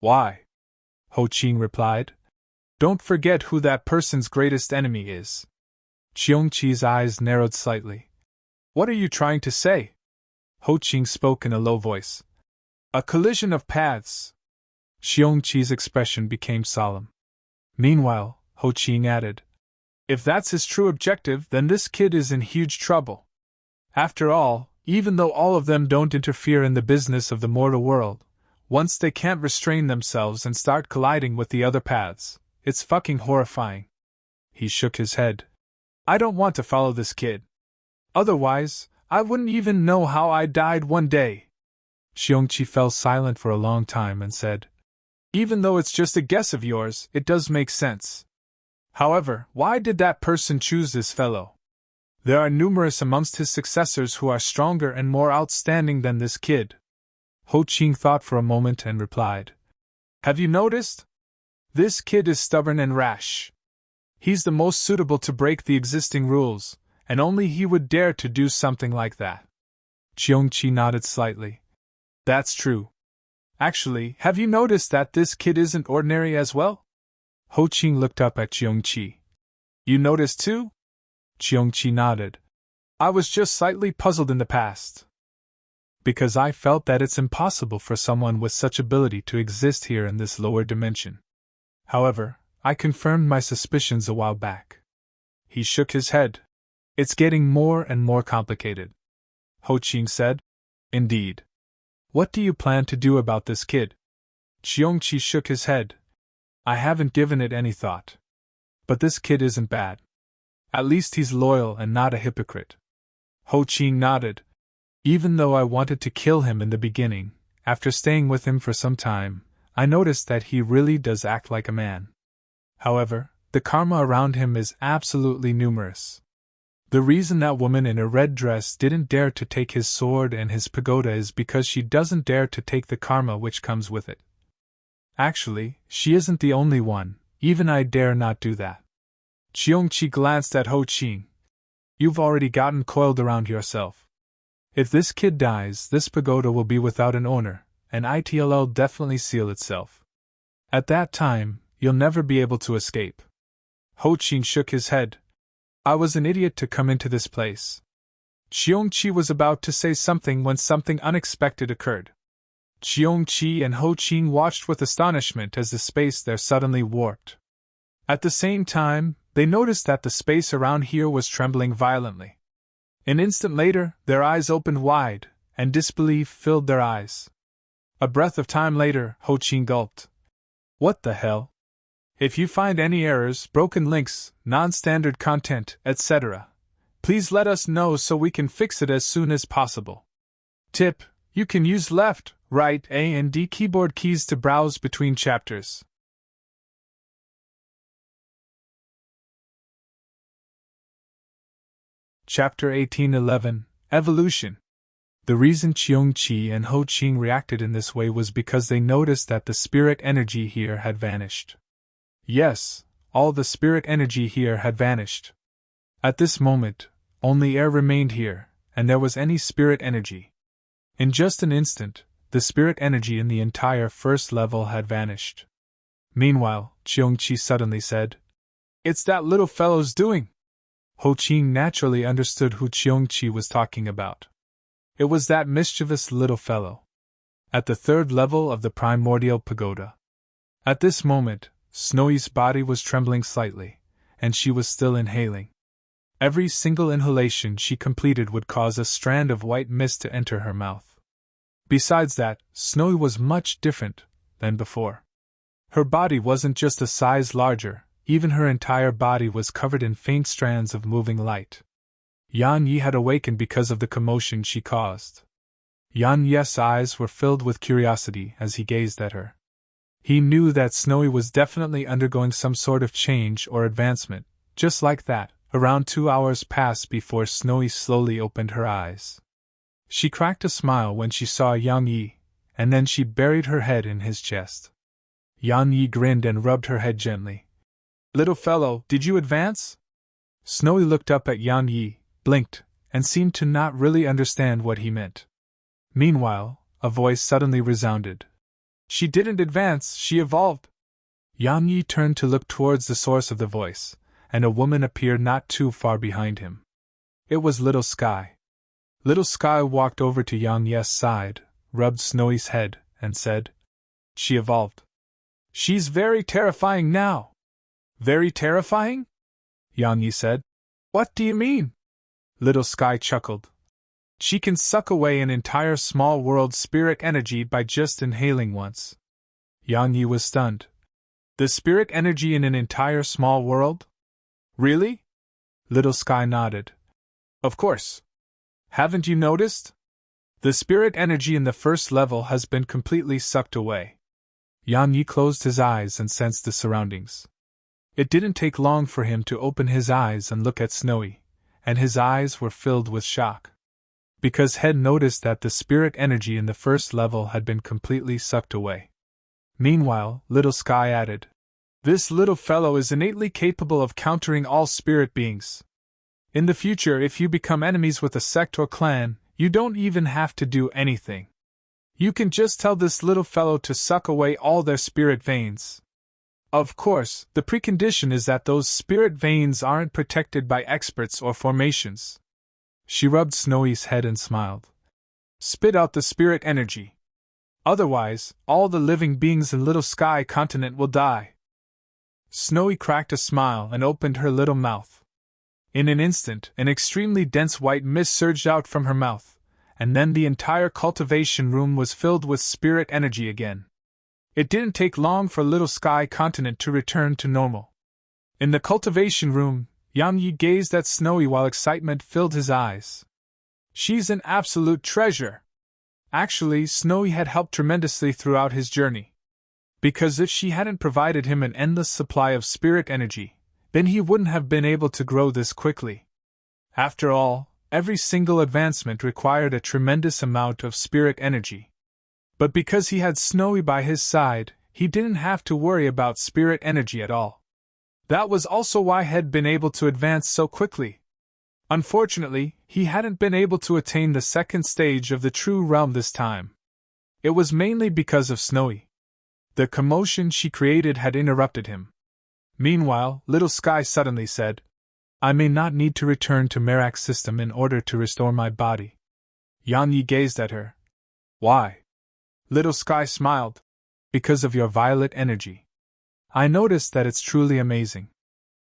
S1: "Why?" Ho Qing replied. "Don't forget who that person's greatest enemy is." Cheongqi's eyes narrowed slightly. "What are you trying to say?" Ho Qing spoke in a low voice. "A collision of paths." Cheongqi's expression became solemn. Meanwhile, Ho Qing added, "If that's his true objective, then this kid is in huge trouble. After all, even though all of them don't interfere in the business of the mortal world, once they can't restrain themselves and start colliding with the other paths, it's fucking horrifying." He shook his head. "I don't want to follow this kid. Otherwise, I wouldn't even know how I died one day." Cheongqi fell silent for a long time and said, "Even though it's just a guess of yours, it does make sense. However, why did that person choose this fellow? There are numerous amongst his successors who are stronger and more outstanding than this kid." Ho Qing thought for a moment and replied, "Have you noticed? This kid is stubborn and rash. He's the most suitable to break the existing rules, and only he would dare to do something like that." Cheongqi nodded slightly. "That's true. Actually, have you noticed that this kid isn't ordinary as well?" Ho Qing looked up at Cheongqi. "You noticed too?" Cheongqi nodded. "I was just slightly puzzled in the past, because I felt that it's impossible for someone with such ability to exist here in this lower dimension. However, I confirmed my suspicions a while back." He shook his head. "It's getting more and more complicated," Ho Qing said. "Indeed. What do you plan to do about this kid?" Cheongqi shook his head. "I haven't given it any thought. But this kid isn't bad. At least he's loyal and not a hypocrite." Ho Qing nodded. "Even though I wanted to kill him in the beginning, after staying with him for some time, I noticed that he really does act like a man. However, the karma around him is absolutely numerous. The reason that woman in a red dress didn't dare to take his sword and his pagoda is because she doesn't dare to take the karma which comes with it. Actually, she isn't the only one, even I dare not do that." Cheongqi glanced at Ho Qing. "You've already gotten coiled around yourself. If this kid dies, this pagoda will be without an owner, and it'll definitely seal itself. At that time, you'll never be able to escape." Ho Qing shook his head. "I was an idiot to come into this place." Cheongqi was about to say something when something unexpected occurred. Cheongqi and Ho Qing watched with astonishment as the space there suddenly warped. At the same time, they noticed that the space around here was trembling violently. An instant later, their eyes opened wide, and disbelief filled their eyes. A breath of time later, Ho Qing gulped. What the hell? If you find any errors, broken links, non-standard content, etc., please let us know so we can fix it as soon as possible. Tip: you can use left, right, A and D keyboard keys to browse between chapters. Chapter 1811, Evolution. The reason Cheongqi and Ho Qing reacted in this way was because they noticed that the spirit energy here had vanished. Yes, all the spirit energy here had vanished. At this moment, only air remained here, and there was any spirit energy. In just an instant, the spirit energy in the entire first level had vanished. Meanwhile, Cheongqi suddenly said, "It's that little fellow's doing." Ho Qing naturally understood who Cheongqi was talking about. It was that mischievous little fellow. At the third level of the primordial pagoda. At this moment, Snowy's body was trembling slightly, and she was still inhaling. Every single inhalation she completed would cause a strand of white mist to enter her mouth. Besides that, Snowy was much different than before. Her body wasn't just a size larger, even her entire body was covered in faint strands of moving light. Yan Yi had awakened because of the commotion she caused. Yan Yi's eyes were filled with curiosity as he gazed at her. He knew that Snowy was definitely undergoing some sort of change or advancement. Just like that, around 2 hours passed before Snowy slowly opened her eyes. She cracked a smile when she saw Yang Yi, and then she buried her head in his chest. Yang Yi grinned and rubbed her head gently. "Little fellow, did you advance?" Snowy looked up at Yang Yi, blinked, and seemed to not really understand what he meant. Meanwhile, a voice suddenly resounded. "She didn't advance, she evolved." Yang Yi turned to look towards the source of the voice, and a woman appeared not too far behind him. It was Little Sky. Little Sky walked over to Yang Yi's side, rubbed Snowy's head, and said, "She evolved. She's very terrifying now." "Very terrifying?" Yang Yi said. "What do you mean?" Little Sky chuckled. "She can suck away an entire small world's spirit energy by just inhaling once." Yang Yi was stunned. "The spirit energy in an entire small world? Really?" Little Sky nodded. "Of course. Haven't you noticed? The spirit energy in the first level has been completely sucked away." Yang Yi closed his eyes and sensed the surroundings. It didn't take long for him to open his eyes and look at Snowy, and his eyes were filled with shock. Because Head noticed that the spirit energy in the first level had been completely sucked away. Meanwhile, Little Sky added, "This little fellow is innately capable of countering all spirit beings. In the future, if you become enemies with a sect or clan, you don't even have to do anything. You can just tell this little fellow to suck away all their spirit veins. Of course, the precondition is that those spirit veins aren't protected by experts or formations." She rubbed Snowy's head and smiled. "Spit out the spirit energy. Otherwise, all the living beings in Little Sky Continent will die." Snowy cracked a smile and opened her little mouth. In an instant, an extremely dense white mist surged out from her mouth, and then the entire cultivation room was filled with spirit energy again. It didn't take long for Little Sky Continent to return to normal. In the cultivation room, Yang Yi gazed at Snowy while excitement filled his eyes. "She's an absolute treasure." Actually, Snowy had helped tremendously throughout his journey. Because if she hadn't provided him an endless supply of spirit energy, then he wouldn't have been able to grow this quickly. After all, every single advancement required a tremendous amount of spirit energy. But because he had Snowy by his side, he didn't have to worry about spirit energy at all. That was also why he had been able to advance so quickly. Unfortunately, he hadn't been able to attain the second stage of the true realm this time. It was mainly because of Snowy. The commotion she created had interrupted him. Meanwhile, Little Sky suddenly said, "I may not need to return to Merak's system in order to restore my body." Yang Yi gazed at her. "Why?" Little Sky smiled. "Because of your violet energy. I noticed that it's truly amazing.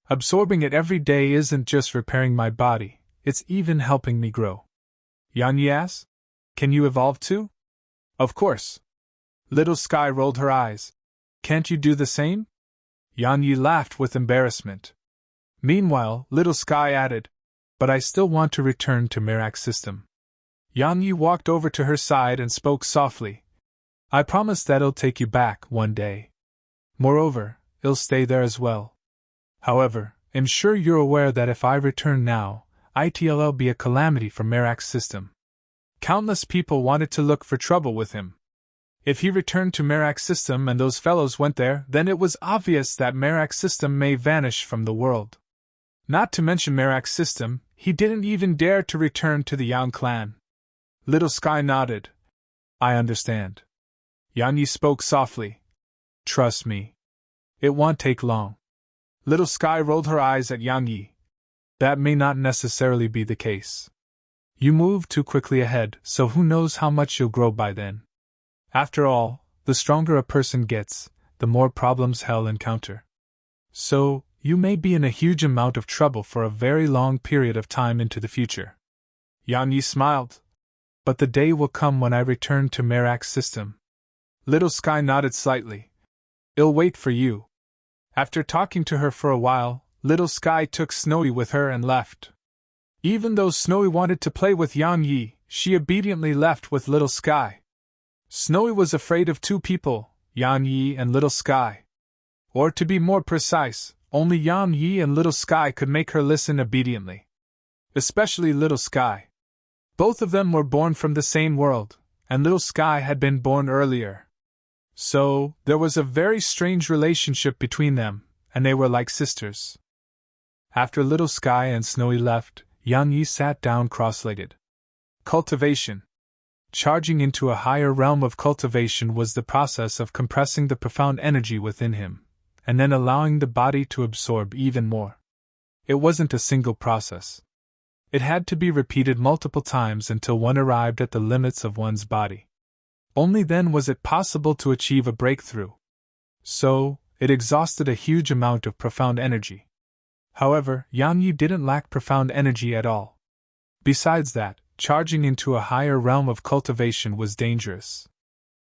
S1: Absorbing it every day isn't just repairing my body, it's even helping me grow. Yan Yi asked, can you evolve too? Of course. Little Sky rolled her eyes. Can't you do the same? Yan Yi laughed with embarrassment. Meanwhile, Little Sky added, but I still want to return to Merak's system. Yan Yi walked over to her side and spoke softly. I promise that it'll take you back one day. Moreover, it'll stay there as well. However, I'm sure you're aware that if I return now, it'll be a calamity for Merak's system. Countless people wanted to look for trouble with him. If he returned to Merak's system and those fellows went there, then it was obvious that Merak's system may vanish from the world. Not to mention Merak's system, he didn't even dare to return to the Yang clan. Little Sky nodded. I understand. Yan Yi spoke softly. Trust me. It won't take long. Little Sky rolled her eyes at Yang Yi. That may not necessarily be the case. You move too quickly ahead, so who knows how much you'll grow by then. After all, the stronger a person gets, the more problems he'll encounter. So, you may be in a huge amount of trouble for a very long period of time into the future. Yan Yi smiled. But the day will come when I return to Merak's system. Little Sky nodded slightly. I'll wait for you. After talking to her for a while, Little Sky took Snowy with her and left. Even though Snowy wanted to play with Yan Yi, she obediently left with Little Sky. Snowy was afraid of two people, Yan Yi and Little Sky. Or to be more precise, only Yan Yi and Little Sky could make her listen obediently. Especially Little Sky. Both of them were born from the same world, and Little Sky had been born earlier. So, there was a very strange relationship between them, and they were like sisters. After Little Sky and Snowy left, Yan Yi sat down cross-legged. Cultivation. Charging into a higher realm of cultivation was the process of compressing the profound energy within him, and then allowing the body to absorb even more. It wasn't a single process. It had to be repeated multiple times until one arrived at the limits of one's body. Only then was it possible to achieve a breakthrough. So, it exhausted a huge amount of profound energy. However, Yan Yi didn't lack profound energy at all. Besides that, charging into a higher realm of cultivation was dangerous.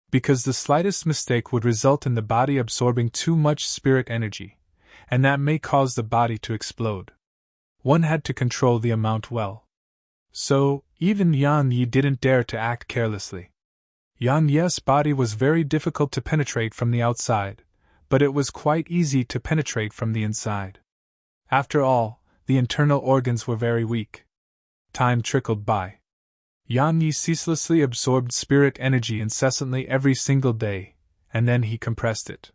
S1: Because the slightest mistake would result in the body absorbing too much spirit energy, and that may cause the body to explode. One had to control the amount well. So, even Yan Yi didn't dare to act carelessly. Yan Yi's body was very difficult to penetrate from the outside, but it was quite easy to penetrate from the inside. After all, the internal organs were very weak. Time trickled by. Yan Yi ceaselessly absorbed spirit energy incessantly every single day, and then he compressed it.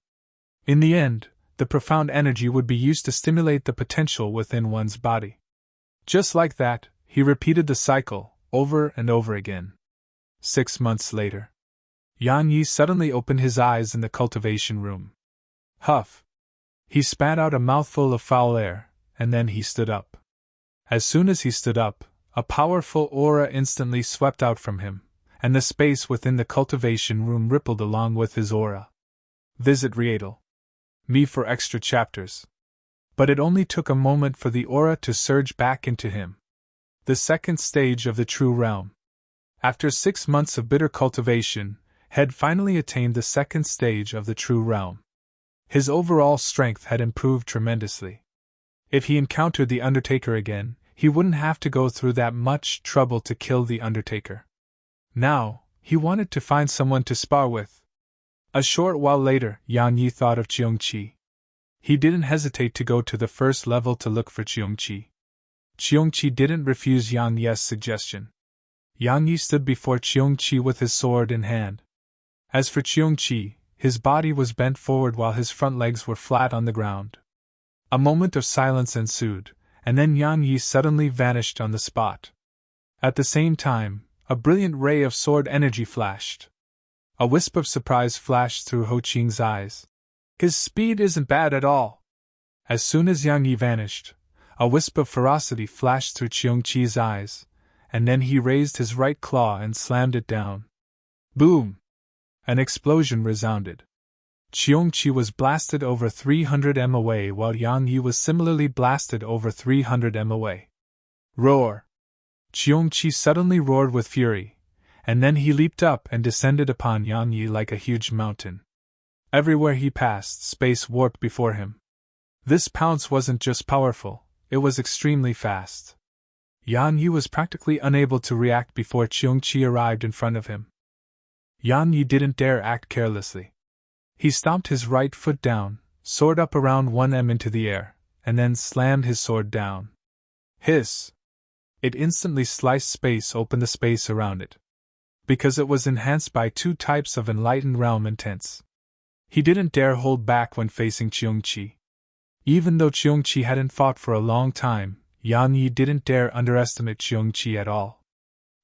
S1: In the end, the profound energy would be used to stimulate the potential within one's body. Just like that, he repeated the cycle, over and over again. 6 months later. Yan Yi suddenly opened his eyes in the cultivation room. Huff! He spat out a mouthful of foul air, and then he stood up. As soon as he stood up, a powerful aura instantly swept out from him, and the space within the cultivation room rippled along with his aura. Visit Readle.me for extra chapters. But it only took a moment for the aura to surge back into him. The second stage of the true realm. After 6 months of bitter cultivation, had finally attained the second stage of the true realm. His overall strength had improved tremendously. If he encountered the Undertaker again, he wouldn't have to go through that much trouble to kill the Undertaker. Now, he wanted to find someone to spar with. A short while later, Yan Yi thought of Cheongqi. He didn't hesitate to go to the first level to look for Cheongqi. Cheongqi didn't refuse Yan Yi's suggestion. Yan Yi stood before Cheongqi with his sword in hand. As for Cheongqi, his body was bent forward while his front legs were flat on the ground. A moment of silence ensued, and then Yan Yi suddenly vanished on the spot. At the same time, a brilliant ray of sword energy flashed. A wisp of surprise flashed through Ho Qing's eyes. His speed isn't bad at all. As soon as Yan Yi vanished, a wisp of ferocity flashed through Cheongqi's eyes, and then he raised his right claw and slammed it down. Boom! An explosion resounded. Qiongqi was blasted over 300 m away while Yang Yi was similarly blasted over 300 m away. Roar! Qiongqi suddenly roared with fury, and then he leaped up and descended upon Yang Yi like a huge mountain. Everywhere he passed, space warped before him. This pounce wasn't just powerful, it was extremely fast. Yang Yi was practically unable to react before Qiongqi arrived in front of him. Yang Yi didn't dare act carelessly. He stomped his right foot down, sword up around 1 m into the air, and then slammed his sword down. Hiss! It instantly sliced space open, the space around it. Because it was enhanced by 2 types of enlightened realm intense. He didn't dare hold back when facing Qiongqi. Even though Qiongqi hadn't fought for a long time, Yang Yi didn't dare underestimate Qiongqi at all.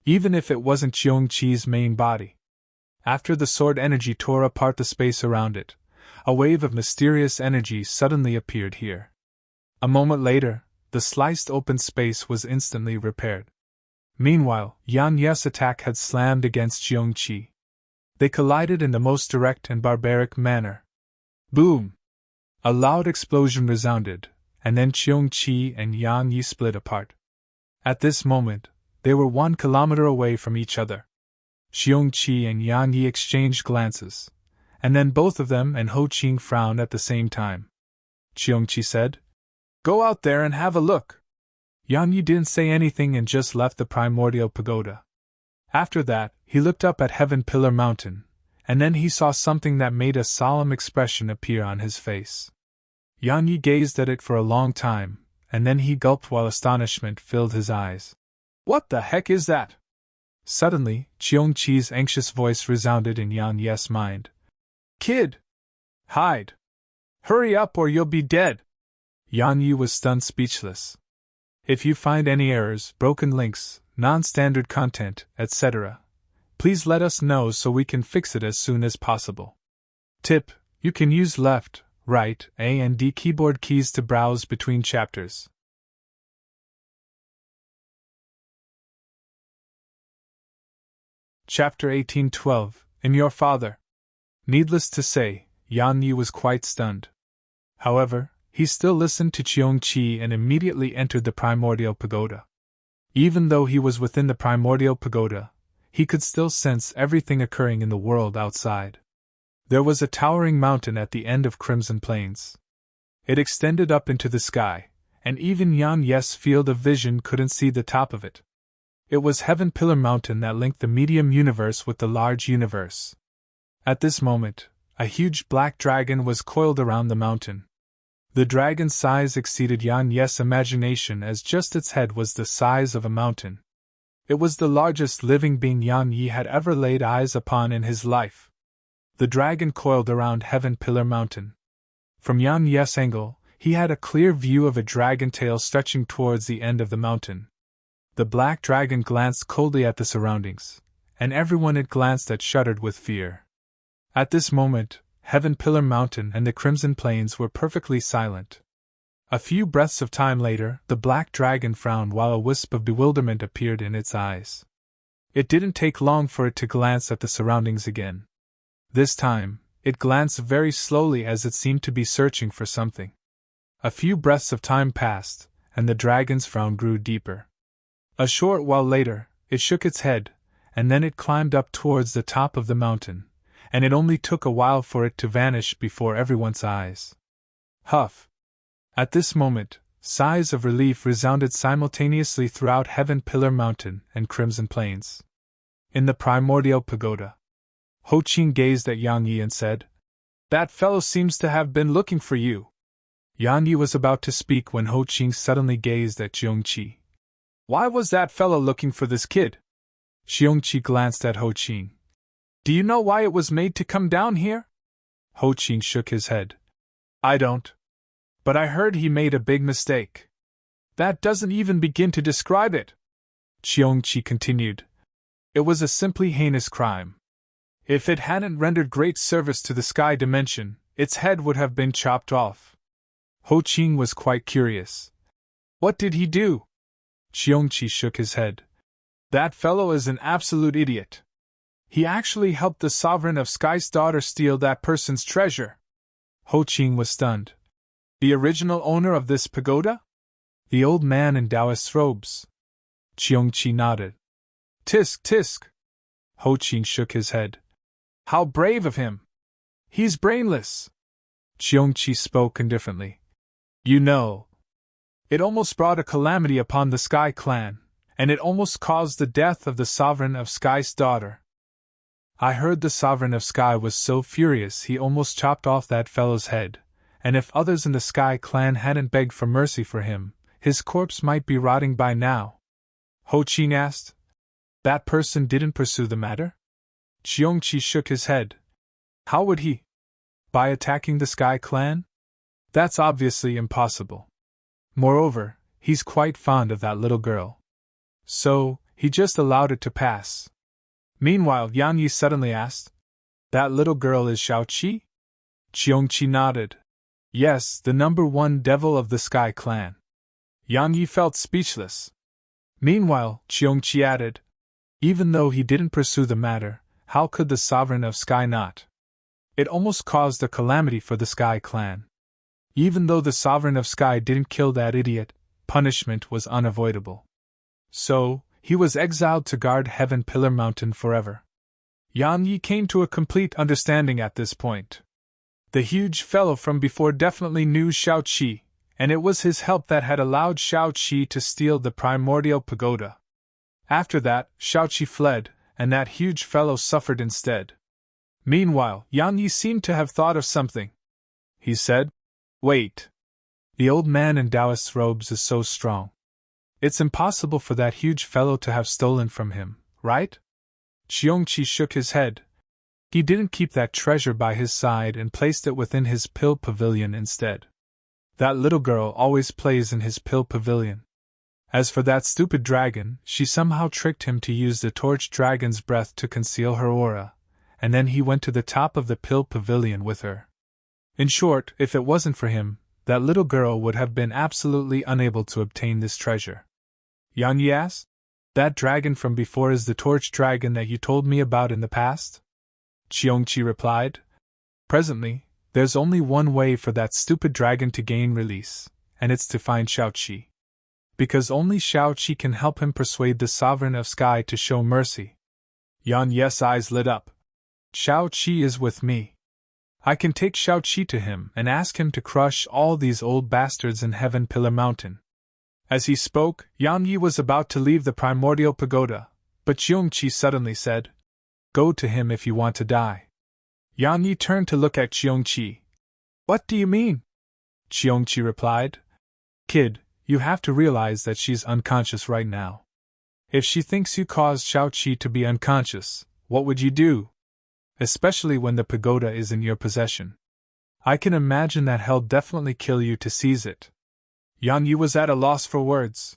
S1: Even if it wasn't Qiongqi's main body. After the sword energy tore apart the space around it, a wave of mysterious energy suddenly appeared here. A moment later, the sliced open space was instantly repaired. Meanwhile, Yang Yi's attack had slammed against Qiongqi. They collided in the most direct and barbaric manner. Boom! A loud explosion resounded, and then Qiongqi and Yang Yi split apart. At this moment, they were 1 kilometer away from each other. Qiongqi and Yang Yi exchanged glances, and then both of them and Ho Qing frowned at the same time. Qiongqi said, "Go out there and have a look." Yang Yi didn't say anything and just left the primordial pagoda. After that, he looked up at Heaven Pillar Mountain, and then he saw something that made a solemn expression appear on his face. Yang Yi gazed at it for a long time, and then he gulped while astonishment filled his eyes. "What the heck is that?" Suddenly, Qiongqi's anxious voice resounded in Yang Yi's mind. "Kid! Hide! Hurry up or you'll be dead!" Yang Yi was stunned speechless. If you find any errors, broken links, non-standard content, etc., please let us know so we can fix it as soon as possible. Tip: you can use left, right, A and D keyboard keys to browse between chapters. Chapter 1812, In Your Father. Needless to say, Yang Yi was quite stunned. However, he still listened to Qiongqi and immediately entered the primordial pagoda. Even though he was within the primordial pagoda, he could still sense everything occurring in the world outside. There was a towering mountain at the end of Crimson Plains. It extended up into the sky, and even Yang Yi's field of vision couldn't see the top of it. It was Heaven Pillar Mountain that linked the medium universe with the large universe. At this moment, a huge black dragon was coiled around the mountain. The dragon's size exceeded Yang Yi's imagination as just its head was the size of a mountain. It was the largest living being Yang Yi had ever laid eyes upon in his life. The dragon coiled around Heaven Pillar Mountain. From Yang Yi's angle, he had a clear view of a dragon tail stretching towards the end of the mountain. The black dragon glanced coldly at the surroundings, and everyone it glanced at shuddered with fear. At this moment, Heaven Pillar Mountain and the Crimson Plains were perfectly silent. A few breaths of time later, the black dragon frowned while a wisp of bewilderment appeared in its eyes. It didn't take long for it to glance at the surroundings again. This time, it glanced very slowly as it seemed to be searching for something. A few breaths of time passed, and the dragon's frown grew deeper. A short while later, it shook its head, and then it climbed up towards the top of the mountain, and it only took a while for it to vanish before everyone's eyes. Huff! At this moment, sighs of relief resounded simultaneously throughout Heaven Pillar Mountain and Crimson Plains. In the primordial pagoda, Ho Qing gazed at Yang Yi and said, "That fellow seems to have been looking for you." Yang Yi was about to speak when Ho Qing suddenly gazed at Qiongqi. "Why was that fellow looking for this kid?" Qiongqi glanced at Ho Qing. "Do you know why it was made to come down here?" Ho Qing shook his head. "I don't. But I heard he made a big mistake." "That doesn't even begin to describe it," Qiongqi continued. "It was a simply heinous crime. If it hadn't rendered great service to the sky dimension, its head would have been chopped off." Ho Qing was quite curious. "What did he do?" Qiongqi shook his head. "That fellow is an absolute idiot. He actually helped the sovereign of Sky's daughter steal that person's treasure." Ho Qing was stunned. The original owner of this pagoda? The old man in Taoist robes. Cheongqi nodded. Tisk, tisk. Ho Qing shook his head. How brave of him! He's brainless. Cheongqi spoke indifferently. You know, it almost brought a calamity upon the Sky clan, and it almost caused the death of the Sovereign of Sky's daughter. I heard the Sovereign of Sky was so furious he almost chopped off that fellow's head, and if others in the Sky clan hadn't begged for mercy for him, his corpse might be rotting by now. Ho Qing asked. That person didn't pursue the matter? Cheongqi shook his head. How would he? By attacking the Sky clan? That's obviously impossible. Moreover, he's quite fond of that little girl. So, he just allowed it to pass. Meanwhile, Yan Yi suddenly asked, That little girl is Shao Qi? Cheongqi nodded. Yes, the number one devil of the Sky clan. Yan Yi felt speechless. Meanwhile, Cheongqi added, Even though he didn't pursue the matter, how could the Sovereign of Sky not? It almost caused a calamity for the Sky clan. Even though the Sovereign of Sky didn't kill that idiot, punishment was unavoidable. So, he was exiled to guard Heaven Pillar Mountain forever. Yan Yi came to a complete understanding at this point. The huge fellow from before definitely knew Shao Qi, and it was his help that had allowed Shao Qi to steal the primordial pagoda. After that, Shao Qi fled, and that huge fellow suffered instead. Meanwhile, Yan Yi seemed to have thought of something. He said, Wait. The old man in Taoist robes is so strong. It's impossible for that huge fellow to have stolen from him, right? Cheongqi shook his head. He didn't keep that treasure by his side and placed it within his pill pavilion instead. That little girl always plays in his pill pavilion. As for that stupid dragon, she somehow tricked him to use the torch dragon's breath to conceal her aura, and then he went to the top of the pill pavilion with her. In short, if it wasn't for him, that little girl would have been absolutely unable to obtain this treasure. Yan Yi asked, That dragon from before is the torch dragon that you told me about in the past? Cheongqi replied, Presently, there's only one way for that stupid dragon to gain release, and it's to find Shao Qi. Because only Shao Qi can help him persuade the Sovereign of Sky to show mercy. Yan Yi's eyes lit up. Shao Qi is with me. I can take Shao Qi to him and ask him to crush all these old bastards in Heaven Pillar Mountain. As he spoke, Yan Yi was about to leave the primordial pagoda, but Cheongqi suddenly said, Go to him if you want to die. Yan Yi turned to look at Cheongqi. What do you mean? Cheongqi replied, Kid, you have to realize that she's unconscious right now. If she thinks you caused Shao Qi to be unconscious, what would you do? Especially when the pagoda is in your possession. I can imagine that hell definitely kill you to seize it. Yan Yi was at a loss for words.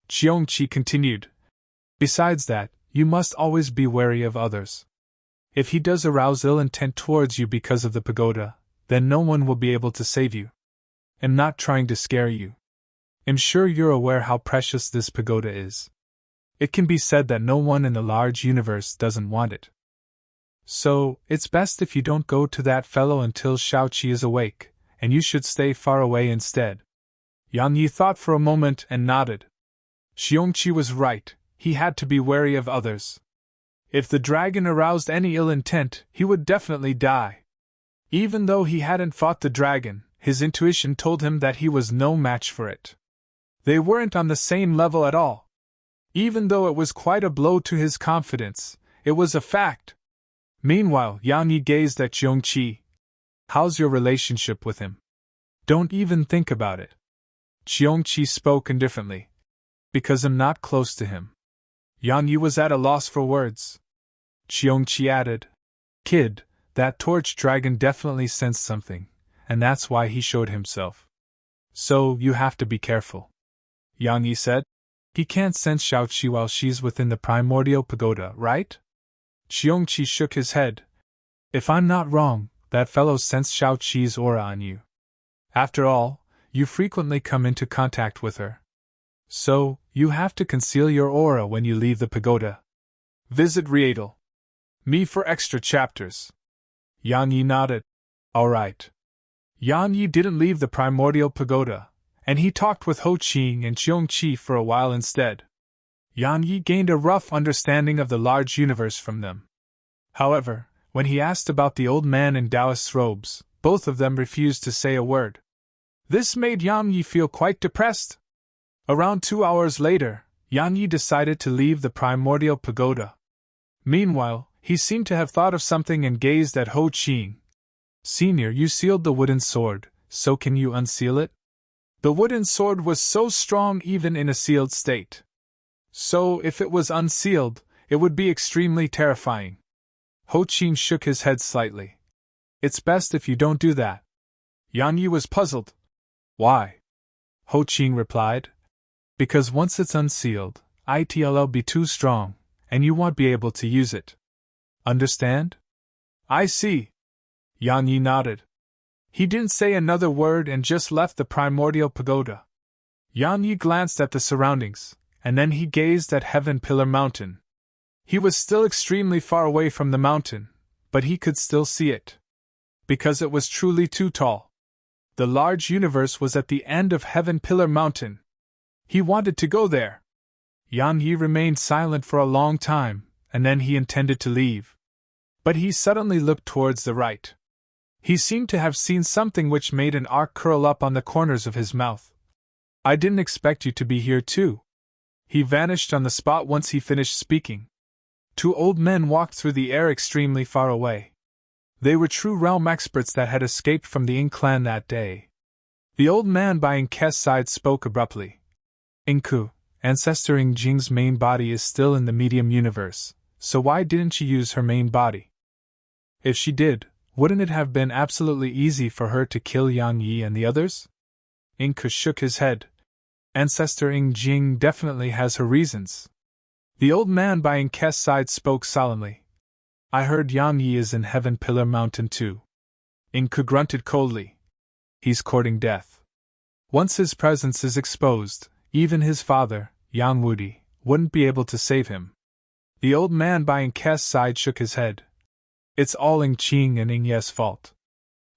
S1: Cheongqi continued. Besides that, you must always be wary of others. If he does arouse ill intent towards you because of the pagoda, then no one will be able to save you. I'm not trying to scare you. I'm sure you're aware how precious this pagoda is. It can be said that no one in the large universe doesn't want it. So, it's best if you don't go to that fellow until Shao Qi is awake, and you should stay far away instead. Yan Yi thought for a moment and nodded. Cheongqi was right, he had to be wary of others. If the dragon aroused any ill intent, he would definitely die. Even though he hadn't fought the dragon, his intuition told him that he was no match for it. They weren't on the same level at all. Even though it was quite a blow to his confidence, it was a fact. Meanwhile, Yan Yi gazed at Cheongqi. How's your relationship with him? Don't even think about it. Cheongqi spoke indifferently. Because I'm not close to him. Yan Yi was at a loss for words. Cheongqi added, Kid, that torch dragon definitely sensed something, and that's why he showed himself. So, you have to be careful. Yan Yi said, He can't sense Shao Qi while she's within the primordial pagoda, right? Cheongqi shook his head. If I'm not wrong, that fellow sensed Shao Qi's aura on you. After all, you frequently come into contact with her. So, you have to conceal your aura when you leave the pagoda. Visit Readle.me for extra chapters. Yan Yi nodded. All right. Yan Yi didn't leave the primordial pagoda, and he talked with Ho Qing and Xiong Qi for a while instead. Yan Yi gained a rough understanding of the large universe from them. However, when he asked about the old man in Taoist robes, both of them refused to say a word. This made Yan Yi feel quite depressed. Around 2 hours later, Yan Yi decided to leave the primordial pagoda. Meanwhile, he seemed to have thought of something and gazed at Ho Qing. Senior, you sealed the wooden sword, so can you unseal it? The wooden sword was so strong even in a sealed state. So, if it was unsealed, it would be extremely terrifying. Ho Qing shook his head slightly. It's best if you don't do that. Yan Yi was puzzled. Why? Ho Qing replied. Because once it's unsealed, it'll be too strong, and you won't be able to use it. Understand? I see. Yan Yi nodded. He didn't say another word and just left the primordial pagoda. Yan Yi glanced at the surroundings, and then he gazed at Heaven Pillar Mountain. He was still extremely far away from the mountain, but he could still see it. Because it was truly too tall. The large universe was at the end of Heaven Pillar Mountain. He wanted to go there. Yan Yi remained silent for a long time, and then he intended to leave. But he suddenly looked towards the right. He seemed to have seen something which made an arc curl up on the corners of his mouth. I didn't expect you to be here too. He vanished on the spot once he finished speaking. 2 old men walked through the air extremely far away. They were true realm experts that had escaped from the Ing clan that day. The old man by Ing Ke's side spoke abruptly. Inku, Ancestor Ing Jing's main body is still in the medium universe, so why didn't she use her main body? If she did, wouldn't it have been absolutely easy for her to kill Yan Yi and the others? Inku shook his head. Ancestor Ing Jing definitely has her reasons. The old man by Ing Ke's side spoke solemnly. I heard Yan Yi is in Heaven Pillar Mountain too. Inku grunted coldly. He's courting death. Once his presence is exposed, even his father, Yang Wudi, wouldn't be able to save him. The old man by Ing Ke's side shook his head. It's all Ing Qing and Ing Ye's fault.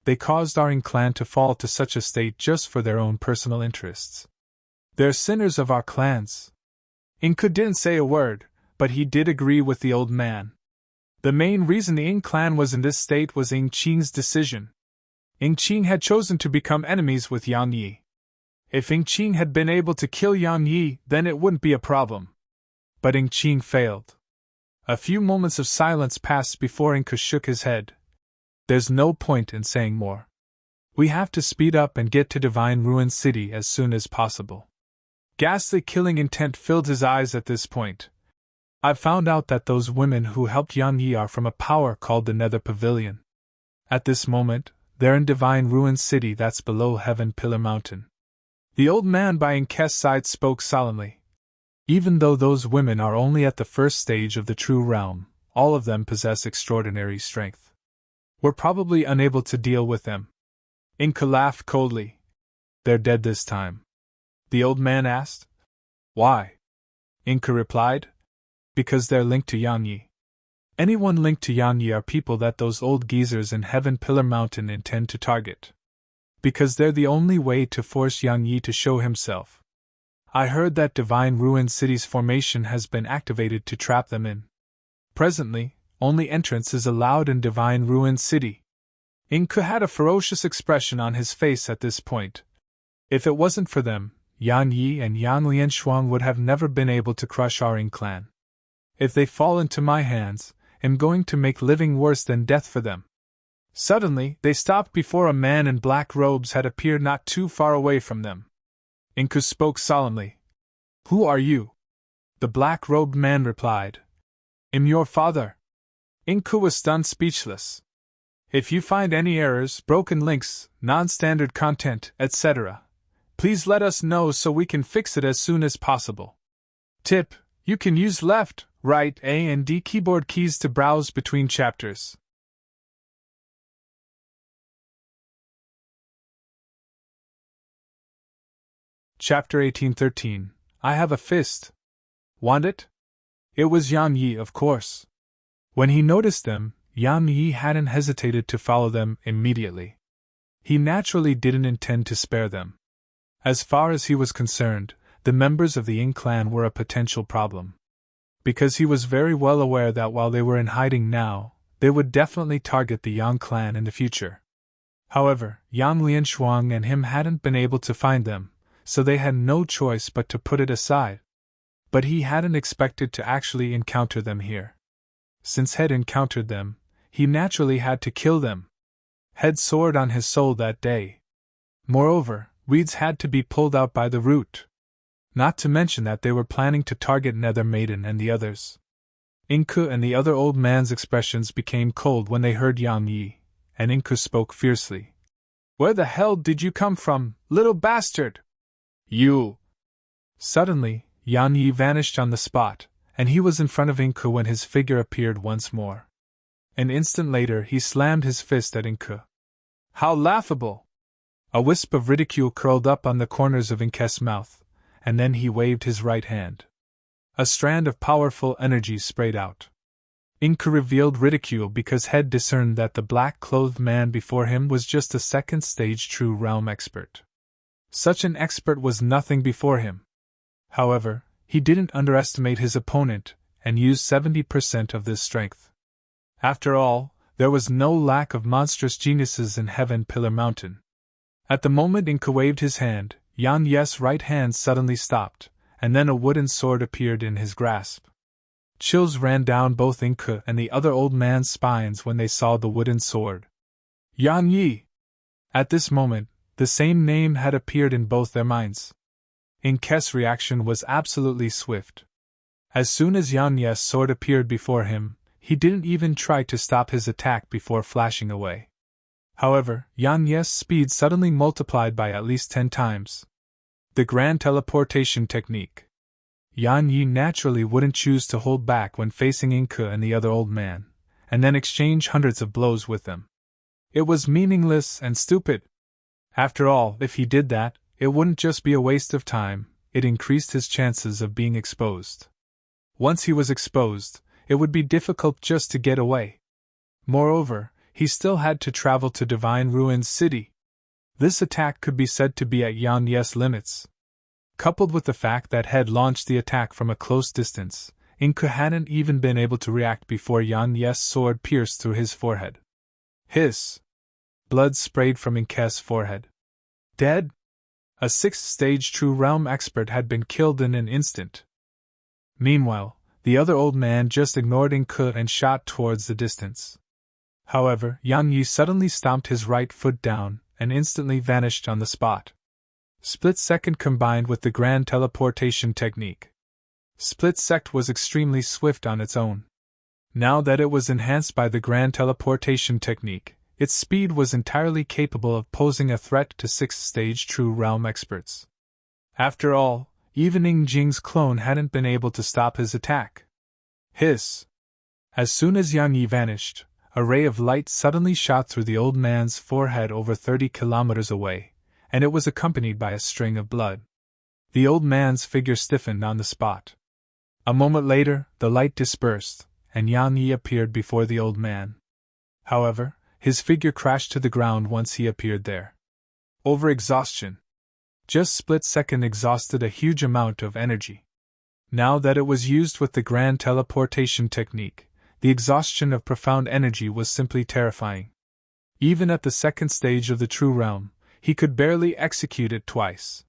S1: They caused our Ing clan to fall to such a state just for their own personal interests. They're sinners of our clans. Inku didn't say a word, but he did agree with the old man. The main reason the Ing clan was in this state was Ing Qing's decision. Ing Qing had chosen to become enemies with Yang Yi. If Ing Qing had been able to kill Yang Yi, then it wouldn't be a problem. But Ing Qing failed. A few moments of silence passed before Inku shook his head. There's no point in saying more. We have to speed up and get to Divine Ruin City as soon as possible. Ghastly killing intent filled his eyes at this point. I've found out that those women who helped Yang Yi are from a power called the Nether Pavilion. At this moment, they're in Divine Ruin City that's below Heaven Pillar Mountain. The old man by Ing Ke's side spoke solemnly. Even though those women are only at the first stage of the true realm, all of them possess extraordinary strength. We're probably unable to deal with them. Inku laughed coldly. They're dead this time. The old man asked. Why? Inku replied. Because they're linked to Yang Yi. Anyone linked to Yang Yi are people that those old geezers in Heaven Pillar Mountain intend to target. Because they're the only way to force Yang Yi to show himself. I heard that Divine Ruin City's formation has been activated to trap them in. Presently, only entrance is allowed in Divine Ruin City. Inku had a ferocious expression on his face at this point. If it wasn't for them, Yan Yi and Yan Lianshuang would have never been able to crush our Ing clan. If they fall into my hands, I'm going to make living worse than death for them. Suddenly, they stopped before a man in black robes had appeared not too far away from them. Inku spoke solemnly. Who are you? The black-robed man replied. I'm your father. Inku was stunned speechless. If you find any errors, broken links, non-standard content, etc., please let us know so we can fix it as soon as possible. Tip: you can use left, right, A and D keyboard keys to browse between chapters. Chapter 1813. I have a fist. Want it? It was Yang Yi, of course. When he noticed them, Yang Yi hadn't hesitated to follow them immediately. he naturally didn't intend to spare them. As far as he was concerned, the members of the Ying clan were a potential problem. Because he was very well aware that while they were in hiding now, they would definitely target the Yang clan in the future. However, Yang Lianshuang and him hadn't been able to find them, so they had no choice but to put it aside. But he hadn't expected to actually encounter them here. Since Head encountered them, he naturally had to kill them. Head soared on his soul that day. Moreover, weeds had to be pulled out by the root. Not to mention that they were planning to target Nether Maiden and the others. Inku and the other old man's expressions became cold when they heard Yang Yi, and Inku spoke fiercely. "Where the hell did you come from, little bastard?" "You!" Suddenly, Yang Yi vanished on the spot, and he was in front of Inku when his figure appeared once more. An instant later he slammed his fist at Inku. "How laughable!" A wisp of ridicule curled up on the corners of Inke's mouth, and then he waved his right hand. A strand of powerful energy sprayed out. Inku revealed ridicule because Head discerned that the black-clothed man before him was just a second-stage True Realm expert. Such an expert was nothing before him. However, he didn't underestimate his opponent, and used 70% of this strength. After all, there was no lack of monstrous geniuses in Heaven Pillar Mountain. At the moment Inku waved his hand, Yan Ye's right hand suddenly stopped, and then a wooden sword appeared in his grasp. Chills ran down both Inku and the other old man's spines when they saw the wooden sword. Yan Yi! At this moment, the same name had appeared in both their minds. Inke's reaction was absolutely swift. As soon as Yan Ye's sword appeared before him, he didn't even try to stop his attack before flashing away. However, Yan Ye's speed suddenly multiplied by at least 10 times. The Grand Teleportation Technique. Yan Yi naturally wouldn't choose to hold back when facing Inku and the other old man, and then exchange hundreds of blows with them. It was meaningless and stupid. After all, if he did that, it wouldn't just be a waste of time, it increased his chances of being exposed. Once he was exposed, it would be difficult just to get away. Moreover, he still had to travel to Divine Ruins City. This attack could be said to be at Yan Ye's limits. Coupled with the fact that Head launched the attack from a close distance, Inku hadn't even been able to react before Yan Ye's sword pierced through his forehead. Hiss! Blood sprayed from Inke's forehead. Dead? A 6th-stage True Realm expert had been killed in an instant. Meanwhile, the other old man just ignored Inku and shot towards the distance. However, Yang Yi suddenly stomped his right foot down and instantly vanished on the spot. Split Second combined with the Grand Teleportation Technique. Split Sect was extremely swift on its own. Now that it was enhanced by the Grand Teleportation Technique, its speed was entirely capable of posing a threat to 6th-stage True Realm experts. After all, even Ing Jing's clone hadn't been able to stop his attack. Hiss! As soon as Yang Yi vanished, a ray of light suddenly shot through the old man's forehead over 30 kilometers away, and it was accompanied by a string of blood. The old man's figure stiffened on the spot. A moment later, the light dispersed, and Yang Yi appeared before the old man. However, his figure crashed to the ground once he appeared there. Overexhaustion. Just Split Second exhausted a huge amount of energy. Now that it was used with the Grand Teleportation Technique, the exhaustion of profound energy was simply terrifying. Even at the 2nd stage of the True Realm, he could barely execute it twice.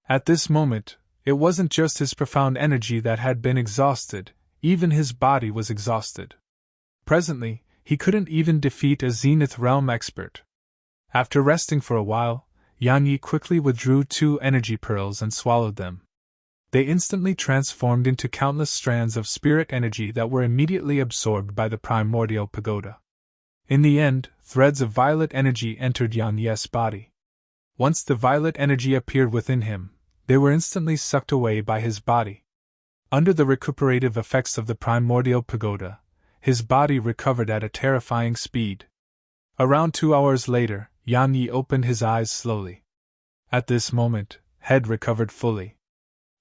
S1: At this moment, it wasn't just his profound energy that had been exhausted, even his body was exhausted. Presently, he couldn't even defeat a Zenith Realm expert. After resting for a while, Yang Yi quickly withdrew 2 energy pearls and swallowed them. They instantly transformed into countless strands of spirit energy that were immediately absorbed by the primordial pagoda. In the end, threads of violet energy entered Yang Ye's body. Once the violet energy appeared within him, they were instantly sucked away by his body. Under the recuperative effects of the primordial pagoda, his body recovered at a terrifying speed. Around 2 hours later, Yang Yi opened his eyes slowly. At this moment, Head recovered fully.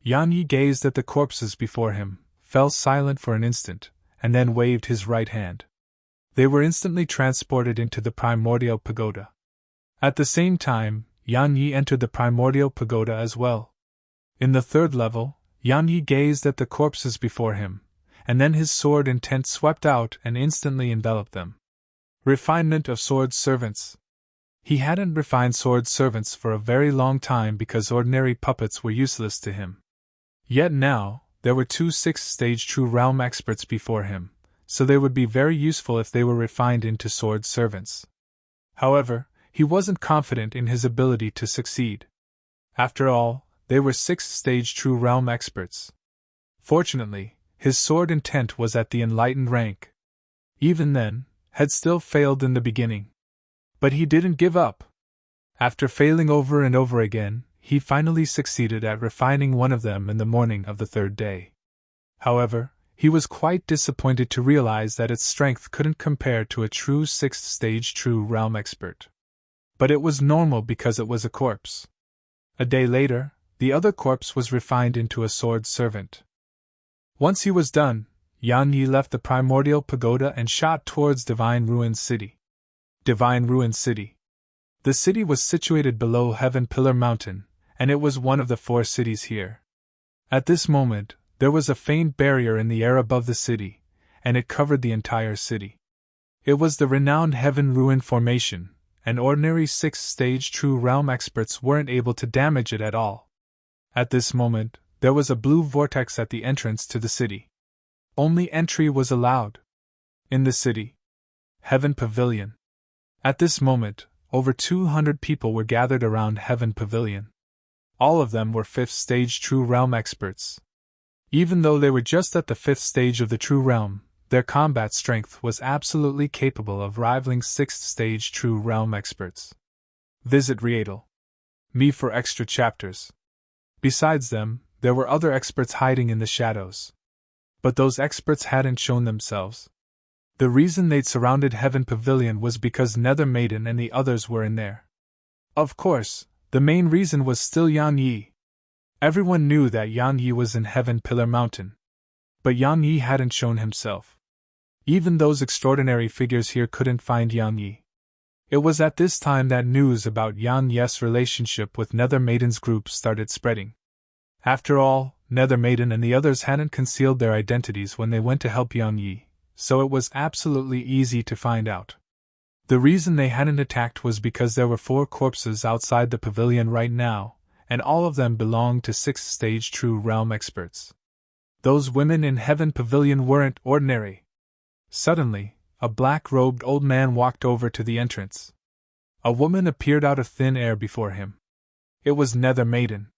S1: Yang Yi gazed at the corpses before him, fell silent for an instant, and then waved his right hand. They were instantly transported into the primordial pagoda. At the same time, Yan Yi entered the primordial pagoda as well. In the third level, Yan Yi gazed at the corpses before him, and then his sword intent swept out and instantly enveloped them. Refinement of sword servants. He hadn't refined sword servants for a very long time because ordinary puppets were useless to him. Yet now, there were 2 6th-stage true realm experts before him, so they would be very useful if they were refined into sword servants. However, he wasn't confident in his ability to succeed. After all, they were 6th-stage true realm experts. Fortunately, his sword intent was at the enlightened rank. Even then, had still failed in the beginning. But he didn't give up. After failing over and over again, he finally succeeded at refining one of them in the morning of the 3rd day. However, he was quite disappointed to realize that its strength couldn't compare to a true 6th-stage true realm expert. But it was normal because it was a corpse. A day later, the other corpse was refined into a sword servant. Once he was done, Yan Yi left the primordial pagoda and shot towards Divine Ruin City. Divine Ruin City. The city was situated below Heaven Pillar Mountain, and it was one of the 4 cities here. At this moment, there was a faint barrier in the air above the city, and it covered the entire city. It was the renowned Heaven Ruin Formation, and ordinary 6th-stage true realm experts weren't able to damage it at all. At this moment, there was a blue vortex at the entrance to the city. Only entry was allowed. In the city. Heaven Pavilion. At this moment, over 200 people were gathered around Heaven Pavilion. All of them were 5th-stage true realm experts. Even though they were just at the 5th stage of the true realm, their combat strength was absolutely capable of rivaling 6th-stage true realm experts. Visit Rietal. Me for extra chapters. Besides them, there were other experts hiding in the shadows. But those experts hadn't shown themselves. The reason they'd surrounded Heaven Pavilion was because Nether Maiden and the others were in there. Of course, the main reason was still Yan Yi. Everyone knew that Yan Yi was in Heaven Pillar Mountain. But Yan Yi hadn't shown himself. Even those extraordinary figures here couldn't find Yan Yi. It was at this time that news about Yan Yi's relationship with Nether Maiden's group started spreading. After all, Nether Maiden and the others hadn't concealed their identities when they went to help Yan Yi, so it was absolutely easy to find out. The reason they hadn't attacked was because there were 4 corpses outside the pavilion right now, and all of them belonged to 6th-stage true realm experts. Those women in Heaven Pavilion weren't ordinary. Suddenly, a black-robed old man walked over to the entrance. A woman appeared out of thin air before him. It was Nether Maiden.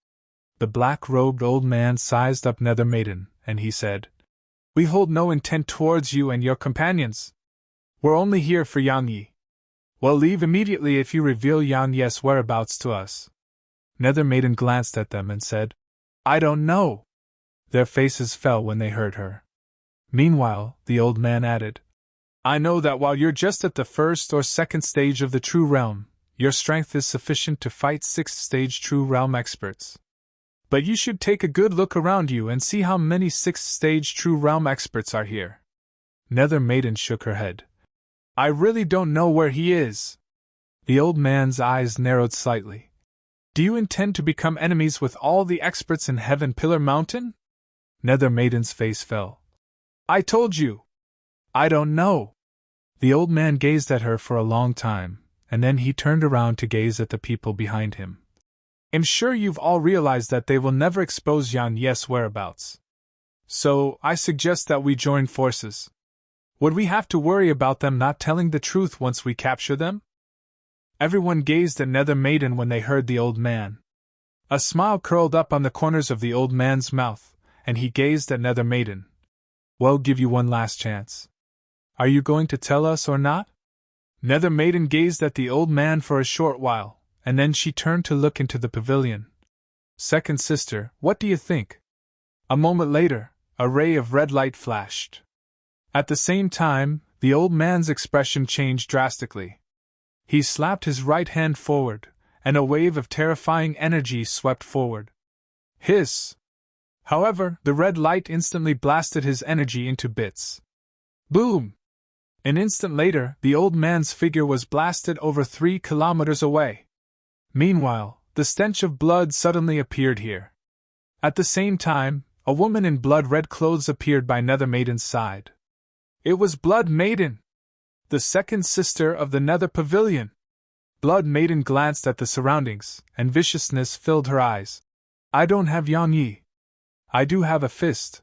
S1: The black-robed old man sized up Nether Maiden, and he said, "We hold no intent towards you and your companions. We're only here for Yan Yi. Well, leave immediately if you reveal Yan Yi's whereabouts to us." Nether Maiden glanced at them and said, "I don't know." Their faces fell when they heard her. Meanwhile, the old man added, "I know that while you're just at the 1st or 2nd stage of the true realm, your strength is sufficient to fight 6th-stage true realm experts. But you should take a good look around you and see how many 6th-stage true realm experts are here." Nether Maiden shook her head. "I really don't know where he is." The old man's eyes narrowed slightly. "Do you intend to become enemies with all the experts in Heaven Pillar Mountain?" Nether Maiden's face fell. "I told you. I don't know." The old man gazed at her for a long time, and then he turned around to gaze at the people behind him. "I'm sure you've all realized that they will never expose Yan Yi's whereabouts. So, I suggest that we join forces. Would we have to worry about them not telling the truth once we capture them?" Everyone gazed at Nether Maiden when they heard the old man. A smile curled up on the corners of the old man's mouth, and he gazed at Nether Maiden. "We'll give you one last chance. Are you going to tell us or not?" Nether Maiden gazed at the old man for a short while, and then she turned to look into the pavilion. "Second sister, what do you think?" A moment later, a ray of red light flashed. At the same time, the old man's expression changed drastically. He slapped his right hand forward, and a wave of terrifying energy swept forward. Hiss! However, the red light instantly blasted his energy into bits. Boom! An instant later, the old man's figure was blasted over 3 kilometers away. Meanwhile, the stench of blood suddenly appeared here. At the same time, a woman in blood-red clothes appeared by Nether Maiden's side. It was Blood Maiden, the second sister of the Nether Pavilion. Blood Maiden glanced at the surroundings, and viciousness filled her eyes. I don't have Yang Yi. I do have a fist.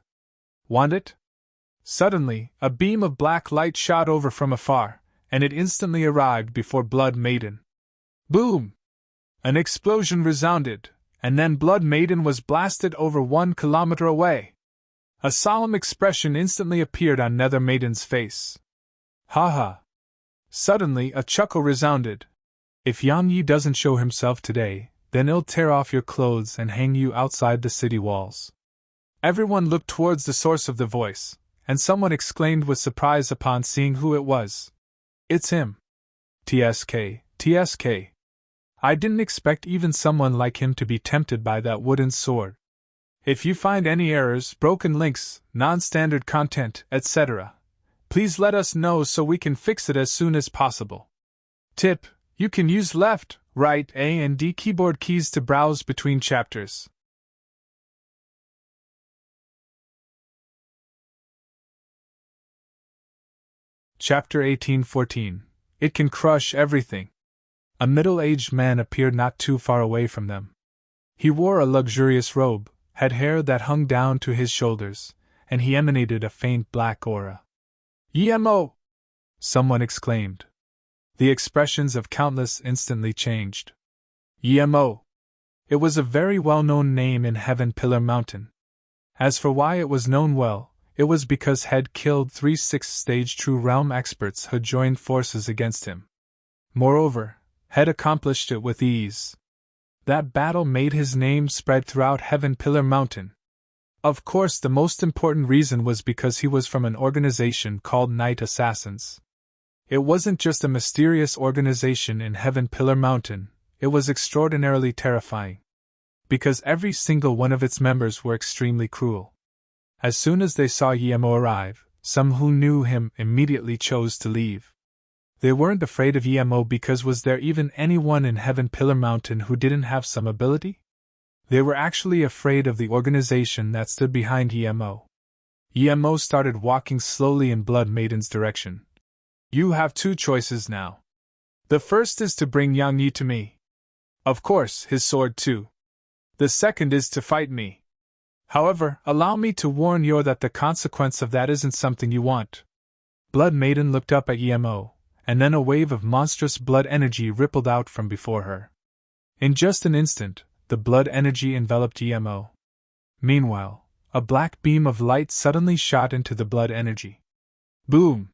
S1: Want it? Suddenly, a beam of black light shot over from afar, and it instantly arrived before Blood Maiden. Boom! An explosion resounded, and then Blood Maiden was blasted over 1 kilometer away. A solemn expression instantly appeared on Nether Maiden's face. Ha ha! Suddenly a chuckle resounded. If Yang Yi doesn't show himself today, then he'll tear off your clothes and hang you outside the city walls. Everyone looked towards the source of the voice, and someone exclaimed with surprise upon seeing who it was. It's him. TSK, TSK. I didn't expect even someone like him to be tempted by that wooden sword. If you find any errors, broken links, non-standard content, etc., please let us know so we can fix it as soon as possible. Tip: you can use left, right, A and D keyboard keys to browse between chapters. Chapter 1814. It can crush everything. A middle-aged man appeared not too far away from them. He wore a luxurious robe, had hair that hung down to his shoulders, and he emanated a faint black aura. Yemo! Someone exclaimed. The expressions of countless instantly changed. Yemo! It was a very well-known name in Heaven Pillar Mountain. As for why it was known well, it was because Head killed 3 6th-stage True Realm experts who joined forces against him. Moreover, Head accomplished it with ease. That battle made his name spread throughout Heaven Pillar Mountain. Of course, the most important reason was because he was from an organization called Night Assassins. It wasn't just a mysterious organization in Heaven Pillar Mountain, it was extraordinarily terrifying. Because every single one of its members were extremely cruel. As soon as they saw Yemo arrive, some who knew him immediately chose to leave. They weren't afraid of Yemo because was there even anyone in Heaven Pillar Mountain who didn't have some ability? They were actually afraid of the organization that stood behind Yemo. Yemo started walking slowly in Blood Maiden's direction. You have 2 choices now. The first is to bring Yang Yi to me. Of course, his sword too. The second is to fight me. However, allow me to warn you that the consequence of that isn't something you want. Blood Maiden looked up at Yemo, and then a wave of monstrous blood energy rippled out from before her. In just an instant, the blood energy enveloped Yemo. Meanwhile, a black beam of light suddenly shot into the blood energy. Boom!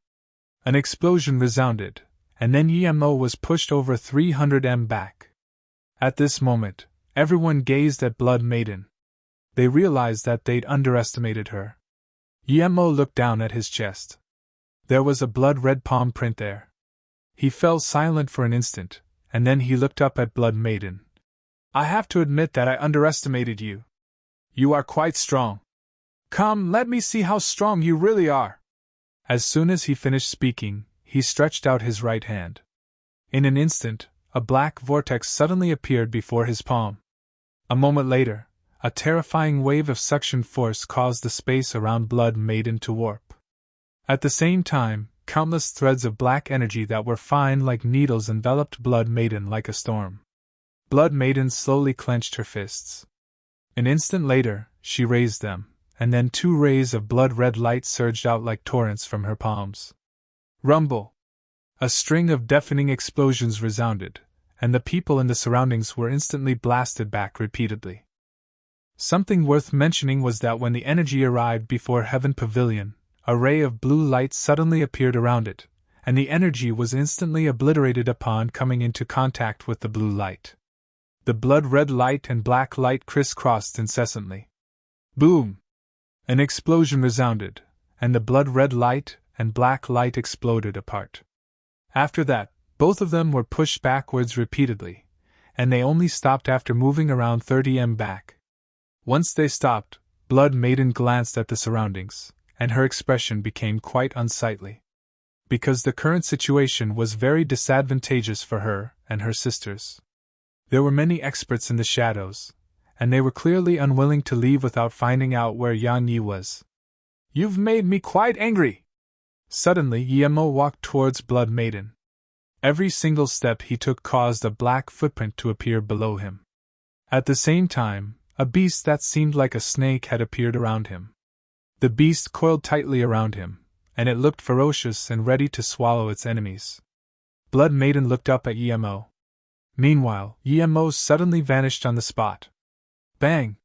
S1: An explosion resounded, and then Yemo was pushed over 300 m back. At this moment, everyone gazed at Blood Maiden. They realized that they'd underestimated her. Yemo looked down at his chest. There was a blood-red palm print there. He fell silent for an instant, and then he looked up at Blood Maiden. I have to admit that I underestimated you. You are quite strong. Come, let me see how strong you really are. As soon as he finished speaking, he stretched out his right hand. In an instant, a black vortex suddenly appeared before his palm. A moment later, a terrifying wave of suction force caused the space around Blood Maiden to warp. At the same time, countless threads of black energy that were fine like needles enveloped Blood Maiden like a storm. Blood Maiden slowly clenched her fists. An instant later, she raised them, and then 2 rays of blood-red light surged out like torrents from her palms. Rumble! A string of deafening explosions resounded, and the people in the surroundings were instantly blasted back repeatedly. Something worth mentioning was that when the energy arrived before Heaven Pavilion, a ray of blue light suddenly appeared around it, and the energy was instantly obliterated upon coming into contact with the blue light. The blood-red light and black light crisscrossed incessantly. Boom! An explosion resounded, and the blood-red light and black light exploded apart. After that, both of them were pushed backwards repeatedly, and they only stopped after moving around 30 m back. Once they stopped, Blood Maiden glanced at the surroundings, and her expression became quite unsightly. because the current situation was very disadvantageous for her and her sisters. There were many experts in the shadows, and they were clearly unwilling to leave without finding out where Yan Yi was. "You've made me quite angry!" Suddenly Yemo walked towards Blood Maiden. Every single step he took caused a black footprint to appear below him. At the same time, a beast that seemed like a snake had appeared around him. The beast coiled tightly around him, and it looked ferocious and ready to swallow its enemies. Blood Maiden looked up at Yemo. Meanwhile, Yemo suddenly vanished on the spot. Bang!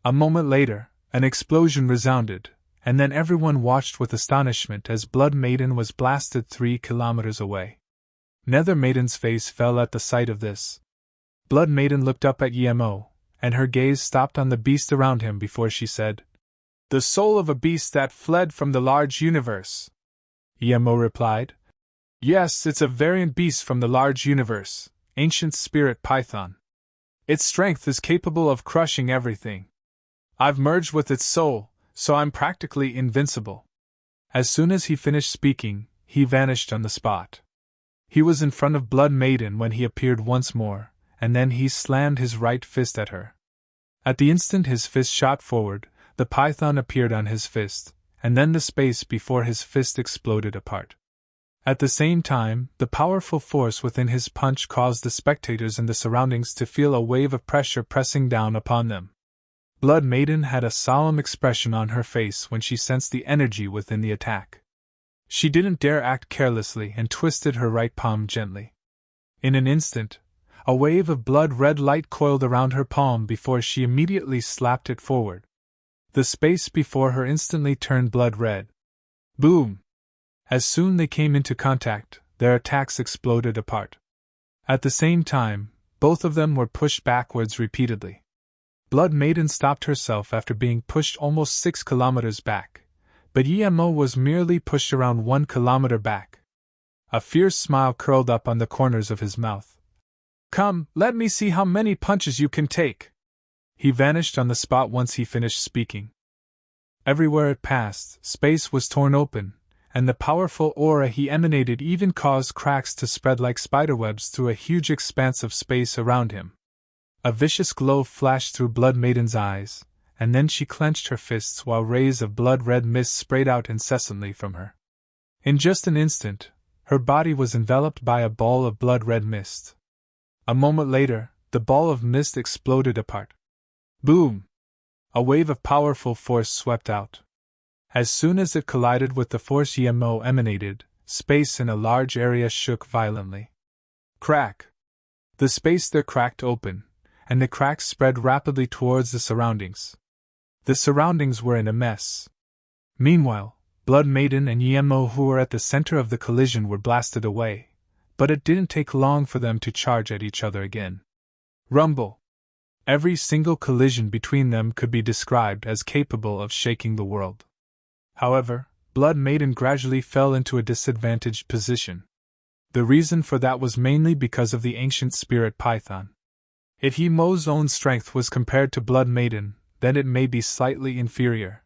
S1: A moment later, an explosion resounded, and then everyone watched with astonishment as Blood Maiden was blasted 3 kilometers away. Nether Maiden's face fell at the sight of this. Blood Maiden looked up at Yemo, and her gaze stopped on the beast around him before she said, "The soul of a beast that fled from the large universe." Yemo replied, "Yes, it's a variant beast from the large universe, ancient spirit python. Its strength is capable of crushing everything. I've merged with its soul, so I'm practically invincible." As soon as he finished speaking, he vanished on the spot. He was in front of Blood Maiden when he appeared once more, and then he slammed his right fist at her. At the instant his fist shot forward, the python appeared on his fist, and then the space before his fist exploded apart. At the same time, the powerful force within his punch caused the spectators in the surroundings to feel a wave of pressure pressing down upon them. Blood Maiden had a solemn expression on her face when she sensed the energy within the attack. She didn't dare act carelessly and twisted her right palm gently. In an instant, a wave of blood-red light coiled around her palm before she immediately slapped it forward. The space before her instantly turned blood-red. Boom! As soon they came into contact, their attacks exploded apart. At the same time, both of them were pushed backwards repeatedly. Blood Maiden stopped herself after being pushed almost 6 kilometers back, but Yemo was merely pushed around 1 kilometer back. A fierce smile curled up on the corners of his mouth. "Come, let me see how many punches you can take." He vanished on the spot once he finished speaking. Everywhere it passed, space was torn open, and the powerful aura he emanated even caused cracks to spread like spiderwebs through a huge expanse of space around him. A vicious glow flashed through Blood Maiden's eyes, and then she clenched her fists while rays of blood-red mist sprayed out incessantly from her. In just an instant, her body was enveloped by a ball of blood-red mist. A moment later, the ball of mist exploded apart. Boom! A wave of powerful force swept out. As soon as it collided with the force Yemo emanated, space in a large area shook violently. Crack! The space there cracked open, and the cracks spread rapidly towards the surroundings. The surroundings were in a mess. Meanwhile, Blood Maiden and Yemo, who were at the center of the collision, were blasted away, but it didn't take long for them to charge at each other again. Rumble! Every single collision between them could be described as capable of shaking the world. However, Blood Maiden gradually fell into a disadvantaged position. The reason for that was mainly because of the ancient spirit python. If Yemo's own strength was compared to Blood Maiden, then it may be slightly inferior.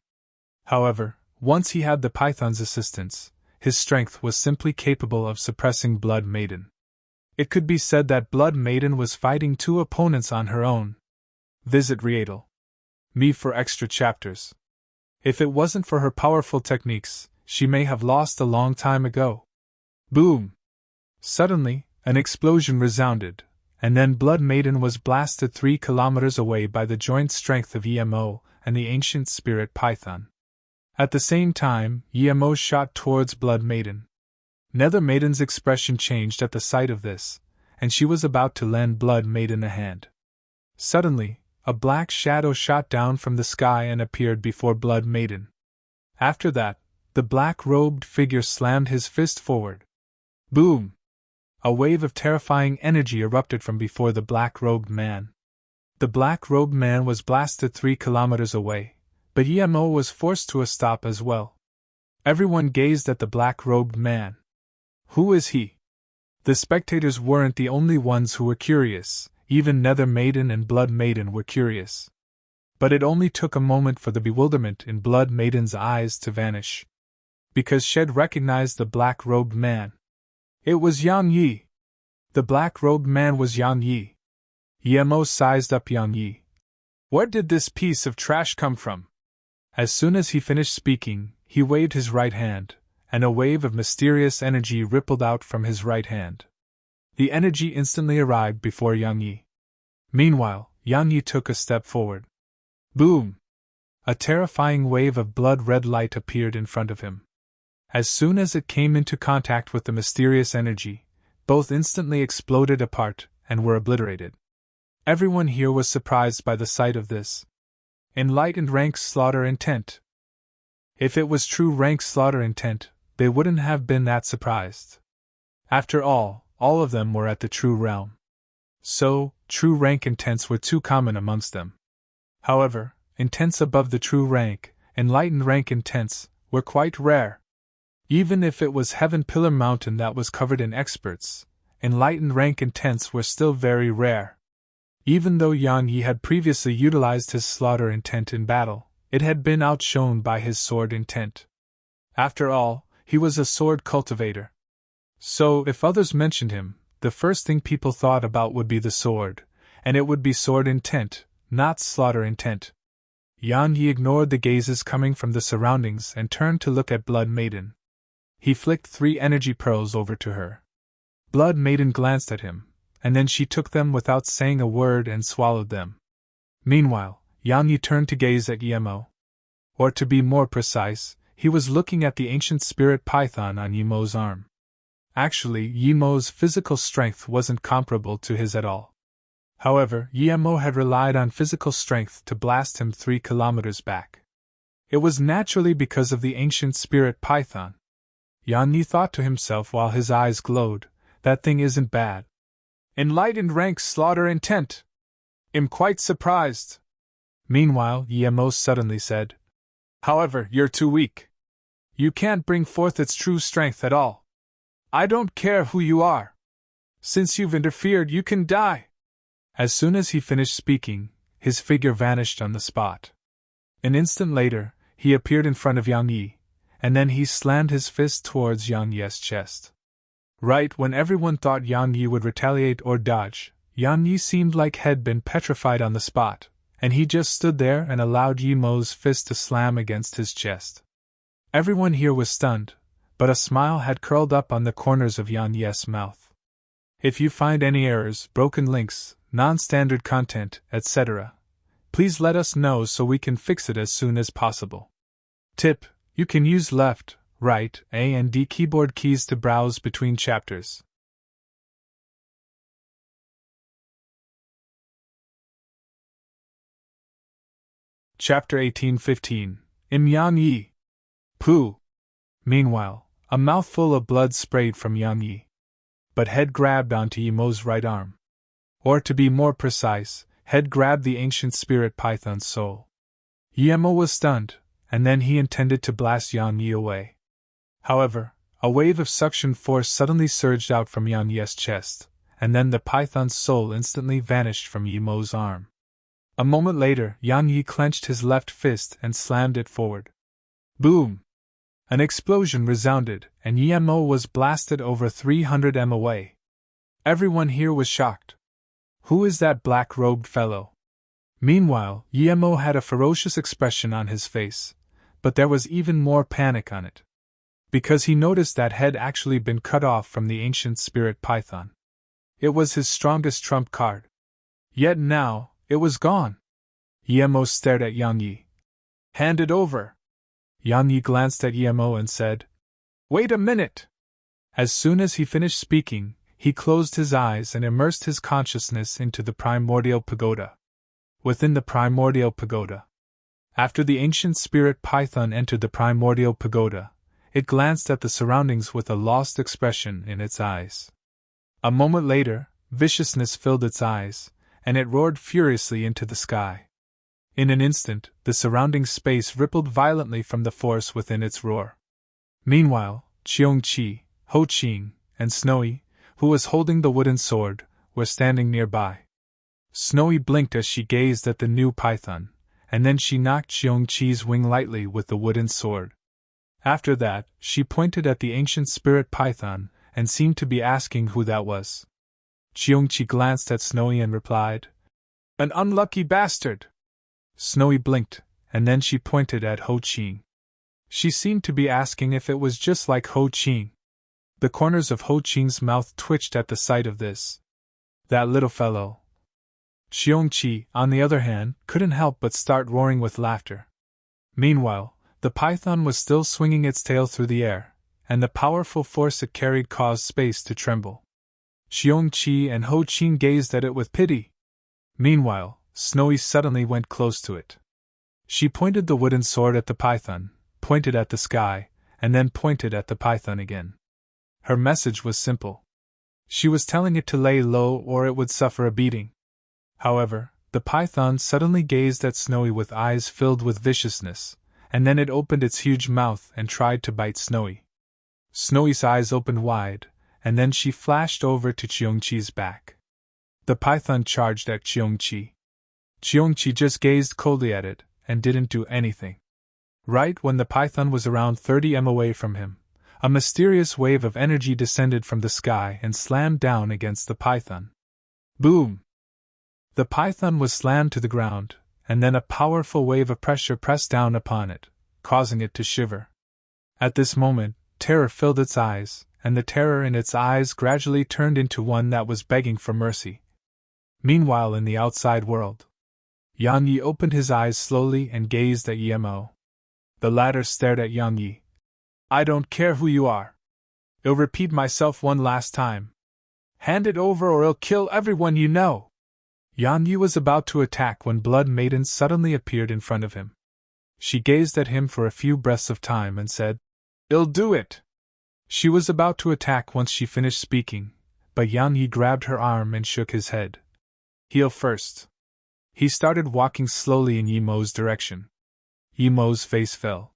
S1: However, once he had the python's assistance, his strength was simply capable of suppressing Blood Maiden. It could be said that Blood Maiden was fighting 2 opponents on her own. Visit Readle.me for extra chapters. If it wasn't for her powerful techniques, she may have lost a long time ago. Boom! Suddenly, an explosion resounded, and then Blood Maiden was blasted 3 kilometers away by the joint strength of Yemo and the ancient spirit python. At the same time, Yemo shot towards Blood Maiden. Nether Maiden's expression changed at the sight of this, and she was about to lend Blood Maiden a hand. Suddenly, a black shadow shot down from the sky and appeared before Blood Maiden. After that, the black-robed figure slammed his fist forward. Boom! A wave of terrifying energy erupted from before the black-robed man. The black-robed man was blasted 3 kilometers away, but Yemo was forced to a stop as well. Everyone gazed at the black-robed man. Who is he? The spectators weren't the only ones who were curious, even Nether Maiden and Blood Maiden were curious. But it only took a moment for the bewilderment in Blood Maiden's eyes to vanish. because Shed recognized the black-robed man. It was Yang Yi. The black-robed man was Yang Yi. Yemo sized up Yang Yi. Where did this piece of trash come from? As soon as he finished speaking, he waved his right hand, and a wave of mysterious energy rippled out from his right hand. The energy instantly arrived before Yang Yi. Meanwhile, Yang Yi took a step forward. Boom! A terrifying wave of blood-red light appeared in front of him. As soon as it came into contact with the mysterious energy, both instantly exploded apart and were obliterated. Everyone here was surprised by the sight of this. Enlightened rank slaughter intent. If it was true rank slaughter intent, they wouldn't have been that surprised. After all of them were at the true realm. So, true rank intents were too common amongst them. However, intents above the true rank, enlightened rank intents, were quite rare. Even if it was Heaven Pillar Mountain that was covered in experts, enlightened rank intents were still very rare. Even though Yang Yi had previously utilized his slaughter intent in battle, it had been outshone by his sword intent. After all, he was a sword cultivator. So, if others mentioned him, the first thing people thought about would be the sword, and it would be sword intent, not slaughter intent. Yang Yi ignored the gazes coming from the surroundings and turned to look at Blood Maiden. He flicked 3 energy pearls over to her. Blood Maiden glanced at him, and then she took them without saying a word and swallowed them. Meanwhile, Yang Yi turned to gaze at Yemo. Or to be more precise, he was looking at the ancient spirit python on Yemo's arm. Actually, Yemo's physical strength wasn't comparable to his at all. However, Yemo had relied on physical strength to blast him 3 kilometers back. It was naturally because of the ancient spirit python. Yang Yi thought to himself while his eyes glowed, that thing isn't bad. Enlightened rank slaughter intent. I'm quite surprised. Meanwhile, Yemo suddenly said, However, you're too weak. You can't bring forth its true strength at all. I don't care who you are. Since you've interfered, you can die. As soon as he finished speaking, his figure vanished on the spot. An instant later, he appeared in front of Yang Yi, and then he slammed his fist towards Yang Yi's chest. Right when everyone thought Yang Yi would retaliate or dodge, Yang Yi seemed like had been petrified on the spot, and he just stood there and allowed Yemo's fist to slam against his chest. Everyone here was stunned, but a smile had curled up on the corners of Yang Yi's mouth. If you find any errors, broken links, non-standard content, etc., please let us know so we can fix it as soon as possible. Tip: you can use left, right, A and D keyboard keys to browse between chapters. Chapter 18:15. Yang Yi. Pooh! Meanwhile, a mouthful of blood sprayed from Yang Yi. But Head grabbed onto Yemo's right arm. Or to be more precise, Head grabbed the ancient spirit python's soul. Yemo was stunned, and then he intended to blast Yang Yi away. However, a wave of suction force suddenly surged out from Yang Yi's chest, and then the python's soul instantly vanished from Yemo's arm. A moment later, Yang Yi clenched his left fist and slammed it forward. Boom! An explosion resounded, and Yemo was blasted over 300 m away. Everyone here was shocked. Who is that black-robed fellow? Meanwhile, Yemo had a ferocious expression on his face, but there was even more panic on it. Because he noticed that Head actually been cut off from the ancient spirit python. It was his strongest trump card. Yet now, it was gone. Yemo stared at Yang Yi. Hand it over. Yang Yi glanced at Yemo and said, Wait a minute! As soon as he finished speaking, he closed his eyes and immersed his consciousness into the primordial pagoda. Within the primordial pagoda. After the ancient spirit python entered the primordial pagoda, it glanced at the surroundings with a lost expression in its eyes. A moment later, viciousness filled its eyes, and it roared furiously into the sky. In an instant, the surrounding space rippled violently from the force within its roar. Meanwhile, Cheong-chi, Ho-ching, and Snowy, who was holding the wooden sword, were standing nearby. Snowy blinked as she gazed at the new python, and then she knocked Cheong-chi's wing lightly with the wooden sword. After that, she pointed at the ancient spirit python, and seemed to be asking who that was. Cheongchi glanced at Snowy and replied, "An unlucky bastard." Snowy blinked, and then she pointed at Ho Ching. She seemed to be asking if it was just like Ho Ching. The corners of Ho Ching's mouth twitched at the sight of this. That little fellow. Cheongchi, on the other hand, couldn't help but start roaring with laughter. Meanwhile, the python was still swinging its tail through the air, and the powerful force it carried caused space to tremble. Cheongchi and Ho Ching gazed at it with pity. Meanwhile, Snowy suddenly went close to it. She pointed the wooden sword at the python, pointed at the sky, and then pointed at the python again. Her message was simple. She was telling it to lay low or it would suffer a beating. However, the python suddenly gazed at Snowy with eyes filled with viciousness, and then it opened its huge mouth and tried to bite Snowy. Snowy's eyes opened wide, and then she flashed over to Cheongchi's back. The python charged at Cheongchi. Cheongchi just gazed coldly at it, and didn't do anything. Right when the python was around 30 m away from him, a mysterious wave of energy descended from the sky and slammed down against the python. Boom! The python was slammed to the ground, and then a powerful wave of pressure pressed down upon it, causing it to shiver. At this moment, terror filled its eyes, and the terror in its eyes gradually turned into one that was begging for mercy. Meanwhile, in the outside world, Yang Yi opened his eyes slowly and gazed at Yemo. The latter stared at Yang Yi. "I don't care who you are. I'll repeat myself one last time. Hand it over or I'll kill everyone you know." Yang Yi was about to attack when Blood Maiden suddenly appeared in front of him. She gazed at him for a few breaths of time and said, "I'll do it." She was about to attack once she finished speaking, but Yang Yi grabbed her arm and shook his head. "Heal first." He started walking slowly in Yemo's direction. Yemo's face fell.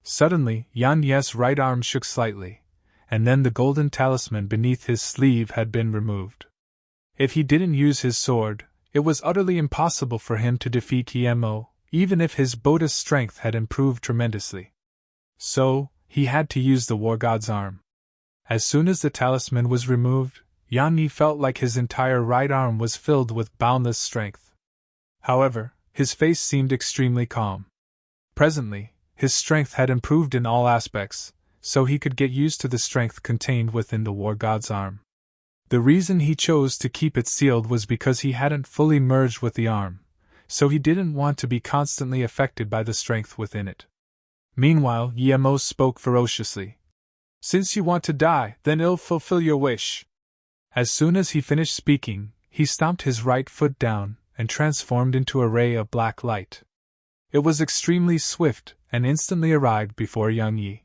S1: Suddenly, Yang Yi's right arm shook slightly, and then the golden talisman beneath his sleeve had been removed. If he didn't use his sword, it was utterly impossible for him to defeat Yemo, even if his Boda's strength had improved tremendously. So, he had to use the war god's arm. As soon as the talisman was removed, Yang Yi felt like his entire right arm was filled with boundless strength. However, his face seemed extremely calm. Presently, his strength had improved in all aspects, so he could get used to the strength contained within the war god's arm. The reason he chose to keep it sealed was because he hadn't fully merged with the arm, so he didn't want to be constantly affected by the strength within it. Meanwhile, Yemo spoke ferociously. "Since you want to die, then I'll fulfill your wish." As soon as he finished speaking, he stomped his right foot down and transformed into a ray of black light. It was extremely swift and instantly arrived before Yang Yi.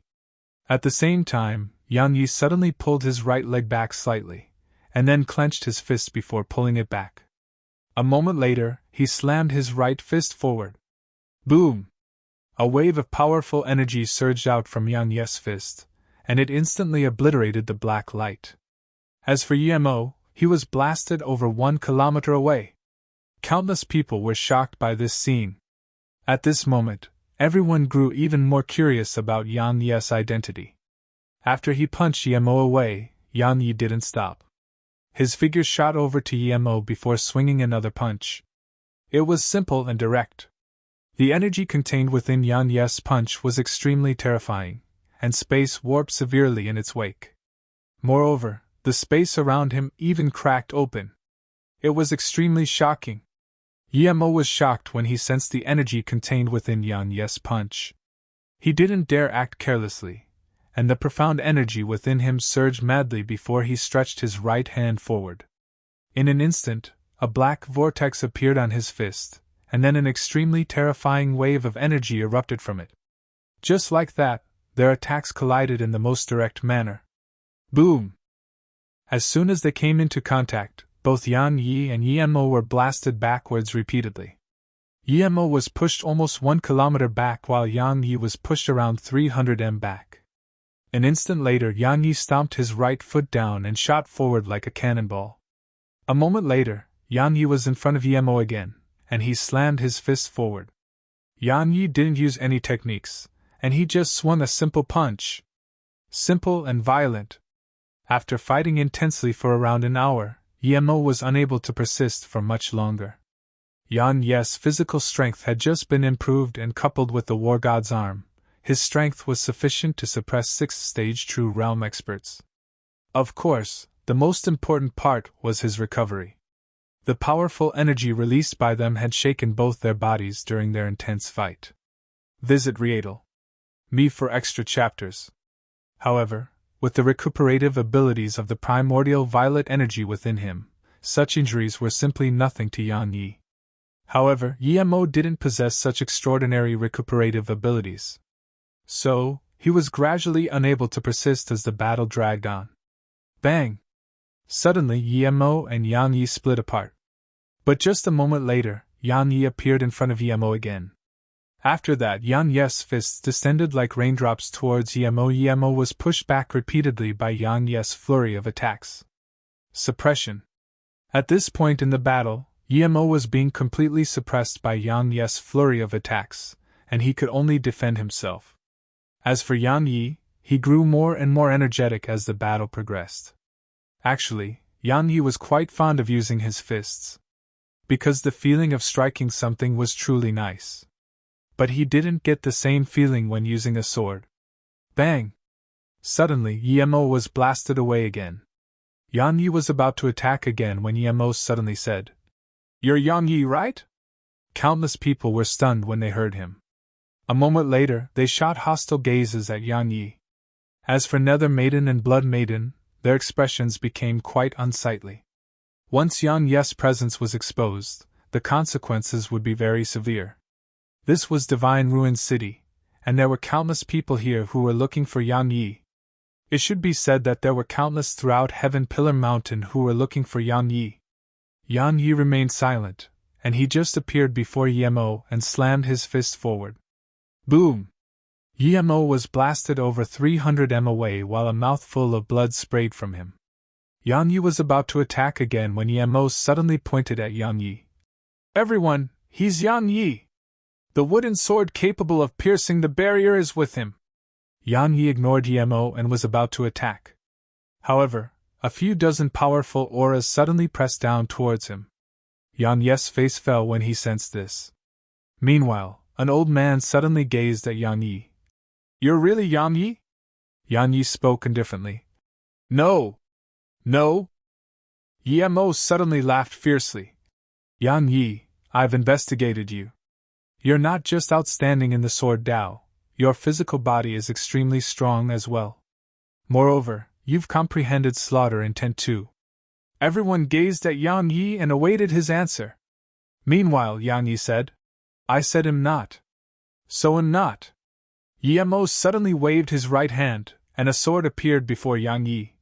S1: At the same time, Yang Yi suddenly pulled his right leg back slightly, and then clenched his fist before pulling it back. A moment later, he slammed his right fist forward. Boom! A wave of powerful energy surged out from Yang Yi's fist, and it instantly obliterated the black light. As for Yemo, he was blasted over 1 kilometer away. Countless people were shocked by this scene. At this moment, everyone grew even more curious about Yang Yi's identity. After he punched Yemo away, Yang Yi didn't stop. His figure shot over to Yemo before swinging another punch. It was simple and direct. The energy contained within Yang Yi's punch was extremely terrifying, and space warped severely in its wake. Moreover, the space around him even cracked open. It was extremely shocking. Yemo was shocked when he sensed the energy contained within Yang Yi's punch. He didn't dare act carelessly, and the profound energy within him surged madly before he stretched his right hand forward. In an instant, a black vortex appeared on his fist, and then an extremely terrifying wave of energy erupted from it. Just like that, their attacks collided in the most direct manner. Boom! As soon as they came into contact, both Yang Yi and Yemo were blasted backwards repeatedly. Yemo was pushed almost 1 kilometer back while Yang Yi was pushed around 300 m back. An instant later, Yang Yi stomped his right foot down and shot forward like a cannonball. A moment later, Yang Yi was in front of Yemo again, and he slammed his fist forward. Yang Yi didn't use any techniques, and he just swung a simple punch. Simple and violent. After fighting intensely for around an hour, Emo was unable to persist for much longer. Yan Ye's physical strength had just been improved, and coupled with the war god's arm, his strength was sufficient to suppress 6th-stage true realm experts. Of course, the most important part was his recovery. The powerful energy released by them had shaken both their bodies during their intense fight. Visit Readle.me for extra chapters. However, with the recuperative abilities of the primordial violet energy within him, such injuries were simply nothing to Yan Yi. However, Emo didn't possess such extraordinary recuperative abilities. So, he was gradually unable to persist as the battle dragged on. Bang! Suddenly, Emo and Yan Yi split apart. But just a moment later, Yan Yi appeared in front of Emo again. After that, Yan Ye's fists descended like raindrops towards Emo. Emo was pushed back repeatedly by Yan Ye's flurry of attacks. Suppression. At this point in the battle, Emo was being completely suppressed by Yan Ye's flurry of attacks, and he could only defend himself. As for Yan Yi, he grew more and more energetic as the battle progressed. Actually, Yan Yi was quite fond of using his fists, because the feeling of striking something was truly nice. But he didn't get the same feeling when using a sword. Bang! Suddenly, Emo was blasted away again. Yan Yi was about to attack again when Emo suddenly said, "You're Yan Yi, right?" Countless people were stunned when they heard him. A moment later, they shot hostile gazes at Yan Yi. As for Nether Maiden and Blood Maiden, their expressions became quite unsightly. Once Yan Ye's presence was exposed, the consequences would be very severe. This was Divine Ruin City, and there were countless people here who were looking for Yan Yi. It should be said that there were countless throughout Heaven Pillar Mountain who were looking for Yan Yi. Yan Yi remained silent, and he just appeared before Emo and slammed his fist forward. Boom! Emo was blasted over 300 m away while a mouthful of blood sprayed from him. Yan Yi was about to attack again when Emo suddenly pointed at Yan Yi. "Everyone, he's Yan Yi! The wooden sword capable of piercing the barrier is with him." Yan Yi ignored Emo and was about to attack. However, a few dozen powerful auras suddenly pressed down towards him. Yan Ye's face fell when he sensed this. Meanwhile, an old man suddenly gazed at Yan Yi. "You're really Yan Yi?" Yan Yi spoke indifferently. "No! No!" Emo suddenly laughed fiercely. "Yan Yi, I've investigated you. You're not just outstanding in the Sword Dao, your physical body is extremely strong as well. Moreover, you've comprehended slaughter intent too." Everyone gazed at Yan Yi and awaited his answer. Meanwhile, Yan Yi said, "I said am not. So am not." Emo suddenly waved his right hand, and a sword appeared before Yan Yi.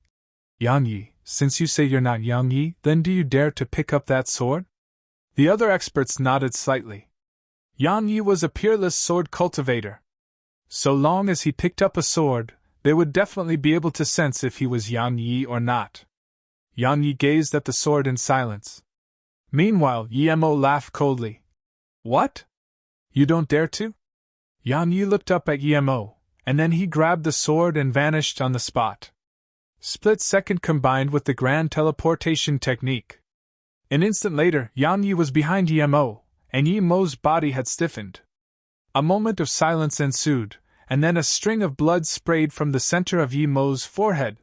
S1: "Yan Yi, since you say you're not Yan Yi, then do you dare to pick up that sword?" The other experts nodded slightly. Yan Yi was a peerless sword cultivator. So long as he picked up a sword, they would definitely be able to sense if he was Yan Yi or not. Yan Yi gazed at the sword in silence. Meanwhile, Emo laughed coldly. "What? You don't dare to?" Yan Yi looked up at Emo, and then he grabbed the sword and vanished on the spot. Split second combined with the grand teleportation technique. An instant later, Yan Yi was behind Emo, and Emo's body had stiffened. A moment of silence ensued, and then a string of blood sprayed from the center of Emo's forehead.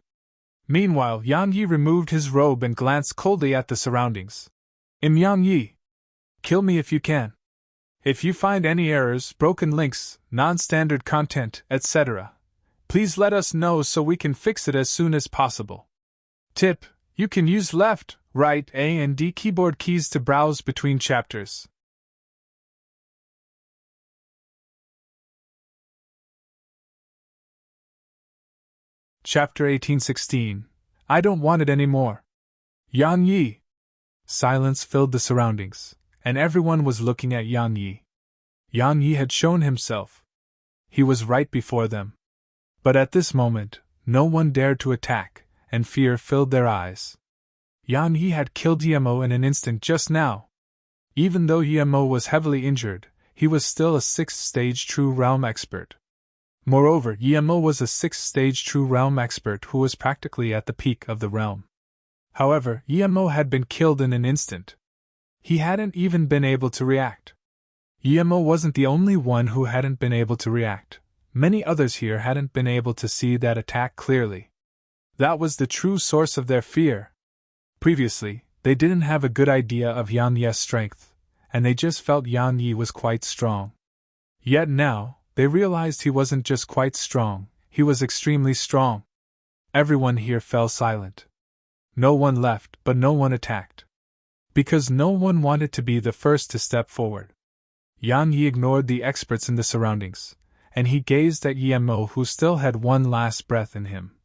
S1: Meanwhile, Yan Yi removed his robe and glanced coldly at the surroundings. "I'm Yan Yi. Kill me if you can. If you find any errors, broken links, non-standard content, etc., please let us know so we can fix it as soon as possible. Tip: you can use left, right, A and D keyboard keys to browse between chapters." Chapter 1816. I don't want it anymore. Yan Yi. Silence filled the surroundings, and everyone was looking at Yan Yi. Yan Yi had shown himself. He was right before them. But at this moment, no one dared to attack, and fear filled their eyes. Yan Yi had killed Emo in an instant just now. Even though Emo was heavily injured, he was still a 6th-stage true realm expert. Moreover, Yemo was a sixth-stage true realm expert who was practically at the peak of the realm. However, Yemo had been killed in an instant. He hadn't even been able to react. Yemo wasn't the only one who hadn't been able to react. Many others here hadn't been able to see that attack clearly. That was the true source of their fear. Previously, they didn't have a good idea of Yan Ye's strength, and they just felt Yan Yi was quite strong. Yet now, they realized he wasn't just quite strong, he was extremely strong. Everyone here fell silent. No one left, but no one attacked. Because no one wanted to be the first to step forward. Yan Yi ignored the experts in the surroundings, and he gazed at Yemo, who still had one last breath in him.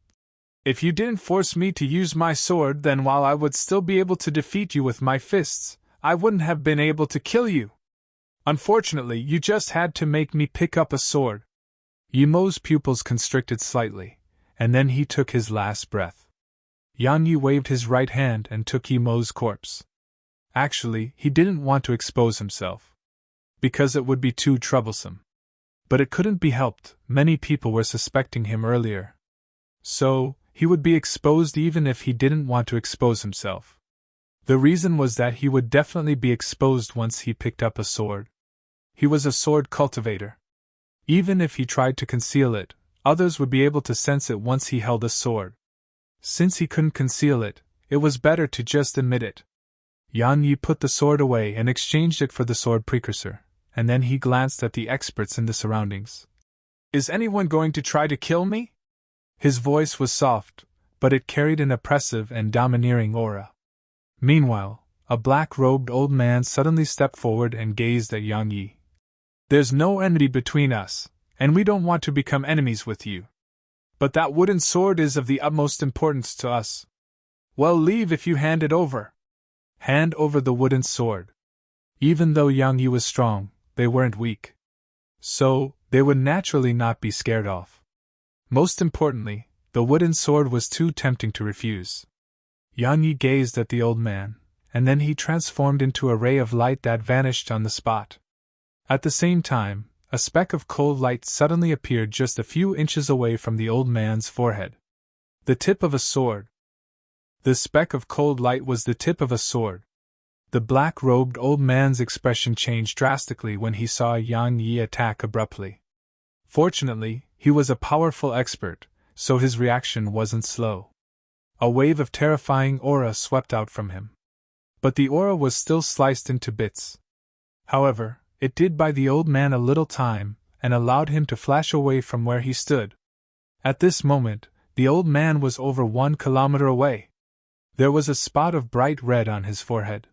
S1: If you didn't force me to use my sword, then while I would still be able to defeat you with my fists, I wouldn't have been able to kill you. Unfortunately, you just had to make me pick up a sword. Yemo's pupils constricted slightly, and then he took his last breath. Yan Yi waved his right hand and took Yemo's corpse. Actually, he didn't want to expose himself, because it would be too troublesome. But it couldn't be helped, many people were suspecting him earlier. So, he would be exposed even if he didn't want to expose himself. The reason was that he would definitely be exposed once he picked up a sword. He was a sword cultivator. Even if he tried to conceal it, others would be able to sense it once he held a sword. Since he couldn't conceal it, it was better to just admit it. Yan Yi put the sword away and exchanged it for the sword precursor, and then he glanced at the experts in the surroundings. Is anyone going to try to kill me? His voice was soft, but it carried an oppressive and domineering aura. Meanwhile, a black-robed old man suddenly stepped forward and gazed at Yang Yi. There's no enmity between us, and we don't want to become enemies with you. But that wooden sword is of the utmost importance to us. Well, leave if you hand it over. Hand over the wooden sword. Even though Yang Yi was strong, they weren't weak. So, they would naturally not be scared off. Most importantly, the wooden sword was too tempting to refuse. Yan Yi gazed at the old man, and then he transformed into a ray of light that vanished on the spot. At the same time, a speck of cold light suddenly appeared just a few inches away from the old man's forehead. The tip of a sword. The speck of cold light was the tip of a sword. The black-robed old man's expression changed drastically when he saw Yang Yi attack abruptly. Fortunately, he was a powerful expert, so his reaction wasn't slow. A wave of terrifying aura swept out from him. But the aura was still sliced into bits. However, it did buy the old man a little time, and allowed him to flash away from where he stood. At this moment, the old man was over 1 kilometer away. There was a spot of bright red on his forehead.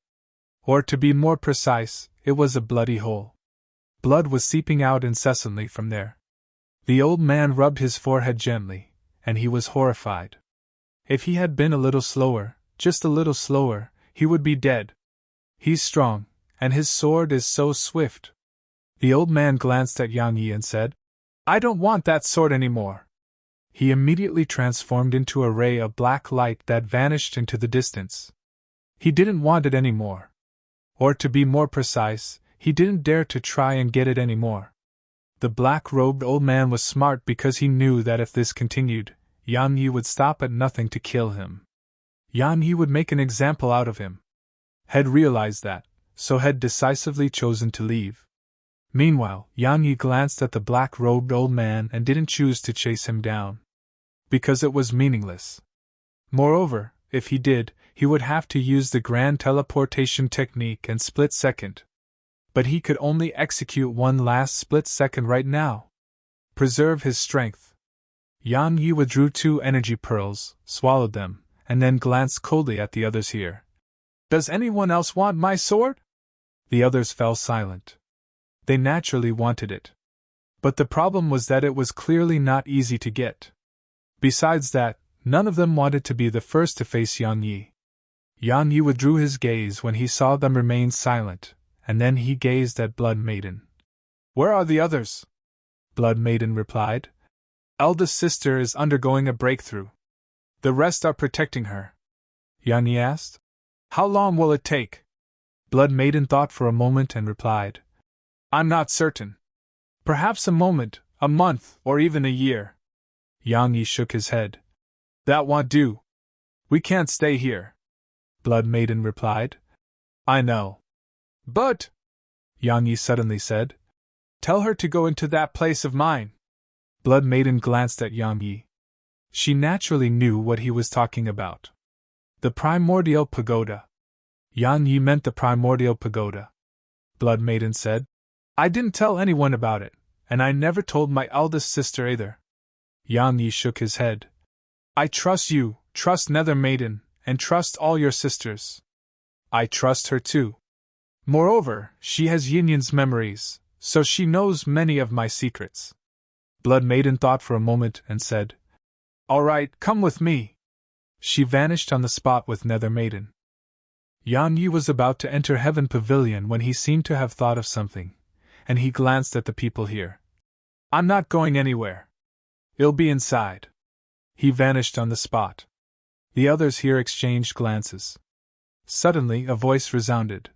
S1: Or to be more precise, it was a bloody hole. Blood was seeping out incessantly from there. The old man rubbed his forehead gently, and he was horrified. If he had been a little slower, just a little slower, he would be dead. He's strong, and his sword is so swift. The old man glanced at Yang Yi and said, I don't want that sword anymore. He immediately transformed into a ray of black light that vanished into the distance. He didn't want it anymore. Or to be more precise, he didn't dare to try and get it anymore. The black-robed old man was smart because he knew that if this continued, Yan Yi would stop at nothing to kill him. Yan Yi would make an example out of him. Had realized that, so had decisively chosen to leave. Meanwhile, Yan Yi glanced at the black-robed old man and didn't choose to chase him down. Because it was meaningless. Moreover, if he did, he would have to use the grand teleportation technique and split second. But he could only execute one last split second right now. Preserve his strength. Yang Yi withdrew 2 energy pearls, swallowed them, and then glanced coldly at the others here. Does anyone else want my sword? The others fell silent. They naturally wanted it. But the problem was that it was clearly not easy to get. Besides that, none of them wanted to be the first to face Yang Yi. Yang Yi withdrew his gaze when he saw them remain silent, and then he gazed at Blood Maiden. Where are the others? Blood Maiden replied. Eldest sister is undergoing a breakthrough. The rest are protecting her. Yang Yi asked. How long will it take? Blood Maiden thought for a moment and replied. I'm not certain. Perhaps a moment, A month, or even a year. Yang Yi shook his head. That won't do. We can't stay here. Blood Maiden replied. I know. But, Yang Yi suddenly said, tell her to go into that place of mine. Blood Maiden glanced at Yang Yi. She naturally knew what he was talking about. The primordial pagoda. Yang Yi meant the primordial pagoda. Blood Maiden said, I didn't tell anyone about it, and I never told my eldest sister either. Yang Yi shook his head. I trust you, trust Nether Maiden, and trust all your sisters. I trust her too. Moreover, she has Yinyan's memories, so she knows many of my secrets. Blood Maiden thought for a moment and said, All right, come with me. She vanished on the spot with Nether Maiden. Yang Yi was about to enter Heaven Pavilion when he seemed to have thought of something, and he glanced at the people here. I'm not going anywhere. It'll be inside. He vanished on the spot. The others here exchanged glances. Suddenly a voice resounded.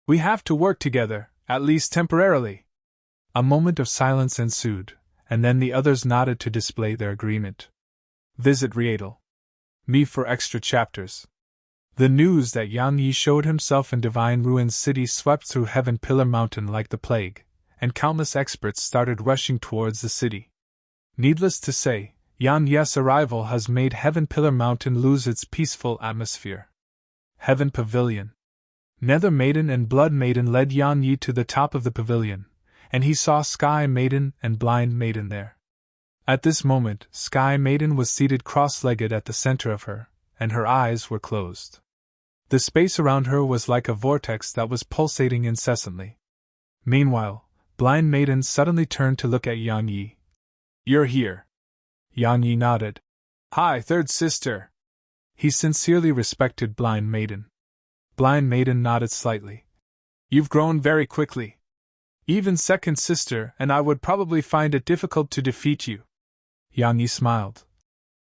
S1: We have to work together, at least temporarily. A moment of silence ensued, and then the others nodded to display their agreement. Visit Rietel. Me for extra chapters. The news that Yang Yi showed himself in Divine Ruins City swept through Heaven Pillar Mountain like the plague, and countless experts started rushing towards the city. Needless to say, Yang Yi's arrival has made Heaven Pillar Mountain lose its peaceful atmosphere. Heaven Pavilion. Nether Maiden and Blood Maiden led Yang Yi to the top of the pavilion, and he saw Sky Maiden and Blind Maiden there. At this moment, Sky Maiden was seated cross-legged at the center of her, and her eyes were closed. The space around her was like a vortex that was pulsating incessantly. Meanwhile, Blind Maiden suddenly turned to look at Yang Yi. You're here. Yang Yi nodded. Hi, third sister. He sincerely respected Blind Maiden. Blind Maiden nodded slightly. You've grown very quickly. Even second sister and I would probably find it difficult to defeat you. Yang Yi smiled.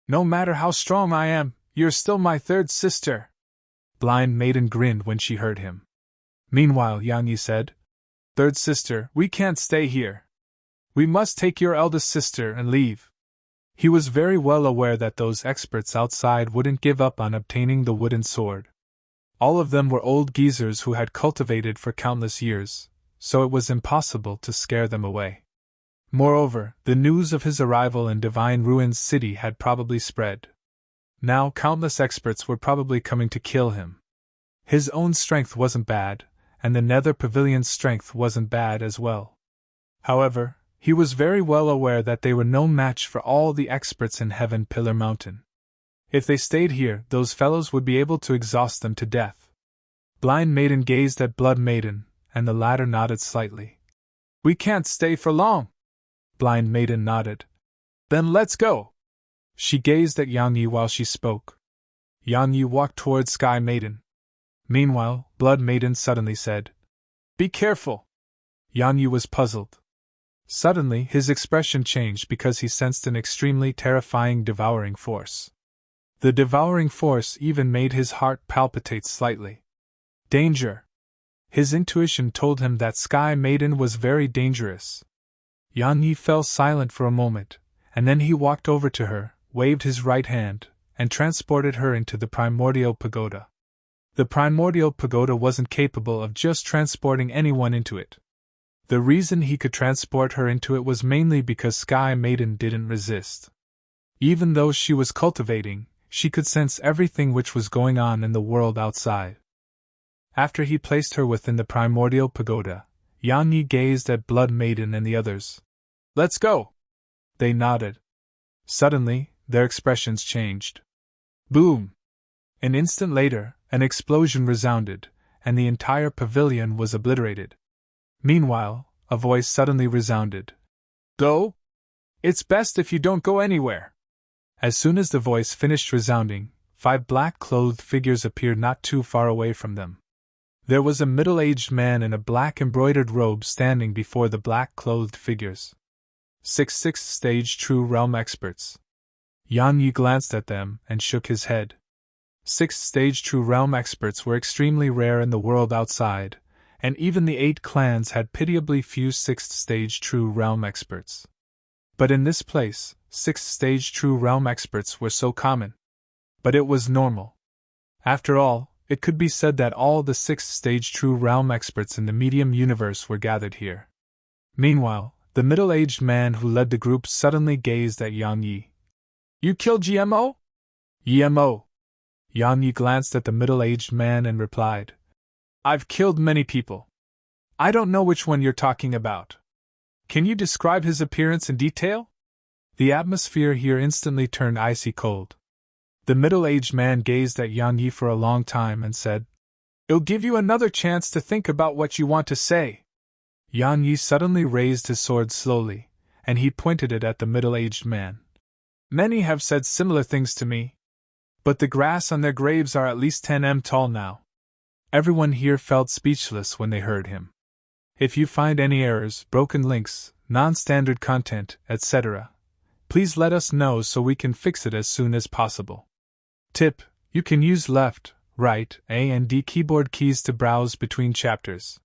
S1: No matter how strong I am, you're still my third sister. Blind Maiden grinned when she heard him. Meanwhile, Yang Yi said, Third sister, we can't stay here. We must take your eldest sister and leave. He was very well aware that those experts outside wouldn't give up on obtaining the wooden sword. All of them were old geezers who had cultivated for countless years, so it was impossible to scare them away. Moreover, the news of his arrival in Divine Ruins City had probably spread. Now countless experts were probably coming to kill him. His own strength wasn't bad, and the Nether Pavilion's strength wasn't bad as well. However, he was very well aware that they were no match for all the experts in Heaven Pillar Mountain. If they stayed here, those fellows would be able to exhaust them to death. Blind Maiden gazed at Blood Maiden, and the latter nodded slightly. We can't stay for long. Blind Maiden nodded. Then let's go. She gazed at Yang Yi while she spoke. Yang Yi walked towards Sky Maiden. Meanwhile, Blood Maiden suddenly said, Be careful. Yang Yi was puzzled. Suddenly his expression changed because he sensed an extremely terrifying devouring force. The devouring force even made his heart palpitate slightly. Danger! His intuition told him that Sky Maiden was very dangerous. Yang Yi fell silent for a moment, and then he walked over to her, waved his right hand, and transported her into the primordial pagoda. The primordial pagoda wasn't capable of just transporting anyone into it. The reason he could transport her into it was mainly because Sky Maiden didn't resist. Even though she was cultivating, she could sense everything which was going on in the world outside. After he placed her within the primordial pagoda, Yang Yi gazed at Blood Maiden and the others. Let's go! They nodded. Suddenly, their expressions changed. Boom! An instant later, an explosion resounded, and the entire pavilion was obliterated. Meanwhile, a voice suddenly resounded. Go? It's best if you don't go anywhere. As soon as the voice finished resounding, 5 black-clothed figures appeared not too far away from them. There was a middle-aged man in a black embroidered robe standing before the black-clothed figures. 6 sixth stage True Realm experts. Yang Yi glanced at them and shook his head. 6th stage True Realm experts were extremely rare in the world outside, and even the 8 clans had pitiably few 6th stage True Realm experts. But in this place, 6th-stage True Realm experts were so common. But it was normal. After all, it could be said that all the 6th-stage True Realm experts in the medium universe were gathered here. Meanwhile, the middle-aged man who led the group suddenly gazed at Yang Yi. "You killed GMO?" "GMO." Yang Yi glanced at the middle-aged man and replied, "I've killed many people. I don't know which one you're talking about. Can you describe his appearance in detail?" The atmosphere here instantly turned icy cold. The middle-aged man gazed at Yang Yi for a long time and said, "I'll give you another chance to think about what you want to say." Yang Yi suddenly raised his sword slowly, and he pointed it at the middle-aged man. "Many have said similar things to me. But the grass on their graves are at least 10 m tall now." Everyone here felt speechless when they heard him. If you find any errors, broken links, non-standard content, etc., please let us know so we can fix it as soon as possible. Tip: you can use left, right, A and D keyboard keys to browse between chapters.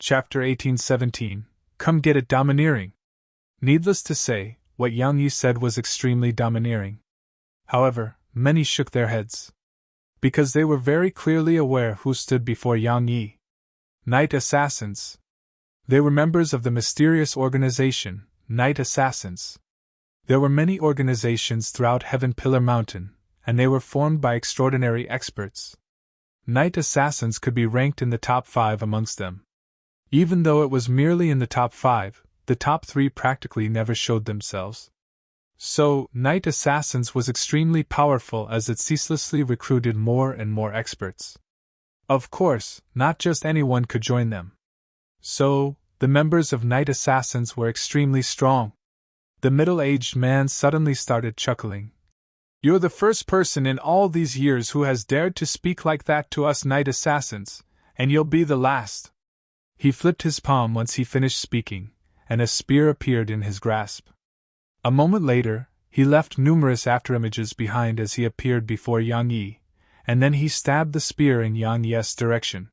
S1: Chapter 1817. Come Get It Domineering. Needless to say, what Yang Yi said was extremely domineering. However, many shook their heads. Because they were very clearly aware who stood before Yang Yi. Night Assassins. They were members of the mysterious organization, Night Assassins. There were many organizations throughout Heaven Pillar Mountain, and they were formed by extraordinary experts. Night Assassins could be ranked in the top 5 amongst them. Even though it was merely in the top 5, the top 3 practically never showed themselves. So, Night Assassins was extremely powerful as it ceaselessly recruited more and more experts. Of course, not just anyone could join them. So, the members of Night Assassins were extremely strong. The middle-aged man suddenly started chuckling. "You're the first person in all these years who has dared to speak like that to us Night Assassins, and you'll be the last." He flipped his palm once he finished speaking, and a spear appeared in his grasp. A moment later, he left numerous afterimages behind as he appeared before Yang Yi, and then he stabbed the spear in Yang Yi's direction.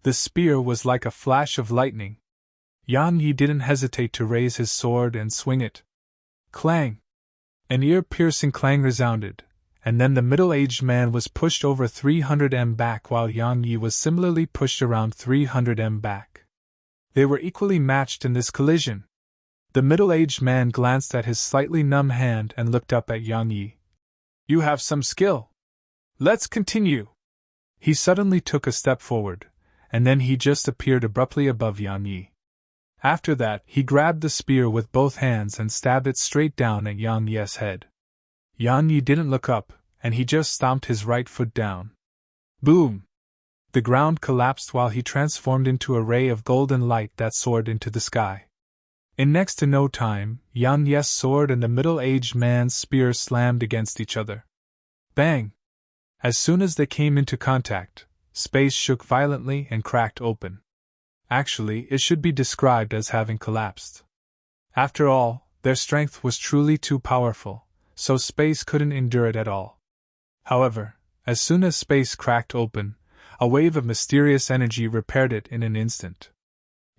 S1: The spear was like a flash of lightning. Yang Yi didn't hesitate to raise his sword and swing it. Clang! An ear-piercing clang resounded, and then the middle-aged man was pushed over 300 m back while Yang Yi was similarly pushed around 300 m back. They were equally matched in this collision. The middle-aged man glanced at his slightly numb hand and looked up at Yang Yi. "You have some skill. Let's continue." He suddenly took a step forward, and then he just appeared abruptly above Yang Yi. After that, he grabbed the spear with both hands and stabbed it straight down at Yang Yi's head. Yang Yi didn't look up, and he just stomped his right foot down. Boom! The ground collapsed while he transformed into a ray of golden light that soared into the sky. In next to no time, Yang Yi's sword and the middle-aged man's spear slammed against each other. Bang! As soon as they came into contact, space shook violently and cracked open. Actually, it should be described as having collapsed. After all, their strength was truly too powerful, so space couldn't endure it at all. However, as soon as space cracked open, a wave of mysterious energy repaired it in an instant.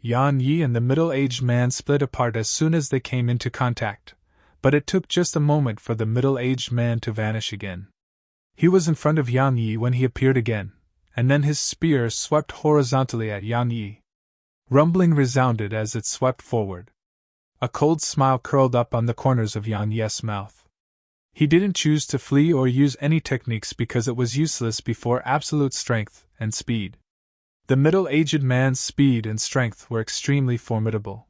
S1: Yang Yi and the middle-aged man split apart as soon as they came into contact, but it took just a moment for the middle-aged man to vanish again. He was in front of Yang Yi when he appeared again, and then his spear swept horizontally at Yang Yi. Rumbling resounded as it swept forward. A cold smile curled up on the corners of Yang Yi's mouth. He didn't choose to flee or use any techniques because it was useless before absolute strength and speed. The middle-aged man's speed and strength were extremely formidable.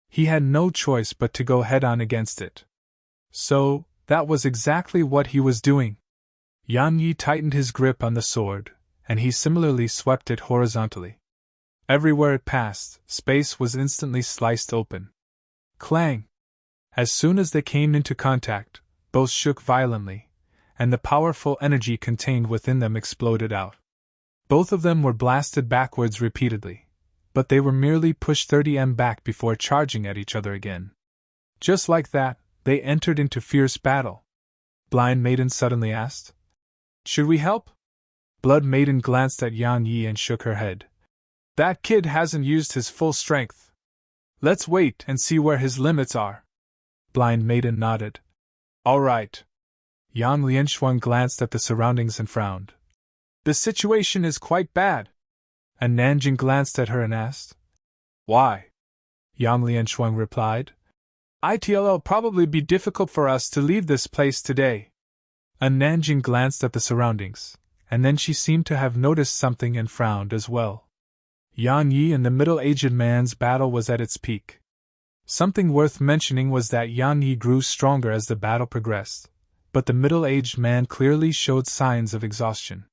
S1: He had no choice but to go head-on against it. So, that was exactly what he was doing. Yang Yi tightened his grip on the sword, and he similarly swept it horizontally. Everywhere it passed, space was instantly sliced open. Clang! As soon as they came into contact, both shook violently, and the powerful energy contained within them exploded out. Both of them were blasted backwards repeatedly, but they were merely pushed 30 m back before charging at each other again. Just like that, they entered into fierce battle. Blind Maiden suddenly asked, "Should we help?" Blood Maiden glanced at Yang Yi and shook her head. That kid hasn't used his full strength. Let's wait and see where his limits are. Blind Maiden nodded. All right. Yang Lianshuang glanced at the surroundings and frowned. The situation is quite bad. And Nanjing glanced at her and asked. Why? Yang Lianshuang replied. It'll probably be difficult for us to leave this place today. And Nanjing glanced at the surroundings, and then she seemed to have noticed something and frowned as well. Yang Yi and the middle-aged man's battle was at its peak. Something worth mentioning was that Yang Yi grew stronger as the battle progressed, but the middle-aged man clearly showed signs of exhaustion.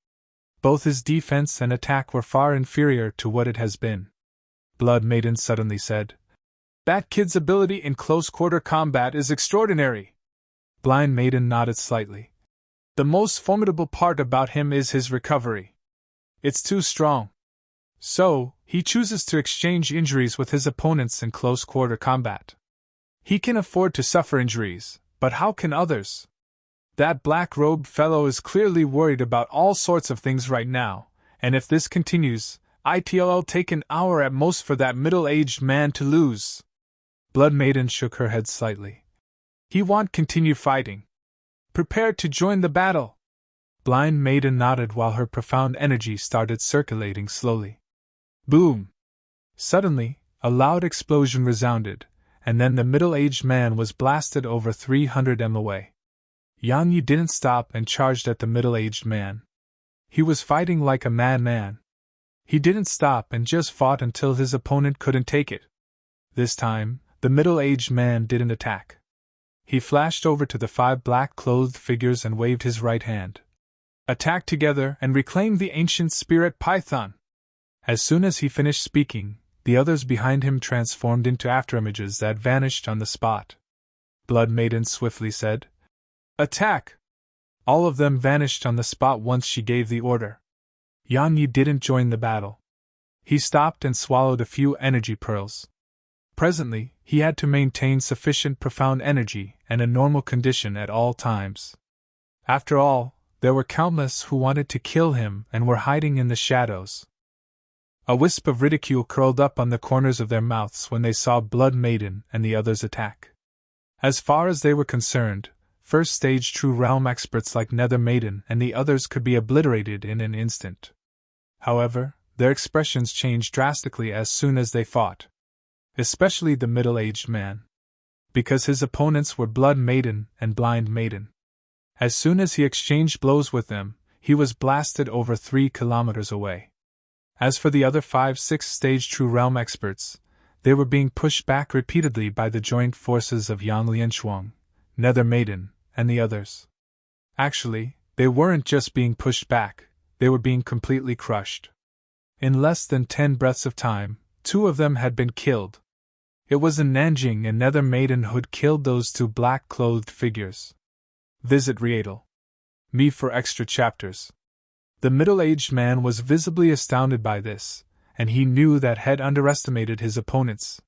S1: Both his defense and attack were far inferior to what it has been. Blood Maiden suddenly said, That kid's ability in close-quarter combat is extraordinary. Blind Maiden nodded slightly. The most formidable part about him is his recovery. It's too strong. So, he chooses to exchange injuries with his opponents in close-quarter combat. He can afford to suffer injuries, but how can others? That black-robed fellow is clearly worried about all sorts of things right now, and if this continues, it'll take an hour at most for that middle-aged man to lose. Blood Maiden shook her head slightly. He won't continue fighting. Prepare to join the battle. Blind Maiden nodded while her profound energy started circulating slowly. Boom! Suddenly, a loud explosion resounded, and then the middle-aged man was blasted over 300 m away. Yang Yi didn't stop and charged at the middle-aged man. He was fighting like a madman. He didn't stop and just fought until his opponent couldn't take it. This time, the middle-aged man didn't attack. He flashed over to the 5 black-clothed figures and waved his right hand. Attack together and reclaim the ancient spirit python! As soon as he finished speaking, the others behind him transformed into afterimages that vanished on the spot. Blood Maiden swiftly said, Attack! All of them vanished on the spot once she gave the order. Yang Yi didn't join the battle. He stopped and swallowed a few energy pearls. Presently, he had to maintain sufficient profound energy and a normal condition at all times. After all, there were countless who wanted to kill him and were hiding in the shadows. A wisp of ridicule curled up on the corners of their mouths when they saw Blood Maiden and the others attack. As far as they were concerned, first-stage True Realm experts like Nether Maiden and the others could be obliterated in an instant. However, their expressions changed drastically as soon as they fought. Especially the middle-aged man. Because his opponents were Blood Maiden and Blind Maiden. As soon as he exchanged blows with them, he was blasted over 3 kilometers away. As for the other 5-6-stage True Realm experts, they were being pushed back repeatedly by the joint forces of Yang Lianshuang, Nether Maiden, and the others. Actually, they weren't just being pushed back, they were being completely crushed. In less than 10 breaths of time, 2 of them had been killed. It was in Nanjing and Nether Maiden who'd killed those 2 black-clothed figures. Visit Readle.me for extra chapters. The middle-aged man was visibly astounded by this, and he knew that had underestimated his opponents.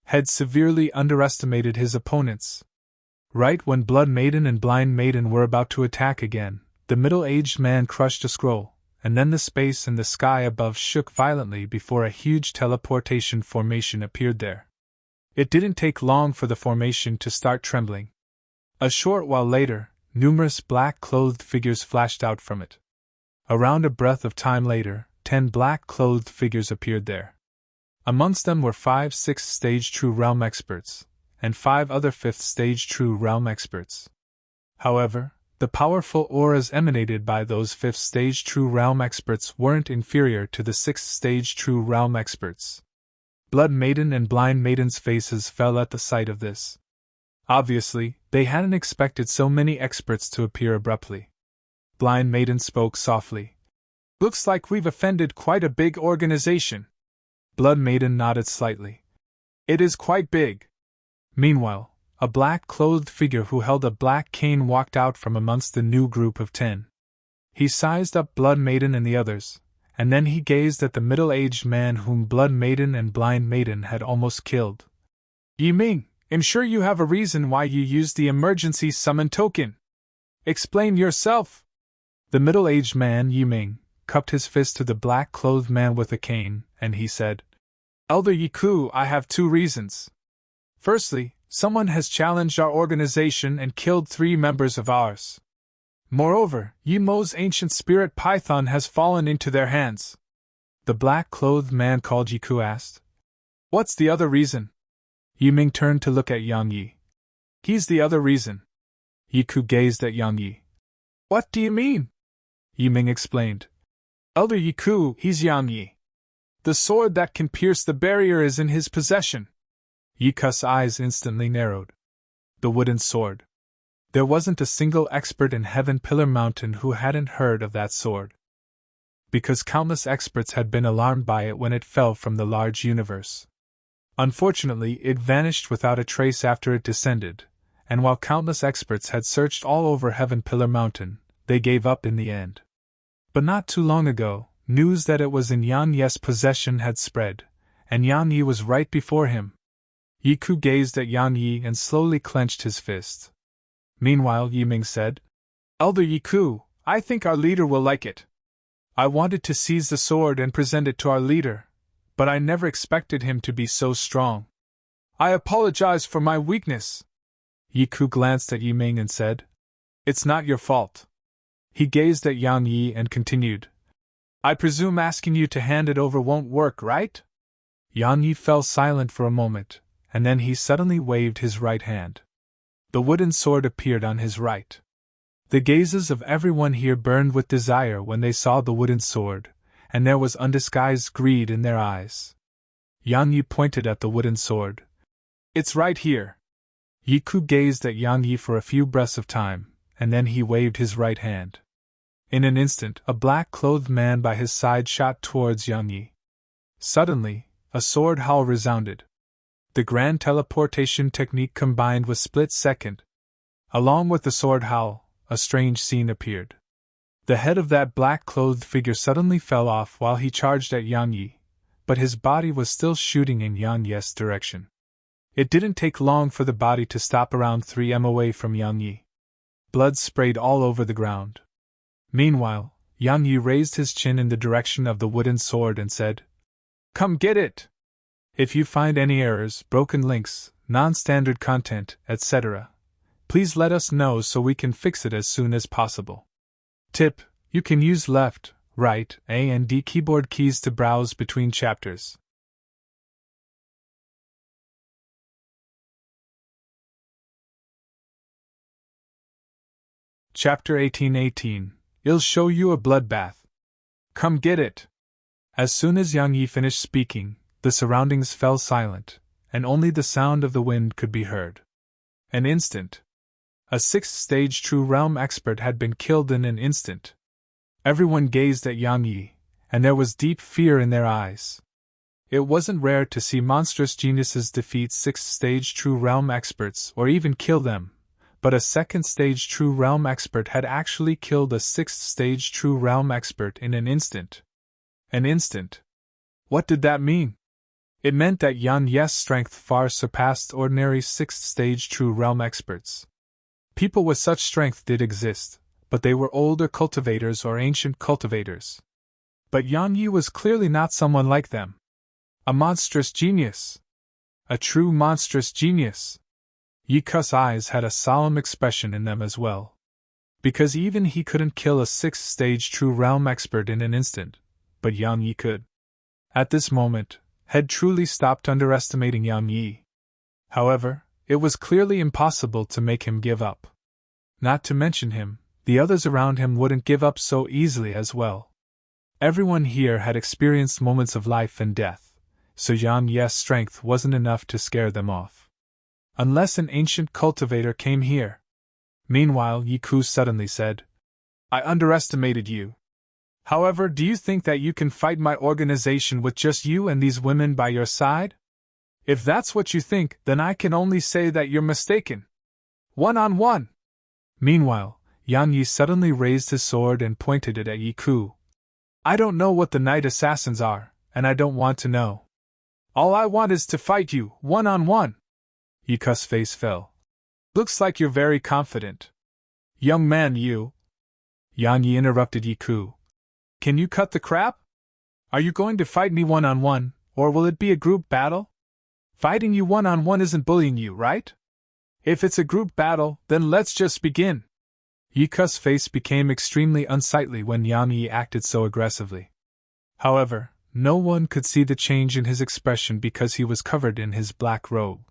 S1: Had severely underestimated his opponents. Right when Blood Maiden and Blind Maiden were about to attack again, the middle-aged man crushed a scroll, and then the space in the sky above shook violently before a huge teleportation formation appeared there. It didn't take long for the formation to start trembling. A short while later, numerous black-clothed figures flashed out from it. Around a breath of time later, 10 black-clothed figures appeared there. Amongst them were 5 6th-stage True Realm experts, and 5 other 5th-stage True Realm experts. However, the powerful auras emanated by those 5th-stage True Realm experts weren't inferior to the 6th-stage True Realm experts. Blood Maiden and Blind Maiden's faces fell at the sight of this. Obviously, they hadn't expected so many experts to appear abruptly. Blind Maiden spoke softly. Looks like we've offended quite a big organization. Blood Maiden nodded slightly. It is quite big. Meanwhile, a black-clothed figure who held a black cane walked out from amongst the new group of 10. He sized up Blood Maiden and the others, and then he gazed at the middle-aged man whom Blood Maiden and Blind Maiden had almost killed. Yiming, I'm sure you have a reason why you used the emergency summon token. Explain yourself. The middle-aged man, Yiming, cupped his fist to the black-clothed man with a cane, and he said, "Elder Yiku, I have 2 reasons. Firstly, someone has challenged our organization and killed 3 members of ours. Moreover, Yimo's ancient spirit python has fallen into their hands." The black-clothed man called Yiku asked, "What's the other reason?" Yiming turned to look at Yang Yi. "He's the other reason." Yiku gazed at Yang Yi. "What do you mean?" Yiming explained. "Elder Yiku, he's Yang Yi. The sword that can pierce the barrier is in his possession." Yiku's eyes instantly narrowed. The wooden sword. There wasn't a single expert in Heaven Pillar Mountain who hadn't heard of that sword, because countless experts had been alarmed by it when it fell from the large universe. Unfortunately, it vanished without a trace after it descended, and while countless experts had searched all over Heaven Pillar Mountain, they gave up in the end. But not too long ago, news that it was in Yan Yi's possession had spread, and Yan Yi was right before him. Yiku gazed at Yan Yi and slowly clenched his fist. Meanwhile, Yiming said, "Elder Yiku, I think our leader will like it. I wanted to seize the sword and present it to our leader, but I never expected him to be so strong. I apologize for my weakness." Yiku glanced at Yiming and said, "It's not your fault." He gazed at Yang Yi and continued, "I presume asking you to hand it over won't work, right?" Yang Yi fell silent for a moment, and then he suddenly waved his right hand. The wooden sword appeared on his right. The gazes of everyone here burned with desire when they saw the wooden sword, and there was undisguised greed in their eyes. Yang Yi pointed at the wooden sword. "It's right here." Yiku gazed at Yang Yi for a few breaths of time, and then he waved his right hand. In an instant, a black-clothed man by his side shot towards Yang Yi. Suddenly, a sword howl resounded. The grand teleportation technique combined with split-second. Along with the sword howl, a strange scene appeared. The head of that black-clothed figure suddenly fell off while he charged at Yang Yi, but his body was still shooting in Yang Yi's direction. It didn't take long for the body to stop around 3 m away from Yang Yi. Blood sprayed all over the ground. Meanwhile, Yang Yi raised his chin in the direction of the wooden sword and said, "Come get it! If you find any errors, broken links, non-standard content, etc., please let us know so we can fix it as soon as possible." Tip: you can use left, right, A and D keyboard keys to browse between chapters. Chapter 18:18. I'll show you a bloodbath. Come get it! As soon as Yang Yi finished speaking, the surroundings fell silent, and only the sound of the wind could be heard. An instant. A 6th-stage True Realm expert had been killed in an instant. Everyone gazed at Yang Yi, and there was deep fear in their eyes. It wasn't rare to see monstrous geniuses defeat 6th-stage True Realm experts or even kill them, but a 2nd-stage True Realm expert had actually killed a 6th-stage True Realm expert in an instant. An instant. What did that mean? It meant that Yan Yi's strength far surpassed ordinary 6th-stage True Realm experts. People with such strength did exist, but they were older cultivators or ancient cultivators. But Yang Yi was clearly not someone like them. A monstrous genius. A true monstrous genius. Yiku's eyes had a solemn expression in them as well. Because even he couldn't kill a 6th-stage True Realm expert in an instant, but Yang Yi could. At this moment, had truly stopped underestimating Yang Yi. However, it was clearly impossible to make him give up. Not to mention him, the others around him wouldn't give up so easily as well. Everyone here had experienced moments of life and death, so Yang Yi's strength wasn't enough to scare them off. Unless an ancient cultivator came here. Meanwhile, Yiku suddenly said, "I underestimated you. However, do you think that you can fight my organization with just you and these women by your side? If that's what you think, then I can only say that you're mistaken. 1-on-1. Meanwhile, Yang Yi suddenly raised his sword and pointed it at Yiku. "I don't know what the night assassins are, and I don't want to know. All I want is to fight you, 1-on-1. Yiku's face fell. "Looks like you're very confident. Young man, you." Yang Yi interrupted Yiku. Can you cut the crap? Are you going to fight me one-on-one, or will it be a group battle? Fighting you one-on-one isn't bullying you, right? If it's a group battle, then let's just begin. Yiku's face became extremely unsightly when Yang Yi acted so aggressively. However, no one could see the change in his expression because he was covered in his black robe.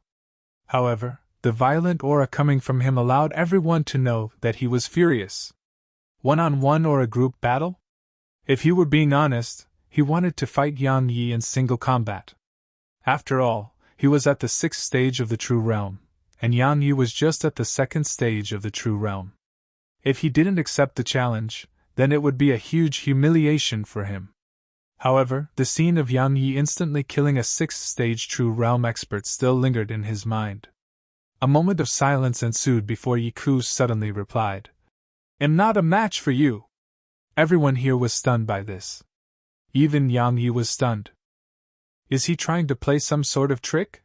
S1: However, the violent aura coming from him allowed everyone to know that he was furious. One-on-one or a group battle? If he were being honest, he wanted to fight Yang Yi in single combat. After all, he was at the 6th stage of the True Realm, and Yang Yi was just at the 2nd stage of the True Realm. If he didn't accept the challenge, then it would be a huge humiliation for him. However, the scene of Yang Yi instantly killing a 6th stage True Realm expert still lingered in his mind. A moment of silence ensued before Yiku suddenly replied, "I'm not a match for you." Everyone here was stunned by this. Even Yang Yi was stunned. Is he trying to play some sort of trick?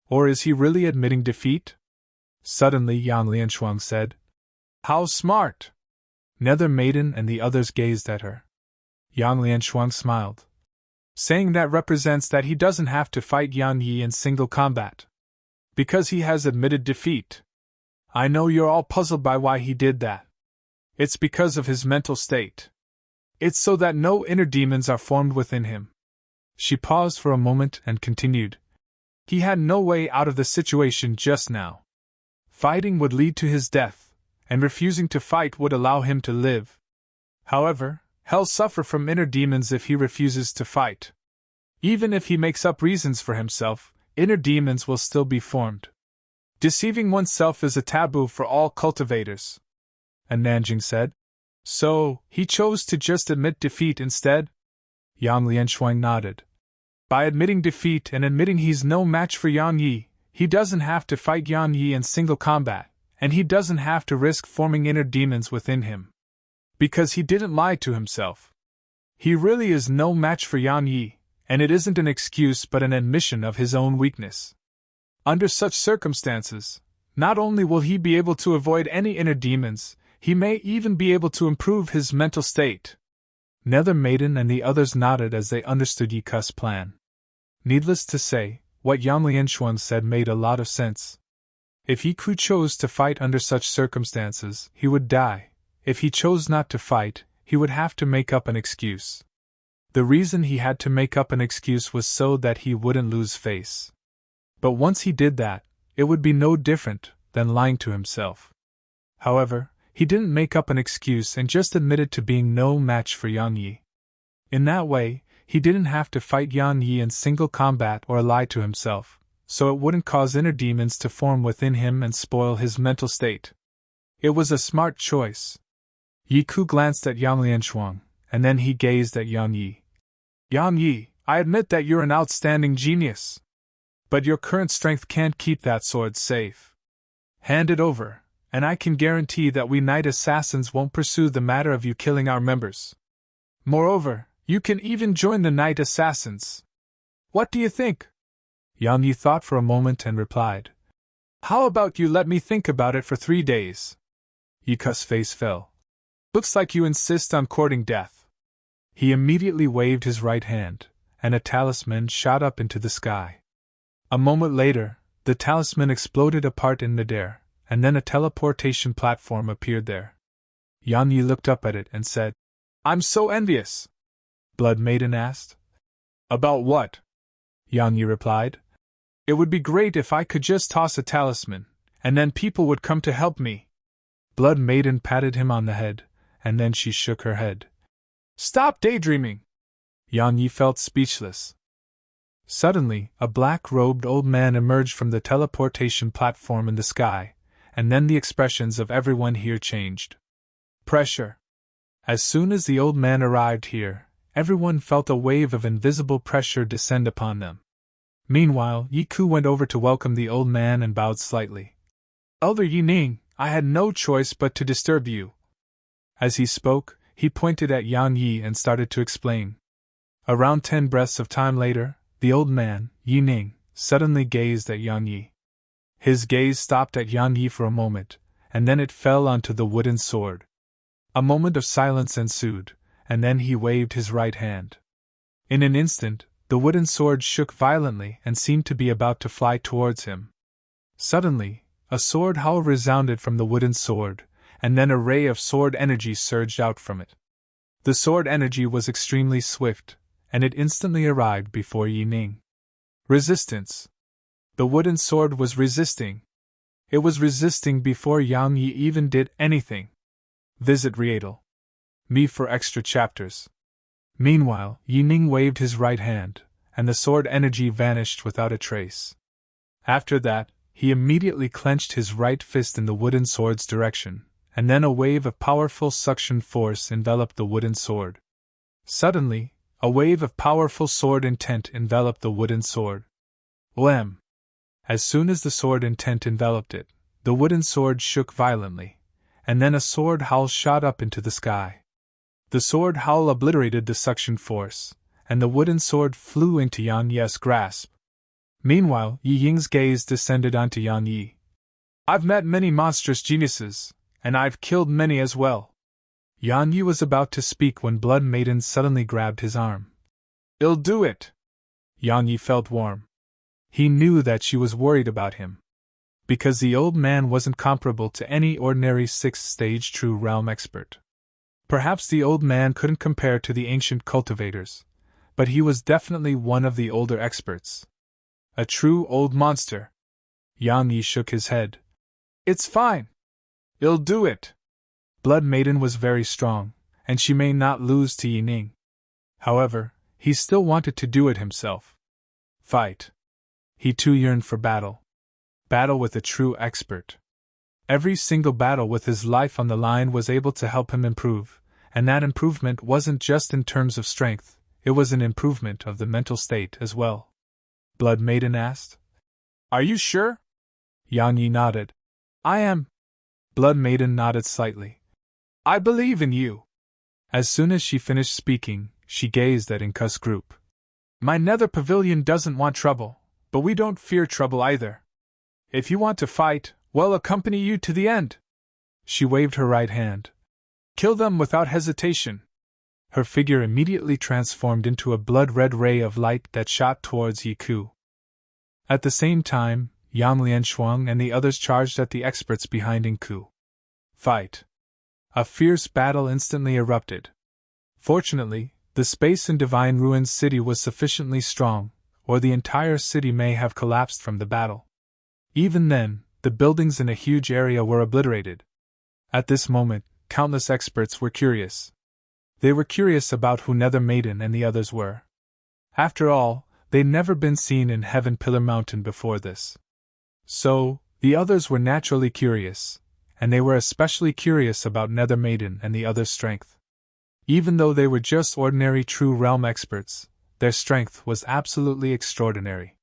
S1: Or is he really admitting defeat? Suddenly Yang Lianshuang said, "How smart!" Nether Maiden and the others gazed at her. Yang Lianshuang smiled. Saying that represents that he doesn't have to fight Yang Yi in single combat. Because he has admitted defeat. I know you're all puzzled by why he did that. It's because of his mental state. It's so that no inner demons are formed within him. She paused for a moment and continued. He had no way out of the situation just now. Fighting would lead to his death, and refusing to fight would allow him to live. However, he'll suffer from inner demons if he refuses to fight. Even if he makes up reasons for himself, inner demons will still be formed. Deceiving oneself is a taboo for all cultivators. And Nanjing said. So, he chose to just admit defeat instead? Yang Lianshuang nodded. By admitting defeat and admitting he's no match for Yang Yi, he doesn't have to fight Yang Yi in single combat, and he doesn't have to risk forming inner demons within him. Because he didn't lie to himself. He really is no match for Yang Yi, and it isn't an excuse but an admission of his own weakness. Under such circumstances, not only will he be able to avoid any inner demons, he may even be able to improve his mental state. Nether Maiden and the others nodded as they understood Yiku's plan. Needless to say, what Yang Lianshuang said made a lot of sense. If Yiku chose to fight under such circumstances, he would die. If he chose not to fight, he would have to make up an excuse. The reason he had to make up an excuse was so that he wouldn't lose face. But once he did that, it would be no different than lying to himself. However, he didn't make up an excuse and just admitted to being no match for Yang Yi. In that way, he didn't have to fight Yang Yi in single combat or lie to himself, so it wouldn't cause inner demons to form within him and spoil his mental state. It was a smart choice. Yiku glanced at Yang Lianshuang, and then he gazed at Yang Yi. Yang Yi, I admit that you're an outstanding genius. But your current strength can't keep that sword safe. Hand it over, and I can guarantee that we Night Assassins won't pursue the matter of you killing our members. Moreover, you can even join the Night Assassins. What do you think? Yang Yi thought for a moment and replied. How about you let me think about it for 3 days? Yiku's face fell. Looks like you insist on courting death. He immediately waved his right hand, and a talisman shot up into the sky. A moment later, the talisman exploded apart in midair, and then a teleportation platform appeared there. Yang Yi looked up at it and said, I'm so envious. Blood Maiden asked. About what? Yang Yi replied. It would be great if I could just toss a talisman, and then people would come to help me. Blood Maiden patted him on the head, and then she shook her head. Stop daydreaming! Yang Yi felt speechless. Suddenly, a black-robed old man emerged from the teleportation platform in the sky, and then the expressions of everyone here changed. Pressure. As soon as the old man arrived here, everyone felt a wave of invisible pressure descend upon them. Meanwhile, Yiku went over to welcome the old man and bowed slightly. Elder Yining, I had no choice but to disturb you. As he spoke, he pointed at Yang Yi and started to explain. Around 10 breaths of time later, the old man, Yining, suddenly gazed at Yang Yi. His gaze stopped at Yang Yi for a moment, and then it fell onto the wooden sword. A moment of silence ensued, and then he waved his right hand. In an instant, the wooden sword shook violently and seemed to be about to fly towards him. Suddenly, a sword howl resounded from the wooden sword, and then a ray of sword energy surged out from it. The sword energy was extremely swift, and it instantly arrived before Yi Ning. Resistance. The wooden sword was resisting. It was resisting before Yang Yi even did anything. Visit Readle.me for extra chapters. Meanwhile, Yi Ning waved his right hand, and the sword energy vanished without a trace. After that, he immediately clenched his right fist in the wooden sword's direction, and then a wave of powerful suction force enveloped the wooden sword. Suddenly, a wave of powerful sword intent enveloped the wooden sword. Wham! As soon as the sword intent enveloped it, the wooden sword shook violently, and then a sword howl shot up into the sky. The sword howl obliterated the suction force, and the wooden sword flew into Yang Yi's grasp. Meanwhile, Yi Ying's gaze descended onto Yang Yi. "I've met many monstrous geniuses, and I've killed many as well." Yang Yi was about to speak when Blood Maiden suddenly grabbed his arm. "I'll do it!" Yang Yi felt warm. He knew that she was worried about him. Because the old man wasn't comparable to any ordinary sixth-stage true realm expert. Perhaps the old man couldn't compare to the ancient cultivators, but he was definitely one of the older experts. A true old monster. Yang Yi shook his head. "It's fine. I'll do it." Blood Maiden was very strong, and she may not lose to Yi Ning. However, he still wanted to do it himself. Fight. He too yearned for battle. Battle with a true expert. Every single battle with his life on the line was able to help him improve, and that improvement wasn't just in terms of strength, it was an improvement of the mental state as well. Blood Maiden asked. "Are you sure?" Yang Yi nodded. "I am." Blood Maiden nodded slightly. "I believe in you." As soon as she finished speaking, she gazed at Inka's group. "My nether pavilion doesn't want trouble, but we don't fear trouble either. If you want to fight, we'll accompany you to the end." She waved her right hand. "Kill them without hesitation." Her figure immediately transformed into a blood-red ray of light that shot towards Yi Ku. At the same time, Yang Lianshuang and the others charged at the experts behind Inku. Fight. A fierce battle instantly erupted. Fortunately, the space in Divine Ruins City was sufficiently strong, or the entire city may have collapsed from the battle. Even then, the buildings in a huge area were obliterated. At this moment, countless experts were curious. They were curious about who Nether Maiden and the others were. After all, they'd never been seen in Heaven Pillar Mountain before this. So, the others were naturally curious, and they were especially curious about Nether Maiden and the others' strength. Even though they were just ordinary true realm experts, their strength was absolutely extraordinary.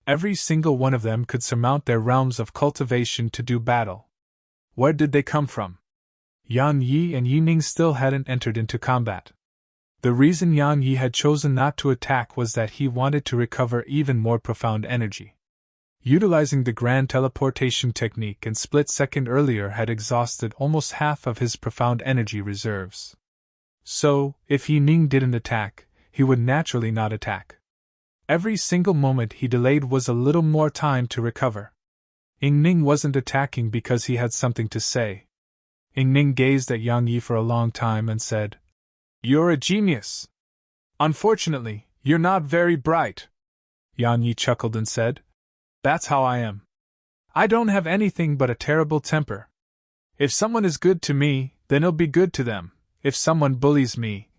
S1: Every single one of them could surmount their realms of cultivation to do battle. Where did they come from? Yang Yi and Yi Ning still hadn't entered into combat. The reason Yang Yi had chosen not to attack was that he wanted to recover even more profound energy. Utilizing the grand teleportation technique and split second earlier had exhausted almost half of his profound energy reserves. So, if Yi Ning didn't attack, he would naturally not attack. Every single moment he delayed was a little more time to recover. Ying Ning wasn't attacking because he had something to say. Ying Ning gazed at Yang Yi for a long time and said, "You're a genius. Unfortunately, you're not very bright." Yang Yi chuckled and said, "That's how I am. I don't have anything but a terrible temper. If someone is good to me, then it'll be good to them. If someone bullies me..."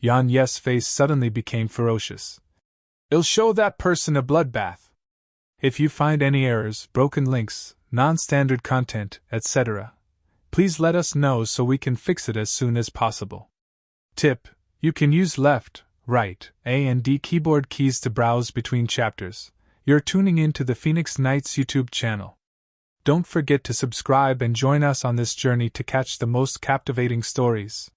S1: Yang Yi's face suddenly became ferocious. "I'll show that person a bloodbath." If you find any errors, broken links, non-standard content, etc., please let us know so we can fix it as soon as possible. Tip: you can use left, right, A and D keyboard keys to browse between chapters. You're tuning in to the Phoenix Knights YouTube channel. Don't forget to subscribe and join us on this journey to catch the most captivating stories.